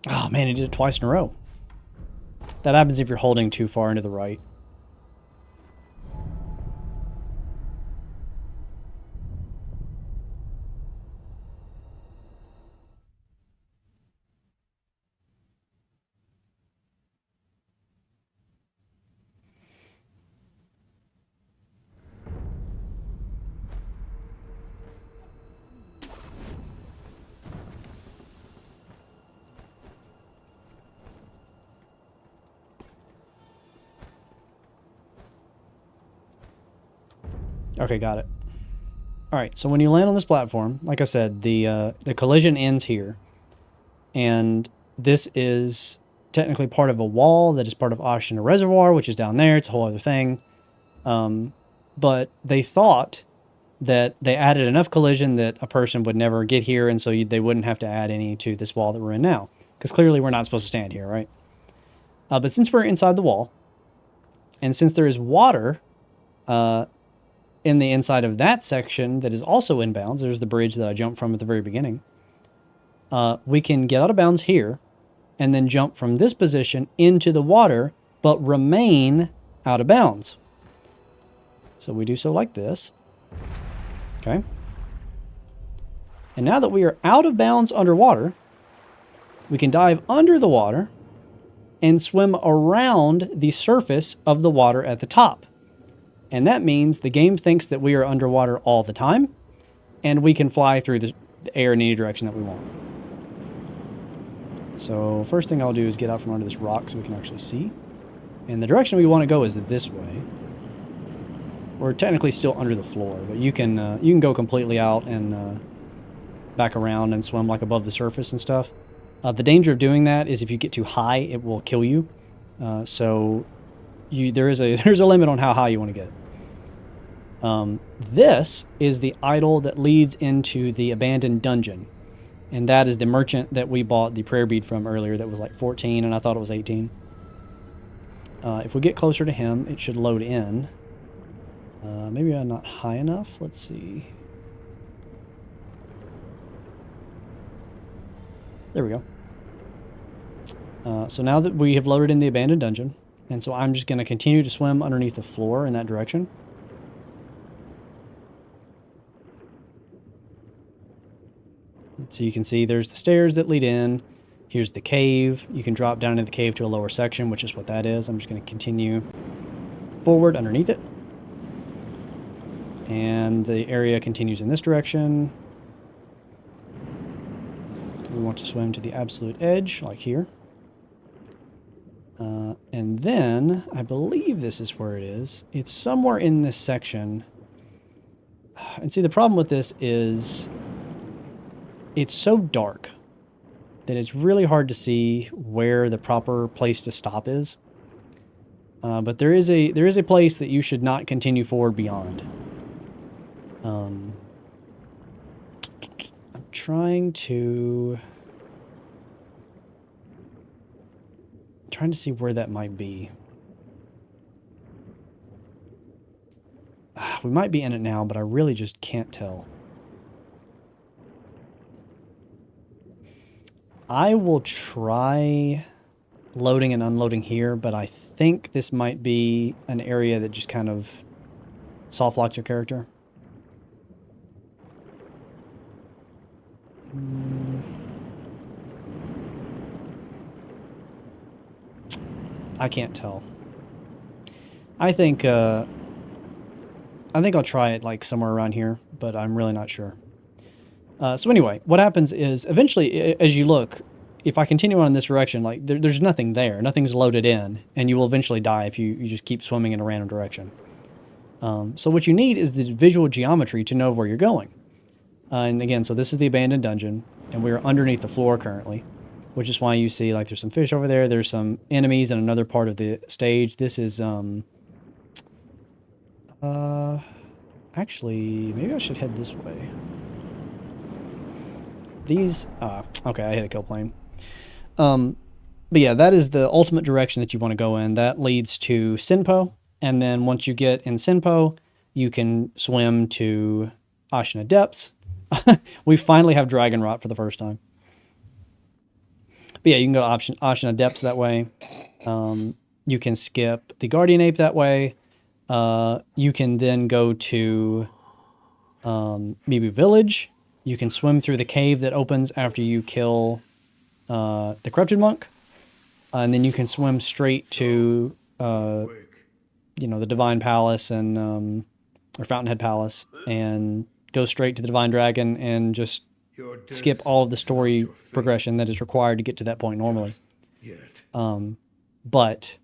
Oh man, he did it twice in a row. That happens if you're holding too far into the right. Okay, got it. All right, so when you land on this platform, like I said, the collision ends here. And this is technically part of a wall that is part of Ashina Reservoir, which is down there. It's a whole other thing. But they thought that they added enough collision that a person would never get here, and so they wouldn't have to add any to this wall that we're in now. Because clearly we're not supposed to stand here, right? But since we're inside the wall, and since there is water in the inside of that section that is also in bounds, there's the bridge that I jumped from at the very beginning, we can get out of bounds here and then jump from this position into the water, but remain out of bounds. So we do so like this. Okay. And now that we are out of bounds underwater, we can dive under the water and swim around the surface of the water at the top. And that means the game thinks that we are underwater all the time, and we can fly through the air in any direction that we want. So first thing I'll do is get out from under this rock so we can actually see. And the direction we want to go is this way. We're technically still under the floor, but you can go completely out and back around and swim like above the surface and stuff. The danger of doing that is if you get too high, it will kill you. There's a limit on how high you want to get. This is the idol that leads into the abandoned dungeon. And that is the merchant that we bought the prayer bead from earlier that was like 14, and I thought it was 18. If we get closer to him, it should load in. Maybe I'm not high enough. Let's see. There we go. So now that we have loaded in the abandoned dungeon, and so I'm just going to continue to swim underneath the floor in that direction. So you can see there's the stairs that lead in. Here's the cave. You can drop down into the cave to a lower section, which is what that is. I'm just going to continue forward underneath it. And the area continues in this direction. We want to swim to the absolute edge, like here. And then, I believe this is where it is. It's somewhere in this section. And see, the problem with this is it's so dark that it's really hard to see where the proper place to stop is. But there is a place that you should not continue forward beyond. I'm trying to see where that might be. We might be in it now, but I really just can't tell. I will try loading and unloading here, but I think this might be an area that just kind of soft locks your character. I can't tell. I think I'll try it like somewhere around here, but I'm really not sure. So anyway, what happens is eventually, as you look, if I continue on in this direction, like there's nothing there, nothing's loaded in, and you will eventually die if you just keep swimming in a random direction. So what you need is the visual geometry to know where you're going. And again, so this is the abandoned dungeon, and we're underneath the floor currently, which is why you see like there's some fish over there. There's some enemies in another part of the stage. This is actually maybe I should head this way. These okay, I hit a kill plane. But yeah, that is the ultimate direction that you want to go in. That leads to Sinpo, and then once you get in Sinpo, you can swim to Ashina Depths. We finally have Dragon Rot for the first time. But yeah, you can go to Ashina Depths that way. You can skip the Guardian Ape that way. You can then go to Mibu Village. You can swim through the cave that opens after you kill the Corrupted Monk. And then you can swim straight to, the Divine Palace and or Fountainhead Palace and go straight to the Divine Dragon and just skip all of the story progression that is required to get to that point normally. But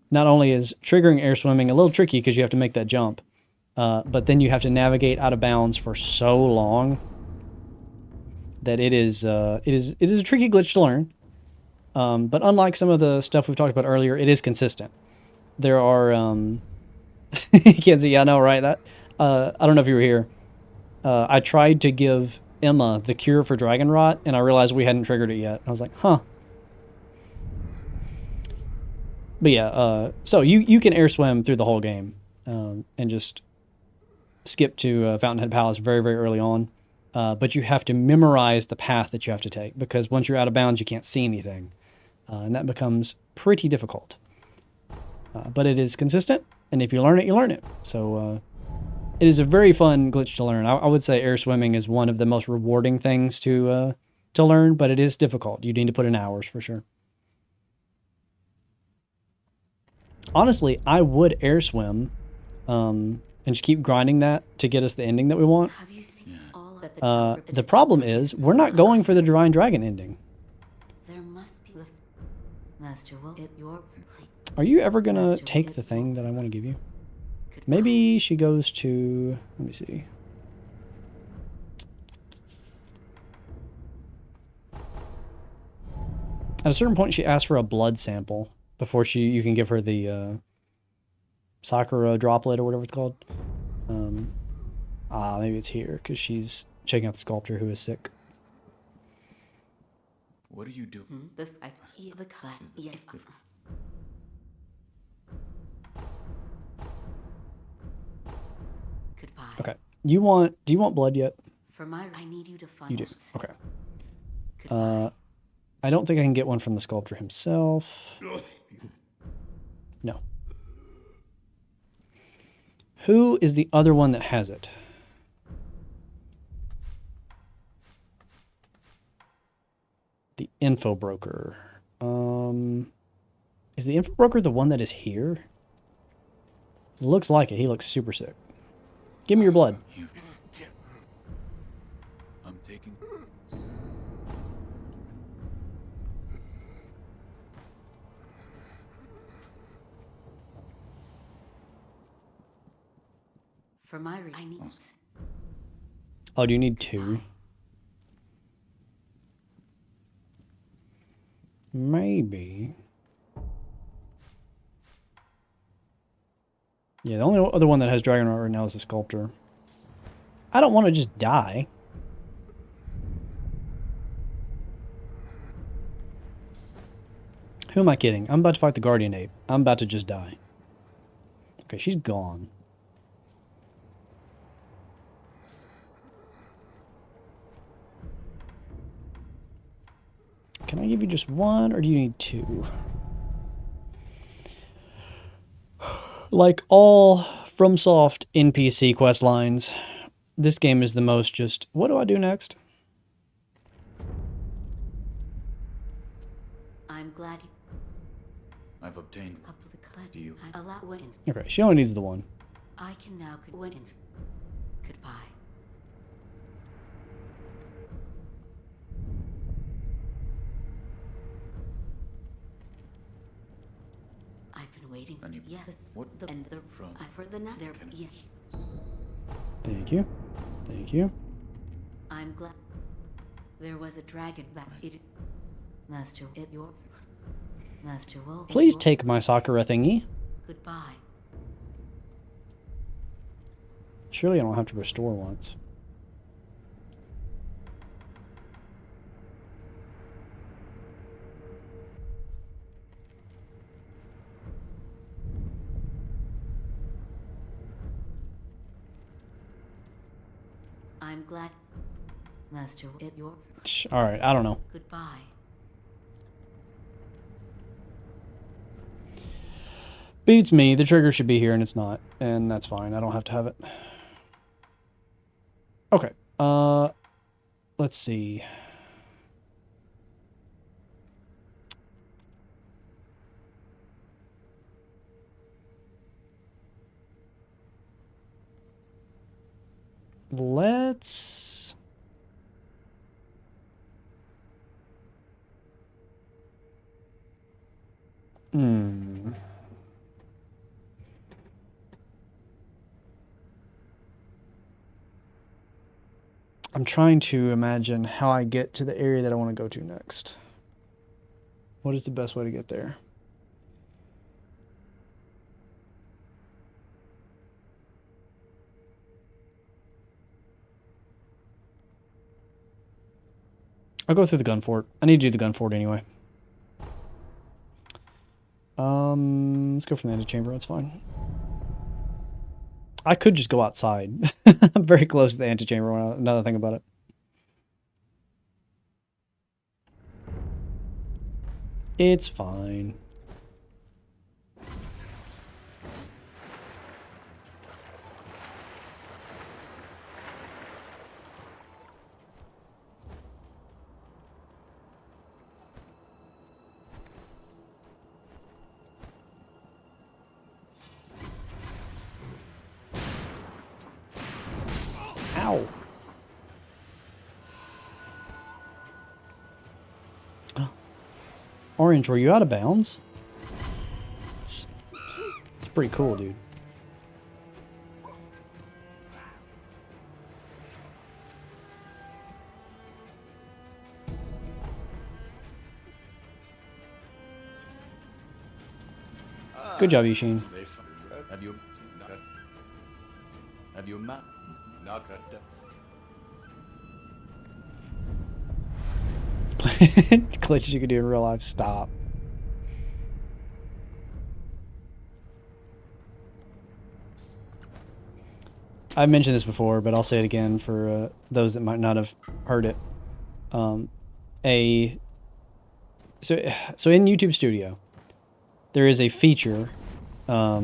not only is triggering air swimming a little tricky because you have to make that jump, but then you have to navigate out of bounds for so long that it is a tricky glitch to learn. But unlike some of the stuff we've talked about earlier, it is consistent. There are you can't see, yeah, I know, right? That I don't know if you were here. I tried to give Emma the cure for Dragon Rot, and I realized we hadn't triggered it yet. I was like, huh. But yeah, so you can air swim through the whole game and just skip to Fountainhead Palace very, very early on. But you have to memorize the path that you have to take, because once you're out of bounds, you can't see anything. And that becomes pretty difficult. But it is consistent, and if you learn it, you learn it. So it is a very fun glitch to learn. I would say air swimming is one of the most rewarding things to to learn, but it is difficult. You need to put in hours for sure. Honestly, I would air swim and just keep grinding that to get us the ending that we want. Have you seen all that The problem is we're not going for the Divine Dragon ending. There must be the Master will at your plate. Are you ever going to take the thing that I want to give you? Maybe she goes to... Let me see. At a certain point, she asks for a blood sample before you can give her the Sakura droplet or whatever it's called. Maybe it's here because she's checking out the sculptor who is sick. What do you do? This I the cut. Yeah. Goodbye. Okay. Do you want blood yet? For my, I need you to find. You do. Okay. I don't think I can get one from the sculptor himself. No. Who is the other one that has it? The info broker. Is the info broker the one that is here? Looks like it. He looks super sick. Give me your blood. I'm taking... For my, I need. Oh, do you need 2? Maybe. Yeah, the only other one that has dragon art right now is the sculptor. I don't want to just die. Who am I kidding? I'm about to fight the guardian ape. I'm about to just die. Okay, she's gone. Can I give you just 1, or do you need 2? Like all FromSoft NPC quest lines, this game is the most just, what do I do next? I'm glad you. I've obtained... Do you? Allow in. Okay, she only needs the 1. I can now win. Goodbye. I've been waiting. Yes. What the and the from? For the night there. Yes. Thank you. Thank you. I'm glad there was a dragon back. It, Master, it your Master will. Please take my Sakura thingy. Goodbye. Surely I don't have to restore once. I'm glad, Master, it your. All right, I don't know. Goodbye. Beats me. The trigger should be here, and it's not, and that's fine. I don't have to have it. Okay. Let's see. Let's... I'm trying to imagine how I get to the area that I want to go to next. What is the best way to get there? I'll go through the gun fort. I need to do the gun fort anyway. Let's go from the antechamber. That's fine. I could just go outside. I'm very close to the antechamber. Another thing about it. It's fine. Ow. Orange, were you out of bounds? It's pretty cool, dude. Good job, Yushin. Have you met? Glitches you can do in real life. Stop. I've mentioned this before, but I'll say it again for those that might not have heard it. So in YouTube Studio, there is a feature. I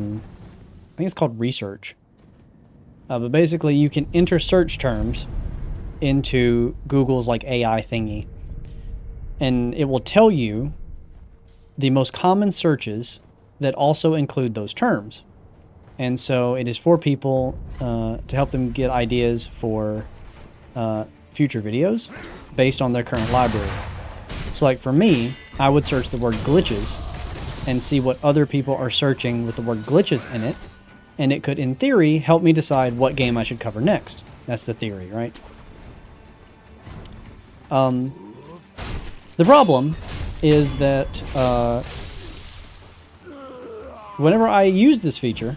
think it's called Research. But basically, you can enter search terms into Google's like AI thingy, and it will tell you the most common searches that also include those terms. And so it is for people to help them get ideas for future videos based on their current library. So like for me, I would search the word glitches and see what other people are searching with the word glitches in it, and it could, in theory, help me decide what game I should cover next. That's the theory, right? The problem is that whenever I use this feature,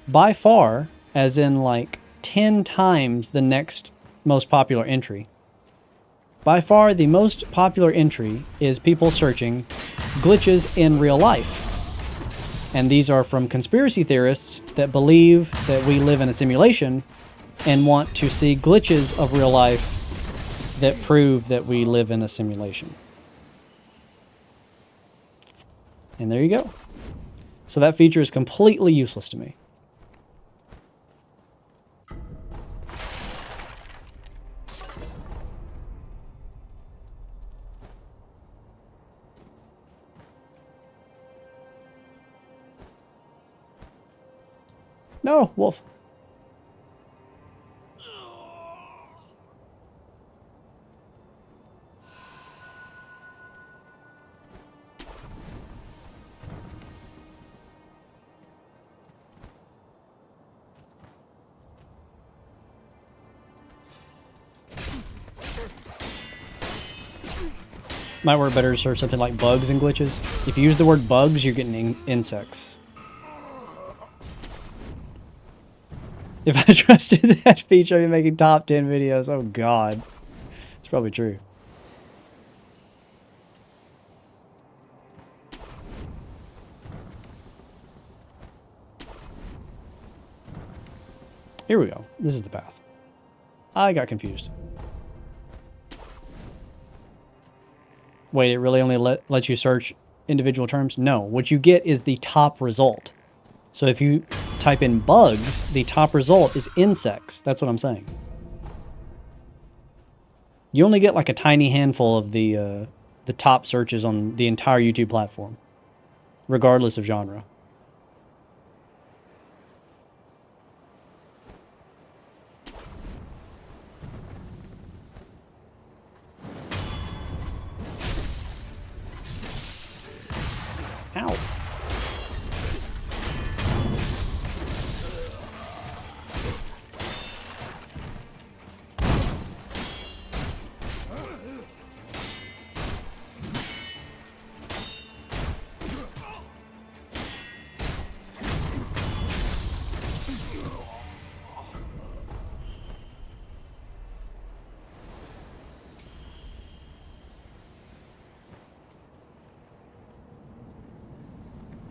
by far, as in like 10 times the next most popular entry, by far the most popular entry is people searching glitches in real life. And these are from conspiracy theorists that believe that we live in a simulation and want to see glitches of real life that prove that we live in a simulation. And there you go. So that feature is completely useless to me. No, wolf. Might work better to search something like bugs and glitches. If you use the word bugs, you're getting insects. If I trusted that feature, I'd be making top 10 videos. Oh god. It's probably true. Here we go. This is the path. I got confused. Wait, it really only lets you search individual terms? No. What you get is the top result. So if you type in bugs, the top result is insects. That's what I'm saying. You only get like a tiny handful of the top searches on the entire YouTube platform, regardless of genre. Ow.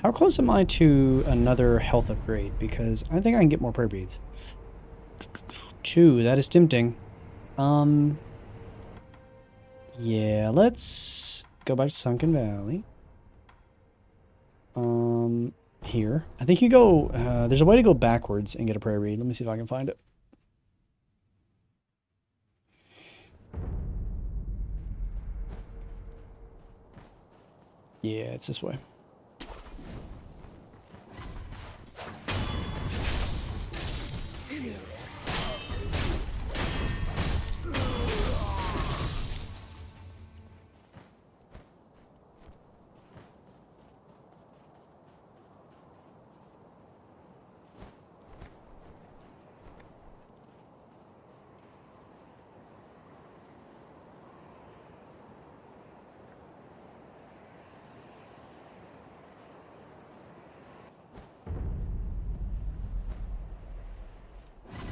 How close am I to another health upgrade? Because I think I can get more prayer beads. 2, that is tempting. Yeah, let's go back to Sunken Valley. Here. I think you go, there's a way to go backwards and get a prayer bead. Let me see if I can find it. Yeah, it's this way.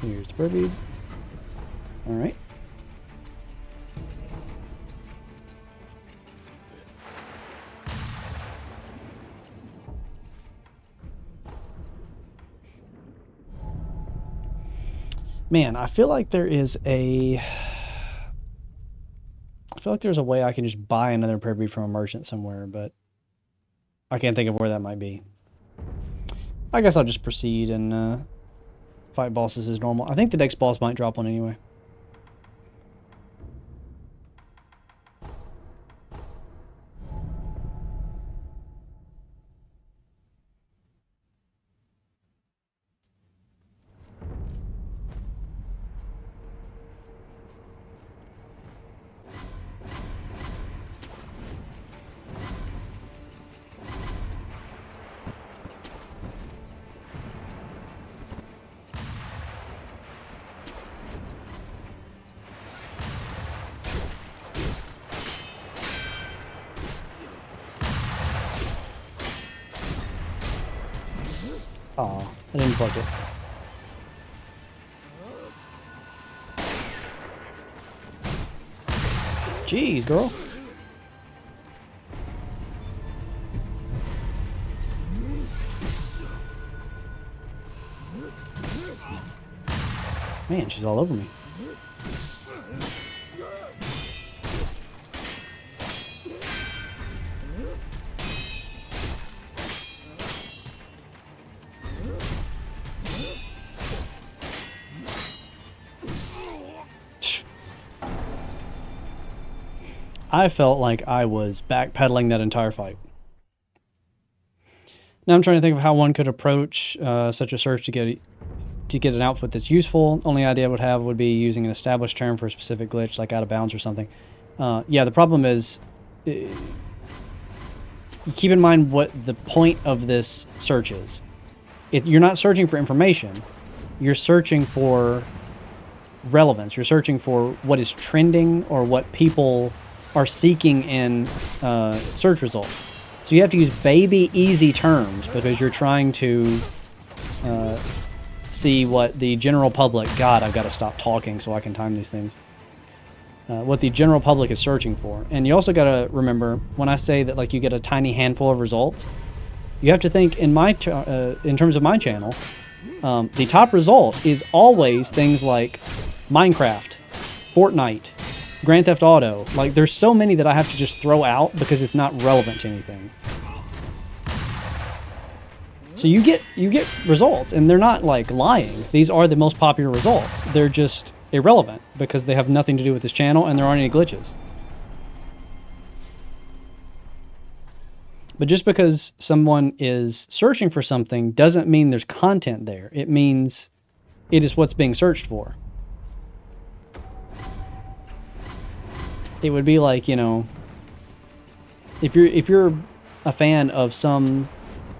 Here's the Furby. Alright. Man, I feel like there is a... I feel like there's a way I can just buy another Furby from a merchant somewhere, but I can't think of where that might be. I guess I'll just proceed and fight bosses as normal. I think the next boss might drop one anyway. Aw, I didn't plug it. Jeez, girl. Man, she's all over me. I felt like I was backpedaling that entire fight. Now I'm trying to think of how one could approach such a search to get an output that's useful. Only idea I would have would be using an established term for a specific glitch, like out of bounds or something. Yeah, the problem is, you keep in mind what the point of this search is. You're not searching for information. You're searching for relevance. You're searching for what is trending or what people are seeking in search results. So you have to use baby easy terms because you're trying to see what the general public... God, I've got to stop talking so I can time these things. What the general public is searching for. And you also got to remember, when I say that like you get a tiny handful of results, you have to think in terms of my channel, the top result is always things like Minecraft, Fortnite, Grand Theft Auto. Like, there's so many that I have to just throw out because it's not relevant to anything. So you get results, and they're not like lying. These are the most popular results. They're just irrelevant because they have nothing to do with this channel and there aren't any glitches. But just because someone is searching for something doesn't mean there's content there. It means it is what's being searched for. It would be like, you know, if you're a fan of some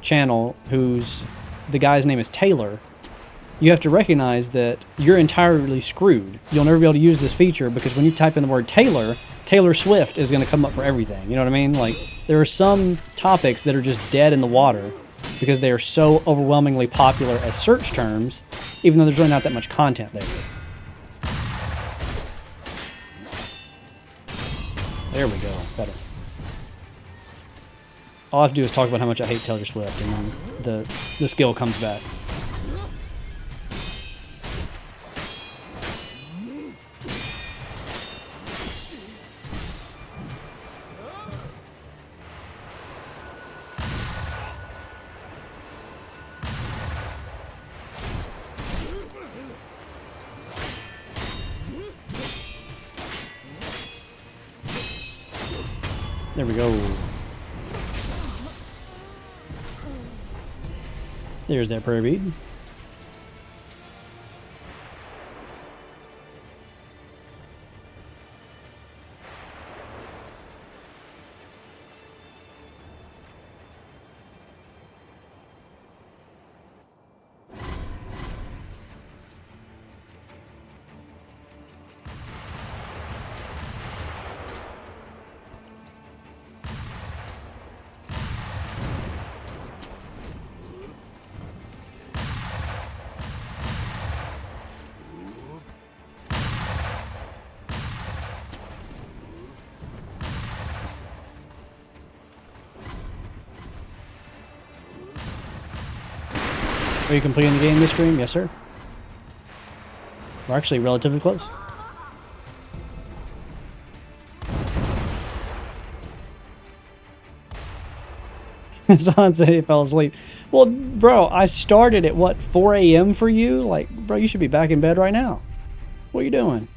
channel the guy's name is Taylor, you have to recognize that you're entirely screwed. You'll never be able to use this feature because when you type in the word Taylor Swift is going to come up for everything. You know what I mean? Like, there are some topics that are just dead in the water because they are so overwhelmingly popular as search terms, even though there's really not that much content there. There we go. Better. All I have to do is talk about how much I hate Taylor Swift, and then the skill comes back. There we go. There's that prairie bead. Are you completing the game this stream? Yes, sir. We're actually relatively close. Zahn said he fell asleep. Well, bro, I started at what, 4 a.m. for you? Like, bro, you should be back in bed right now. What are you doing?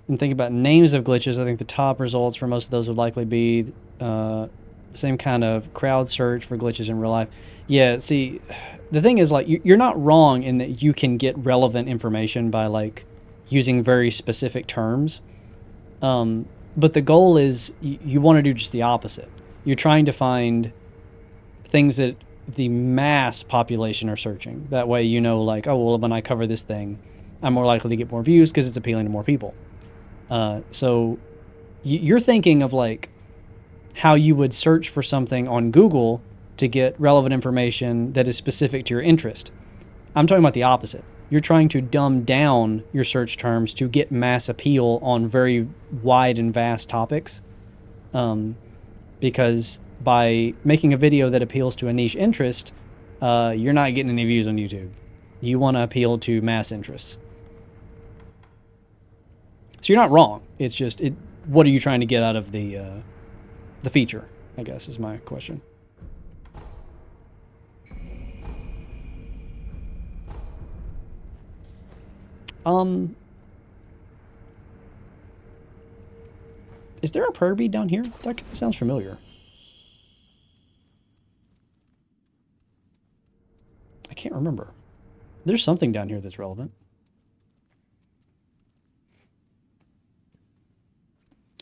And think about names of glitches. I think the top results for most of those would likely be the same kind of crowd search for glitches in real life. Yeah, see, the thing is, like, you're not wrong in that you can get relevant information by, like, using very specific terms. But the goal is you want to do just the opposite. You're trying to find things that the mass population are searching. That way, you know, like, oh, well, when I cover this thing, I'm more likely to get more views because it's appealing to more people. So you're thinking of, like, how you would search for something on Google to get relevant information that is specific to your interest. I'm talking about the opposite. You're trying to dumb down your search terms to get mass appeal on very wide and vast topics. Because by making a video that appeals to a niche interest, you're not getting any views on YouTube. You want to appeal to mass interests. So you're not wrong. It's just, what are you trying to get out of the feature, I guess, is my question. Is there a prayer bead down here? That kind of sounds familiar. I can't remember. There's something down here that's relevant.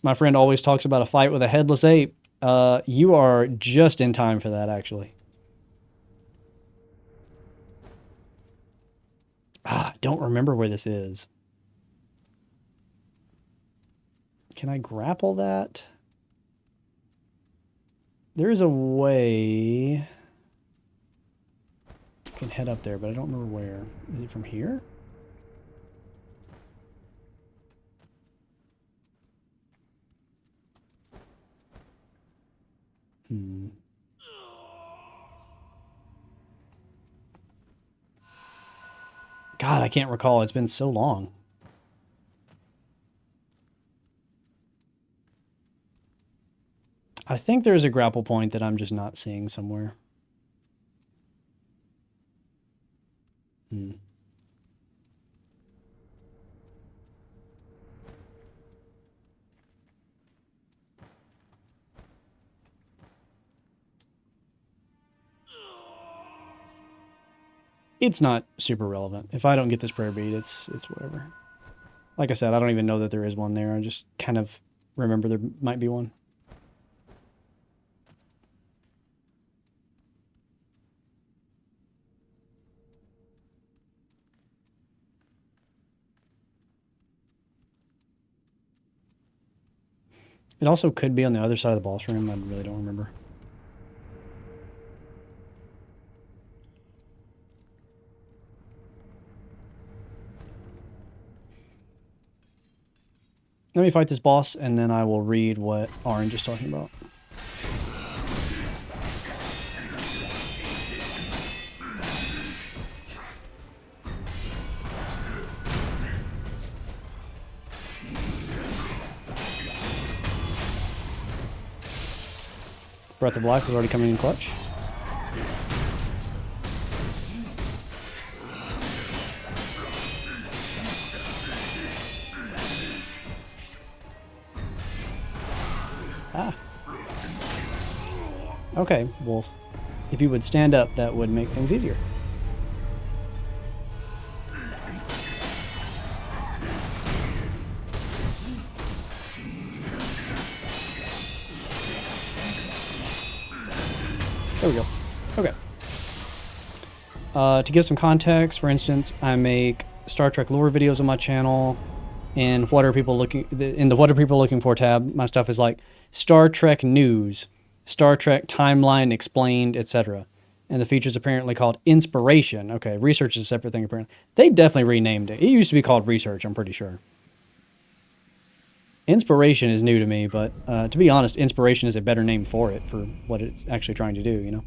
My friend always talks about a fight with a headless ape. You are just in time for that, actually. Don't remember where this is. Can I grapple that? There is a way. I can head up there, but I don't remember where. Is it from here? God, I can't recall. It's been so long. I think there's a grapple point that I'm just not seeing somewhere. It's not super relevant. If I don't get this prayer bead, it's whatever. Like I said, I don't even know that there is one there. I just kind of remember there might be one. It also could be on the other side of the boss room. I really don't remember. Let me fight this boss, and then I will read what Orange is talking about. Breath of Life is already coming in clutch. Okay, well, if you would stand up, that would make things easier. There we go. Okay. To give some context, for instance, I make Star Trek lore videos on my channel. And what are people looking in the What Are People Looking For tab? My stuff is like Star Trek news, Star Trek timeline explained, etc. And the feature's apparently called Inspiration. Okay, research is a separate thing apparently. They definitely renamed it. It used to be called Research, I'm pretty sure. Inspiration is new to me, but to be honest, inspiration is a better name for it, for what it's actually trying to do, you know?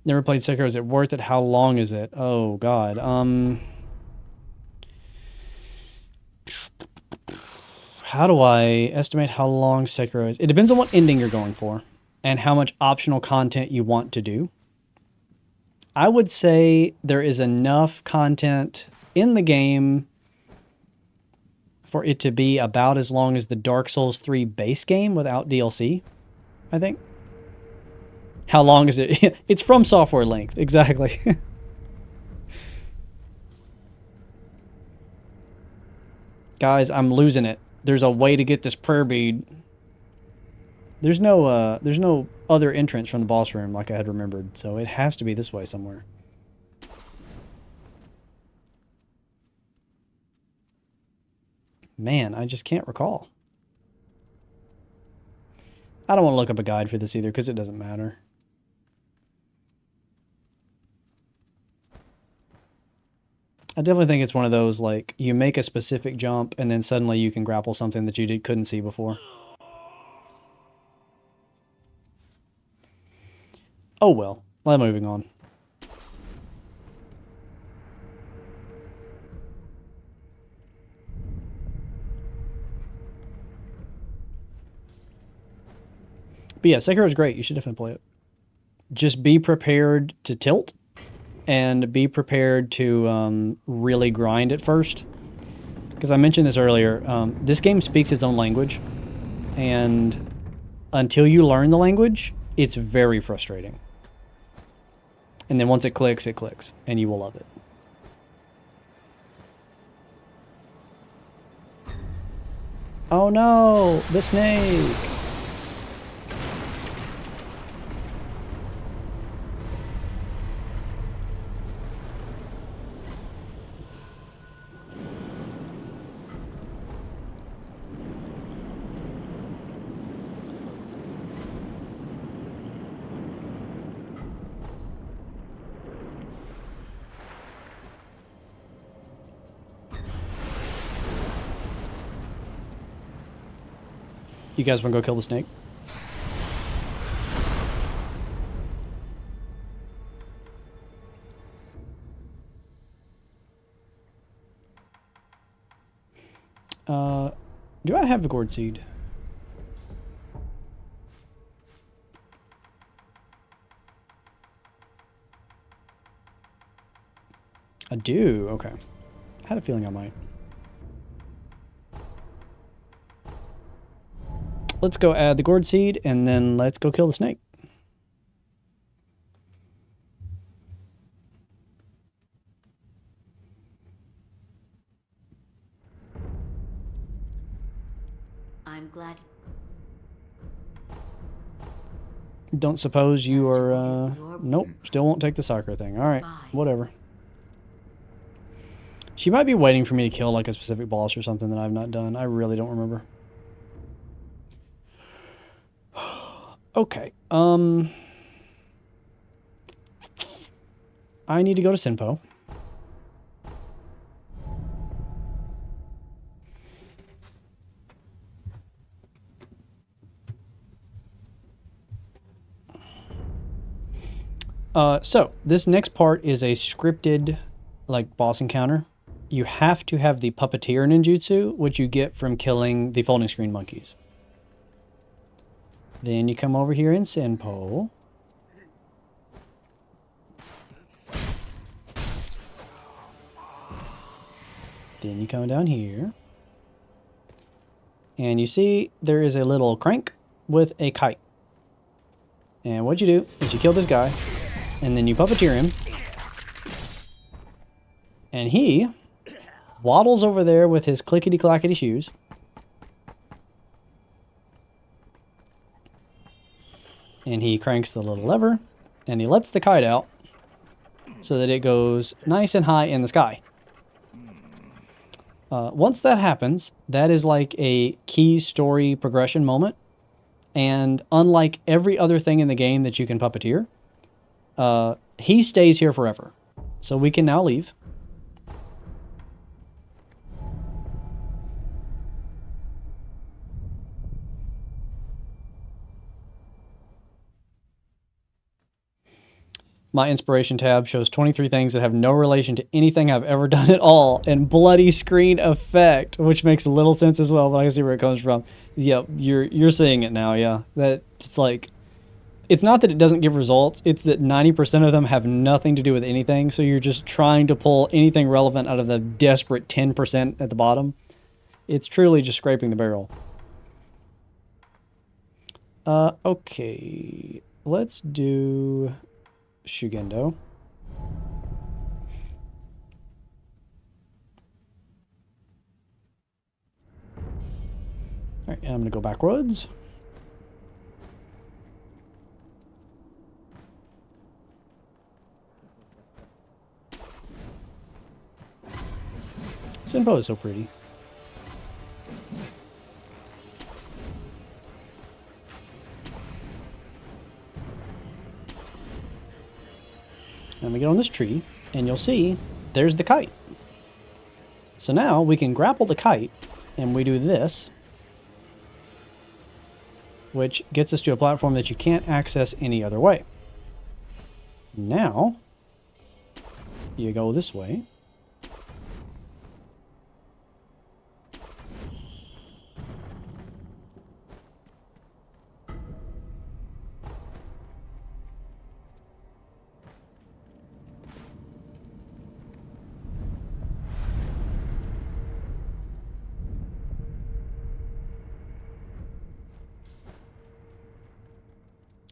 Never played Sekiro. Is it worth it? How long is it? Oh, God. How do I estimate how long Sekiro is? It depends on what ending you're going for and how much optional content you want to do. I would say there is enough content in the game for it to be about as long as the Dark Souls 3 base game without DLC, I think. How long is it? It's From Software length, exactly. Guys, I'm losing it. There's a way to get this prayer bead. There's no other entrance from the boss room like I had remembered, so it has to be this way somewhere. Man, I just can't recall. I don't want to look up a guide for this either, because it doesn't matter. I definitely think it's one of those, like, you make a specific jump, and then suddenly you can grapple something that you couldn't see before. Oh well, moving on. But yeah, Sekiro is great. You should definitely play it. Just be prepared to tilt, and be prepared to really grind at first. Because I mentioned this earlier, this game speaks its own language, and until you learn the language, it's very frustrating. And then once it clicks, and you will love it. Oh no, the snake! You guys want to go kill the snake? Do I have a gourd seed? I do, okay. I had a feeling I might. Let's go add the gourd seed, and then let's go kill the snake. I'm glad. Don't suppose you are, nope, still won't take the soccer thing. All right, whatever. She might be waiting for me to kill, like, a specific boss or something that I've not done. I really don't remember. Okay, I need to go to Sinpo. So this next part is a scripted, like, boss encounter. You have to have the puppeteer ninjutsu, which you get from killing the folding screen monkeys. Then you come over here in Sinpo. Then you come down here. And you see there is a little crank with a kite. And what you do is you kill this guy, and then you puppeteer him. And he waddles over there with his clickety-clackety shoes. And he cranks the little lever, and he lets the kite out so that it goes nice and high in the sky. Once that happens, that is like a key story progression moment. And unlike every other thing in the game that you can puppeteer, he stays here forever. So we can now leave. My inspiration tab shows 23 things that have no relation to anything I've ever done at all, and bloody screen effect, which makes a little sense as well, but I can see where it comes from. Yep, you're seeing it now, yeah. That it's like, it's not that it doesn't give results, it's that 90% of them have nothing to do with anything, so you're just trying to pull anything relevant out of the desperate 10% at the bottom. It's truly just scraping the barrel. Okay. Let's do Shugendo. Alright, I'm going to go backwards. Senpo is so pretty. And we get on this tree, and you'll see there's the kite. So now we can grapple the kite, and we do this, which gets us to a platform that you can't access any other way. Now, you go this way.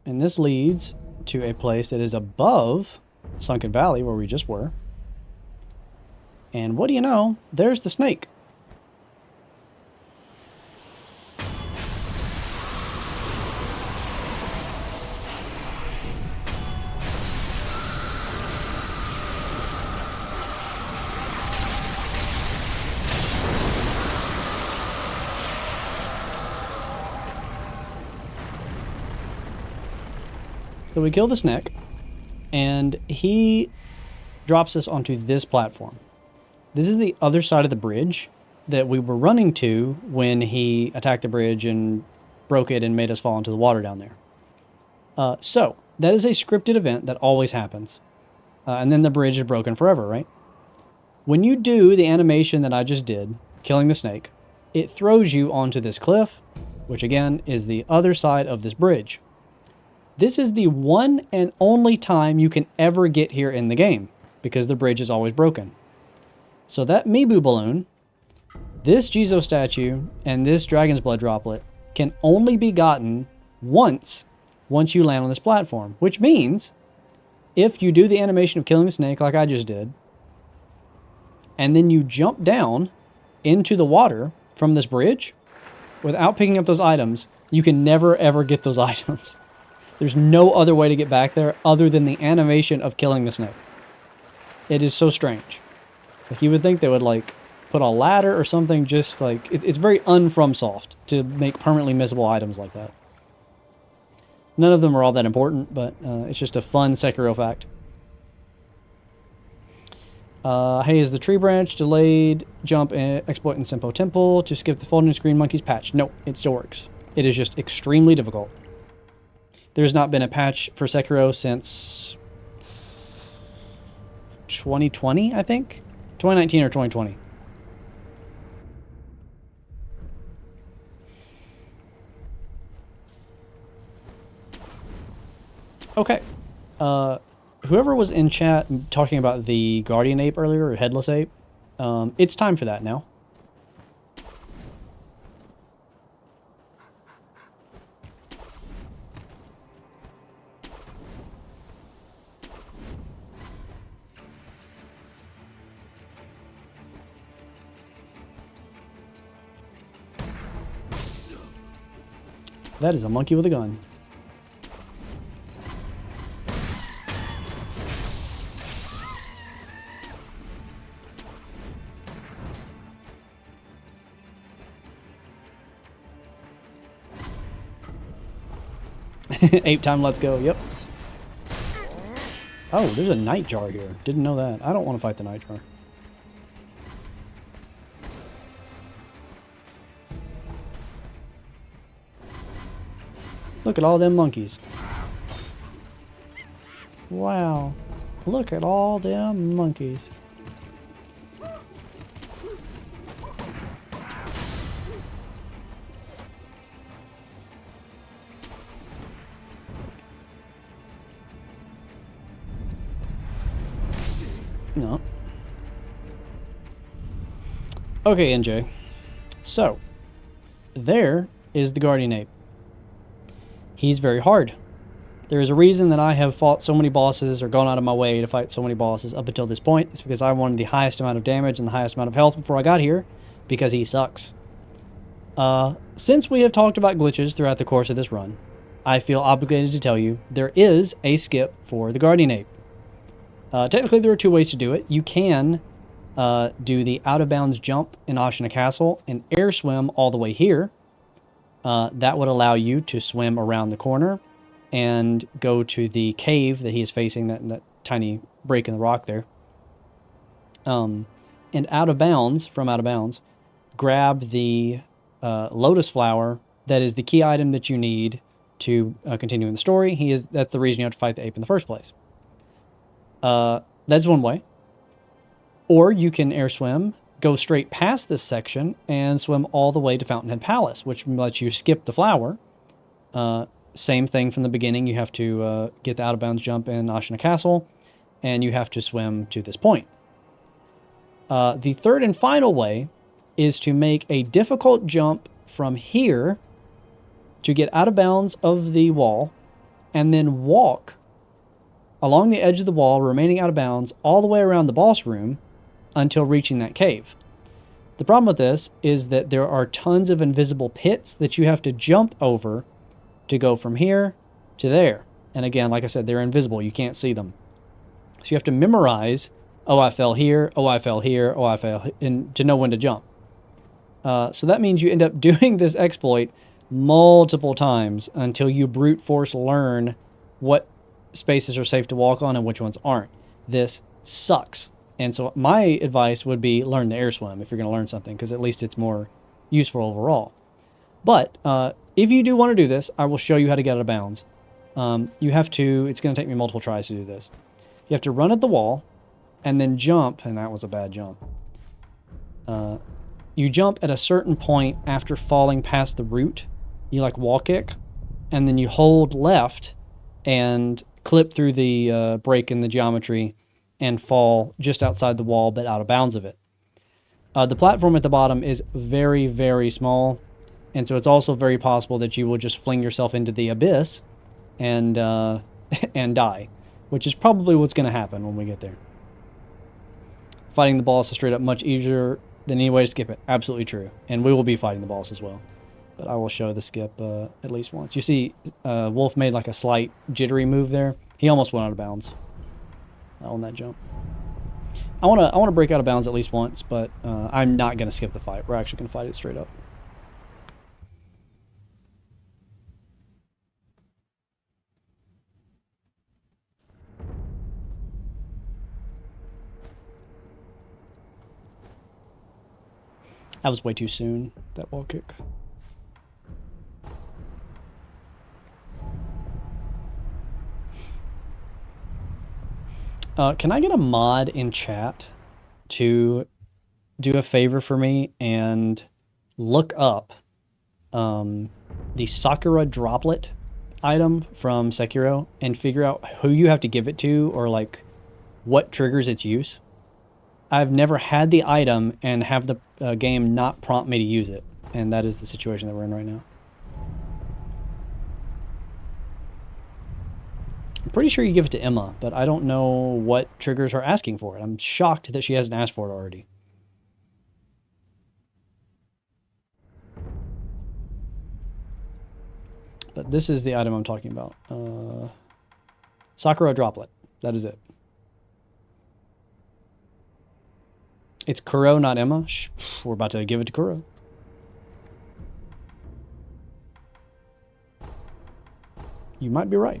And this leads to a place that is above Sunken Valley, where we just were. And what do you know? There's the snake. So we kill the snake, and he drops us onto this platform. This is the other side of the bridge that we were running to when he attacked the bridge and broke it and made us fall into the water down there. So that is a scripted event that always happens. And then the bridge is broken forever, right? When you do the animation that I just did, killing the snake, it throws you onto this cliff, which again is the other side of this bridge. This is the one and only time you can ever get here in the game, because the bridge is always broken. So that Mibu balloon, this Jizo statue, and this Dragon's Blood droplet can only be gotten once you land on this platform. Which means, if you do the animation of killing the snake like I just did, and then you jump down into the water from this bridge, without picking up those items, you can never ever get those items. There's no other way to get back there other than the animation of killing the snake. It is so strange. It's like you would think they would like put a ladder or something, just like it's very un-FromSoft to make permanently missable items like that. None of them are all that important, but it's just a fun Sekiro fact. Hey, is the tree branch delayed jump exploit in Senpo Temple to skip the folding screen monkeys patch? No, it still works. It is just extremely difficult. There's not been a patch for Sekiro since 2020, I think? 2019 or 2020. Okay. Whoever was in chat talking about the Guardian Ape earlier, or Headless Ape, it's time for that now. That is a monkey with a gun. Ape time, let's go. Yep. Oh, there's a nightjar here. Didn't know that. I don't want to fight the nightjar. Look at all them monkeys. Wow. Look at all them monkeys. No. Okay, NJ. So, there is the Guardian Ape. He's very hard. There is a reason that I have fought so many bosses or gone out of my way to fight so many bosses up until this point. It's because I wanted the highest amount of damage and the highest amount of health before I got here, because he sucks. Since we have talked about glitches throughout the course of this run, I feel obligated to tell you there is a skip for the Guardian Ape. Technically, there are two ways to do it. You can do the out-of-bounds jump in Ashina Castle and air swim all the way here. That would allow you to swim around the corner and go to the cave that he is facing, that tiny break in the rock there. And from out of bounds, grab the lotus flower that is the key item that you need to continue in the story. That's the reason you have to fight the ape in the first place. That's one way. Or you can air swim, go straight past this section, and swim all the way to Fountainhead Palace, which lets you skip the flower. Same thing from the beginning. You have to get the out-of-bounds jump in Ashina Castle, and you have to swim to this point. The third and final way is to make a difficult jump from here to get out of bounds of the wall, and then walk along the edge of the wall, remaining out of bounds, all the way around the boss room until reaching that cave. The problem with this is that there are tons of invisible pits that you have to jump over to go from here to there. And again, like I said, they're invisible. You can't see them. So you have to memorize, oh, I fell here, oh, I fell here, oh, I fell, and to know when to jump. So that means you end up doing this exploit multiple times until you brute force learn what spaces are safe to walk on and which ones aren't. This sucks. And so my advice would be learn the air swim if you're going to learn something, because at least it's more useful overall. But if you do want to do this, I will show you how to get out of bounds. It's going to take me multiple tries to do this. You have to run at the wall and then jump, and that was a bad jump. You jump at a certain point after falling past the root. You wall kick, and then you hold left and clip through the break in the geometry and fall just outside the wall but out of bounds of it. The platform at the bottom is very, very small, and so it's also very possible that you will just fling yourself into the abyss and and die, which is probably what's going to happen when we get there. Fighting the boss is straight up much easier than any way to skip it. Absolutely true. And we will be fighting the boss as well. But I will show the skip at least once. You see Wolf made a slight jittery move there. He almost went out of bounds on that jump. I want to break out of bounds at least once, but I'm not going to skip the fight. We're actually going to fight it straight up. That was way too soon, that wall kick. Can I get a mod in chat to do a favor for me and look up the Sakura droplet item from Sekiro and figure out who you have to give it to, or what triggers its use? I've never had the item and have the game not prompt me to use it, and that is the situation that we're in right now. I'm pretty sure you give it to Emma, but I don't know what triggers are asking for it. I'm shocked that she hasn't asked for it already. But this is the item I'm talking about. Sakura droplet. That is it. It's Kuro, not Emma. Shh, we're about to give it to Kuro. You might be right.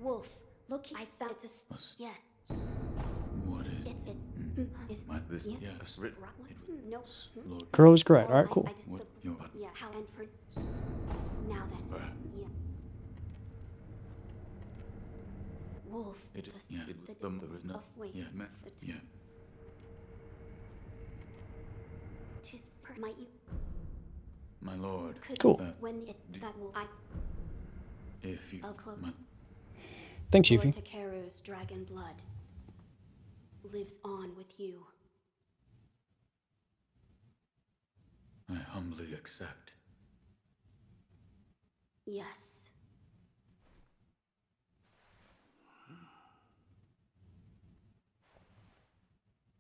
Wolf, look, I found it's a... Yes. What is... It's... This... Yeah. Yes. Written. No. Lord. Curl is correct. All right, cool. What? Your... Yeah, how and for... Now then. Yeah. Wolf. It... Yeah. There is no... Wait. Yeah. Yeah. Tis per... My... My lord. Cool. When it's... That will... I... If you... My... Thanks, Lord Yuffie. Takeru's dragon blood lives on with you. I humbly accept. Yes.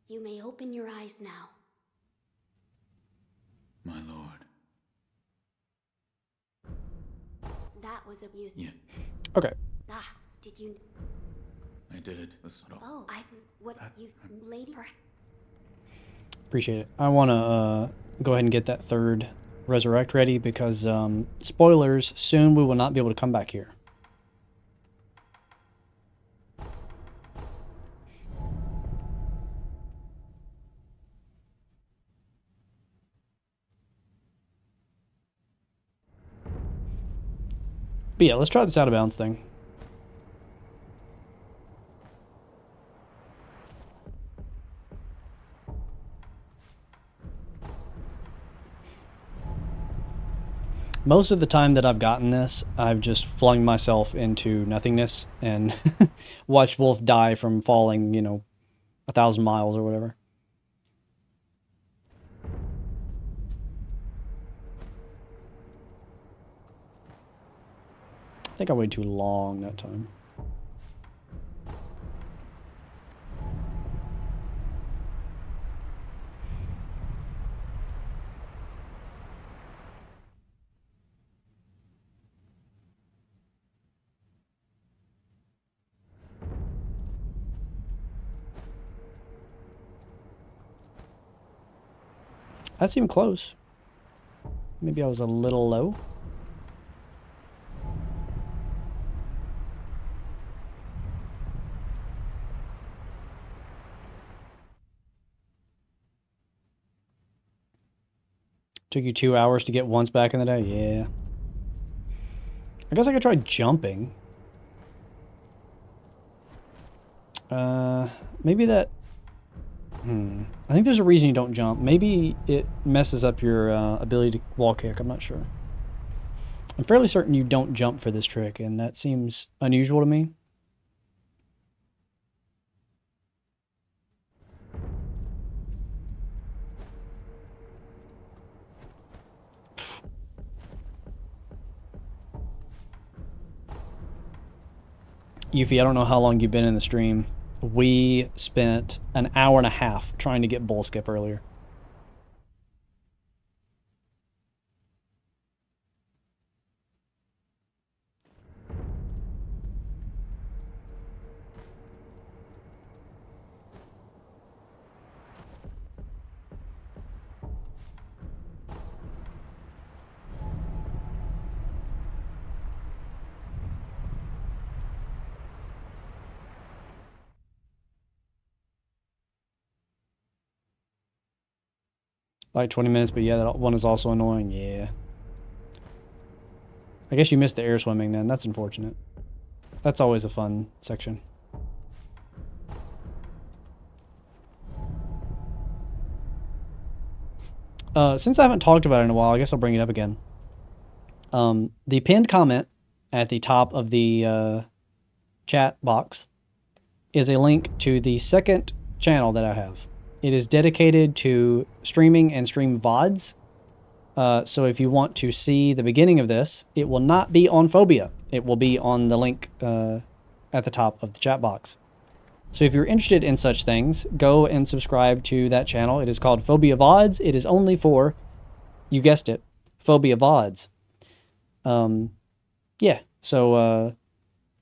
You may open your eyes now. My lord. That was abused. Yeah. Okay. Ah, did you... I did. Oh, what you... Lady... Appreciate it. I want to go ahead and get that third resurrect ready because, spoilers, soon we will not be able to come back here. But yeah, let's try this out of bounds thing. Most of the time that I've gotten this, I've just flung myself into nothingness and watched Wolf die from falling, 1,000 miles or whatever. I think I waited too long that time. That seemed close. Maybe I was a little low. Took you 2 hours to get once back in the day? Yeah. I guess I could try jumping. Maybe that... I think there's a reason you don't jump. Maybe it messes up your ability to wall kick. I'm not sure. I'm fairly certain you don't jump for this trick, and that seems unusual to me. Yuffie, I don't know how long you've been in the stream. We spent an hour and a half trying to get bull skip earlier. Like 20 minutes, but yeah, that one is also annoying. Yeah. I guess you missed the air swimming then. That's unfortunate. That's always a fun section. Since I haven't talked about it in a while, I guess I'll bring it up again. The pinned comment at the top of the chat box is a link to the second channel that I have. It is dedicated to streaming and stream VODs. So if you want to see the beginning of this, it will not be on Phobia. It will be on the link at the top of the chat box. So if you're interested in such things, go and subscribe to that channel. It is called Phobia VODs. It is only for, you guessed it, Phobia VODs. Yeah, so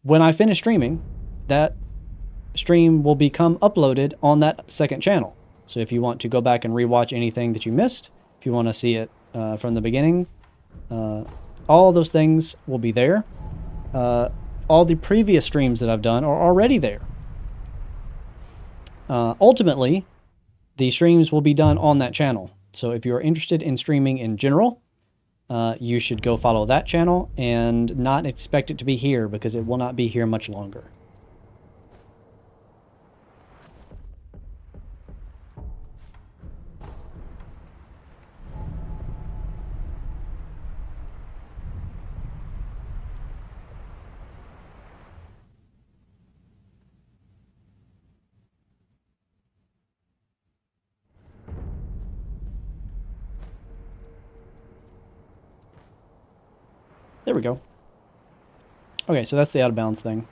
when I finish streaming, that stream will become uploaded on that second channel. So if you want to go back and rewatch anything that you missed, if you want to see it from the beginning, all those things will be there. all the previous streams that I've done are already there. Ultimately, the streams will be done on that channel. So if you're interested in streaming in general, you should go follow that channel and not expect it to be here because it will not be here much longer. There we go. Okay, so that's the out of bounds thing.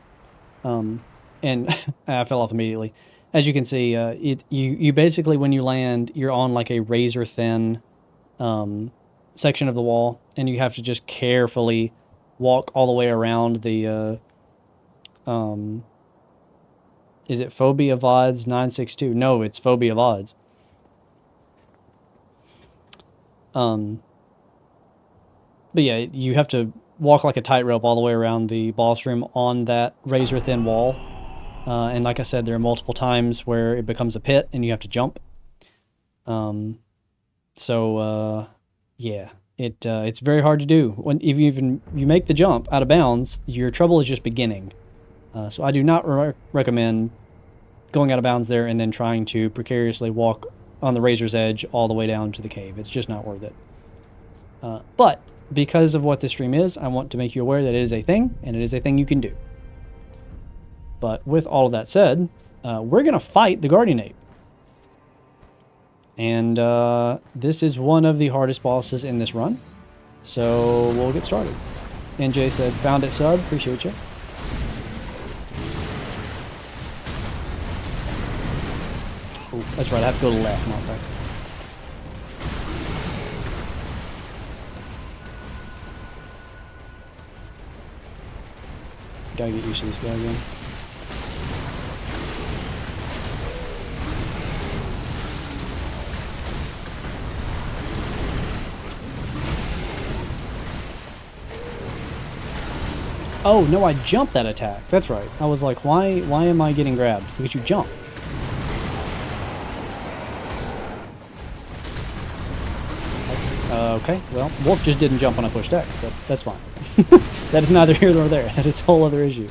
And I fell off immediately. As you can see, you basically, when you land, you're on like a razor thin section of the wall, and you have to just carefully walk all the way around the is it Phobia VODs 962? No, it's Phobia VODs. But yeah, you have to walk like a tightrope all the way around the boss room on that razor thin wall. And like I said, there are multiple times where it becomes a pit and you have to jump. Yeah, it's very hard to do. When if you make the jump out of bounds, your trouble is just beginning. So I do not recommend going out of bounds there and then trying to precariously walk on the razor's edge all the way down to the cave. It's just not worth it. But because of what this stream is, I want to make you aware that it is a thing, and it is a thing you can do. But with all of that said, we're going to fight the Guardian Ape. And this is one of the hardest bosses in this run. So we'll get started. NJ said, found it sub. Appreciate you. Oh, that's right. I have to go to the left, not right. Gotta get used to this guy again. Oh, no, I jumped that attack. That's right. I was like, why am I getting grabbed? Because you jump. Okay, well, Wolf just didn't jump when I pushed X, but that's fine. That is neither here nor there. That is a whole other issue.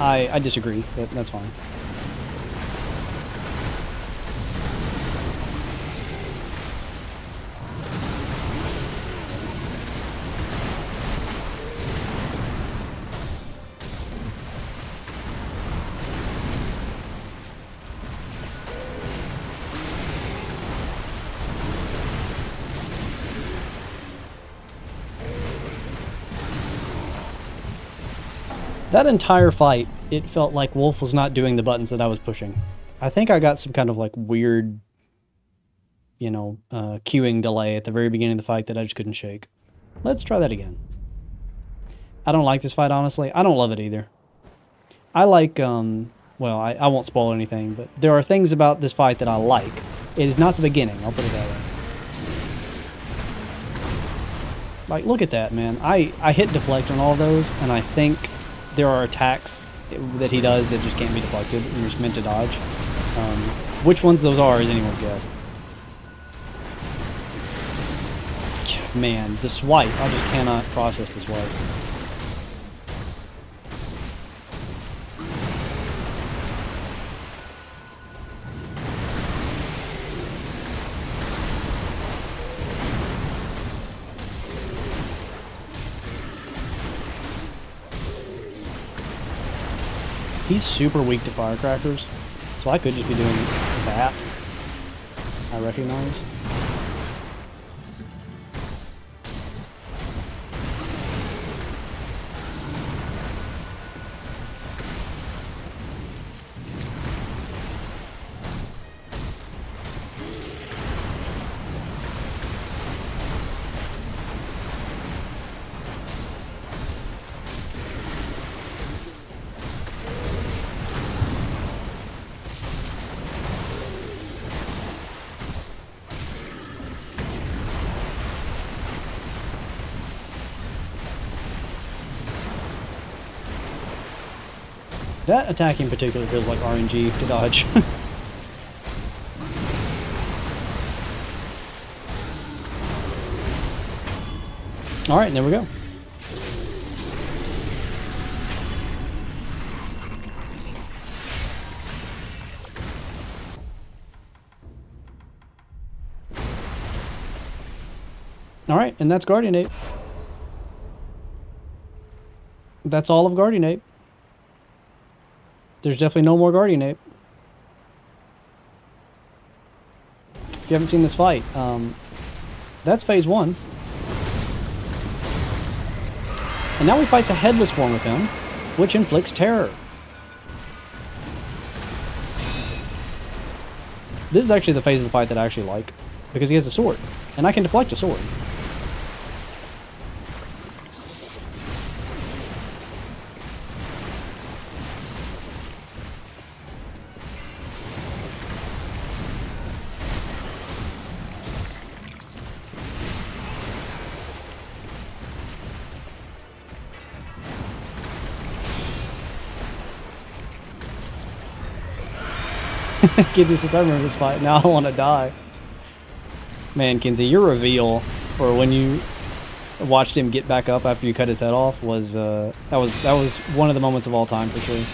I disagree, but that's fine. That entire fight, it felt like Wolf was not doing the buttons that I was pushing. I think I got some kind of like weird, queuing delay at the very beginning of the fight that I just couldn't shake. Let's try that again. I don't like this fight, honestly. I don't love it either. I like, well, I won't spoil anything, but there are things about this fight that I like. It is not the beginning, I'll put it that way. Like, look at that, man. I hit deflect on all of those, and I think there are attacks that he does that just can't be deflected, and you're just meant to dodge. Which ones those are is anyone's guess. Man, the swipe. I just cannot process the swipe. He's super weak to firecrackers, so I could just be doing that. I recognize. That attack in particular feels like RNG to dodge. Alright, there we go. Alright, and that's Guardian Ape. That's all of Guardian Ape. There's definitely no more Guardian Ape. If you haven't seen this fight, that's phase 1. And now we fight the headless form of him, which inflicts terror. This is actually the phase of the fight that I actually like, because he has a sword, and I can deflect a sword. Kinsey says, I remember this fight, now I want to die. Man, Kinsey, your reveal, or when you watched him get back up after you cut his head off, was, that was one of the moments of all time, for sure.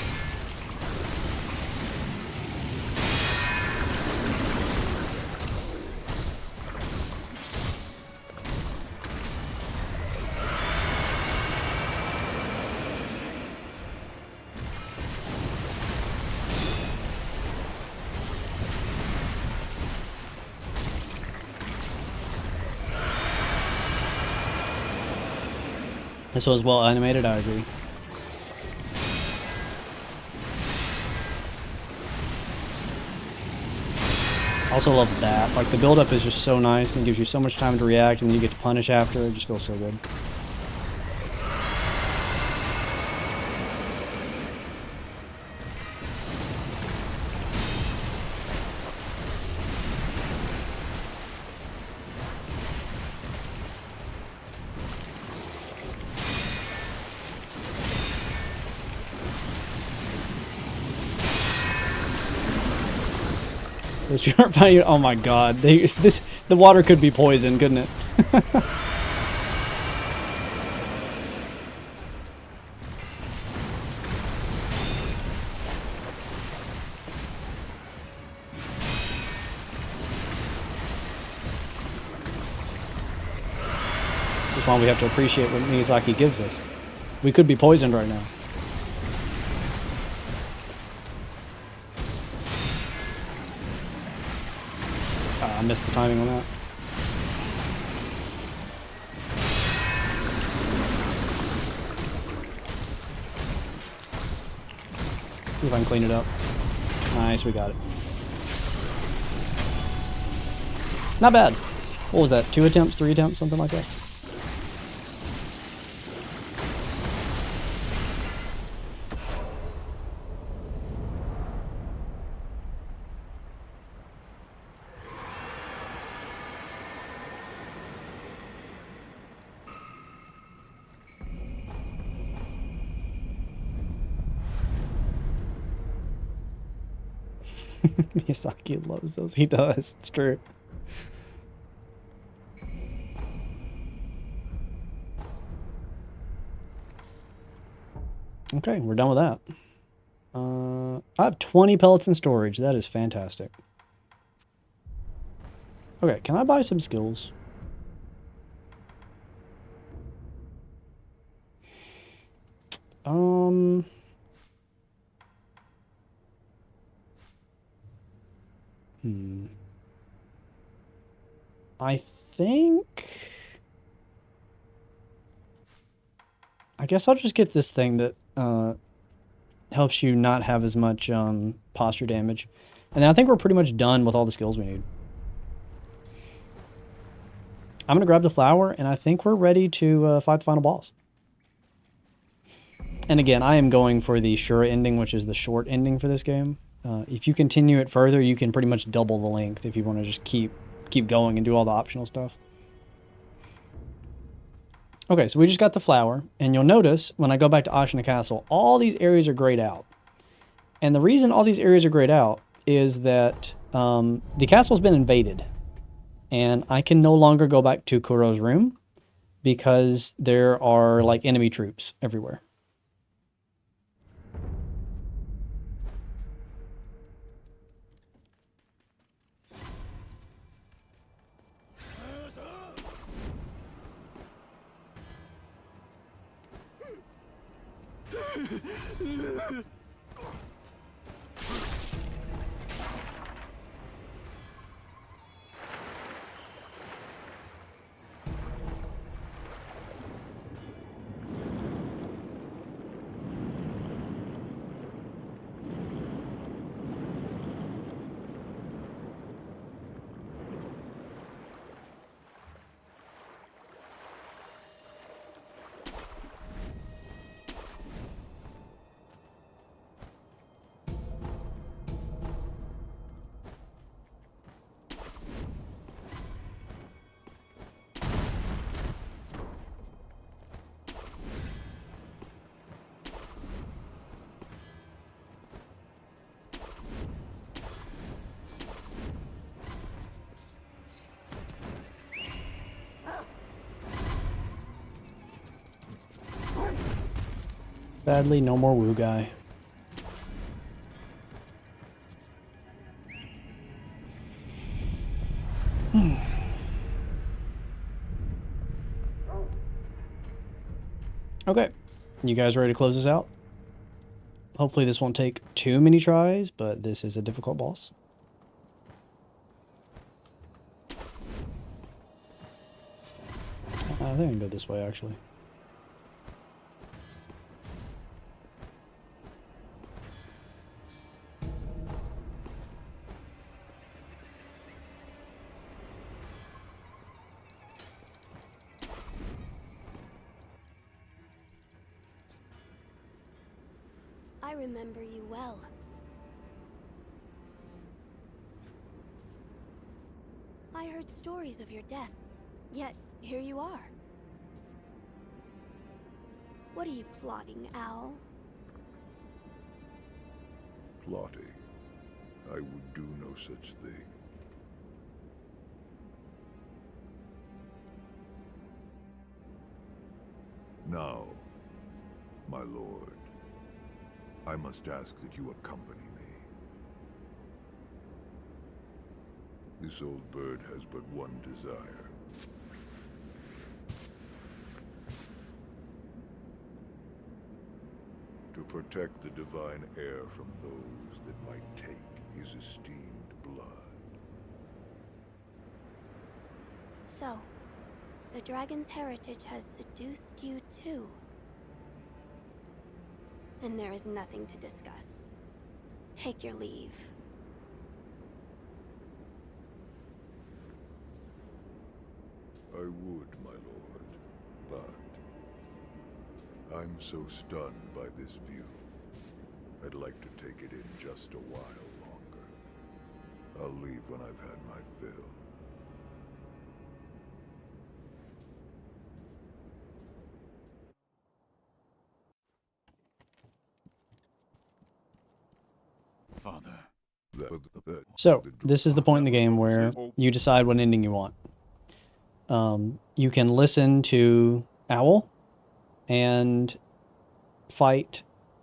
This was well animated, I agree. I also love that. Like, the build-up is just so nice and gives you so much time to react, and then you get to punish after. It just feels so good. Oh my god, the water could be poison, couldn't it? This is why we have to appreciate what Miyazaki gives us. We could be poisoned right now. I missed the timing on that. Let's see if I can clean it up. Nice, we got it. Not bad. What was that? 2 attempts, 3 attempts, something like that? Miyazaki loves those. He does. It's true. Okay, we're done with that. I have 20 pellets in storage. That is fantastic. Okay, can I buy some skills? I think... I guess I'll just get this thing that helps you not have as much posture damage. And then I think we're pretty much done with all the skills we need. I'm going to grab the flower, and I think we're ready to fight the final boss. And again, I am going for the Shura ending, which is the short ending for this game. If you continue it further, you can pretty much double the length if you want to just keep going and do all the optional stuff. Okay, so we just got the flower, and you'll notice when I go back to Ashina Castle, all these areas are grayed out. And the reason all these areas are grayed out is that the castle's been invaded. And I can no longer go back to Kuro's room because there are like enemy troops everywhere. Sadly, no more Woo guy. Okay, you guys ready to close this out? Hopefully this won't take too many tries, but this is a difficult boss. I think I can go this way, actually. I remember you well. I heard stories of your death, yet here you are. What are you plotting, Owl? Plotting? I would do no such thing. Now, my lord, I must ask that you accompany me. This old bird has but one desire. To protect the divine heir from those that might take his esteemed blood. So, the dragon's heritage has seduced you too. Then there is nothing to discuss. Take your leave. I would, my lord, but I'm so stunned by this view. I'd like to take it in just a while longer. I'll leave when I've had my fill. Father. So, this is the point in the game where you decide what ending you want. You can listen to Owl and fight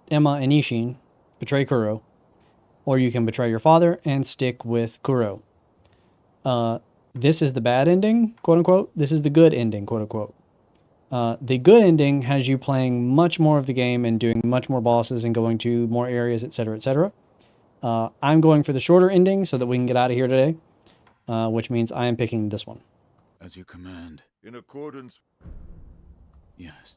Emma and Ishin, betray Kuro, or you can betray your father and stick with Kuro. This is the bad ending, quote unquote. This is the good ending, quote unquote. The good ending has you playing much more of the game and doing much more bosses and going to more areas, etc., etc. I'm going for the shorter ending so that we can get out of here today, which means I am picking this one. As you command. In accordance. Yes,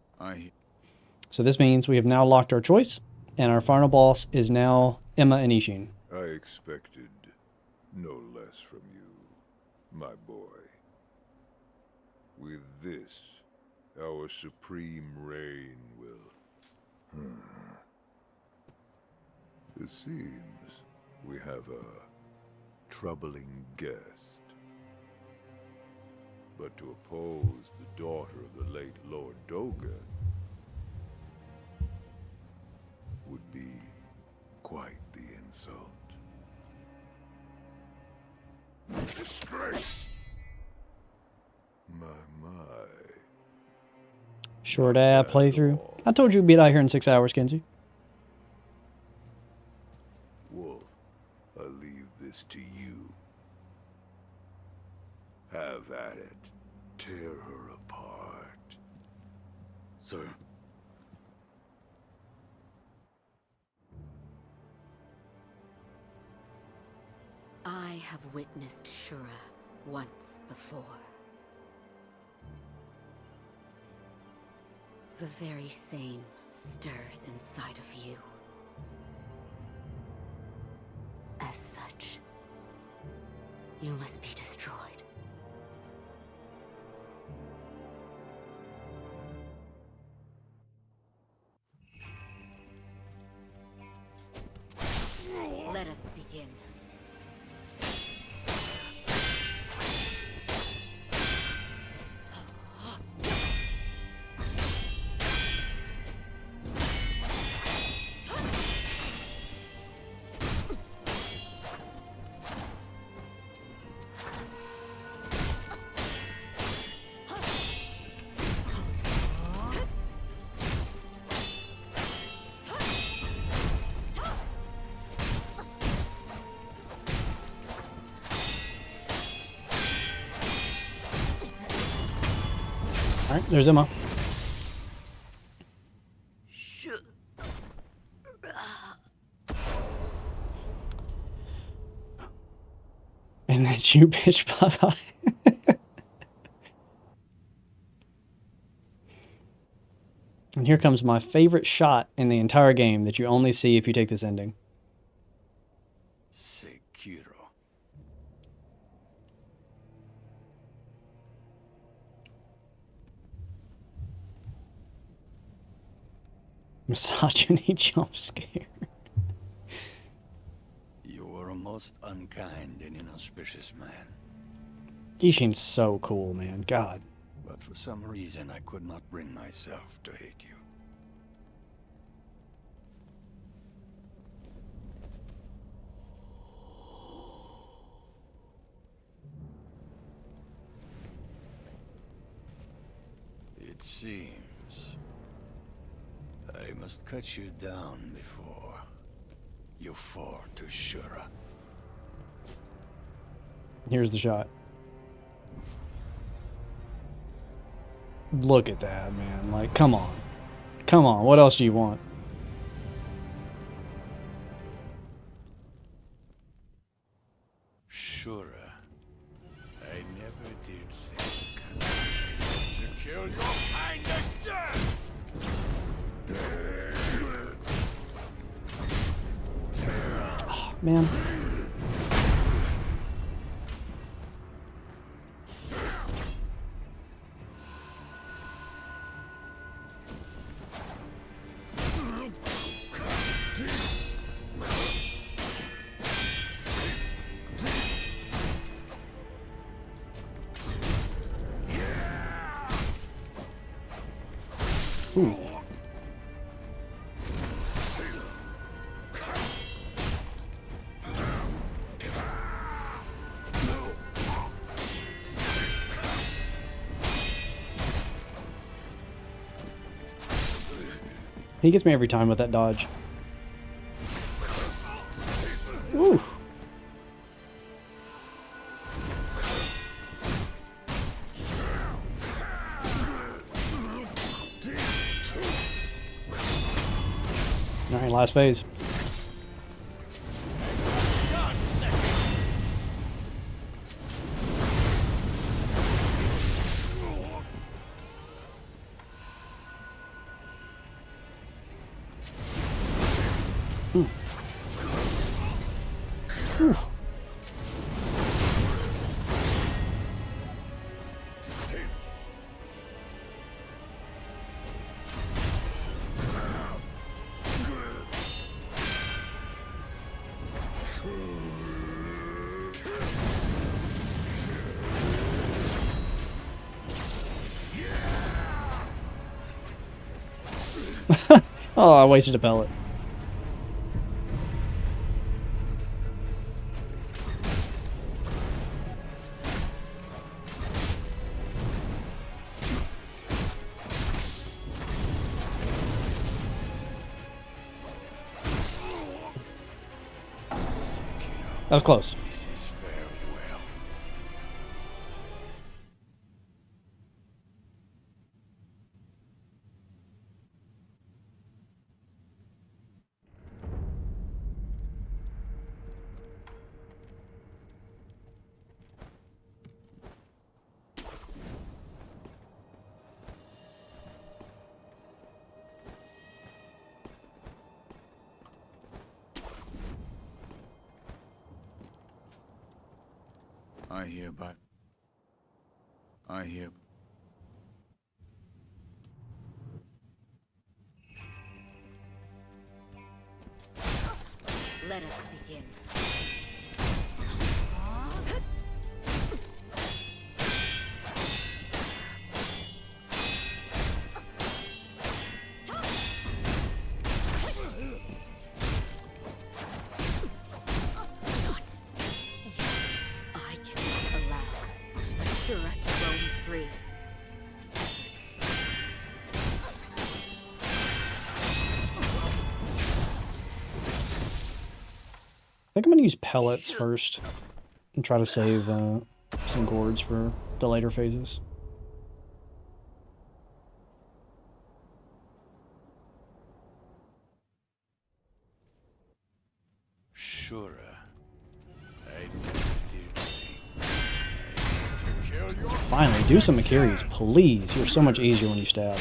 So this means we have now locked our choice, and our final boss is now Emma and Ishin. I expected no less from you, my boy. With this, our supreme reign will... It seems we have a troubling guest. But to oppose the daughter of the late Lord Dogen would be quite disgrace! My. Short ass playthrough. I told you we'd be out here in 6 hours, Kenzie. Wolf, I leave this to you. Have at it. Tear her apart. Sir. I have witnessed Shura once before. The very same stirs inside of you. As such, you must be destroyed. Let us begin. Alright, there's Emma. And that's you, bitch, bye-bye. And here comes my favorite shot in the entire game that you only see if you take this ending. Sekiro. Misogyny jump scare. You were a most unkind and inauspicious man. Ishin's so cool, man. God. But for some reason, I could not bring myself to hate you. It seems I must cut you down before you fall to Shura. Here's the shot. Look at that, man. Like, come on. Come on. What else do you want? Shura, I never did think to kill your kind again! Oh, man. Ooh. He gets me every time with that dodge. Ooh. Alright, last phase. Whew. Oh, I wasted a pellet. That was close. This is farewell. I hear. Let us begin. I think I'm gonna use pellets first and try to save some gourds for the later phases. Sure. Finally, do some Akiris, please. You're so much easier when you stab.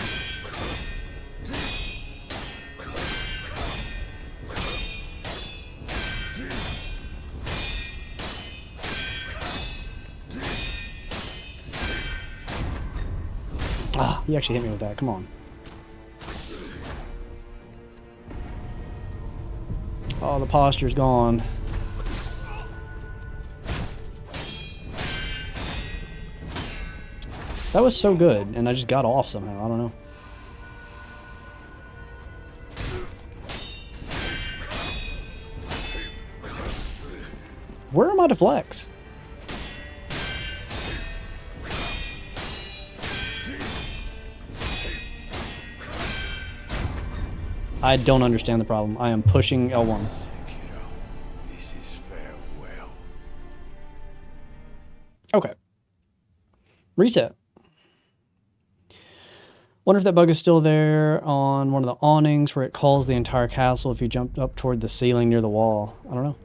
Ah, he actually hit me with that. Come on. Oh, the posture's gone. That was so good, and I just got off somehow. I don't know. Where are my deflects? I don't understand the problem. I am pushing L1. Sekiro, this is farewell. Okay. Reset. Wonder if that bug is still there on one of the awnings where it calls the entire castle if you jump up toward the ceiling near the wall. I don't know.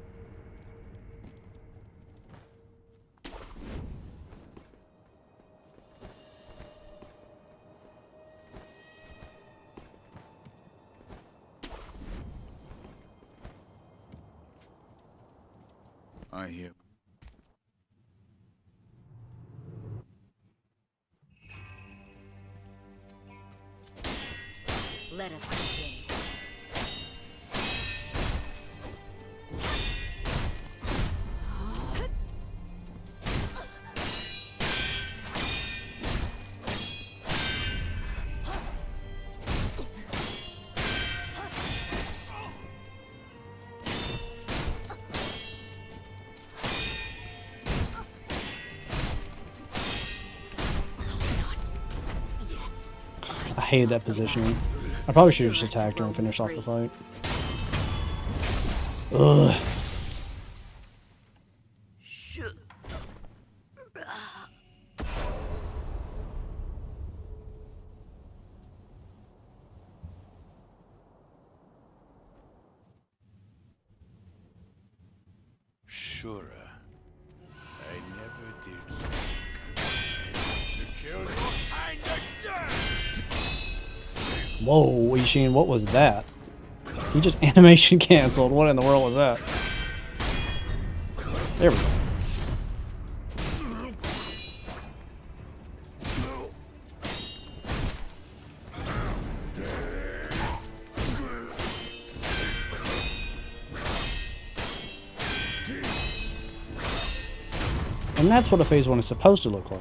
I hear. Let us begin. I hated that positioning. I probably should have just attacked her and finished off the fight. Ugh. Sure. I never did to kill your kind again. Whoa, Ishin, what was that? He just animation canceled. What in the world was that? There we go. And that's what a phase 1 is supposed to look like.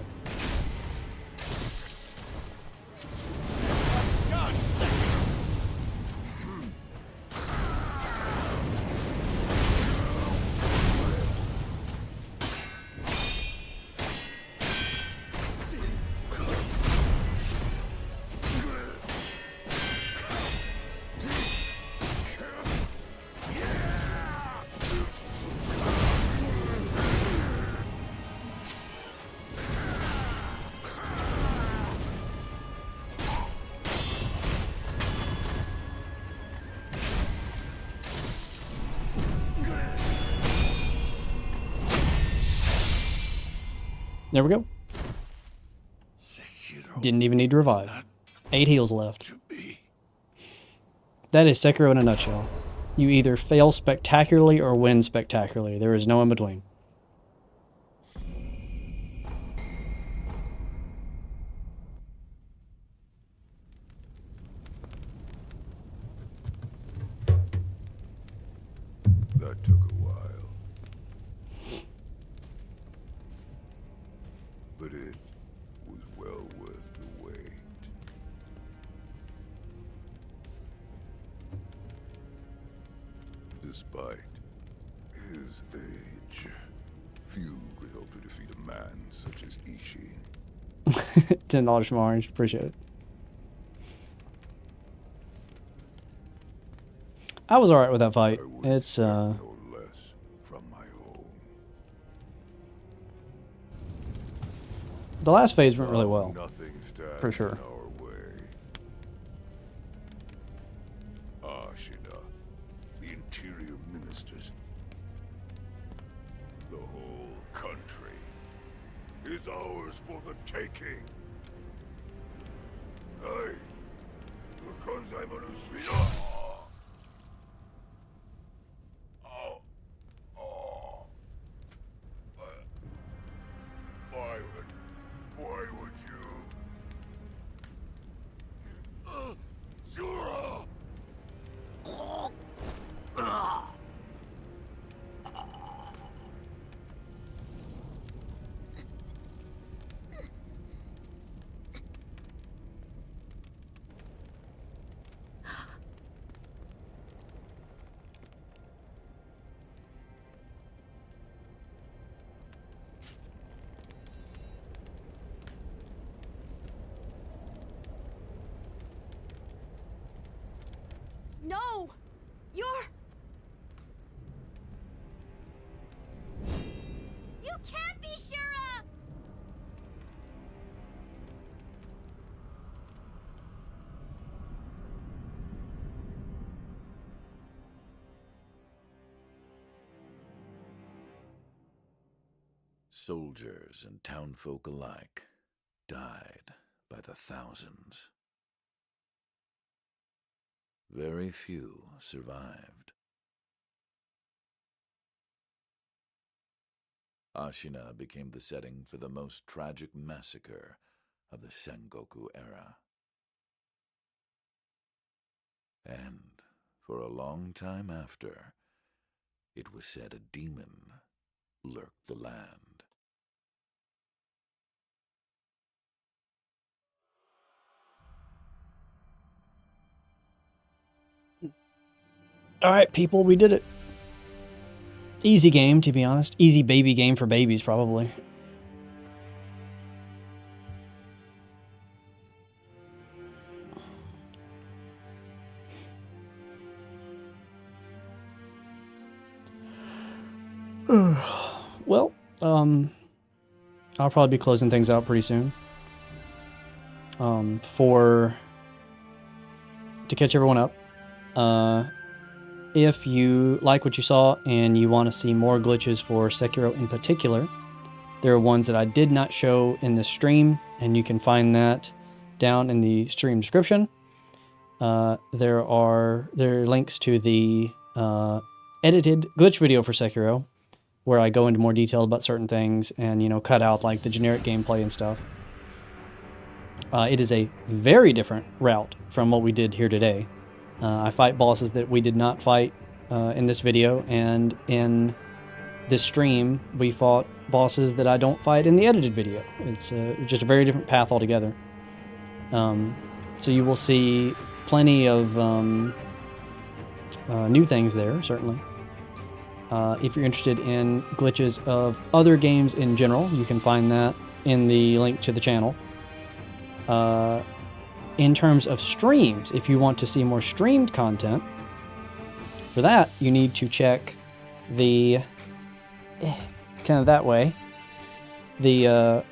There we go. Didn't even need to revive. 8 heals left. That is Sekiro in a nutshell. You either fail spectacularly or win spectacularly. There is no in between. That took a while. But it was well worth the wait. Despite his age, few could hope to defeat a man such as Ishin. $10 from Orange. Appreciate it. I was alright with that fight. It's, No less from my home. the last phase went really well. Nothing stands For sure. in our way. Ashina, the interior ministers, the whole country is ours for the taking. Hey, why would you? Zura! No! You're... You can't be Shura! Soldiers and townfolk alike died by the thousands. Very few survived. Ashina became the setting for the most tragic massacre of the Sengoku era. And for a long time after, it was said a demon lurked the land. Alright, people, we did it. Easy game, to be honest. Easy baby game for babies, probably. Well, I'll probably be closing things out pretty soon. To catch everyone up, if you like what you saw and you want to see more glitches for Sekiro in particular, there are ones that I did not show in the stream, and you can find that down in the stream description. There are links to the edited glitch video for Sekiro, where I go into more detail about certain things and, you know, cut out like the generic gameplay and stuff. It is a very different route from what we did here today. I fight bosses that we did not fight in this video, and in this stream we fought bosses that I don't fight in the edited video. It's just a very different path altogether. So you will see plenty of new things there, certainly. If you're interested in glitches of other games in general, you can find that in the link to the channel. In terms of streams, if you want to see more streamed content, for that you need to check the kind of that way, the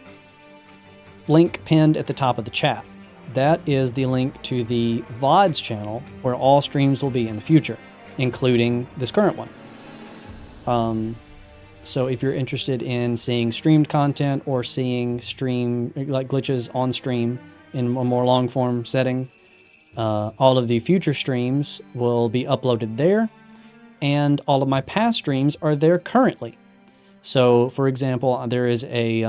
link pinned at the top of the chat. That is the link to the VODs channel where all streams will be in the future, including this current one. So if you're interested in seeing streamed content or seeing stream like glitches on stream in a more long form setting, all of the future streams will be uploaded there, and all of my past streams are there currently. So, for example, there is a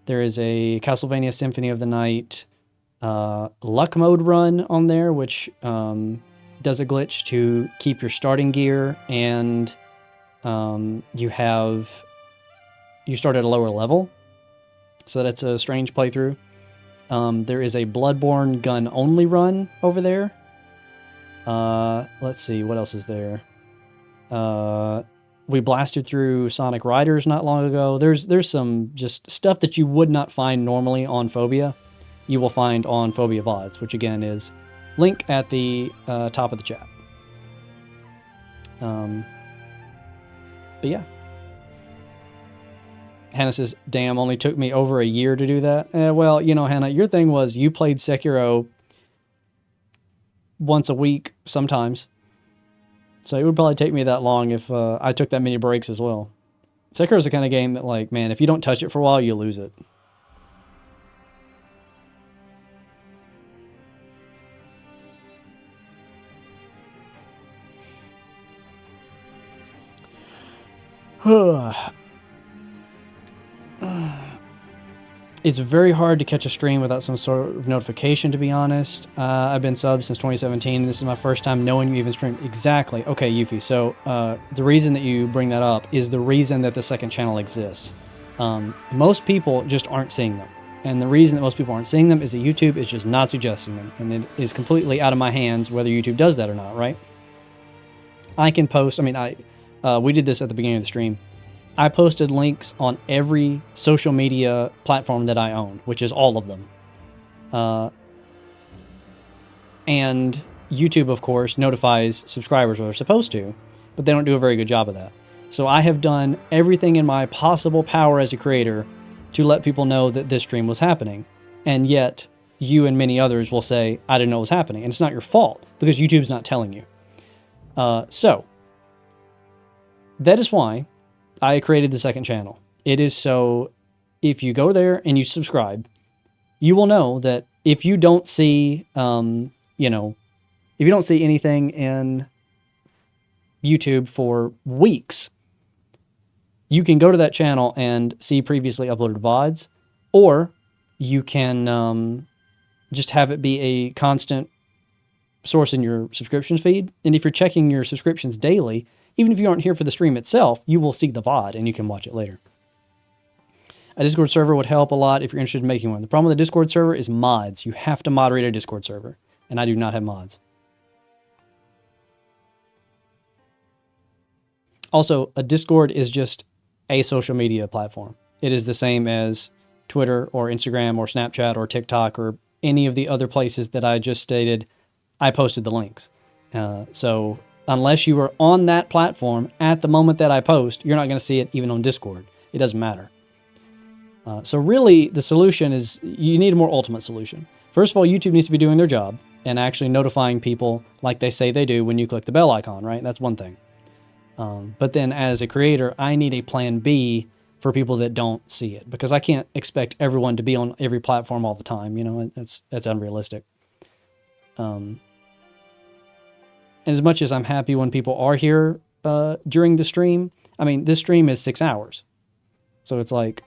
Castlevania Symphony of the Night luck mode run on there, which does a glitch to keep your starting gear, and you start at a lower level, so that's a strange playthrough. There is a Bloodborne gun only run over there. Let's see, what else is there? We blasted through Sonic Riders not long ago. There's some just stuff that you would not find normally on Phobia. You will find on Phobia VODs, which again is link at the top of the chat. But yeah. Hannah says, damn, only took me over a year to do that. Well, you know, Hannah, your thing was you played Sekiro once a week sometimes. So it would probably take me that long if I took that many breaks as well. Sekiro's the kind of game that, like, man, if you don't touch it for a while, you lose it. It's very hard to catch a stream without some sort of notification, to be honest. I've been subbed since 2017. This is my first time knowing you even stream. Exactly. Okay, Yuffie. So the reason that you bring that up is the reason that the second channel exists. Most people just aren't seeing them. And the reason that most people aren't seeing them is that YouTube is just not suggesting them. And it is completely out of my hands whether YouTube does that or not, right? I can post, we did this at the beginning of the stream. I posted links on every social media platform that I own, which is all of them. And YouTube, of course, notifies subscribers, or they're supposed to, but they don't do a very good job of that. So I have done everything in my possible power as a creator to let people know that this stream was happening. And yet, you and many others will say, I didn't know it was happening. And it's not your fault, because YouTube's not telling you. So, that is why I created the second channel. It is so if you go there and you subscribe, you will know that if you don't see, if you don't see anything in YouTube for weeks, you can go to that channel and see previously uploaded VODs, or you can just have it be a constant source in your subscriptions feed. And if you're checking your subscriptions daily, even if you aren't here for the stream itself, you will see the VOD and you can watch it later. A Discord server would help a lot if you're interested in making one. The problem with a Discord server is mods. You have to moderate a Discord server, and I do not have mods. Also, a Discord is just a social media platform. It is the same as Twitter or Instagram or Snapchat or TikTok or any of the other places that I just stated. I posted the links. So unless you are on that platform at the moment that I post, you're not going to see it even on Discord. It doesn't matter. So really, the solution is you need a more ultimate solution. First of all, YouTube needs to be doing their job and actually notifying people like they say they do when you click the bell icon, right? That's one thing. But then as a creator, I need a plan B for people that don't see it, because I can't expect everyone to be on every platform all the time. You know, that's unrealistic. And as much as I'm happy when people are here during the stream, I mean, this stream is 6 hours. So it's like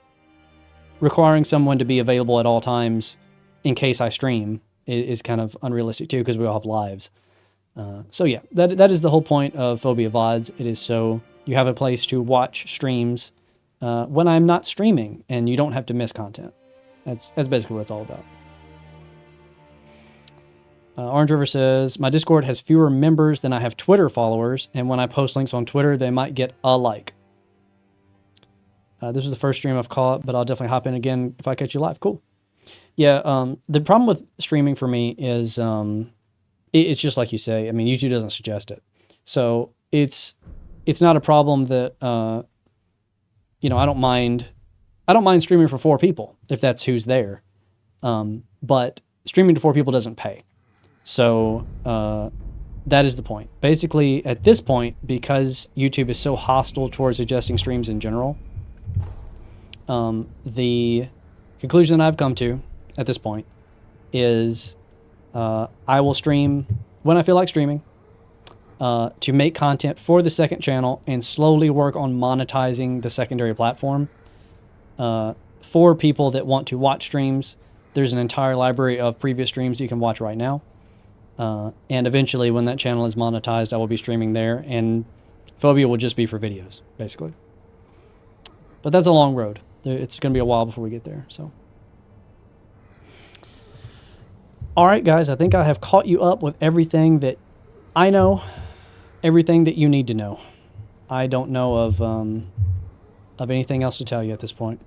requiring someone to be available at all times in case I stream is kind of unrealistic too, because we all have lives. So yeah, that is the whole point of Phobia VODs. It is so you have a place to watch streams when I'm not streaming, and you don't have to miss content. That's basically what it's all about. Orange River says, my Discord has fewer members than I have Twitter followers, and when I post links on Twitter, they might get a like. This was the first stream I've caught, but I'll definitely hop in again if I catch you live. Cool. Yeah, the problem with streaming for me is it's just like you say. I mean, YouTube doesn't suggest it. So it's not a problem that, I don't mind streaming for 4 people if that's who's there. But streaming to 4 people doesn't pay. So that is the point. Basically, at this point, because YouTube is so hostile towards adjusting streams in general, the conclusion that I've come to at this point is I will stream when I feel like streaming to make content for the second channel and slowly work on monetizing the secondary platform. For people that want to watch streams, there's an entire library of previous streams you can watch right now. And eventually, when that channel is monetized, I will be streaming there, and Phobia will just be for videos, basically. But that's a long road. It's going to be a while before we get there. So, all right, guys, I think I have caught you up with everything that I know, everything that you need to know. I don't know of anything else to tell you at this point.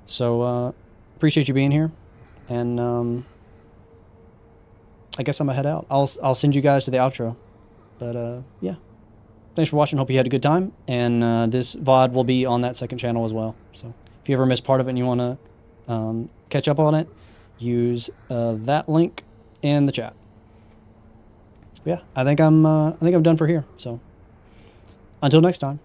So, appreciate you being here, and I guess I'm gonna head out. I'll send you guys to the outro, but yeah, thanks for watching. Hope you had a good time, and this VOD will be on that second channel as well. So if you ever missed part of it and you want to catch up on it, use that link in the chat. Yeah, I think I'm done for here. So until next time.